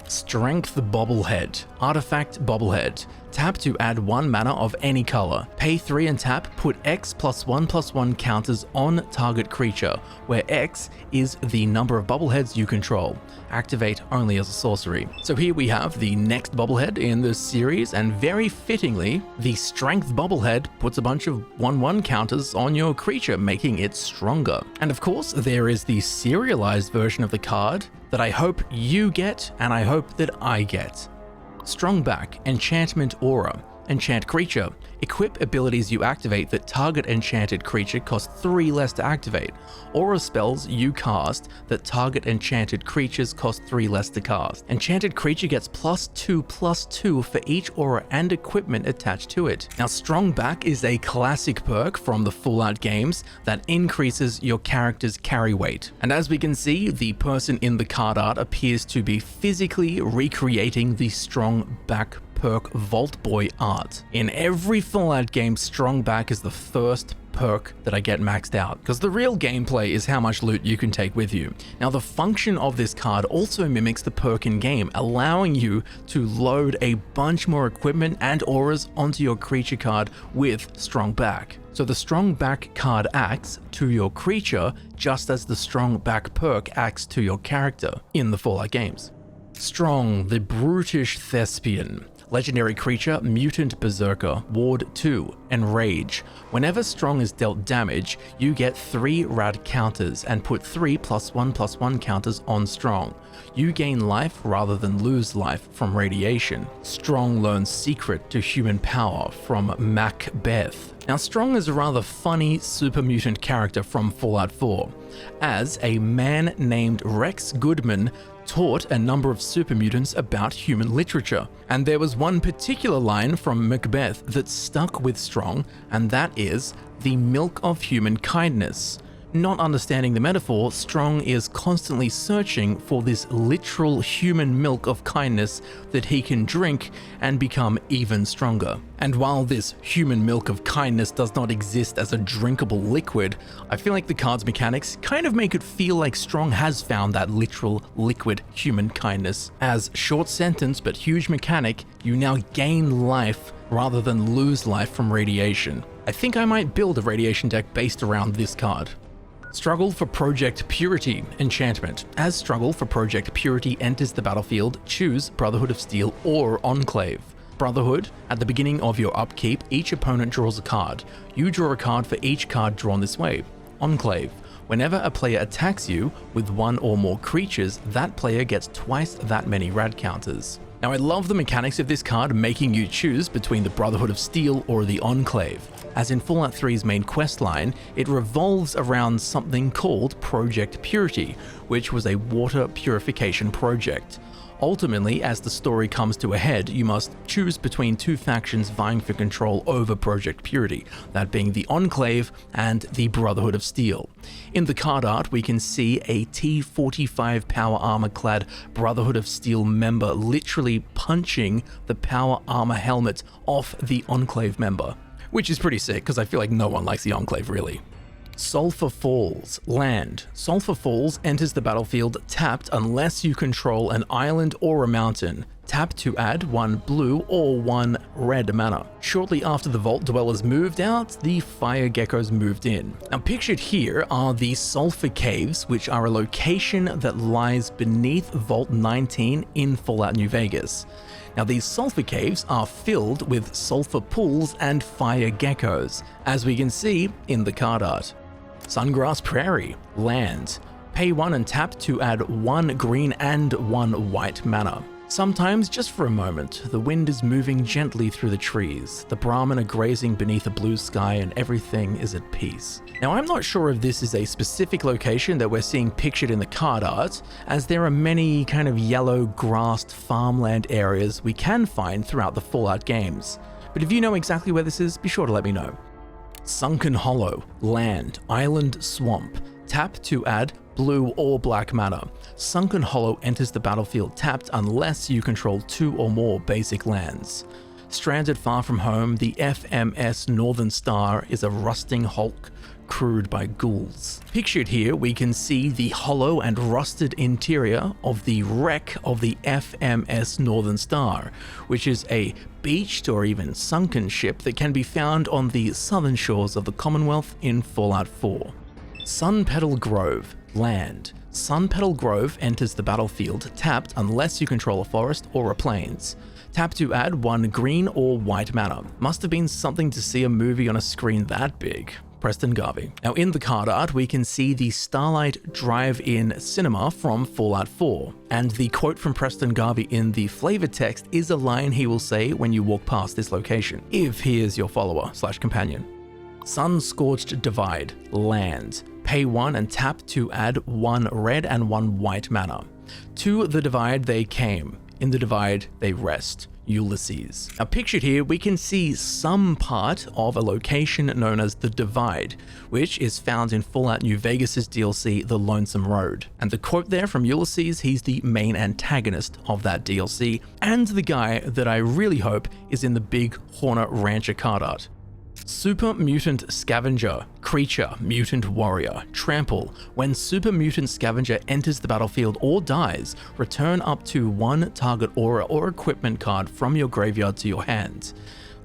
Strength Bobblehead. Artifact Bobblehead. Tap to add 1 mana of any color. Pay 3 and tap, put X+1/+1 counters on target creature, where X is the number of Bobbleheads you control. Activate only as a sorcery. So here we have the next Bobblehead in this series, and very fittingly, the Strength Bobblehead puts a bunch of 1/1 counters on your creature, making it stronger. And of course, there is the serialized version of the card that I hope you get, and I hope that I get. Strongback, Enchantment Aura. Enchant creature. Equip abilities you activate that target enchanted creature cost 3 less to activate. Aura spells you cast that target enchanted creatures cost 3 less to cast. Enchanted creature gets +2/+2 for each aura and equipment attached to it. Now, Strongback is a classic perk from the Fallout games that increases your character's carry weight. And as we can see, the person in the card art appears to be physically recreating the Strongback perk Vault Boy art. In every Fallout game, Strongback is the first perk that I get maxed out, because the real gameplay is how much loot you can take with you. Now, the function of this card also mimics the perk in game, allowing you to load a bunch more equipment and auras onto your creature card with Strongback. So the Strongback card acts to your creature just as the Strongback perk acts to your character in the Fallout games. Strong, the Brutish Thespian. Legendary creature, Mutant Berserker, Ward 2, Enrage. Whenever Strong is dealt damage, you get 3 rad counters and put 3 +1/+1 counters on Strong. You gain life rather than lose life from radiation. Strong learns secret to human power from Macbeth. Now, Strong is a rather funny super mutant character from Fallout 4, as a man named Rex Goodman taught a number of super mutants about human literature. And there was one particular line from Macbeth that stuck with Strong, and that is, "the milk of human kindness." Not understanding the metaphor, Strong is constantly searching for this literal human milk of kindness that he can drink and become even stronger. And while this human milk of kindness does not exist as a drinkable liquid, I feel like the card's mechanics kind of make it feel like Strong has found that literal liquid human kindness. As short sentence but huge mechanic, you now gain life rather than lose life from radiation. I think I might build a radiation deck based around this card. Struggle for Project Purity. Enchantment. As Struggle for Project Purity enters the battlefield, choose Brotherhood of Steel or Enclave. Brotherhood. At the beginning of your upkeep, each opponent draws a card. You draw a card for each card drawn this way. Enclave. Whenever a player attacks you with 1 or more creatures, that player gets twice that many rad counters. Now, I love the mechanics of this card making you choose between the Brotherhood of Steel or the Enclave. As in Fallout 3's main questline, it revolves around something called Project Purity, which was a water purification project. Ultimately, as the story comes to a head, you must choose between two factions vying for control over Project Purity, that being the Enclave and the Brotherhood of Steel. In the card art, we can see a T-45 power armor-clad Brotherhood of Steel member literally punching the power armor helmet off the Enclave member, which is pretty sick because I feel like no one likes the Enclave really. Sulphur Falls, land. Sulphur Falls enters the battlefield tapped unless you control an island or a mountain. Tap to add 1 blue or 1 red mana. Shortly after the Vault Dwellers moved out, the Fire Geckos moved in. Now pictured here are the Sulphur Caves, which are a location that lies beneath Vault 19 in Fallout New Vegas. Now these sulphur caves are filled with sulphur pools and fire geckos, as we can see in the card art. Sungrass Prairie, land. Pay 1 and tap to add 1 green and 1 white mana. Sometimes, just for a moment, the wind is moving gently through the trees, the Brahmin are grazing beneath a blue sky, and everything is at peace. Now, I'm not sure if this is a specific location that we're seeing pictured in the card art, as there are many kind of yellow grassed farmland areas we can find throughout the Fallout games. But if you know exactly where this is, be sure to let me know. Sunken Hollow, land, island, swamp. Tap to add blue or black mana. Sunken Hollow enters the battlefield tapped unless you control 2 or more basic lands. Stranded far from home, the FMS Northern Star is a rusting hulk crewed by ghouls. Pictured here, we can see the hollow and rusted interior of the wreck of the FMS Northern Star, which is a beached or even sunken ship that can be found on the southern shores of the Commonwealth in Fallout 4. Sunpetal Grove, land. Sunpetal Grove enters the battlefield tapped unless you control a forest or a plains. Tap to add 1 green or white mana. Must have been something to see a movie on a screen that big. Preston Garvey. Now in the card art, we can see the Starlight Drive-In Cinema from Fallout 4, and the quote from Preston Garvey in the flavor text is a line he will say when you walk past this location, if he is your follower/companion. Sun-Scorched Divide, land. Pay 1 and tap to add 1 red and 1 white mana. To the Divide they came, in the Divide they rest. Ulysses. Now pictured here, we can see some part of a location known as the Divide, which is found in Fallout New Vegas' DLC, The Lonesome Road. And the quote there from Ulysses, he's the main antagonist of that DLC, and the guy that I really hope is in the Bighorner Rancher card art. Super Mutant Scavenger, creature, mutant warrior, trample. When Super Mutant Scavenger enters the battlefield or dies, return up to 1 target aura or equipment card from your graveyard to your hand.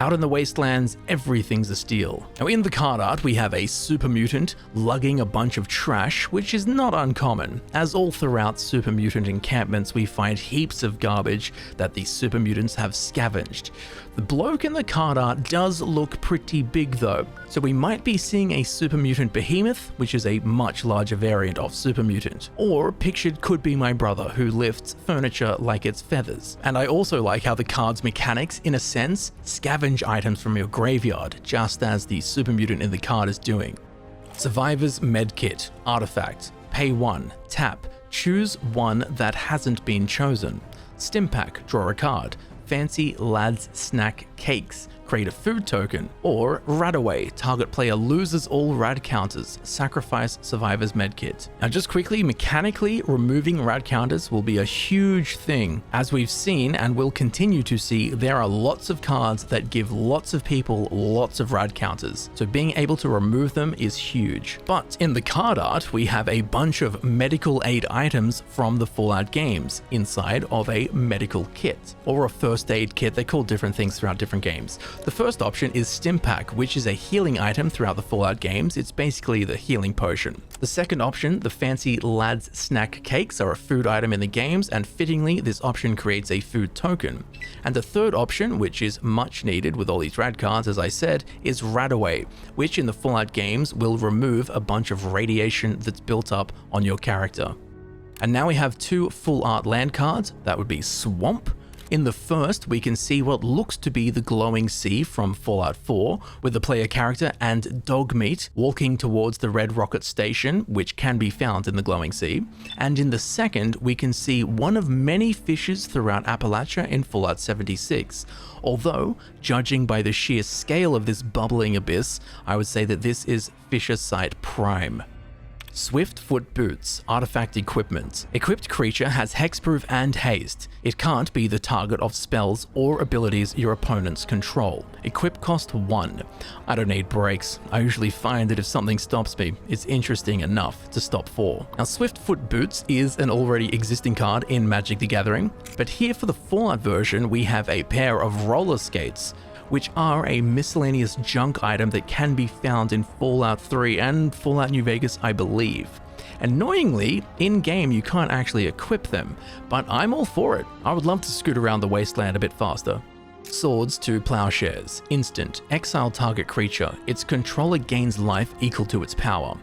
Out in the wastelands, everything's a steal. Now in the card art, we have a super mutant lugging a bunch of trash, which is not uncommon, as all throughout super mutant encampments we find heaps of garbage that the super mutants have scavenged. The bloke in the card art does look pretty big though, so we might be seeing a super mutant behemoth, which is a much larger variant of super mutant, or pictured could be my brother who lifts furniture like it's feathers. And I also like how the card's mechanics, in a sense, scavenge items from your graveyard, just as the super mutant in the card is doing. Survivor's Medkit, artifact, pay 1, tap, choose 1 that hasn't been chosen. Stimpack, draw a card. Fancy Lads Snack Cakes, create a food token. Or Radaway, target player loses all rad counters, sacrifice Survivor's Medkit. Now just quickly, mechanically, removing rad counters will be a huge thing. As we've seen and will continue to see, there are lots of cards that give lots of people lots of rad counters, so being able to remove them is huge. But in the card art, we have a bunch of medical aid items from the Fallout games inside of a medical kit, or a first aid kit. They call different things throughout different games. The first option is Stimpack, which is a healing item throughout the Fallout games. It's basically the healing potion. The second option, the Fancy Lads Snack Cakes, are a food item in the games, and fittingly, this option creates a food token. And the third option, which is much needed with all these rad cards, as I said, is Radaway, which in the Fallout games will remove a bunch of radiation that's built up on your character. And now we have 2 full art land cards. That would be Swamp. In the first, we can see what looks to be the glowing sea from Fallout 4, with the player character and Dogmeat walking towards the Red Rocket Station, which can be found in the glowing sea. And in the second, we can see one of many fissures throughout Appalachia in Fallout 76. Although, judging by the sheer scale of this bubbling abyss, I would say that this is Fissure Site Prime. Swift Foot Boots, Artifact Equipment. Equipped creature has hexproof and haste. It can't be the target of spells or abilities your opponents control. Equip cost 1. I don't need breaks. I usually find that if something stops me, it's interesting enough to stop for. Now, Swift Foot Boots is an already existing card in Magic the Gathering, but here for the Fallout version, we have a pair of roller skates, which are a miscellaneous junk item that can be found in Fallout 3 and Fallout New Vegas, I believe. Annoyingly, in-game you can't actually equip them, but I'm all for it. I would love to scoot around the wasteland a bit faster. Swords to Plowshares. Instant. Exile target creature. Its controller gains life equal to its power.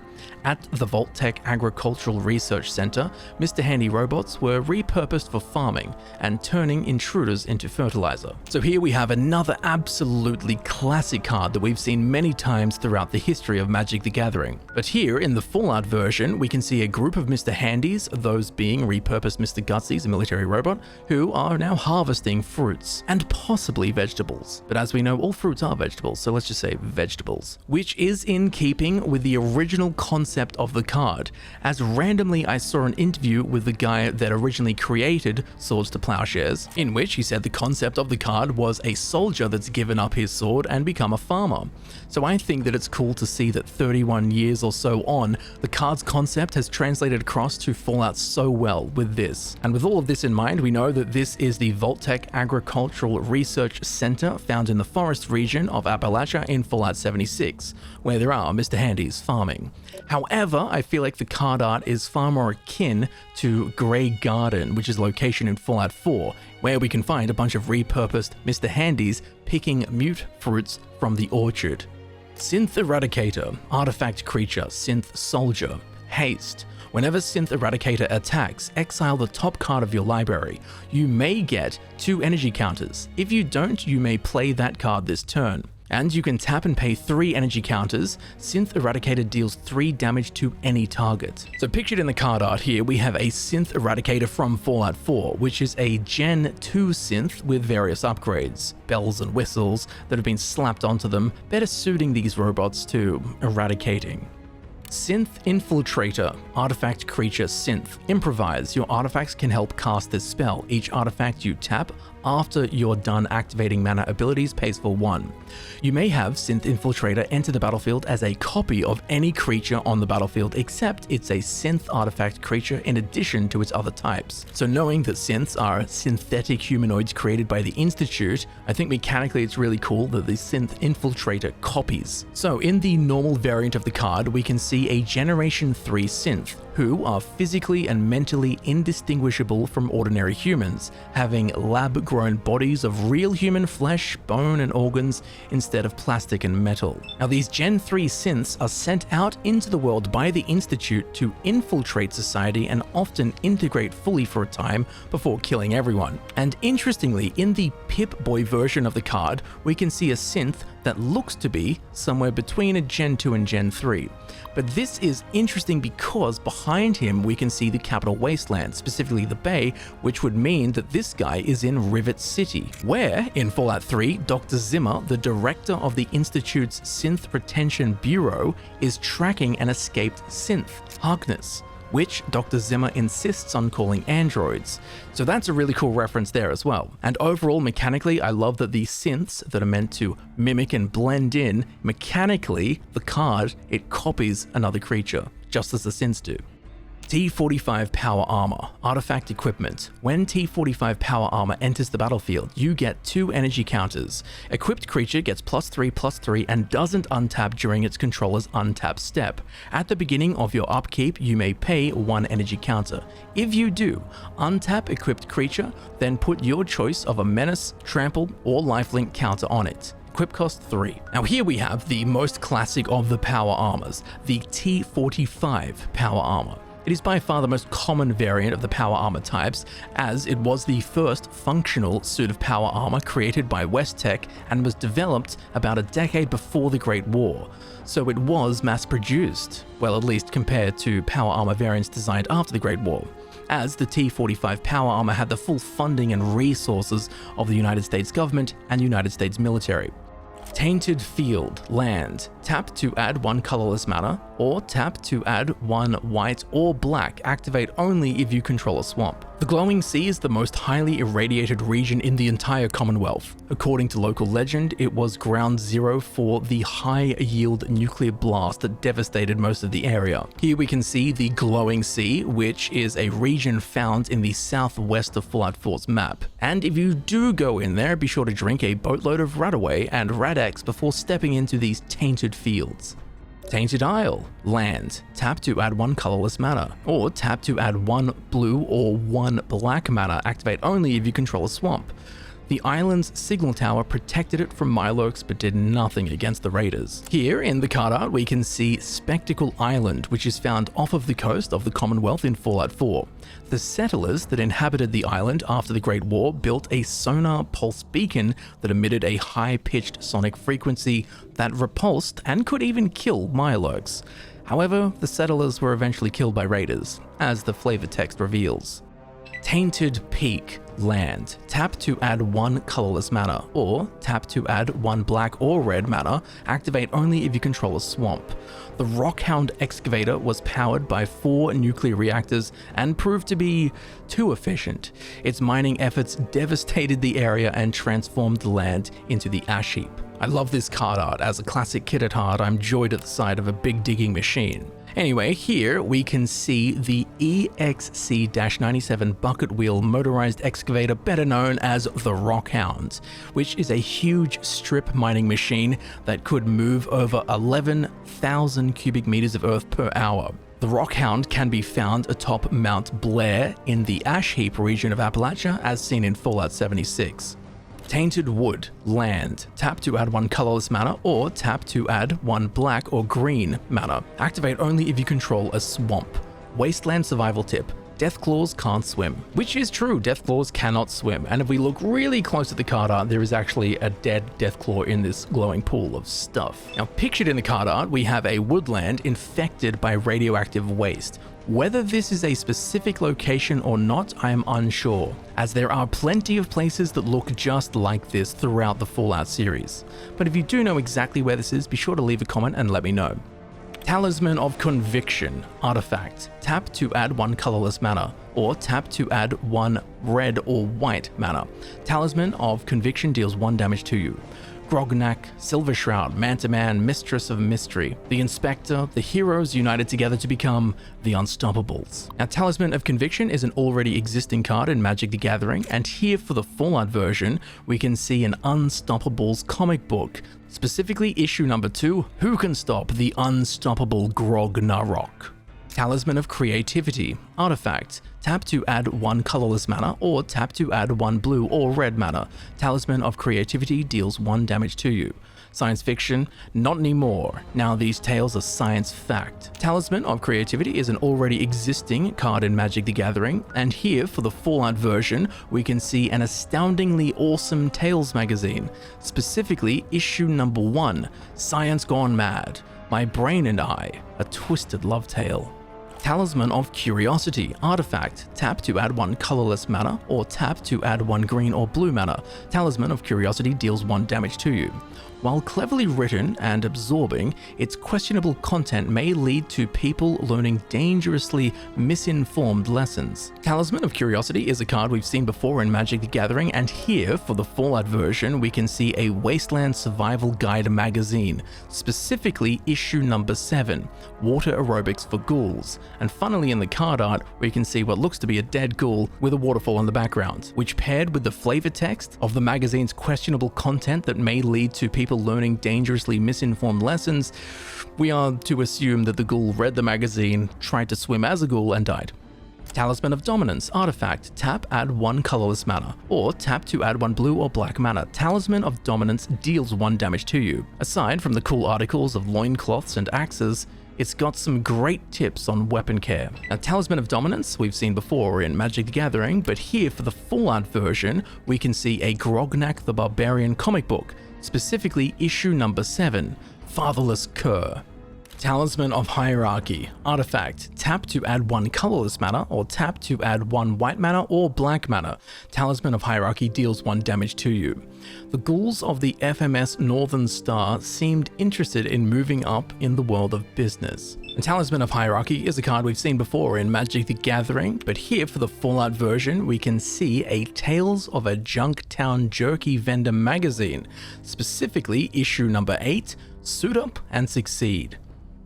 At the Vault-Tec Agricultural Research Center, Mr. Handy robots were repurposed for farming and turning intruders into fertilizer. So here we have another absolutely classic card that we've seen many times throughout the history of Magic the Gathering. But here in the Fallout version, we can see a group of Mr. Handys, those being repurposed Mr. Gutsy's, a military robot, who are now harvesting fruits and possibly vegetables. But as we know, all fruits are vegetables, so let's just say vegetables, which is in keeping with the original concept of the card, as randomly I saw an interview with the guy that originally created Swords to Plowshares, in which he said the concept of the card was a soldier that's given up his sword and become a farmer. So I think that it's cool to see that 31 years or so on, the card's concept has translated across to Fallout so well with this. And with all of this in mind, we know that this is the Vault-Tec Agricultural Research Center found in the forest region of Appalachia in Fallout 76, where there are Mr. Handys farming. However, I feel like the card art is far more akin to Grey Garden, which is a location in Fallout 4, where we can find a bunch of repurposed Mr. Handys picking mute fruits from the orchard. Synth Eradicator, Artifact Creature, Synth Soldier, Haste. Whenever Synth Eradicator attacks, exile the top card of your library. You may get 2 energy counters. If you don't, you may play that card this turn. And you can tap and pay 3 energy counters. Synth Eradicator deals 3 damage to any target. So pictured in the card art here, we have a Synth Eradicator from Fallout 4, which is a Gen 2 synth with various upgrades, bells and whistles that have been slapped onto them, better suiting these robots to eradicating. Synth Infiltrator, Artifact Creature Synth. Improvise. Your artifacts can help cast this spell. Each artifact you tap after you're done activating mana abilities pays for 1. You may have Synth Infiltrator enter the battlefield as a copy of any creature on the battlefield, except it's a synth artifact creature in addition to its other types. So knowing that synths are synthetic humanoids created by the Institute, I think mechanically it's really cool that the Synth Infiltrator copies. So in the normal variant of the card, we can see a Generation 3 synth, who are physically and mentally indistinguishable from ordinary humans, having lab-grown bodies of real human flesh, bone, and organs instead of plastic and metal. Now, these Gen 3 synths are sent out into the world by the Institute to infiltrate society and often integrate fully for a time before killing everyone. And interestingly, in the Pip-Boy version of the card, we can see a synth that looks to be somewhere between a Gen 2 and Gen 3. But this is interesting because behind him we can see the Capital Wasteland, specifically the Bay, which would mean that this guy is in Rivet City, where, in Fallout 3, Dr. Zimmer, the director of the Institute's Synth Retention Bureau, is tracking an escaped synth, Harkness, which Dr. Zimmer insists on calling androids. So that's a really cool reference there as well. And overall, mechanically, I love that these synths that are meant to mimic and blend in, mechanically, the card, it copies another creature, just as the synths do. T45 Power Armor, Artifact Equipment. When T45 Power Armor enters the battlefield, you get 2 energy counters. Equipped creature gets +3/+3 and doesn't untap during its controller's untap step. At the beginning of your upkeep, you may pay 1 energy counter. If you do, untap equipped creature, then put your choice of a Menace, Trample, or Lifelink counter on it. Equip cost 3. Now here we have the most classic of the power armors, the T45 Power Armor. It is by far the most common variant of the power armor types, as it was the first functional suit of power armor created by Westtech and was developed about a decade before the Great War, so it was mass-produced, well, at least compared to power armor variants designed after the Great War, as the T-45 power armor had the full funding and resources of the United States government and United States military. Tainted Field, land, tap to add 1 colorless mana, or tap to add 1 white or black, activate only if you control a swamp. The Glowing Sea is the most highly irradiated region in the entire Commonwealth. According to local legend, it was ground zero for the high-yield nuclear blast that devastated most of the area. Here we can see the Glowing Sea, which is a region found in the southwest of Fallout 4's map. And if you do go in there, be sure to drink a boatload of Radaway and Radex before stepping into these tainted fields. Tainted Isle, land, tap to add 1 colorless mana, or tap to add 1 blue or 1 black mana, activate only if you control a swamp. The island's signal tower protected it from Mirelurks but did nothing against the raiders. Here in the card art we can see Spectacle Island, which is found off of the coast of the Commonwealth in Fallout 4. The settlers that inhabited the island after the Great War built a sonar pulse beacon that emitted a high-pitched sonic frequency that repulsed and could even kill Mirelurks. However, the settlers were eventually killed by raiders, as the flavor text reveals. Tainted Peak, land, tap to add 1 colorless mana, or tap to add 1 black or red mana, activate only if you control a swamp. The Rockhound excavator was powered by 4 nuclear reactors and proved to be too efficient. Its mining efforts devastated the area and transformed the land into the ash heap. I love this card art. As a classic kid at heart, I'm joyed at the sight of a big digging machine. Anyway, here we can see the EXC-97 bucket wheel motorized excavator, better known as the Rockhound, which is a huge strip mining machine that could move over 11,000 cubic meters of earth per hour. The Rockhound can be found atop Mount Blair in the Ash Heap region of Appalachia, as seen in Fallout 76. Tainted Wood, land, tap to add 1 colorless mana, or tap to add 1 black or green mana. Activate only if you control a swamp. Wasteland survival tip. Deathclaws can't swim. Which is true, Deathclaws cannot swim, and if we look really close at the card art, there is actually a dead Deathclaw in this glowing pool of stuff. Now, pictured in the card art, we have a woodland infected by radioactive waste. Whether this is a specific location or not, I am unsure, as there are plenty of places that look just like this throughout the Fallout series. But if you do know exactly where this is, be sure to leave a comment and let me know. Talisman of Conviction, artifact, tap to add 1 colorless mana, or tap to add 1 red or white mana. Talisman of Conviction deals 1 damage to you. Grognak, Silver Shroud, Manta-Man, Mistress of Mystery, the Inspector, the heroes united together to become the Unstoppables. Now, Talisman of Conviction is an already existing card in Magic the Gathering, and here for the Fallout version, we can see an Unstoppables comic book, specifically issue number 2, Who Can Stop the Unstoppable Grognarok? Talisman of Creativity, artifact, tap to add 1 colorless mana, or tap to add 1 blue or red mana. Talisman of Creativity deals 1 damage to you. Science fiction, not anymore. Now these tales are science fact. Talisman of Creativity is an already existing card in Magic the Gathering, and here for the Fallout version, we can see an astoundingly awesome Tales magazine, specifically issue number 1, Science Gone Mad, My Brain and I, a twisted love tale. Talisman of Curiosity, artifact, tap to add 1 colorless mana, or tap to add 1 green or blue mana. Talisman of Curiosity deals 1 damage to you. While cleverly written and absorbing, its questionable content may lead to people learning dangerously misinformed lessons. Talisman of Curiosity is a card we've seen before in Magic the Gathering, and here, for the Fallout version, we can see a Wasteland Survival Guide magazine, specifically issue number 7, Water Aerobics for Ghouls. And funnily in the card art, we can see what looks to be a dead ghoul with a waterfall in the background, which paired with the flavor text of the magazine's questionable content that may lead to people learning dangerously misinformed lessons, we are to assume that the ghoul read the magazine, tried to swim as a ghoul, and died. Talisman of Dominance, artifact, tap add 1 colorless mana, or tap to add 1 blue or black mana. Talisman of Dominance deals 1 damage to you. Aside from the cool articles of loincloths and axes, It's got some great tips on weapon care. Now, Talisman of Dominance we've seen before in Magic the Gathering, but here for the Fallout version, we can see a Grognak the Barbarian comic book, specifically issue number 7, Fatherless Cur. Talisman of Hierarchy. Artifact. Tap to add 1 colorless mana, or tap to add 1 white mana or black mana. Talisman of Hierarchy deals 1 damage to you. The ghouls of the FMS Northern Star seemed interested in moving up in the world of business. And Talisman of Hierarchy is a card we've seen before in Magic the Gathering, but here for the Fallout version we can see a Tales of a Junktown Jerky Vendor magazine, specifically issue number 8, Suit Up and Succeed.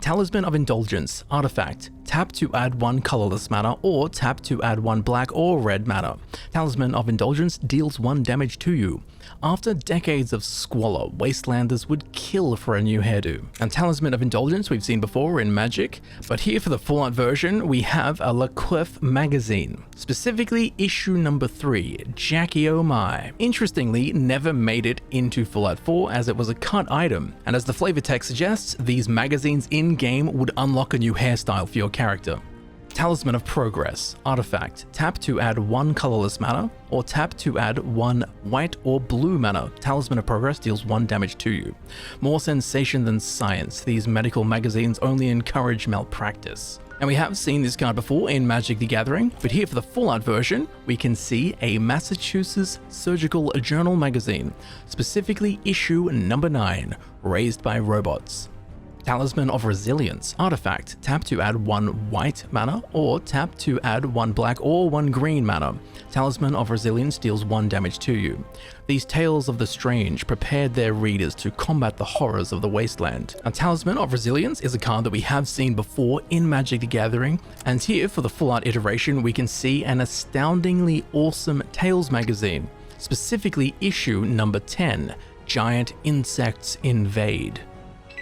Talisman of Indulgence. Artifact. Tap to add 1 colorless mana, or tap to add 1 black or red mana. Talisman of Indulgence deals 1 damage to you. After decades of squalor, Wastelanders would kill for a new hairdo. And Talisman of Indulgence we've seen before in Magic, but here for the Fallout version we have a LaQuef magazine, specifically issue number 3, Jackie Oh My. Interestingly, never made it into Fallout 4 as it was a cut item, and as the flavor text suggests, these magazines in-game would unlock a new hairstyle for your character. Talisman of Progress. Artifact. Tap to add 1 colorless mana, or tap to add 1 white or blue mana. Talisman of Progress deals 1 damage to you. More sensation than science, these medical magazines only encourage malpractice. And we have seen this card before in Magic the Gathering, but here for the Fallout version, we can see a Massachusetts Surgical Journal magazine, specifically issue number 9, Raised by Robots. Talisman of Resilience. Artifact. Tap to add 1 white mana, or tap to add 1 black or 1 green mana. Talisman of Resilience deals 1 damage to you. These Tales of the Strange prepared their readers to combat the horrors of the wasteland. A Talisman of Resilience is a card that we have seen before in Magic the Gathering, and here for the Fallout iteration we can see an astoundingly awesome Tales magazine, specifically issue number 10, Giant Insects Invade.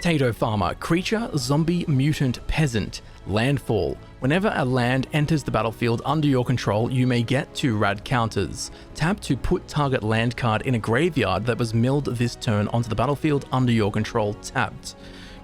Tato Farmer. Creature, Zombie, Mutant, Peasant. Landfall. Whenever a land enters the battlefield under your control, you may get 2 rad counters. Tap to put target land card in a graveyard that was milled this turn onto the battlefield under your control tapped.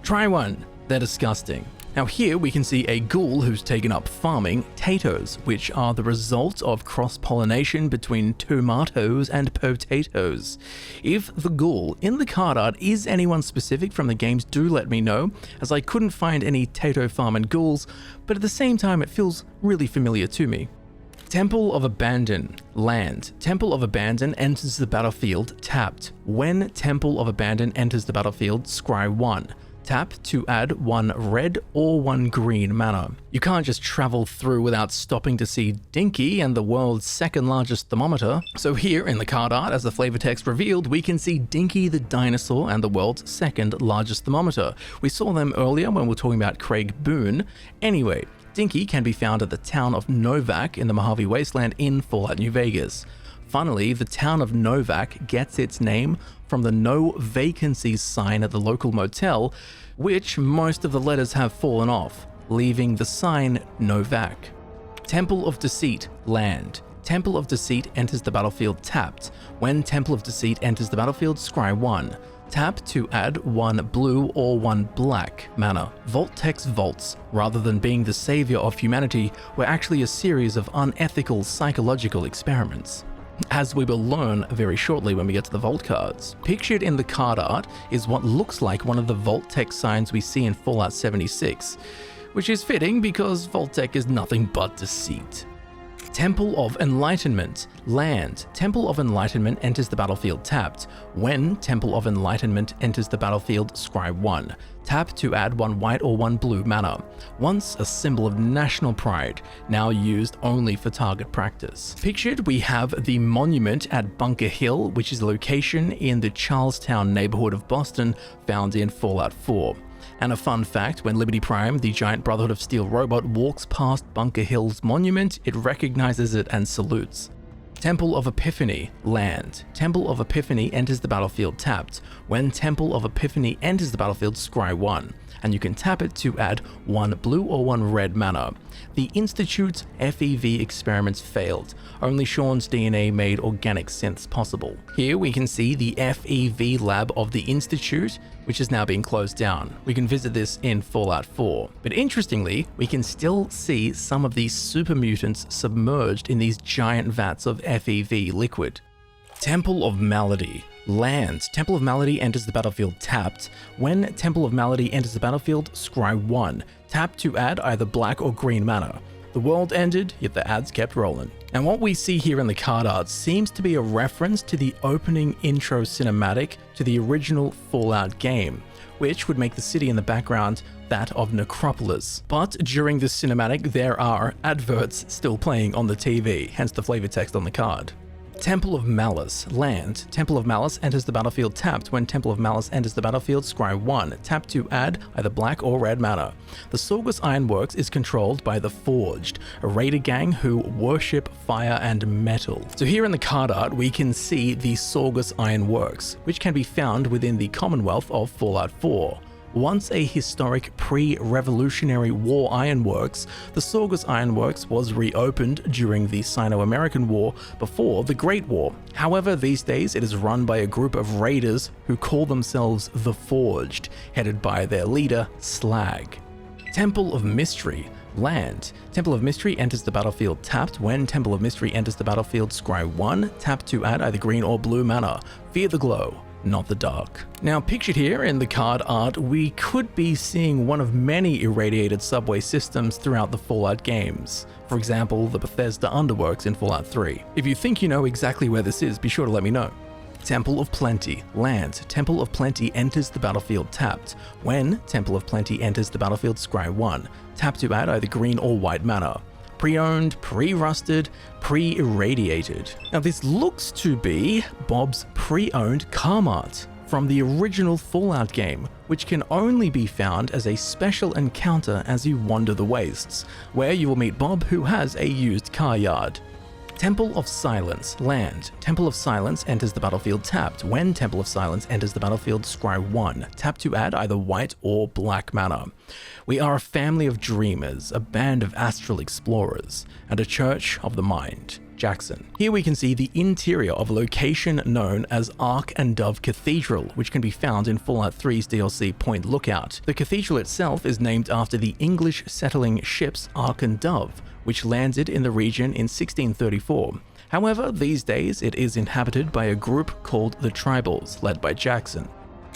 Try one. They're disgusting. Now here we can see a ghoul who's taken up farming taters, which are the result of cross-pollination between tomatoes and potatoes. If the ghoul in the card art is anyone specific from the games, do let me know, as I couldn't find any tato farming ghouls, but at the same time it feels really familiar to me. Temple of Abandon. Land. Temple of Abandon enters the battlefield tapped. When Temple of Abandon enters the battlefield, scry 1. Tap to add 1 red or 1 green mana. You can't just travel through without stopping to see Dinky and the world's 2nd largest thermometer. So here in the card art, as the flavor text revealed, we can see Dinky the dinosaur and the world's 2nd largest thermometer. We saw them earlier when we were talking about Craig Boone. Anyway, Dinky can be found at the town of Novak in the Mojave Wasteland in Fallout New Vegas. Funnily, the town of Novak gets its name from the no vacancies sign at the local motel, which most of the letters have fallen off, leaving the sign Novak. Temple of Deceit. Land. Temple of Deceit enters the battlefield tapped. When Temple of Deceit enters the battlefield, scry 1. Tap to add 1 blue or 1 black mana. Vault-Tex vaults, rather than being the savior of humanity, were actually a series of unethical psychological experiments, as we will learn very shortly when we get to the Vault cards. Pictured in the card art is what looks like one of the Vault-Tec signs we see in Fallout 76, which is fitting because Vault-Tec is nothing but deceit. Temple of Enlightenment. Land. Temple of Enlightenment enters the battlefield tapped. When Temple of Enlightenment enters the battlefield, scry 1. Tap to add 1 white or 1 blue mana. Once a symbol of national pride, now used only for target practice. Pictured, we have the monument at Bunker Hill, which is a location in the Charlestown neighborhood of Boston, found in Fallout 4. And a fun fact, when Liberty Prime, the giant Brotherhood of Steel robot, walks past Bunker Hill's monument, it recognizes it and salutes. Temple of Epiphany. Land. Temple of Epiphany enters the battlefield tapped. When Temple of Epiphany enters the battlefield, scry 1. and you can tap it to add 1 blue or 1 red mana. The Institute's FEV experiments failed. Only Sean's DNA made organic synths possible. Here we can see the FEV lab of the Institute, which is now being closed down. We can visit this in Fallout 4. But interestingly, we can still see some of these super mutants submerged in these giant vats of FEV liquid. Temple of Malady. Lands. Temple of Malady enters the battlefield tapped. When Temple of Malady enters the battlefield, scry 1. Tap to add either black or green mana. The world ended, yet the ads kept rolling. And what we see here in the card art seems to be a reference to the opening intro cinematic to the original Fallout game, which would make the city in the background that of Necropolis. But during this cinematic, there are adverts still playing on the TV, hence the flavor text on the card. Temple of Malice. Land. Temple of Malice enters the battlefield tapped. When Temple of Malice enters the battlefield, scry 1. Tap to add either black or red mana. The Sorgus Ironworks is controlled by the Forged, a raider gang who worship fire and metal. So here in the card art, we can see the Sorgus Ironworks, which can be found within the Commonwealth of Fallout 4. Once a historic pre-Revolutionary War ironworks, the Sorgus Ironworks was reopened during the Sino-American War before the Great War. However, these days it is run by a group of raiders who call themselves the Forged, headed by their leader, Slag. Temple of Mystery. Land. Temple of Mystery enters the battlefield tapped. When Temple of Mystery enters the battlefield, scry 1. Tap to add either green or blue mana. Fear the glow, not the dark. Now, pictured here in the card art, we could be seeing one of many irradiated subway systems throughout the Fallout games. For example, the Bethesda Underworks in Fallout 3. If you think you know exactly where this is, be sure to let me know. Temple of Plenty. Land. Temple of Plenty enters the battlefield tapped. When Temple of Plenty enters the battlefield, scry 1. Tap to add either green or white mana. Pre-owned, pre-rusted, pre-irradiated. Now this looks to be Bob's pre-owned calm art from the original Fallout game, which can only be found as a special encounter as you wander the wastes, where you will meet Bob, who has a used car yard. Temple of Silence. Land. Temple of Silence enters the battlefield tapped. When Temple of Silence enters the battlefield, scry 1. Tap to add either white or black mana. We are a family of dreamers, a band of astral explorers, and a church of the mind. Jackson. Here we can see the interior of a location known as Ark and Dove Cathedral, which can be found in Fallout 3's DLC Point Lookout. The cathedral itself is named after the English settling ships Ark and Dove, which landed in the region in 1634. However, these days it is inhabited by a group called the Tribals, led by Jackson.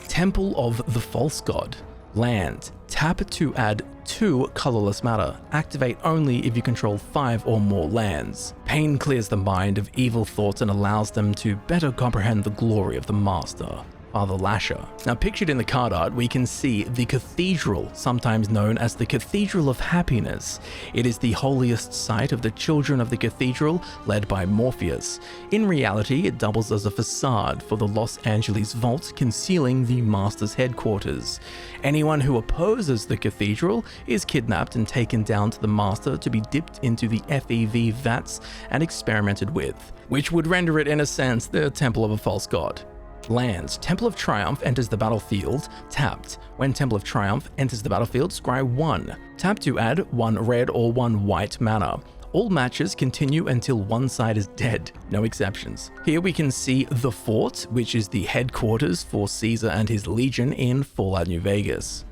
Temple of the False God. Land. Tap to add 2 colorless mana. Activate only if you control 5 or more lands. Pain clears the mind of evil thoughts and allows them to better comprehend the glory of the Master, Father Lasher. Now, pictured in the card art, we can see the cathedral, sometimes known as the Cathedral of Happiness. It is the holiest site of the Children of the Cathedral, led by Morpheus. In reality, it doubles as a facade for the Los Angeles Vault, concealing the Master's headquarters. Anyone who opposes the cathedral is kidnapped and taken down to the Master to be dipped into the FEV vats and experimented with, which would render it, in a sense, the Temple of a False God. Lands. Temple of Triumph enters the battlefield tapped. When Temple of Triumph enters the battlefield, scry 1. Tap to add 1 red or 1 white mana. All matches continue until one side is dead, no exceptions. Here we can see the Fort, which is the headquarters for Caesar and his legion in Fallout New Vegas.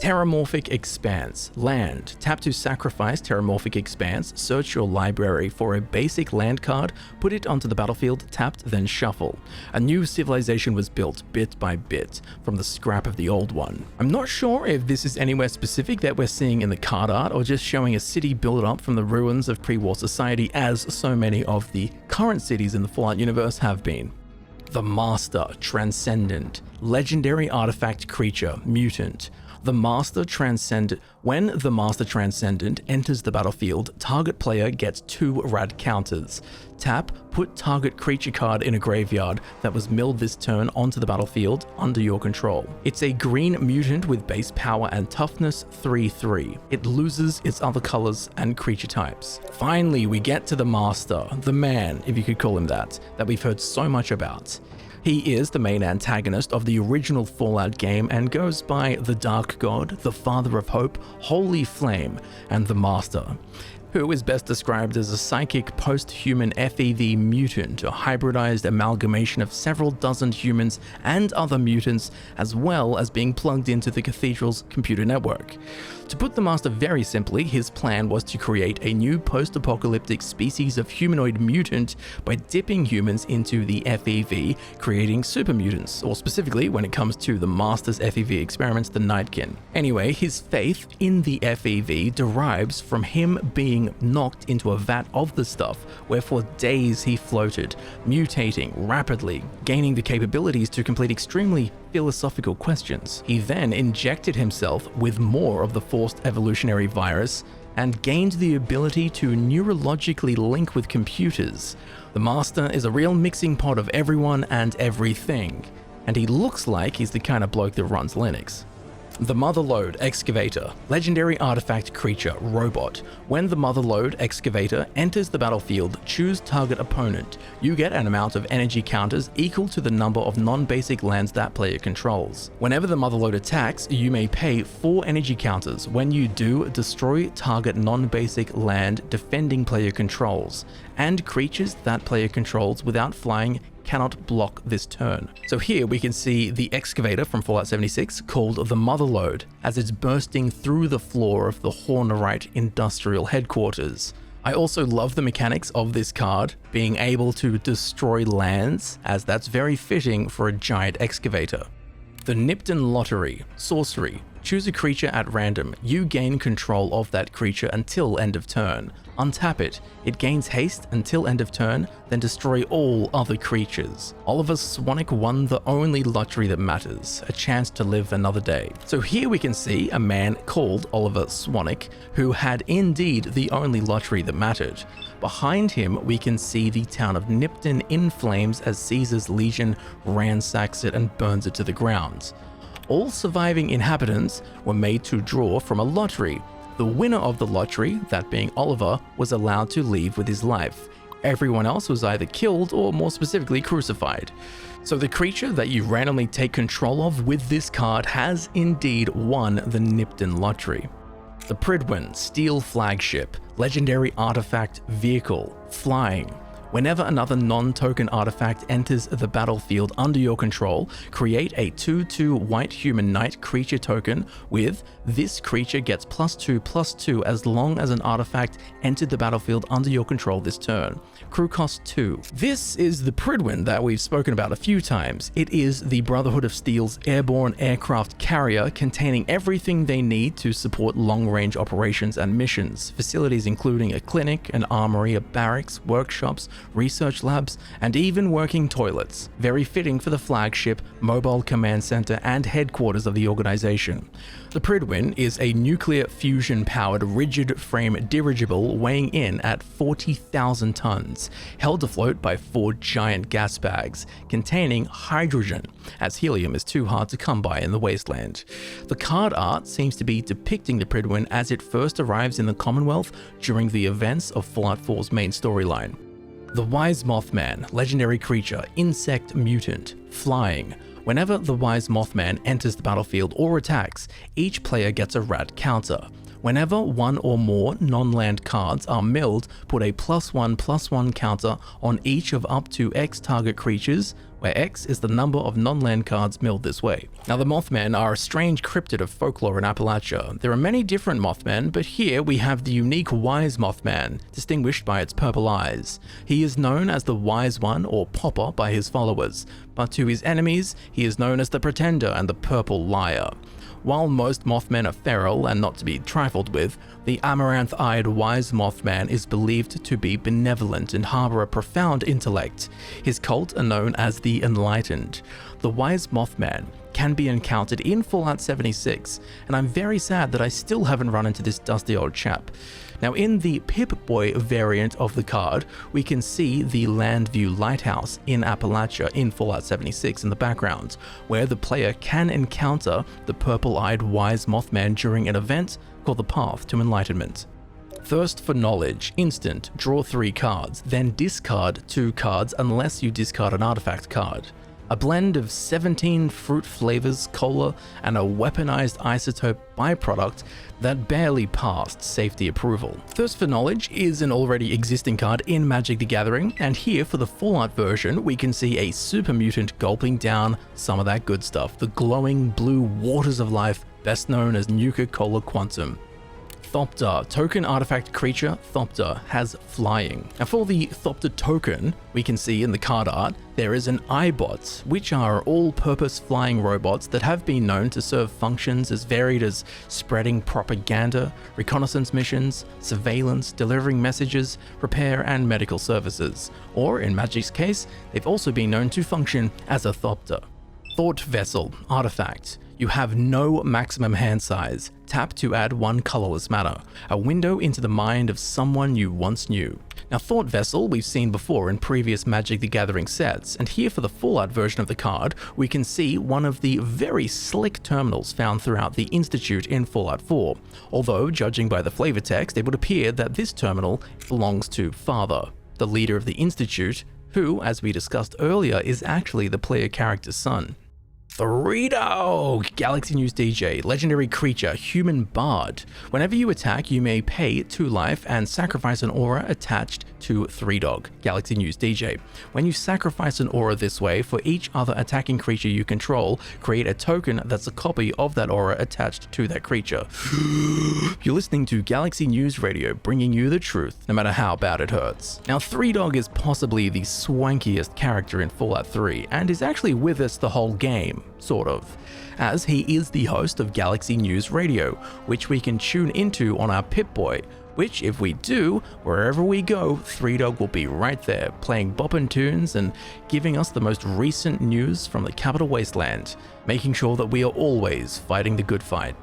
Terramorphic Expanse. Land. Tap to sacrifice Terramorphic Expanse, search your library for a basic land card, put it onto the battlefield, tapped, then shuffle. A new civilization was built bit by bit from the scrap of the old one. I'm not sure if this is anywhere specific that we're seeing in the card art or just showing a city built up from the ruins of pre-war society, as so many of the current cities in the Fallout universe have been. The Master Transcendent. Legendary artifact creature, mutant. The Master Transcendent. When the Master Transcendent enters the battlefield, target player gets 2 rad counters. Tap, put target creature card in a graveyard that was milled this turn onto the battlefield under your control. It's a green mutant with base power and toughness 3/3. It loses its other colors and creature types. Finally, we get to the Master, the man, if you could call him that we've heard so much about. He is the main antagonist of the original Fallout game and goes by the Dark God, the Father of Hope, Holy Flame, and the Master, who is best described as a psychic post-human FEV mutant, a hybridized amalgamation of several dozen humans and other mutants, as well as being plugged into the Cathedral's computer network. To put the Master very simply, his plan was to create a new post-apocalyptic species of humanoid mutant by dipping humans into the FEV, creating super mutants, or specifically when it comes to the Master's FEV experiments, the Nightkin. Anyway, his faith in the FEV derives from him being knocked into a vat of the stuff, where for days he floated, mutating rapidly, gaining the capabilities to complete extremely philosophical questions. He then injected himself with more of the forced evolutionary virus and gained the ability to neurologically link with computers. The Master is a real mixing pot of everyone and everything, and he looks like he's the kind of bloke that runs Linux. The Motherlode Excavator, legendary artifact creature, robot. When the Motherlode Excavator enters the battlefield, choose target opponent. You get an amount of energy counters equal to the number of non-basic lands that player controls. Whenever the Motherlode attacks, you may pay 4 energy counters. When you do, destroy target non-basic land defending player controls, and creatures that player controls without flying cannot block this turn. So here we can see the excavator from Fallout 76 called the Motherlode as it's bursting through the floor of the Hornerite industrial headquarters. I also love the mechanics of this card, being able to destroy lands, as that's very fitting for a giant excavator. The Nipton Lottery, sorcery. Choose a creature at random. You gain control of that creature until end of turn. Untap it. It gains haste until end of turn, then destroy all other creatures. Oliver Swanwick won the only lottery that matters, a chance to live another day. So here we can see a man called Oliver Swanwick, who had indeed the only lottery that mattered. Behind him, we can see the town of Nipton in flames as Caesar's legion ransacks it and burns it to the ground. All surviving inhabitants were made to draw from a lottery. The winner of the lottery, that being Oliver, was allowed to leave with his life. Everyone else was either killed or more specifically crucified. So the creature that you randomly take control of with this card has indeed won the Nipton lottery. The Pridwin Steel Flagship, legendary artifact vehicle, flying. Whenever another non-token artifact enters the battlefield under your control, create a 2/2 white human knight creature token with this creature gets +2/+2 as long as an artifact entered the battlefield under your control this turn. Crew cost 2. This is the Pridwin that we've spoken about a few times. It is the Brotherhood of Steel's airborne aircraft carrier containing everything they need to support long-range operations and missions. Facilities including a clinic, an armory, a barracks, workshops, research labs, and even working toilets. Very fitting for the flagship, mobile command center, and headquarters of the organization. The Pridwin is a nuclear fusion-powered rigid frame dirigible weighing in at 40,000 tons, held afloat by 4 giant gas bags containing hydrogen, as helium is too hard to come by in the wasteland. The card art seems to be depicting the Pridwin as it first arrives in the Commonwealth during the events of Fallout 4's main storyline. The Wise Mothman, legendary creature, insect mutant, flying. Whenever the Wise Mothman enters the battlefield or attacks, each player gets a rad counter. Whenever one or more non-land cards are milled, put a +1/+1 counter on each of up to X target creatures, where X is the number of non-land cards milled this way. Now the Mothmen are a strange cryptid of folklore in Appalachia. There are many different Mothmen, but here we have the unique Wise Mothman, distinguished by its purple eyes. He is known as the Wise One or Popper by his followers, but to his enemies, he is known as the Pretender and the Purple Liar. While most Mothmen are feral and not to be trifled with, the amaranth-eyed Wise Mothman is believed to be benevolent and harbor a profound intellect. His cult are known as the Enlightened. The Wise Mothman can be encountered in Fallout 76, and I'm very sad that I still haven't run into this dusty old chap. Now in the Pip-Boy variant of the card, we can see the Landview Lighthouse in Appalachia in Fallout 76 in the background, where the player can encounter the purple-eyed Wise Mothman during an event called the Path to Enlightenment. Thirst for Knowledge, instant, draw 3 cards, then discard 2 cards unless you discard an artifact card. a blend of 17 fruit flavors, cola, and a weaponized isotope byproduct that barely passed safety approval. Thirst for Knowledge is an already existing card in Magic the Gathering, and here for the Fallout version, we can see a super mutant gulping down some of that good stuff, the glowing blue waters of life, best known as Nuka-Cola Quantum. Thopter, token artifact creature, Thopter has flying. Now for the Thopter token, we can see in the card art, there is an iBot, which are all-purpose flying robots that have been known to serve functions as varied as spreading propaganda, reconnaissance missions, surveillance, delivering messages, repair and medical services. Or in Magic's case, they've also been known to function as a Thopter. Thought Vessel, artifact. You have no maximum hand size. Tap to add 1 colorless mana, a window into the mind of someone you once knew. Now Thought Vessel we've seen before in previous Magic the Gathering sets, and here for the Fallout version of the card, we can see one of the very slick terminals found throughout the Institute in Fallout 4, although judging by the flavor text it would appear that this terminal belongs to Father, the leader of the Institute, who, as we discussed earlier, is actually the player character's son. Three-Dog, Galaxy News DJ, legendary creature, human bard. Whenever you attack, you may pay 2 life and sacrifice an aura attached to Three-Dog, Galaxy News DJ. When you sacrifice an aura this way, for each other attacking creature you control, create a token that's a copy of that aura attached to that creature. You're listening to Galaxy News Radio, bringing you the truth, no matter how bad it hurts. Now, Three-Dog is possibly the swankiest character in Fallout 3, and is actually with us the whole game. Sort of, as he is the host of Galaxy News Radio, which we can tune into on our Pip-Boy, which if we do, wherever we go, Three-Dog will be right there, playing boppin' tunes and giving us the most recent news from the Capital Wasteland, making sure that we are always fighting the good fight.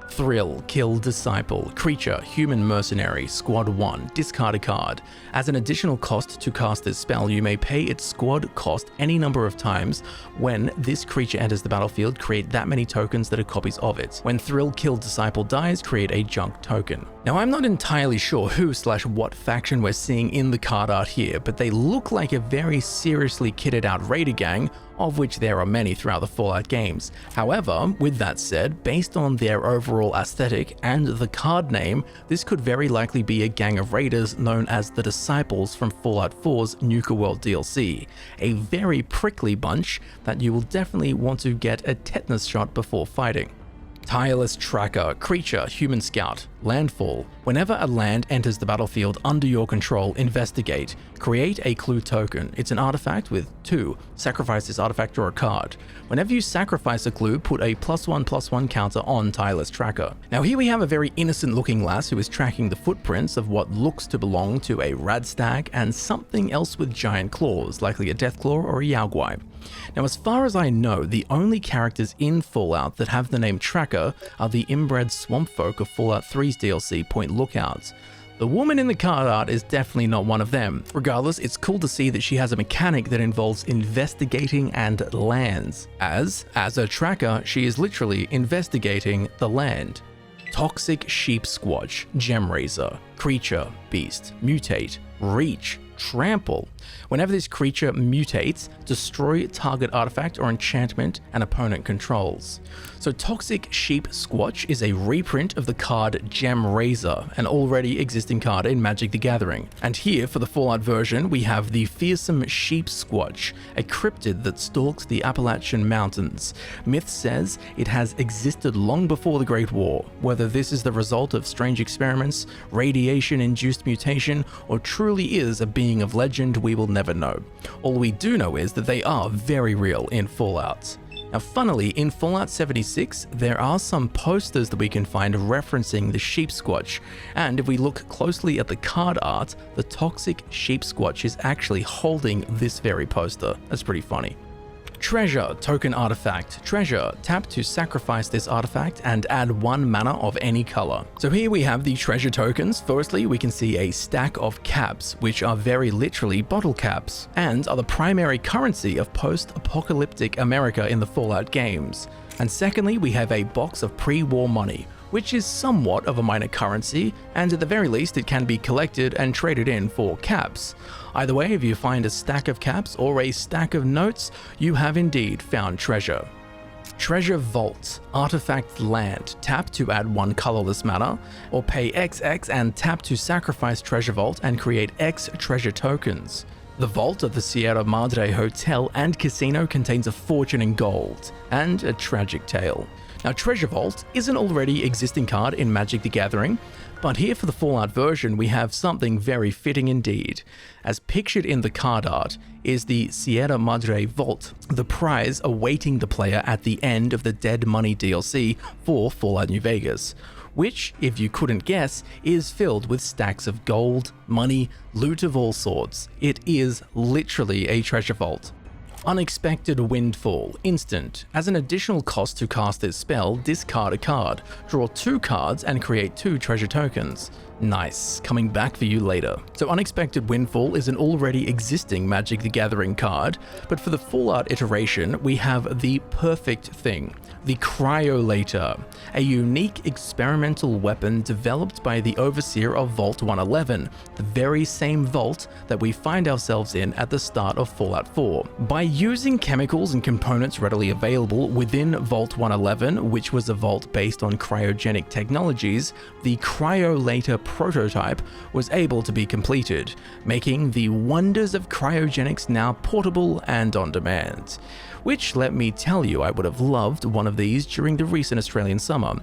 Thrill, Kill Disciple, creature, human mercenary, squad 1, discard a card. As an additional cost to cast this spell, you may pay its squad cost any number of times. When this creature enters the battlefield, create that many tokens that are copies of it. When Thrill, Kill Disciple dies, create a junk token. Now I'm not entirely sure who/what faction we're seeing in the card art here, but they look like a very seriously kitted out raider gang, of which there are many throughout the Fallout games. However, with that said, based on their overall aesthetic and the card name, this could very likely be a gang of raiders known as the Disciples from Fallout 4's Nuka World DLC, a very prickly bunch that you will definitely want to get a tetanus shot before fighting. Tireless Tracker, creature, human scout, landfall. Whenever a land enters the battlefield under your control, investigate. Create a clue token. It's an artifact with 2. Sacrifice this artifact or a card. Whenever you sacrifice a clue, put a +1/+1 counter on Tireless Tracker. Now here we have a very innocent looking lass who is tracking the footprints of what looks to belong to a radstag and something else with giant claws, likely a Deathclaw or a Yaogwai. Now as far as I know, the only characters in Fallout that have the name Tracker are the inbred swamp folk of Fallout 3's DLC Point Lookouts. The woman in the card art is definitely not one of them. Regardless, it's cool to see that she has a mechanic that involves investigating and lands, as a tracker, she is literally investigating the land. Toxic Sheep Squatch, Gem Razor, creature, beast, mutate, reach, trample. Whenever this creature mutates, destroy target artifact or enchantment an opponent controls. So Toxic Sheep Squatch is a reprint of the card Gem Razor, an already existing card in Magic the Gathering. And here for the Fallout version, we have the Fearsome Sheep Squatch, a cryptid that stalks the Appalachian Mountains. Myth says it has existed long before the Great War. Whether this is the result of strange experiments, radiation-induced mutation, or truly is a being of legend, we will never know. All we do know is that they are very real in Fallout. Now funnily, in Fallout 76, there are some posters that we can find referencing the Sheep Squatch, and if we look closely at the card art, the Toxic Sheep Squatch is actually holding this very poster. That's pretty funny. Treasure, token artifact. Treasure, tap to sacrifice this artifact and add 1 mana of any color. So here we have the treasure tokens. Firstly, we can see a stack of caps, which are very literally bottle caps, and are the primary currency of post-apocalyptic America in the Fallout games. And secondly, we have a box of pre-war money. which is somewhat of a minor currency, and at the very least it can be collected and traded in for caps. Either way, if you find a stack of caps or a stack of notes, you have indeed found treasure. Treasure Vault, Artifact Land, tap to add 1 colorless mana, or pay XX and tap to sacrifice Treasure Vault and create X treasure tokens. The vault of the Sierra Madre Hotel and Casino contains a fortune in gold, and a tragic tale. Now, Treasure Vault is an already existing card in Magic the Gathering, but here for the Fallout version we have something very fitting indeed. As pictured in the card art is the Sierra Madre Vault, the prize awaiting the player at the end of the Dead Money DLC for Fallout New Vegas, which, if you couldn't guess, is filled with stacks of gold, money, loot of all sorts. It is literally a treasure vault. Unexpected Windfall, instant. As an additional cost to cast this spell, discard a card, draw 2 cards and create 2 treasure tokens. Nice, coming back for you later. So Unexpected Windfall is an already existing Magic the Gathering card, but for the Fallout iteration, we have the perfect thing, the Cryolator, a unique experimental weapon developed by the Overseer of Vault 111, the very same vault that we find ourselves in at the start of Fallout 4. By using chemicals and components readily available within Vault 111, which was a vault based on cryogenic technologies, the Cryolator prototype was able to be completed, making the wonders of cryogenics now portable and on demand. Which, let me tell you, I would have loved one of these during the recent Australian summer.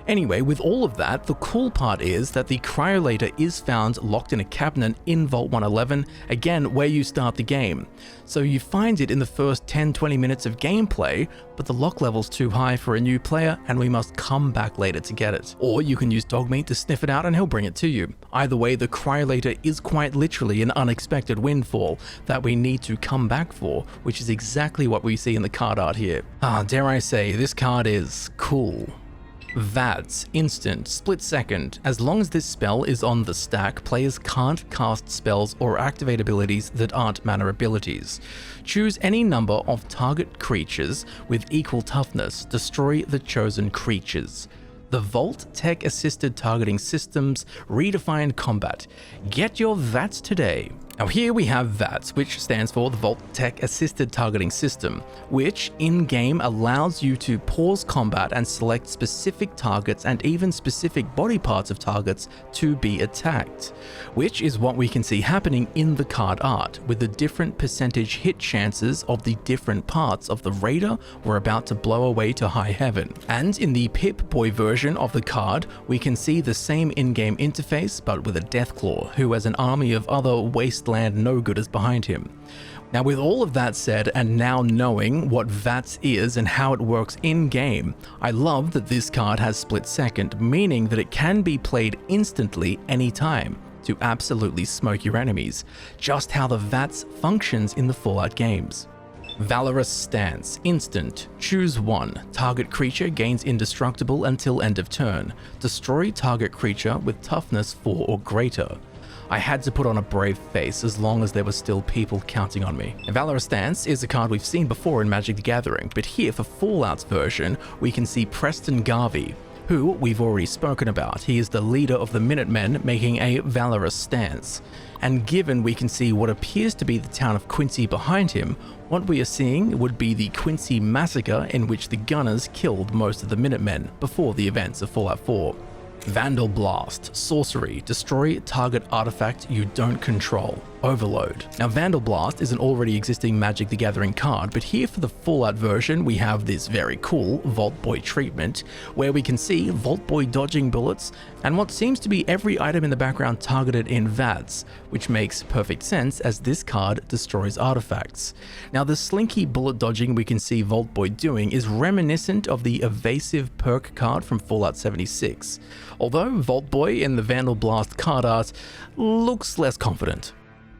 Anyway, with all of that, the cool part is that the Cryolator is found locked in a cabinet in Vault 111, again where you start the game. So you find it in the first 10-20 minutes of gameplay, but the lock level's too high for a new player and we must come back later to get it. Or you can use Dogmeat to sniff it out and he'll bring it to you. Either way, the Cryolator is quite literally an unexpected windfall that we need to come back for, which is exactly what we see in the card art here. Dare I say, this card is cool. VATS, instant, split second. As long as this spell is on the stack, players can't cast spells or activate abilities that aren't mana abilities. Choose any number of target creatures with equal toughness. Destroy the chosen creatures. The Vault Tech Assisted Targeting Systems redefined combat. Get your VATS today. Now here we have VATS, which stands for the Vault Tech Assisted Targeting System, which in-game allows you to pause combat and select specific targets and even specific body parts of targets to be attacked, which is what we can see happening in the card art, with the different percentage hit chances of the different parts of the raider we're about to blow away to high heaven. And in the Pip-Boy version of the card, we can see the same in-game interface, but with a Deathclaw, who has an army of other wasteland no-gooders behind him. Now, with all of that said, and now knowing what VATS is and how it works in-game, I love that this card has split second, meaning that it can be played instantly anytime to absolutely smoke your enemies, just how the VATS functions in the Fallout games. Valorous Stance, instant, choose 1, target creature gains indestructible until end of turn, destroy target creature with toughness 4 or greater. I had to put on a brave face as long as there were still people counting on me. Valorous Stance is a card we've seen before in Magic the Gathering, but here for Fallout's version, we can see Preston Garvey, who we've already spoken about. He is the leader of the Minutemen, making a Valorous Stance. And given we can see what appears to be the town of Quincy behind him, what we are seeing would be the Quincy Massacre, in which the Gunners killed most of the Minutemen before the events of Fallout 4. Vandal Blast, sorcery, destroy target artifact you don't control. Overload. Now, Vandal Blast is an already existing Magic the Gathering card, but here for the Fallout version, we have this very cool Vault Boy treatment, where we can see Vault Boy dodging bullets, and what seems to be every item in the background targeted in VATS, which makes perfect sense as this card destroys artifacts. Now, the slinky bullet dodging we can see Vault Boy doing is reminiscent of the evasive perk card from Fallout 76, although Vault Boy in the Vandal Blast card art looks less confident.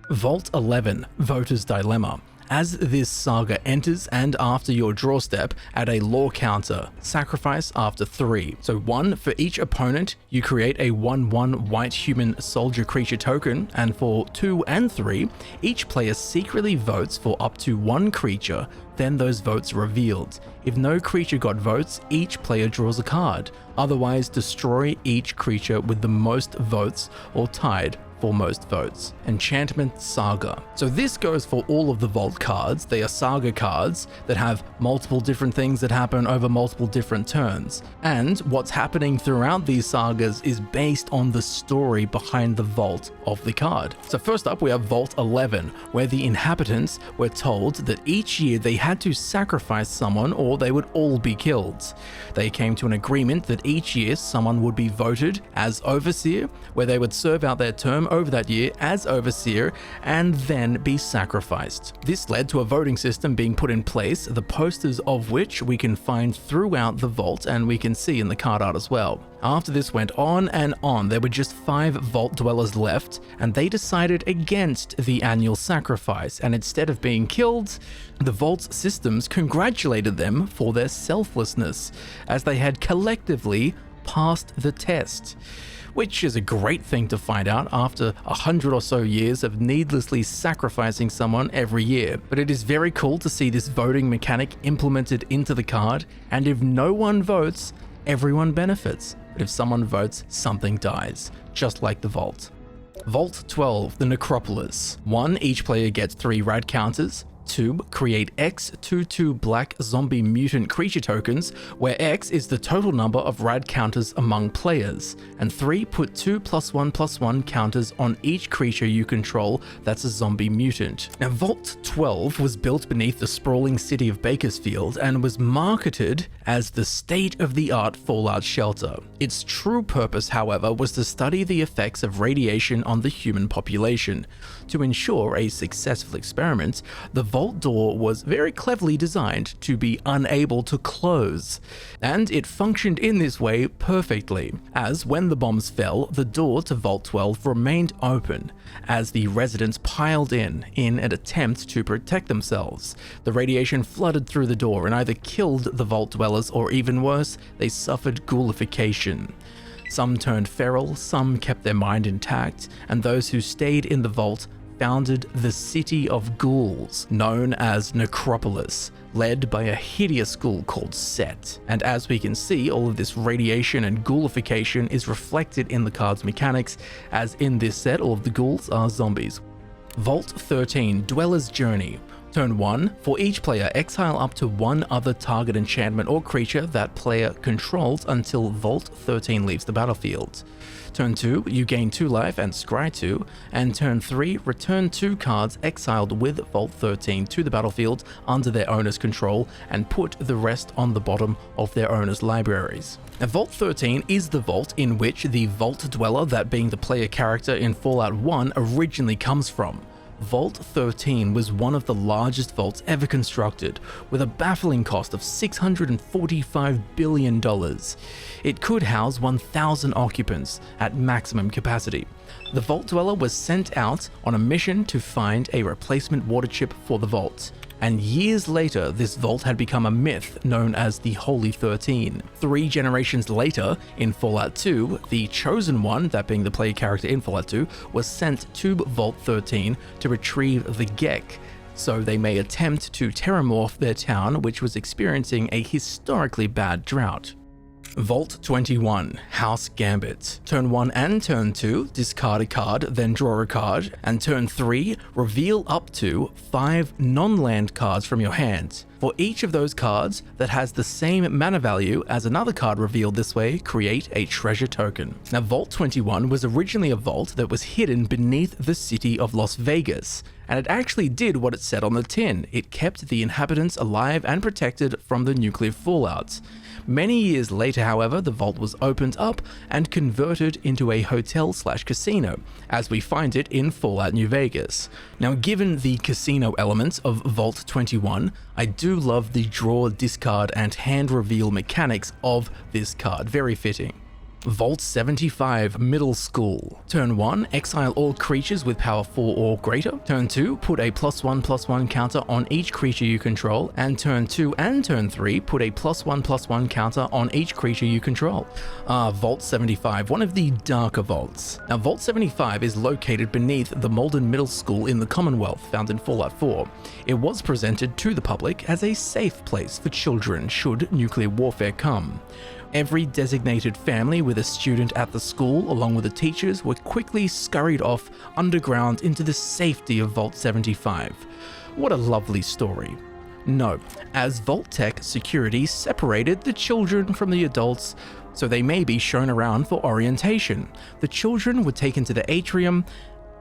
Vault 11, Voter's Dilemma. as this saga enters and after your draw step, add a lore counter, sacrifice after 3. So 1 for each opponent, you create a 1/1 white human soldier creature token, and for 2 and 3, each player secretly votes for up to 1 creature, then those votes are revealed. If no creature got votes, each player draws a card. Otherwise, destroy each creature with the most votes or tied for most votes. Enchantment Saga. So this goes for all of the Vault cards. They are Saga cards that have multiple different things that happen over multiple different turns. And what's happening throughout these sagas is based on the story behind the Vault of the card. So first up, we have Vault 11, where the inhabitants were told that each year they had to sacrifice someone or they would all be killed. They came to an agreement that each year someone would be voted as Overseer, where they would serve out their term over that year as Overseer and then be sacrificed. This led to a voting system being put in place, the posters of which we can find throughout the Vault and we can see in the card art as well. After this went on and on, there were just 5 Vault dwellers left, and they decided against the annual sacrifice, and instead of being killed, the Vault's systems congratulated them for their selflessness, as they had collectively passed the test. Which is a great thing to find out after 100 or so years of needlessly sacrificing someone every year. But it is very cool to see this voting mechanic implemented into the card, and if no one votes, everyone benefits. But if someone votes, something dies, just like the Vault. Vault 12, the Necropolis. 1, each player gets 3 rad counters. 2, create X 2/2 black zombie mutant creature tokens, where X is the total number of rad counters among players. And 3, put 2 +1/+1 counters on each creature you control that's a zombie mutant. Now, Vault 12 was built beneath the sprawling city of Bakersfield and was marketed as the state-of-the-art fallout shelter. Its true purpose, however, was to study the effects of radiation on the human population. To ensure a successful experiment, the Vault door was very cleverly designed to be unable to close, and it functioned in this way perfectly, as when the bombs fell, the door to Vault 12 remained open, as the residents piled in an attempt to protect themselves. The radiation flooded through the door and either killed the Vault dwellers or, even worse, they suffered ghoulification. Some turned feral, some kept their mind intact, and those who stayed in the Vault founded the City of Ghouls, known as Necropolis, led by a hideous ghoul called Set. And as we can see, all of this radiation and ghoulification is reflected in the card's mechanics, as in this set, all of the ghouls are zombies. Vault 13, Dweller's Journey. Turn 1, for each player, exile up to 1 other target enchantment or creature that player controls until Vault 13 leaves the battlefield. Turn 2, you gain 2 life and scry 2, and turn 3, return 2 cards exiled with Vault 13 to the battlefield under their owner's control and put the rest on the bottom of their owner's libraries. Now, Vault 13 is the vault in which the Vault Dweller, that being the player character in Fallout 1, originally comes from. Vault 13 was one of the largest vaults ever constructed, with a baffling cost of $645 billion. It could house 1,000 occupants at maximum capacity. The Vault Dweller was sent out on a mission to find a replacement water chip for the vault. And years later, this vault had become a myth known as the Holy 13. 3 generations later, in Fallout 2, the Chosen One, that being the player character in Fallout 2, was sent to Vault 13 to retrieve the Gek, so they may attempt to terramorph their town, which was experiencing a historically bad drought. Vault 21, House Gambit. Turn 1 and turn 2, discard a card, then draw a card, and turn 3, reveal up to 5 non-land cards from your hand. For each of those cards that has the same mana value as another card revealed this way, create a treasure token. Now, Vault 21 was originally a vault that was hidden beneath the city of Las Vegas, and it actually did what it said on the tin. It kept the inhabitants alive and protected from the nuclear fallout. Many years later, however, the vault was opened up and converted into a hotel/casino, as we find it in Fallout New Vegas. Now, given the casino element of Vault 21, I do love the draw, discard, and hand reveal mechanics of this card, very fitting. Vault 75 Middle School. Turn 1, exile all creatures with power 4 or greater. Turn 2, put a +1/+1 counter on each creature you control. And turn 2 and turn 3, put a +1/+1 counter on each creature you control. Vault 75, one of the darker vaults. Now Vault 75 is located beneath the Malden Middle School in the Commonwealth, found in Fallout 4. It was presented to the public as a safe place for children should nuclear warfare come. Every designated family with a student at the school, along with the teachers, were quickly scurried off underground into the safety of Vault 75. What a lovely story. No, as Vault Tech security separated the children from the adults, so they may be shown around for orientation. The children were taken to the atrium,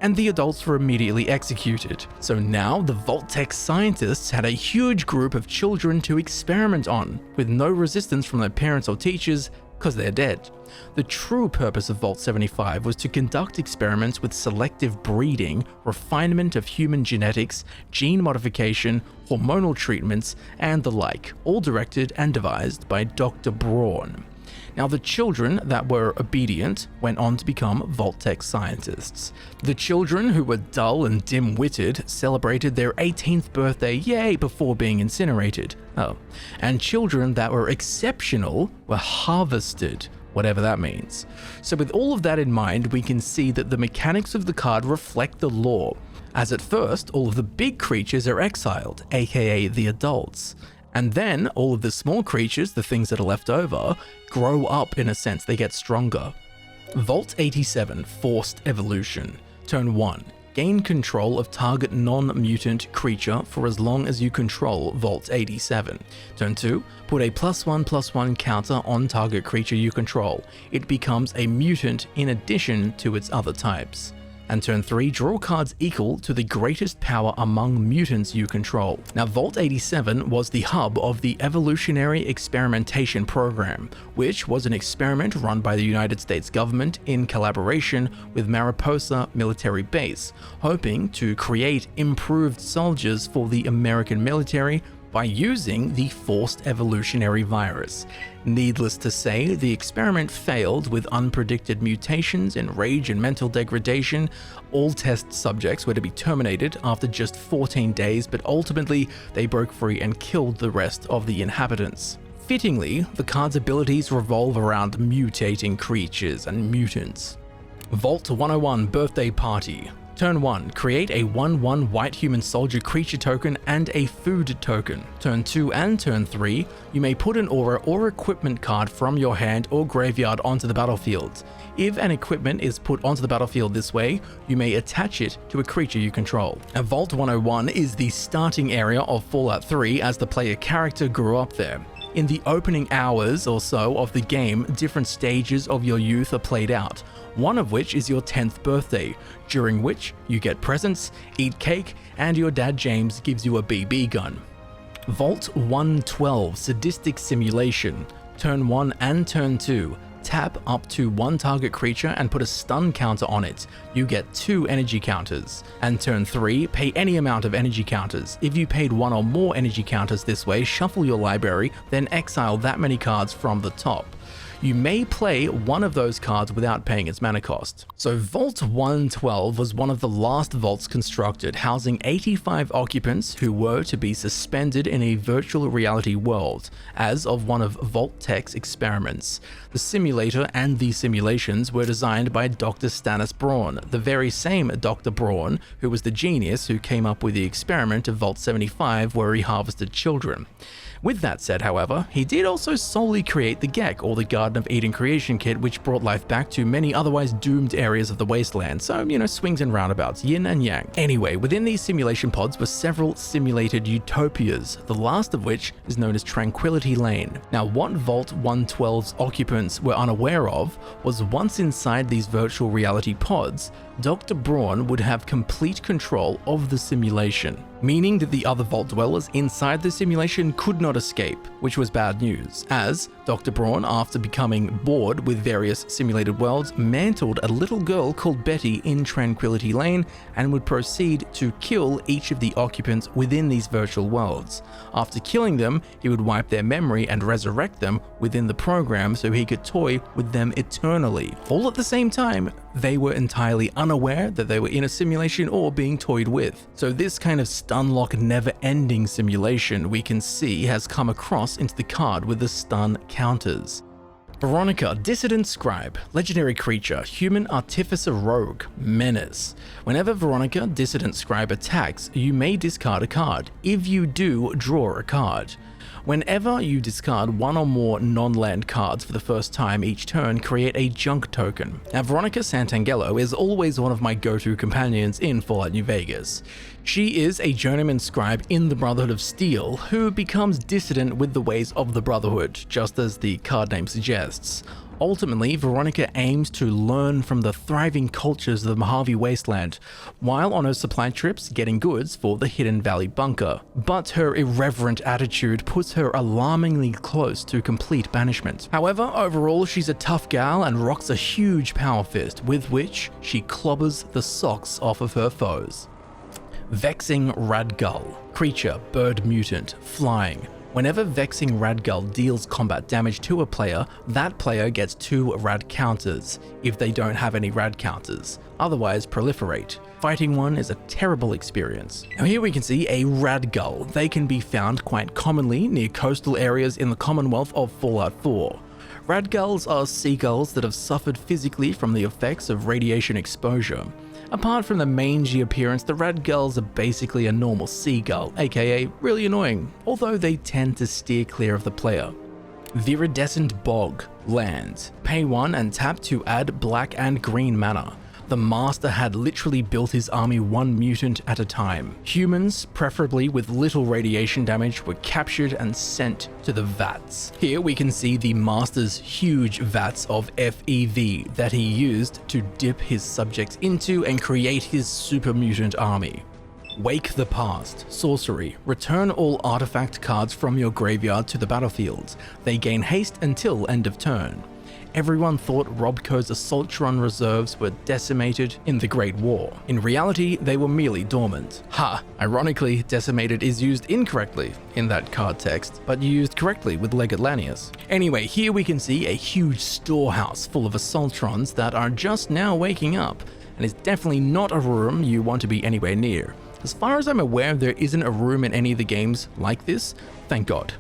and the adults were immediately executed. So now the Vault Tech scientists had a huge group of children to experiment on, with no resistance from their parents or teachers, because they're dead. The true purpose of Vault 75 was to conduct experiments with selective breeding, refinement of human genetics, gene modification, hormonal treatments, and the like, all directed and devised by Dr. Braun. Now, the children that were obedient went on to become Vault Tech scientists. The children who were dull and dim-witted celebrated their 18th birthday, yay, before being incinerated. Oh, and children that were exceptional were harvested, whatever that means. So with all of that in mind, we can see that the mechanics of the card reflect the lore, as at first, all of the big creatures are exiled, aka the adults. And then all of the small creatures, the things that are left over, grow up in a sense, they get stronger. Vault 87 Forced Evolution. Turn 1. Gain control of target non-mutant creature for as long as you control Vault 87. Turn 2. Put a +1/+1 counter on target creature you control. It becomes a mutant in addition to its other types. And turn 3, draw cards equal to the greatest power among mutants you control. Now, Vault 87 was the hub of the Evolutionary Experimentation Program, which was an experiment run by the United States government in collaboration with Mariposa Military Base, hoping to create improved soldiers for the American military by using the forced evolutionary virus. Needless to say, the experiment failed with unpredicted mutations in rage and mental degradation. All test subjects were to be terminated after just 14 days, but ultimately they broke free and killed the rest of the inhabitants. Fittingly, the card's abilities revolve around mutating creatures and mutants. Vault 101 Birthday Party. Turn 1, create a 1/1 white human soldier creature token and a food token. Turn 2 and turn 3, you may put an aura or equipment card from your hand or graveyard onto the battlefield. If an equipment is put onto the battlefield this way, you may attach it to a creature you control. Now, Vault 101 is the starting area of Fallout 3 as the player character grew up there. In the opening hours or so of the game, different stages of your youth are played out, one of which is your 10th birthday, during which you get presents, eat cake, and your dad James gives you a BB gun. Vault 112 Sadistic Simulation. Turn 1 and turn 2. Tap up to one target creature and put a stun counter on it. You get 2 energy counters. And turn 3, pay any amount of energy counters. If you paid 1 or more energy counters this way, shuffle your library, then exile that many cards from the top. You may play one of those cards without paying its mana cost. So Vault 112 was one of the last vaults constructed, housing 85 occupants who were to be suspended in a virtual reality world, as of one of Vault Tech's experiments. The simulator and the simulations were designed by Dr. Stannis Braun, the very same Dr. Braun who was the genius who came up with the experiment of Vault 75 where he harvested children. With that said, however, he did also solely create the GEC, or the Garden of Eden creation kit, which brought life back to many otherwise doomed areas of the wasteland, so, swings and roundabouts, yin and yang. Anyway, within these simulation pods were several simulated utopias, the last of which is known as Tranquility Lane. Now, what Vault 112's occupants were unaware of was once inside these virtual reality pods, Dr. Braun would have complete control of the simulation, meaning that the other Vault dwellers inside the simulation could not escape, which was bad news, as Dr. Braun, after becoming bored with various simulated worlds, mantled a little girl called Betty in Tranquility Lane and would proceed to kill each of the occupants within these virtual worlds. After killing them, he would wipe their memory and resurrect them within the program so he could toy with them eternally. All at the same time, they were entirely unaware that they were in a simulation or being toyed with. So this kind of stunlock never-ending simulation we can see has come across into the card with the stun counters. Veronica, Dissident Scribe, legendary creature, human artificer rogue, menace. Whenever Veronica, Dissident Scribe attacks, you may discard a card. If you do, draw a card. Whenever you discard one or more non-land cards for the first time each turn, create a junk token. Now, Veronica Santangelo is always one of my go-to companions in Fallout New Vegas. She is a journeyman scribe in the Brotherhood of Steel who becomes dissident with the ways of the Brotherhood, just as the card name suggests. Ultimately, Veronica aims to learn from the thriving cultures of the Mojave Wasteland, while on her supply trips getting goods for the Hidden Valley bunker. But her irreverent attitude puts her alarmingly close to complete banishment. However, overall, she's a tough gal and rocks a huge power fist with which she clobbers the socks off of her foes. Vexing Radgull, creature, bird mutant, flying. Whenever Vexing Radgull deals combat damage to a player, that player gets 2 rad counters, if they don't have any rad counters, otherwise proliferate. Fighting one is a terrible experience. Now here we can see a Radgull. They can be found quite commonly near coastal areas in the Commonwealth of Fallout 4. Radgulls are seagulls that have suffered physically from the effects of radiation exposure. Apart from the mangy appearance, the Radgulls are basically a normal seagull, aka really annoying, although they tend to steer clear of the player. Viridescent Bog, land. Pay 1 and tap to add black and green mana. The Master had literally built his army 1 mutant at a time. Humans, preferably with little radiation damage, were captured and sent to the vats. Here we can see the Master's huge vats of FEV that he used to dip his subjects into and create his super mutant army. Wake the Past, sorcery. Return all artifact cards from your graveyard to the battlefield. They gain haste until end of turn. Everyone thought Robco's Assaultron reserves were decimated in the Great War. In reality, they were merely dormant. Ha! Ironically, decimated is used incorrectly in that card text, but used correctly with Legate Lanius. Anyway, here we can see a huge storehouse full of Assaultrons that are just now waking up, and is definitely not a room you want to be anywhere near. As far as I'm aware, there isn't a room in any of the games like this, thank God.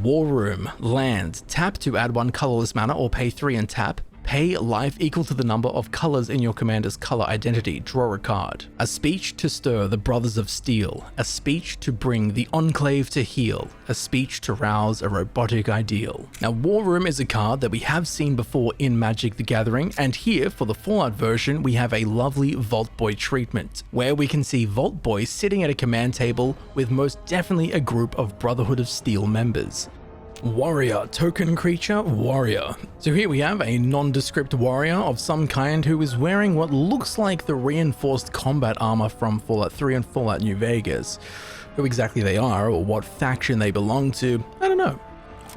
War Room, land. Tap to add 1 colorless mana or pay 3 and tap. Pay life equal to the number of colors in your commander's color identity. Draw a card. A speech to stir the Brothers of Steel. A speech to bring the Enclave to heal. A speech to rouse a robotic ideal. Now, War Room is a card that we have seen before in Magic the Gathering, and here for the Fallout version, we have a lovely Vault Boy treatment, where we can see Vault Boy sitting at a command table with most definitely a group of Brotherhood of Steel members. Warrior, token creature, warrior. So here we have a nondescript warrior of some kind who is wearing what looks like the reinforced combat armor from Fallout 3 and Fallout New Vegas. Who exactly they are or what faction they belong to, I don't know.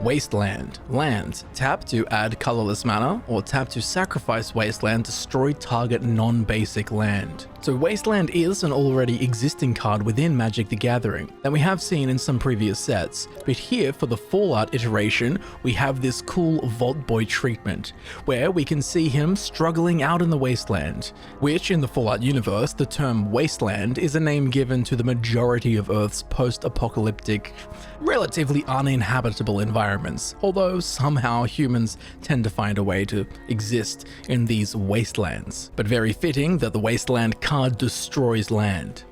Wasteland, land. Tap to add colorless mana or tap to sacrifice Wasteland, destroy target non-basic land. So Wasteland is an already existing card within Magic the Gathering that we have seen in some previous sets, but here for the Fallout iteration, we have this cool Vault Boy treatment, where we can see him struggling out in the Wasteland, which in the Fallout universe, the term Wasteland is a name given to the majority of Earth's post-apocalyptic, relatively uninhabitable environments, although somehow humans tend to find a way to exist in these wastelands. But very fitting that the Wasteland card destroys land.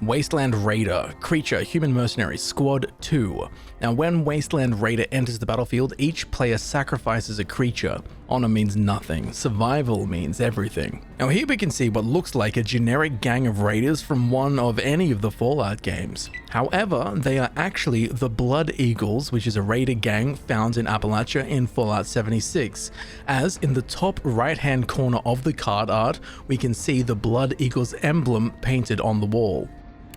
Wasteland Raider, creature, human mercenary, squad 2. Now when Wasteland Raider enters the battlefield, each player sacrifices a creature. Honor means nothing, survival means everything. Now here we can see what looks like a generic gang of raiders from one of any of the Fallout games. However, they are actually the Blood Eagles, which is a raider gang found in Appalachia in Fallout 76, as in the top right hand corner of the card art, we can see the Blood Eagles emblem painted on the wall.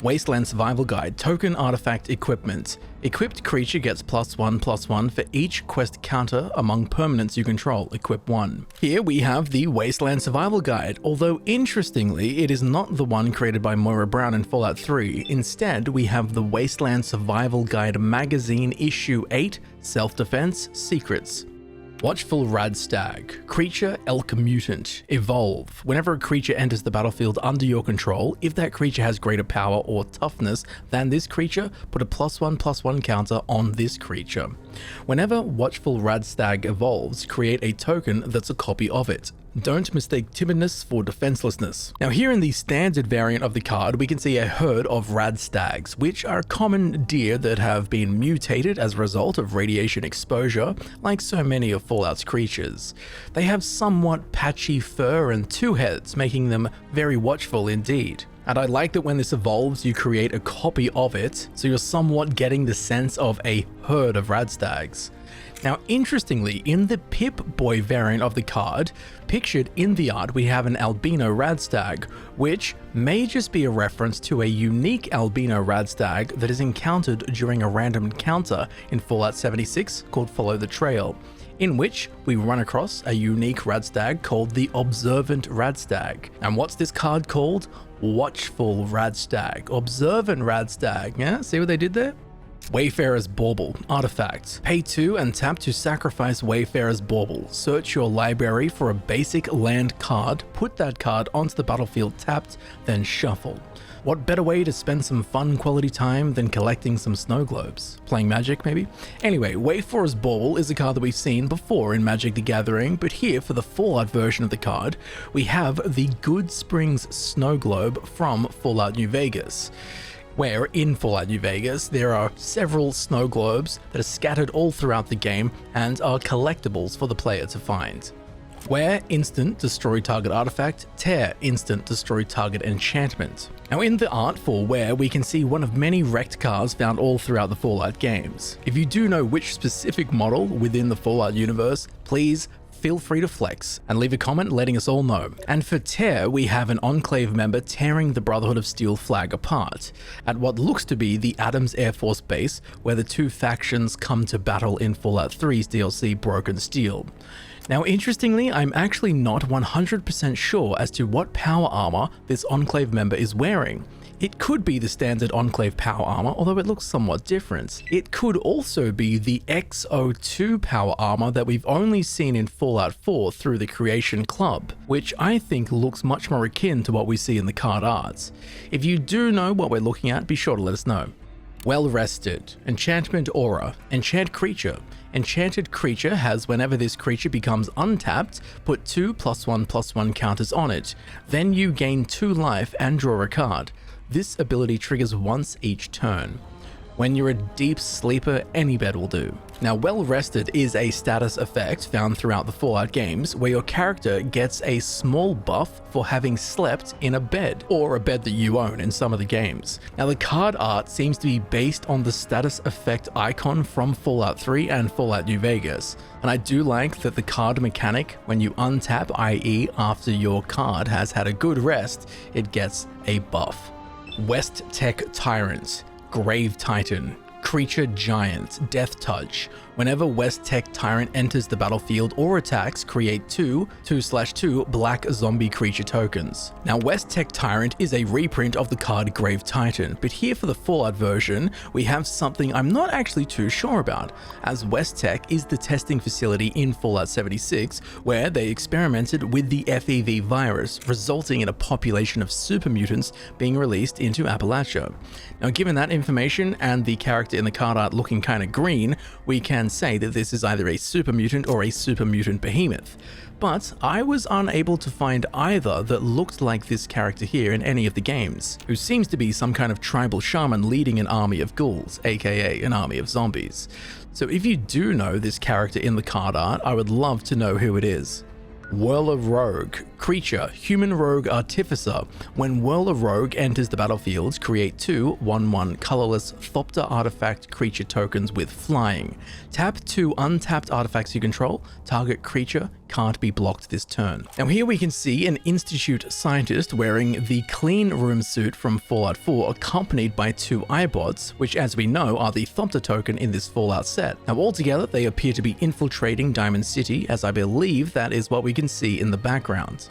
Wasteland Survival Guide, Token Artifact Equipment. Equipped creature gets +1/+1 for each quest counter among permanents you control, equip 1. Here we have the Wasteland Survival Guide, although interestingly it is not the one created by Moira Brown in Fallout 3. Instead, we have the Wasteland Survival Guide Magazine Issue 8, Self-Defense Secrets. Watchful Radstag. Creature Elk Mutant. Evolve. Whenever a creature enters the battlefield under your control, if that creature has greater power or toughness than this creature, put a +1/+1 counter on this creature. Whenever Watchful Radstag evolves, create a token that's a copy of it. Don't mistake timidness for defenselessness. Now here in the standard variant of the card, we can see a herd of radstags, which are common deer that have been mutated as a result of radiation exposure, like so many of Fallout's creatures. They have somewhat patchy fur and two heads, making them very watchful indeed. And I like that when this evolves, you create a copy of it, so you're somewhat getting the sense of a herd of radstags. Now, interestingly, in the Pip-Boy variant of the card, pictured in the art, we have an albino radstag, which may just be a reference to a unique albino radstag that is encountered during a random encounter in Fallout 76 called Follow the Trail, in which we run across a unique radstag called the Observant Radstag. And what's this card called? Watchful Radstag. Observant Radstag. Yeah, see what they did there? Wayfarer's Bauble. Artifact. Pay 2 and tap to sacrifice Wayfarer's Bauble. Search your library for a basic land card, put that card onto the battlefield tapped, then shuffle. What better way to spend some fun quality time than collecting some snow globes? Playing Magic, maybe? Anyway, Wayfarer's Bauble is a card that we've seen before in Magic the Gathering, but here for the Fallout version of the card, we have the Good Springs Snow Globe from Fallout New Vegas, where in Fallout New Vegas there are several snow globes that are scattered all throughout the game and are collectibles for the player to find. Where instant destroy target artifact, tear instant destroy target enchantment. Now in the art for Where, we can see one of many wrecked cars found all throughout the Fallout games. If you do know which specific model within the Fallout universe, please feel free to flex and leave a comment letting us all know. And for Tear, we have an Enclave member tearing the Brotherhood of Steel flag apart at what looks to be the Adams Air Force Base, where the two factions come to battle in Fallout 3's DLC Broken Steel. Now interestingly, I'm actually not 100% sure as to what power armor this Enclave member is wearing. It could be the standard Enclave power armor, although it looks somewhat different. It could also be the XO2 power armor that we've only seen in Fallout 4 through the Creation Club, which I think looks much more akin to what we see in the card arts. If you do know what we're looking at, be sure to let us know. Well Rested. Enchantment Aura. Enchant Creature. Enchanted creature has, whenever this creature becomes untapped, put 2 +1/+1 counters on it. Then you gain 2 life and draw a card. This ability triggers once each turn. When you're a deep sleeper, any bed will do. Now, Well Rested is a status effect found throughout the Fallout games where your character gets a small buff for having slept in a bed, or a bed that you own in some of the games. Now, the card art seems to be based on the status effect icon from Fallout 3 and Fallout New Vegas, and I do like that the card mechanic, when you untap, i.e. after your card has had a good rest, it gets a buff. West Tech Tyrant. Grave Titan. Creature Giant. Death Touch. Whenever West Tech Tyrant enters the battlefield or attacks, create 2/2 black zombie creature tokens. Now, West Tech Tyrant is a reprint of the card Grave Titan, but here for the Fallout version, we have something I'm not actually too sure about, as West Tech is the testing facility in Fallout 76 where they experimented with the FEV virus, resulting in a population of super mutants being released into Appalachia. Now, given that information and the character in the card art looking kinda green, we can can say that this is either a super mutant or a super mutant behemoth, but I was unable to find either that looked like this character here in any of the games, who seems to be some kind of tribal shaman leading an army of ghouls, aka an army of zombies. So if you do know this character in the card art, I would love to know who it is. Whirler Rogue. Creature, Human Rogue Artificer. When Whirler Rogue enters the battlefield, create 2 1/1 colorless Thopter artifact creature tokens with flying. Tap 2 untapped artifacts you control. Target creature can't be blocked this turn. Now here we can see an Institute scientist wearing the clean room suit from Fallout 4, accompanied by 2 iBots, which as we know are the Thopter token in this Fallout set. Now altogether they appear to be infiltrating Diamond City, as I believe that is what we can see in the background.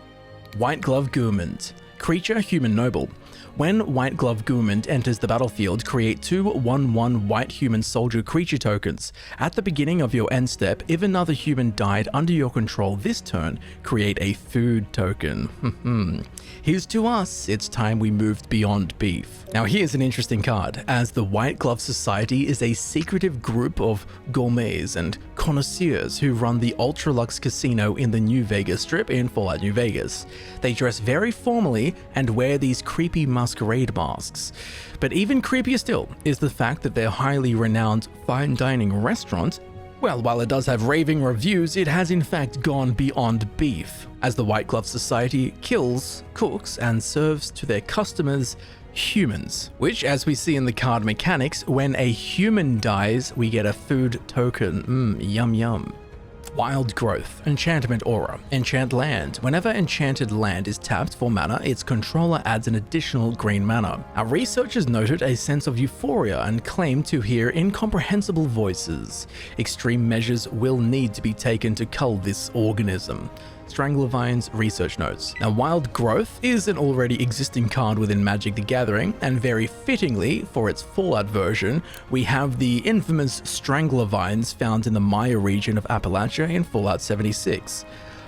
White Glove Gourmand. Creature, Human Noble. When White Glove Gourmand enters the battlefield, create 2 1/1 white human soldier creature tokens. At the beginning of your end step, if another human died under your control this turn, create a food token. Here's to us, it's time we moved beyond beef. Now here's an interesting card, as the White Glove Society is a secretive group of gourmets and connoisseurs who run the Ultra-Lux Casino in the New Vegas Strip in Fallout New Vegas. They dress very formally and wear these creepy masquerade masks. But even creepier still is the fact that their highly renowned fine dining restaurant, well, while it does have raving reviews, it has in fact gone beyond beef, as the White Glove Society kills, cooks, and serves to their customers humans, which, as we see in the card mechanics, when a human dies, we get a food token. Yum yum. Wild Growth. Enchantment Aura. Enchant Land. Whenever enchanted land is tapped for mana, its controller adds an additional green mana. Our researchers noted a sense of euphoria and claimed to hear incomprehensible voices. Extreme measures will need to be taken to cull this organism. Stranglevine's research notes. Now, Wild Growth is an already existing card within Magic the Gathering, and very fittingly, for its Fallout version, we have the infamous Stranglevines found in the Maya region of Appalachia in Fallout 76.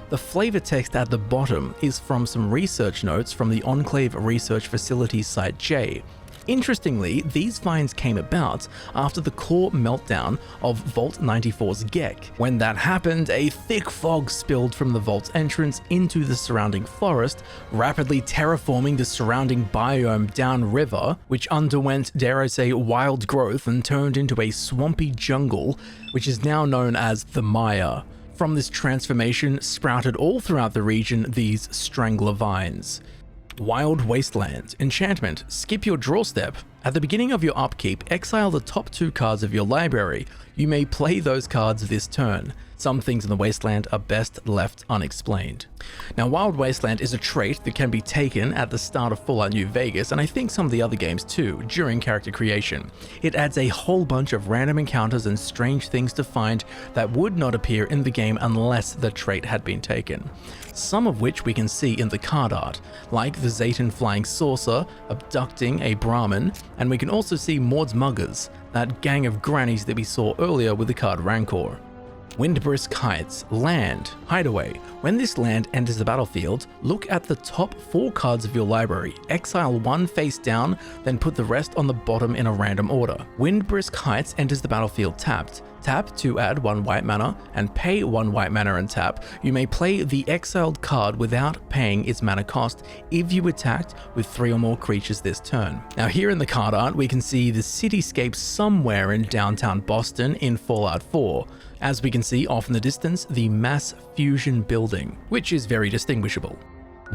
The flavor text at the bottom is from some research notes from the Enclave Research Facility Site J. Interestingly, these vines came about after the core meltdown of Vault 94's Gek. When that happened, a thick fog spilled from the vault's entrance into the surrounding forest, rapidly terraforming the surrounding biome downriver, which underwent, dare I say, wild growth and turned into a swampy jungle, which is now known as the Maya. From this transformation sprouted all throughout the region these strangler vines. Wild Wasteland. Enchantment. Skip your draw step. At the beginning of your upkeep, exile the top 2 cards of your library. You may play those cards this turn. Some things in the Wasteland are best left unexplained. Now, Wild Wasteland is a trait that can be taken at the start of Fallout New Vegas, and I think some of the other games too, during character creation. It adds a whole bunch of random encounters and strange things to find that would not appear in the game unless the trait had been taken. Some of which we can see in the card art, like the Zayton Flying Saucer abducting a Brahmin, and we can also see Maud's Muggers, that gang of grannies that we saw earlier with the card Rancor. Windbrisk Heights. Land. Hideaway. When this land enters the battlefield, look at the top 4 cards of your library, exile 1 face down, then put the rest on the bottom in a random order. Windbrisk Heights enters the battlefield tapped. Tap to add 1 white mana, and pay 1 white mana and tap. You may play the exiled card without paying its mana cost if you attacked with 3 or more creatures this turn. Now here in the card art, we can see the cityscape somewhere in downtown Boston in Fallout 4. As we can see off in the distance, the Mass Fusion building, which is very distinguishable.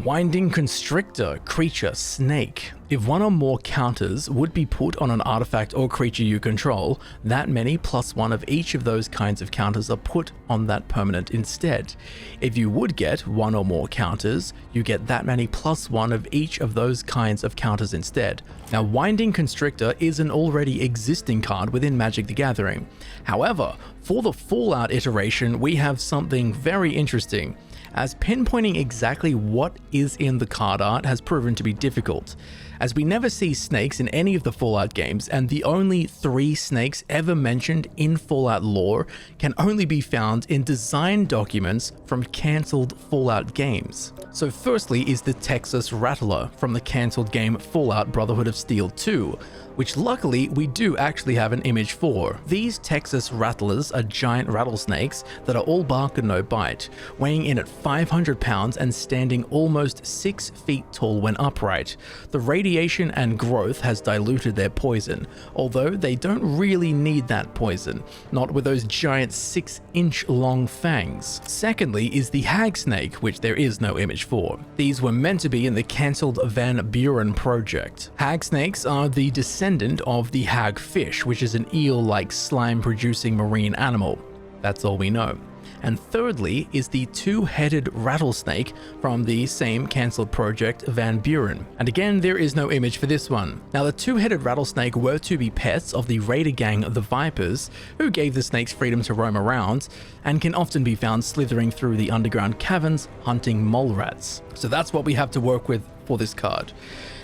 Winding Constrictor. Creature. Snake. If 1 or more counters would be put on an artifact or creature you control, that many +1 of each of those kinds of counters are put on that permanent instead. If you would get 1 or more counters, you get that many +1 of each of those kinds of counters instead. Now, Winding Constrictor is an already existing card within Magic the Gathering. However, for the Fallout iteration, we have something very interesting, as pinpointing exactly what is in the card art has proven to be difficult. as we never see snakes in any of the Fallout games, and the only 3 snakes ever mentioned in Fallout lore can only be found in design documents from cancelled Fallout games. So firstly is the Texas Rattler from the cancelled game Fallout Brotherhood of Steel 2, which luckily we do actually have an image for. These Texas Rattlers are giant rattlesnakes that are all bark and no bite, weighing in at 500 pounds and standing almost 6 feet tall when upright. The radiation and growth has diluted their poison, although they don't really need that poison, not with those giant 6-inch long fangs. Secondly is the hag snake, which there is no image for. These were meant to be in the cancelled Van Buren project. Hag snakes are the descendant of the hagfish, which is an eel-like slime-producing marine animal. That's all we know. And thirdly is the 2-headed rattlesnake from the same cancelled project Van Buren. And again, there is no image for this one. Now, the 2-headed rattlesnake were to be pets of the raider gang the Vipers, who gave the snakes freedom to roam around, and can often be found slithering through the underground caverns hunting mole rats. So that's what we have to work with for this card.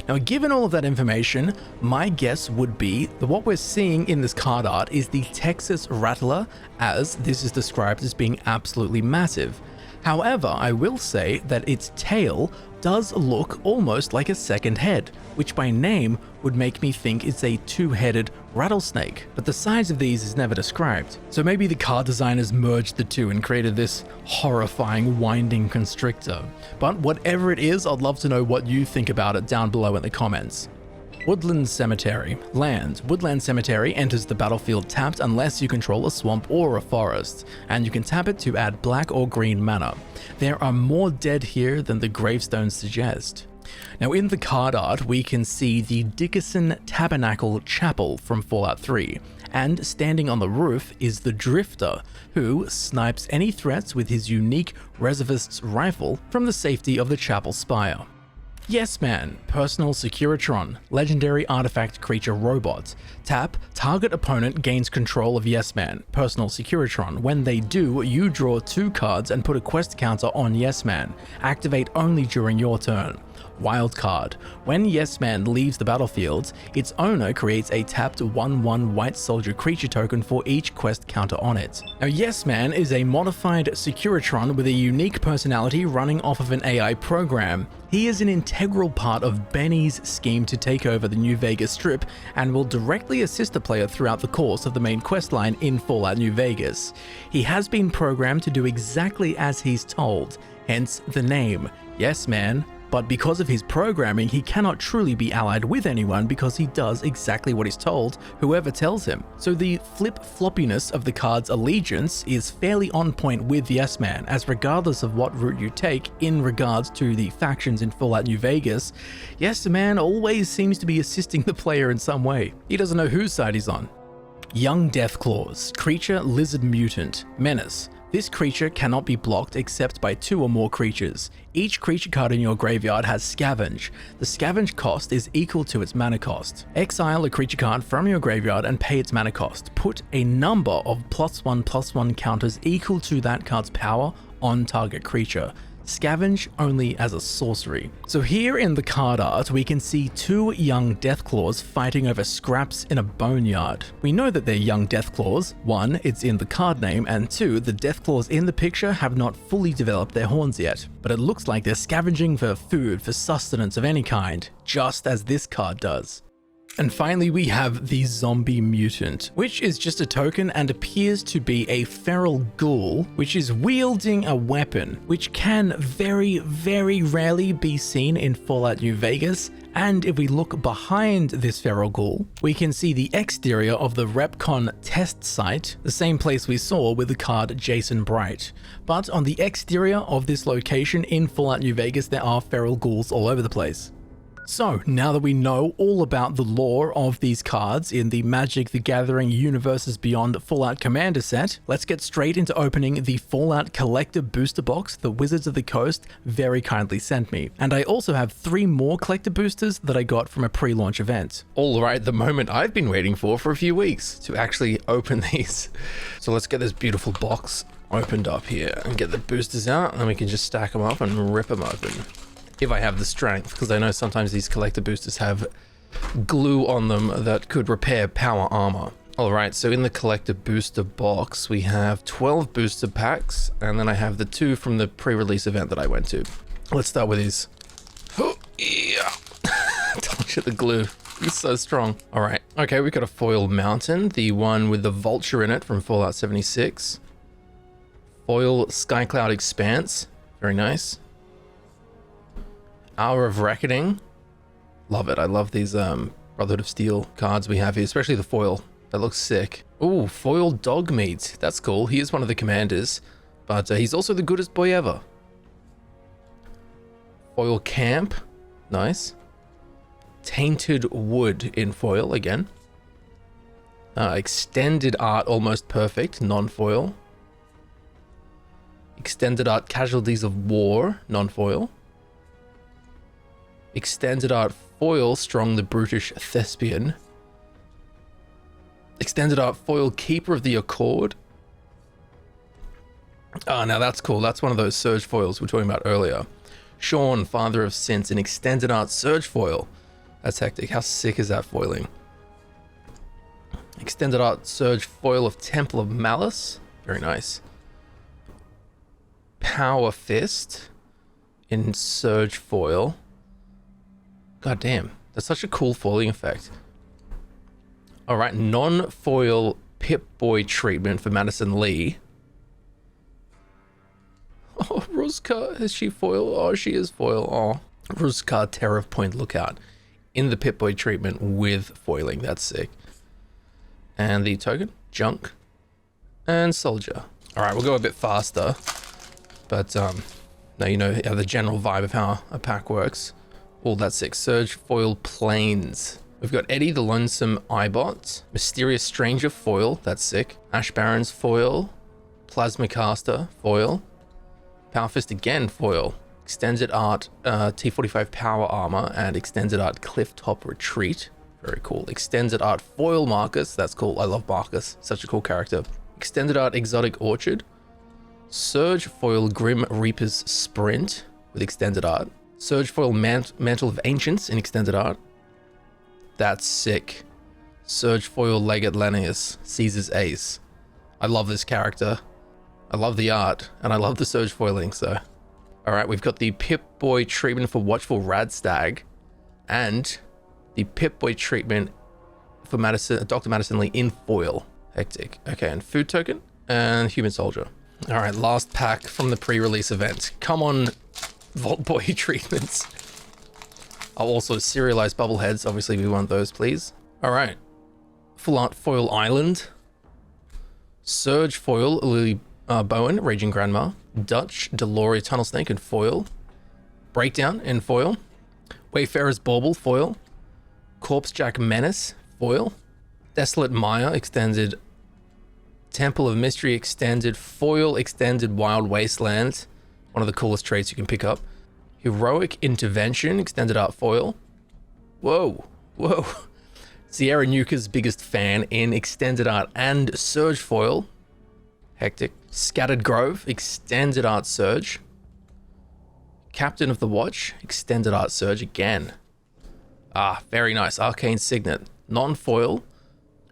Now, given all of that information, my guess would be that what we're seeing in this card art is the Texas Rattler, as this is described as being absolutely massive. However, I will say that its tail does look almost like a second head, which by name would make me think it's a 2-headed rattlesnake, but the size of these is never described. So maybe the card designers merged the two and created this horrifying winding constrictor. But whatever it is, I'd love to know what you think about it down below in the comments. Woodland Cemetery. Land. Woodland Cemetery enters the battlefield tapped unless you control a swamp or a forest, and you can tap it to add black or green mana. There are more dead here than the gravestones suggest. Now, in the card art, we can see the Dickerson Tabernacle Chapel from Fallout 3, and standing on the roof is the Drifter, who snipes any threats with his unique reservist's rifle from the safety of the chapel spire. Yes Man, Personal Securitron, Legendary Artifact Creature Robot. Tap, target opponent gains control of Yes Man, Personal Securitron. When they do, you draw 2 cards and put a quest counter on Yes Man. Activate only during your turn. Wildcard. When Yes Man leaves the battlefield, its owner creates a tapped 1/1 white soldier creature token for each quest counter on it. Now, Yes Man is a modified Securitron with a unique personality running off of an AI program. He is an integral part of Benny's scheme to take over the New Vegas Strip and will directly assist the player throughout the course of the main questline in Fallout New Vegas. He has been programmed to do exactly as he's told, hence the name, Yes Man. But because of his programming, he cannot truly be allied with anyone because he does exactly what he's told, whoever tells him. So the flip-floppiness of the card's allegiance is fairly on point with Yes Man, as regardless of what route you take in regards to the factions in Fallout New Vegas, Yes Man always seems to be assisting the player in some way. He doesn't know whose side he's on. Young Deathclaws, Creature Lizard Mutant, Menace. This creature cannot be blocked except by 2 or more creatures. Each creature card in your graveyard has Scavenge. The Scavenge cost is equal to its mana cost. Exile a creature card from your graveyard and pay its mana cost. Put a number of +1/+1 counters equal to that card's power on target creature. Scavenge only as a sorcery. So here in the card art, we can see 2 young Deathclaws fighting over scraps in a boneyard. We know that they're young Deathclaws. 1, it's in the card name, and 2, the Deathclaws in the picture have not fully developed their horns yet, but it looks like they're scavenging for food, for sustenance of any kind, just as this card does. And finally, we have the Zombie Mutant, which is just a token and appears to be a feral ghoul, which is wielding a weapon, which can very, very rarely be seen in Fallout New Vegas. And if we look behind this feral ghoul, we can see the exterior of the RepCon test site, the same place we saw with the card Jason Bright. But on the exterior of this location in Fallout New Vegas, there are feral ghouls all over the place. So, now that we know all about the lore of these cards in the Magic the Gathering Universes Beyond Fallout Commander set, let's get straight into opening the Fallout Collector Booster Box the Wizards of the Coast very kindly sent me. And I also have 3 more collector boosters that I got from a pre-launch event. Alright, the moment I've been waiting for a few weeks to actually open these. So let's get this beautiful box opened up here and get the boosters out, and we can just stack them up and rip them open. if I have the strength, because I know sometimes these collector boosters have glue on them that could repair power armor. Alright, so in the collector booster box, we have 12 booster packs, and then I have the 2 from the pre-release event that I went to. Let's start with these. Oh, yeah. Told you the glue. It's so strong. Alright, okay, we've got a foil mountain, the one with the vulture in it from Fallout 76. Foil Skycloud Expanse, very nice. Hour of Reckoning. Love it. I love these Brotherhood of Steel cards we have here, especially the foil. That looks sick. Ooh, foil dog meat. That's cool. He is one of the commanders, but he's also the goodest boy ever. Foil C.A.M.P. Nice. Tainted Wood in foil again. Extended Art Almost Perfect, non-foil. Extended Art Casualties of War, non-foil. Extended Art Foil Strong the Brutish Thespian. Extended Art Foil Keeper of the Accord. Oh, now that's cool. That's one of those Surge foils we were talking about earlier. Sean, Father of Sense, an Extended Art Surge foil. That's hectic. How sick is that foiling? Extended Art Surge foil of Temple of Malice. Very nice. Power Fist in Surge foil. God damn, that's such a cool foiling effect. All right, non-foil Pip-Boy treatment for Madison Lee. Oh, Ruzka, is she foil? Oh, she is foil. Oh, Ruzka, Terror of Point Lookout in the Pip-Boy treatment with foiling. That's sick. And the token, Junk, and Soldier. All right, we'll go a bit faster, but now you know the general vibe of how a pack works. Oh, that's sick. Surge foil Plains. We've got Eddie the Lonesome Eyebot, Mysterious Stranger foil. That's sick. Ash Barrens foil, Plasma Caster foil, Power Fist again foil, Extended Art T45 Power Armor, and Extended Art Clifftop Retreat. Very cool. Extended Art Foil Marcus. That's cool. I love Marcus. Such a cool character. Extended Art Exotic Orchard. Surge foil Grim Reaper's Sprint with Extended Art. Surge foil Mantle of Ancients in Extended Art. That's sick. Surge foil Legate Lennius, Caesar's Ace. I love this character. I love the art, and I love the Surge foiling, so. Alright, we've got the Pip-Boy treatment for Watchful Radstag, and the Pip-Boy treatment for Dr. Madison Lee in foil. Hectic. Okay, and food token, and human soldier. Alright, last pack from the pre-release event. Come on, Vault Boy treatments. I'll also serialize Bobbleheads. Obviously, we want those, please. All right. Full Art Foil Island. Surge Foil Lily Bowen, Raging Grandma. Dutch DeLoria Tunnel Snake in foil. Breakdown in foil. Wayfarer's Bauble foil. Corpse Jack Menace foil. Desolate Maya extended. Temple of Mystery extended. Foil extended Wild Wasteland. One of the coolest traits you can pick up. Heroic Intervention, Extended Art Foil. Whoa, whoa. Sierra Nuka's biggest fan in Extended Art and Surge Foil. Hectic. Scattered Grove, Extended Art Surge. Captain of the Watch, Extended Art Surge again. Ah, very nice. Arcane Signet. Non-foil,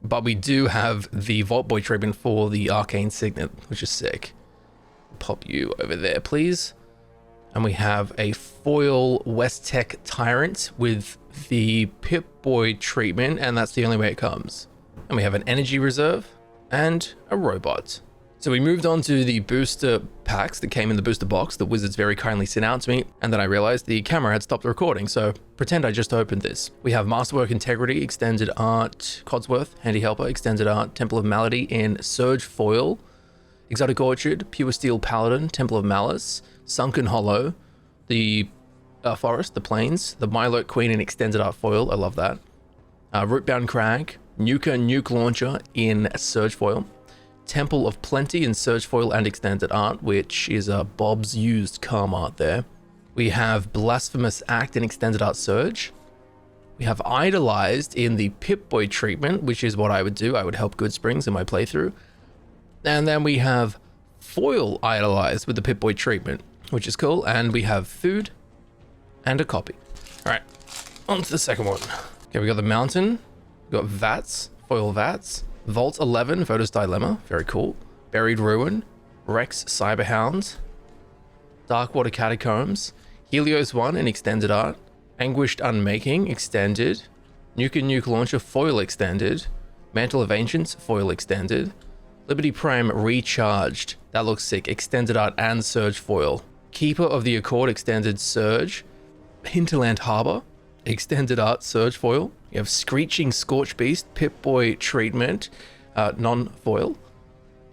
but we do have the Vault Boy treatment for the Arcane Signet, which is sick. Pop you over there, please. And we have a foil West Tech Tyrant with the Pip-Boy treatment, and that's the only way it comes. And we have an energy reserve and a robot. So we moved on to the booster packs that came in the booster box that Wizards very kindly sent out to me, and then I realized the camera had stopped recording, so pretend I just opened this. We have Masterwork Integrity, Extended Art Codsworth, Handy Helper, Extended Art Temple of Malady in Surge Foil, Exotic Orchard, Pure Steel Paladin, Temple of Malice, Sunken Hollow, the Forest, the Plains, the Milo Queen in Extended Art Foil, I love that. Rootbound Crag, Nuke Launcher in Surge Foil, Temple of Plenty in Surge Foil and Extended Art, which is Bob's used calm art there. We have Blasphemous Act in Extended Art Surge. We have Idolized in the Pip-Boy treatment, which is what I would do. I would help Good Springs in my playthrough. And then we have Foil Idolized with the Pip-Boy treatment, which is cool. And we have Food, and a copy. All right, on to the second one. Okay, we got the Mountain. We got Vats, foil Vats. Vault 11, Voter's Dilemma, very cool. Buried Ruin, Rex Cyberhound, Darkwater Catacombs, Helios 1 in extended art, Anguished Unmaking extended, Nuke and Nuke Launcher foil extended, Mantle of Ancients foil extended, Liberty Prime Recharged, that looks sick, extended art and Surge foil, Keeper of the Accord extended Surge, Hinterland Harbor extended art Surge foil. You have Screeching Scorch Beast Pip-Boy treatment, non-foil,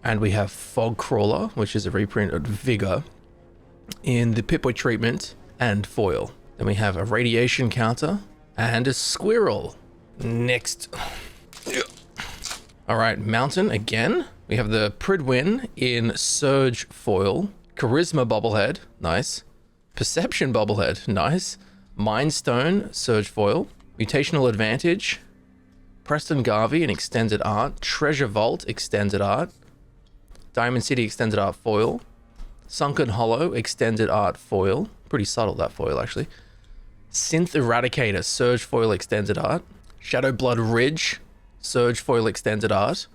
and we have Fog Crawler, which is a reprint of Vigor in the Pip-Boy treatment and foil. Then we have a Radiation Counter and a Squirrel. Next. All right, Mountain again. We have the Pridwin in Surge foil, Charisma Bobblehead, nice. Perception Bobblehead, nice. Mind Stone Surge foil, Mutational Advantage, Preston Garvey in extended art, Treasure Vault extended art, Diamond City extended art foil, Sunken Hollow extended art foil, pretty subtle that foil actually. Synth Eradicator Surge foil extended art, Shadow Blood Ridge Surge foil extended art,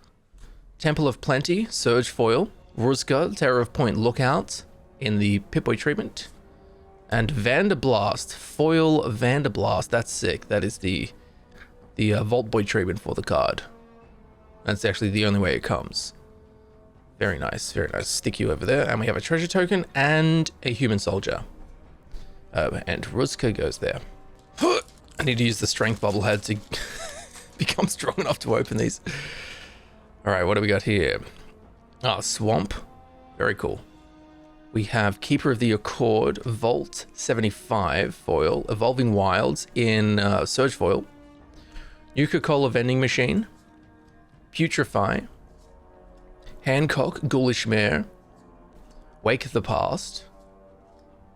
Temple of Plenty Surge foil, Ruzka Terror of Point Lookout in the Pip-Boy treatment, and Vanderblast foil Vanderblast. That's sick. That is the Vault Boy treatment for the card. That's actually the only way it comes. Very nice, very nice. Stick you over there. And we have a treasure token and a human soldier. And Ruzka goes there. I need to use the strength bobblehead to become strong enough to open these. All right, what do we got here? Ah, Swamp. Very cool. We have Keeper of the Accord, Vault 75 foil, Evolving Wilds in Surge foil, Nuka-Cola Vending Machine, Putrefy, Hancock Ghoulish Mare, Wake of the Past,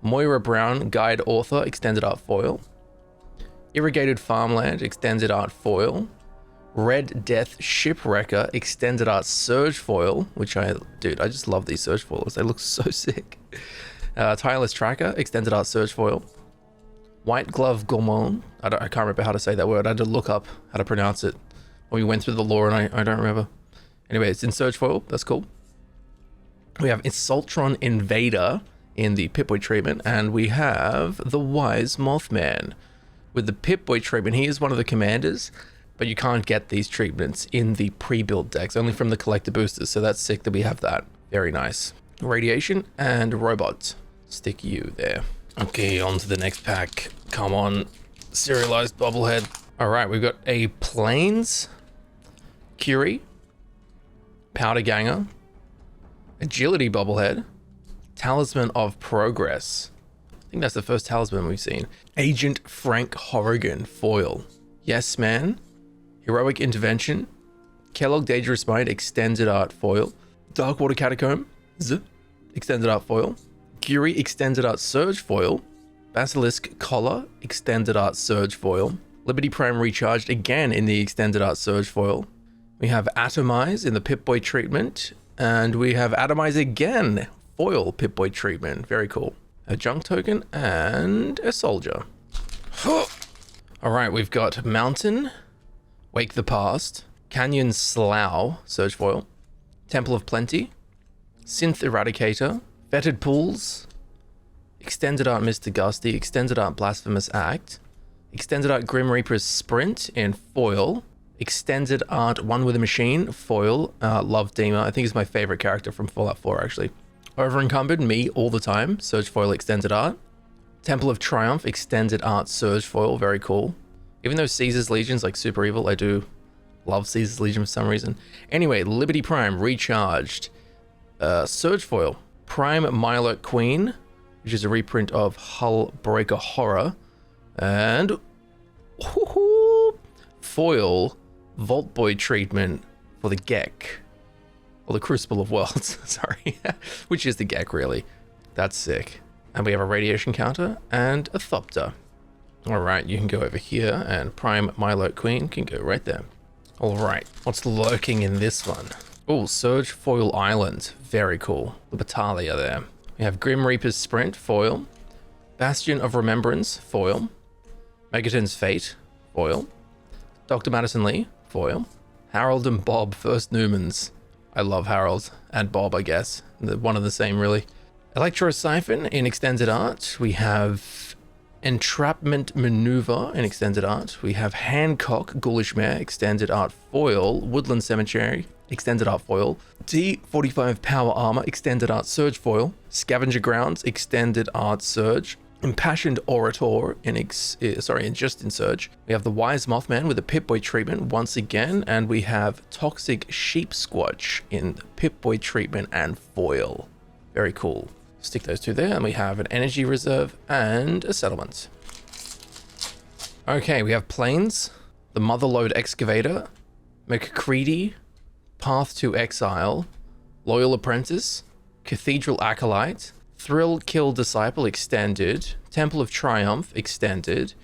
Moira Brown Guide Author Extended Art foil, Irrigated Farmland Extended Art foil, Red Death Shipwrecker Extended Art Surge foil, which I just love these Surge foils. They look so sick. Tireless Tracker Extended Art Surge foil. White Glove Gourmand. I can't remember how to say that word. I had to look up how to pronounce it. We went through the lore and I don't remember. Anyway, it's in Surge foil. That's cool. We have Assaultron Invader in the Pip-Boy treatment, and we have the Wise Mothman with the Pip-Boy treatment. He is one of the commanders, but you can't get these treatments in the pre-built decks, only from the collector boosters, so that's sick that we have that. Very nice. Radiation and Robot. Stick you there. Okay, on to the next pack. Come on, serialized bobblehead. All right, we've got a Plains, Curie, Powder Ganger, Agility bobblehead, Talisman of Progress. I think that's the first talisman we've seen. Agent Frank Horrigan foil. Yes Man, Heroic Intervention, Kellogg Dangerous Mind extended art foil, Darkwater Catacomb extended art foil, Curie extended art Surge foil, Basilisk Collar extended art Surge foil, Liberty Prime Recharged again in the extended art Surge foil. We have Atomize in the Pip-Boy treatment, and we have Atomize again foil Pip-Boy treatment. Very cool. A junk token and a soldier. All right, we've got Mountain, Wake the Past, Canyon Slough, Surge foil, Temple of Plenty, Synth Eradicator, Fetid Pools, Extended Art Mr. Gusty, Extended Art Blasphemous Act, Extended Art Grim Reaper's Sprint in foil, Extended Art One with a Machine foil, Love Dema. I think is my favorite character from Fallout 4 actually. Over Encumbered, me all the time, Surge foil extended art. Temple of Triumph extended art Surge foil, very cool. Even though Caesar's Legion's like super evil, I do love Caesar's Legion for some reason. Anyway, Liberty Prime Recharged, Surge foil, Prime Mirelurk Queen, which is a reprint of Hull Breaker Horror, and foil Vault Boy treatment for the Gek. Or the Crucible of Worlds, sorry. Which is the Gek, really. That's sick. And we have a Radiation Counter and a Thopter. Alright, you can go over here, and Prime Mirelurk Queen can go right there. Alright, what's lurking in this one? Oh, Surge Foil Island. Very cool. The Battalia there. We have Grim Reaper's Sprint foil, Bastion of Remembrance, foil. Megaton's Fate, foil. Dr. Madison Lee, foil. Harold and Bob, First Newmans. I love Harold and Bob, I guess. They're one and the same, really. Electro-Siphon in Extended Art. We have Entrapment Maneuver in Extended Art. We have Hancock, Ghoulish Mare, Extended Art foil. Woodland Cemetery, Extended Art foil. T45 Power Armor, Extended Art Surge foil. Scavenger Grounds, Extended Art Surge. Impassioned Orator in just in Surge. We have the Wise Mothman with a Pip-Boy treatment once again, and we have Toxic Sheep Squatch in Pip-Boy treatment and foil. Very cool. Stick those two there, and we have an Energy Reserve and a Settlement. Okay, we have Plains, the Motherlode Excavator, McCready, Path to Exile, Loyal Apprentice, Cathedral Acolyte, Thrill Kill Disciple Extended, Temple of Triumph Extended,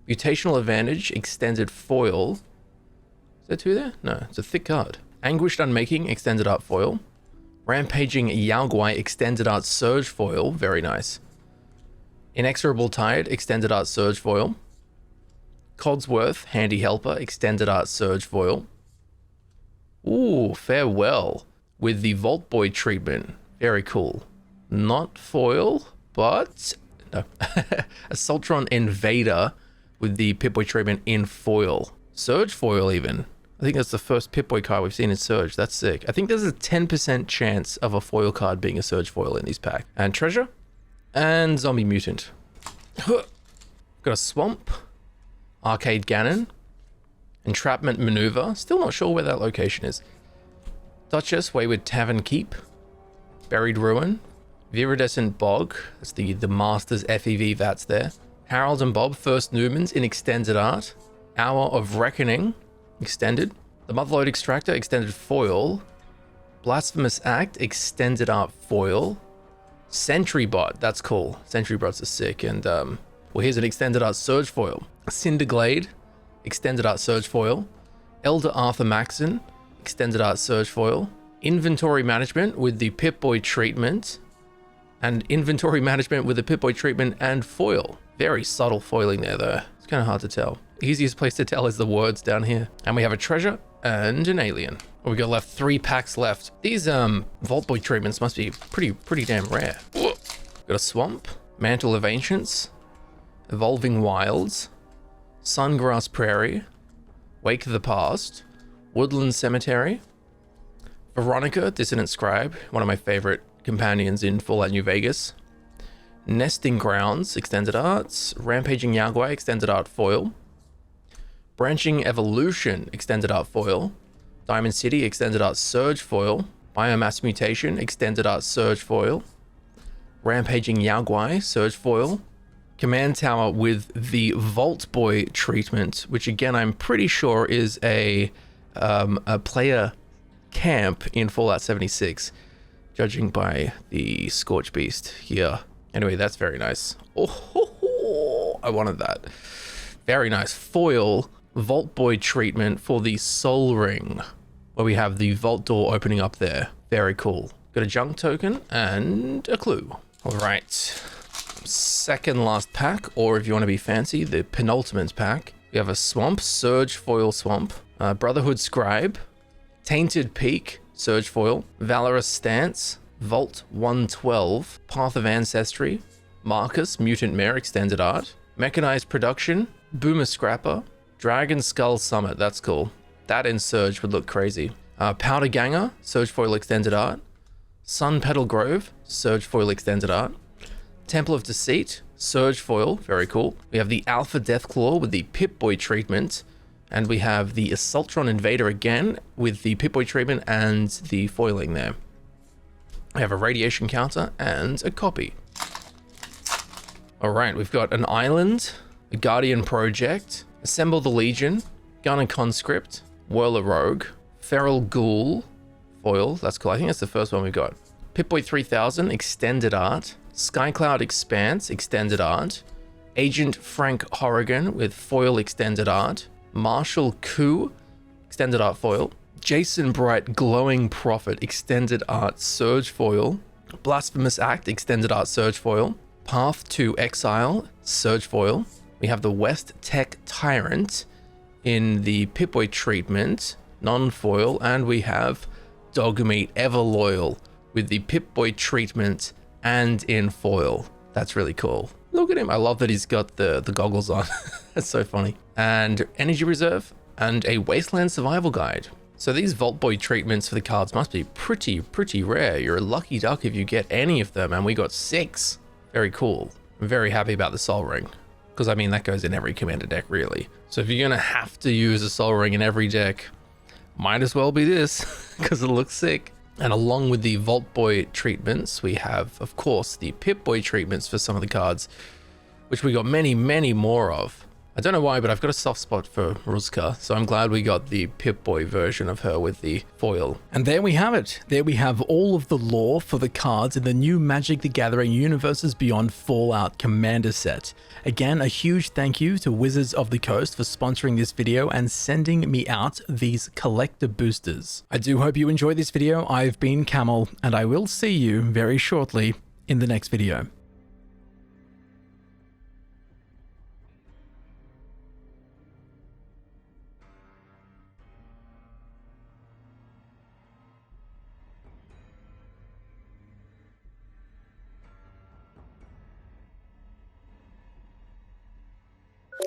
Mutational Advantage Extended foil. Is there two there? No, it's a thick card. Anguished Unmaking Extended Art foil. Rampaging Yaoguai Extended Art Surge foil, very nice. Inexorable Tide Extended Art Surge foil. Codsworth Handy Helper Extended Art Surge foil. Ooh, Farewell with the Vault Boy treatment, very cool. Not foil, but no. Assaultron Invader with the Pip-Boy treatment in foil. Surge foil even. I think that's the first Pip-Boy card we've seen in Surge. That's sick. I think there's a 10% chance of a foil card being a Surge foil in these packs. And Treasure. And Zombie Mutant. Got a Swamp. Arcade Gannon. Entrapment Maneuver. Still not sure where that location is. Duchess, Wayward Tavern Keep. Buried Ruin. Viridescent Bog. That's the Masters FEV VATs there. Harold and Bob, First Newmans in Extended Art. Hour of Reckoning. Extended. The Motherlode Extractor Extended foil. Blasphemous Act Extended Art foil. Sentry Bot, that's cool. Sentry Bots are sick. And well, here's an Extended Art Surge foil. Cinderglade Extended Art Surge foil. Elder Arthur Maxon Extended Art Surge foil. Inventory Management with the Pip-Boy treatment. And Inventory Management with the Pip-Boy treatment and foil. Very subtle foiling there though. It's kind of hard to tell. Easiest place to tell is the words down here. And we have a Treasure and an Alien. We got left 3 packs left. These Vault Boy treatments must be pretty damn rare. Got a Swamp, Mantle of Ancients, Evolving Wilds, Sungrass Prairie, Wake of the Past, Woodland Cemetery, Veronica, Dissonant Scribe, one of my favorite companions in Fallout New Vegas, Nesting Grounds, Extended Arts, Rampaging Yaoguai, Extended Art foil, Branching Evolution, Extended Art foil, Diamond City, Extended Art Surge foil, Biomass Mutation, Extended Art Surge foil, Rampaging Yaoguai, Surge foil, Command Tower with the Vault Boy treatment, which again I'm pretty sure is a player camp in Fallout 76, judging by the Scorch Beast here. Anyway, that's very nice. Oh, I wanted that. Very nice. Foil Vault Boy treatment for the Soul Ring, where we have the vault door opening up there. Very cool. Got a junk token and a clue. All right. Second last pack, or if you want to be fancy, the penultimate pack. We have a Swamp, Surge Foil Swamp, Brotherhood Scribe, Tainted Peak, Surge Foil, Valorous Stance, Vault 112, Path of Ancestry, Marcus, Mutant Mare Extended Art, Mechanized Production, Boomer Scrapper, Dragon Skull Summit, that's cool. That in Surge would look crazy. Powder Ganger, Surge Foil Extended Art, Sun Petal Grove, Surge Foil Extended Art, Temple of Deceit, Surge Foil, very cool. We have the Alpha Deathclaw with the Pip-Boy treatment, and we have the Assaultron Invader again with the Pip-Boy treatment and the foiling there. We have a Radiation Counter and a copy. All right, we've got an Island, a Guardian Project, Assemble the Legion, Gunner Conscript, Whirler Rogue, Feral Ghoul, foil, that's cool. I think that's the first one we got. Pip-Boy 3000, Extended Art, Skycloud Expanse, Extended Art, Agent Frank Horrigan with foil Extended Art, Marshall Coup, Extended Art foil, Jason Bright Glowing Prophet, Extended Art Surge foil, Blasphemous Act, Extended Art Surge foil, Path to Exile Surge Foil. We have the West Tech Tyrant in the Pip-Boy treatment, non-foil, and we have Dogmeat Everloyal with the Pip-Boy treatment and in foil. That's really cool. Look at him. I love that he's got the goggles on. That's so funny. And Energy Reserve and a Wasteland Survival Guide. So these Vault Boy treatments for the cards must be pretty rare. You're a lucky duck if you get any of them, and we got 6. Very cool. I'm very happy about the Soul Ring, because I mean that goes in every commander deck really. So if you're gonna have to use a Soul Ring in every deck, might as well be this, because it looks sick. And along with the Vault Boy treatments, we have, of course, the Pip-Boy treatments for some of the cards, which we got many more of. I don't know why, but I've got a soft spot for Ruzka, so I'm glad we got the Pip-Boy version of her with the foil. And there we have it. There we have all of the lore for the cards in the new Magic the Gathering Universes Beyond Fallout Commander set. Again, a huge thank you to Wizards of the Coast for sponsoring this video and sending me out these collector boosters. I do hope you enjoyed this video. I've been Camel, and I will see you very shortly in the next video.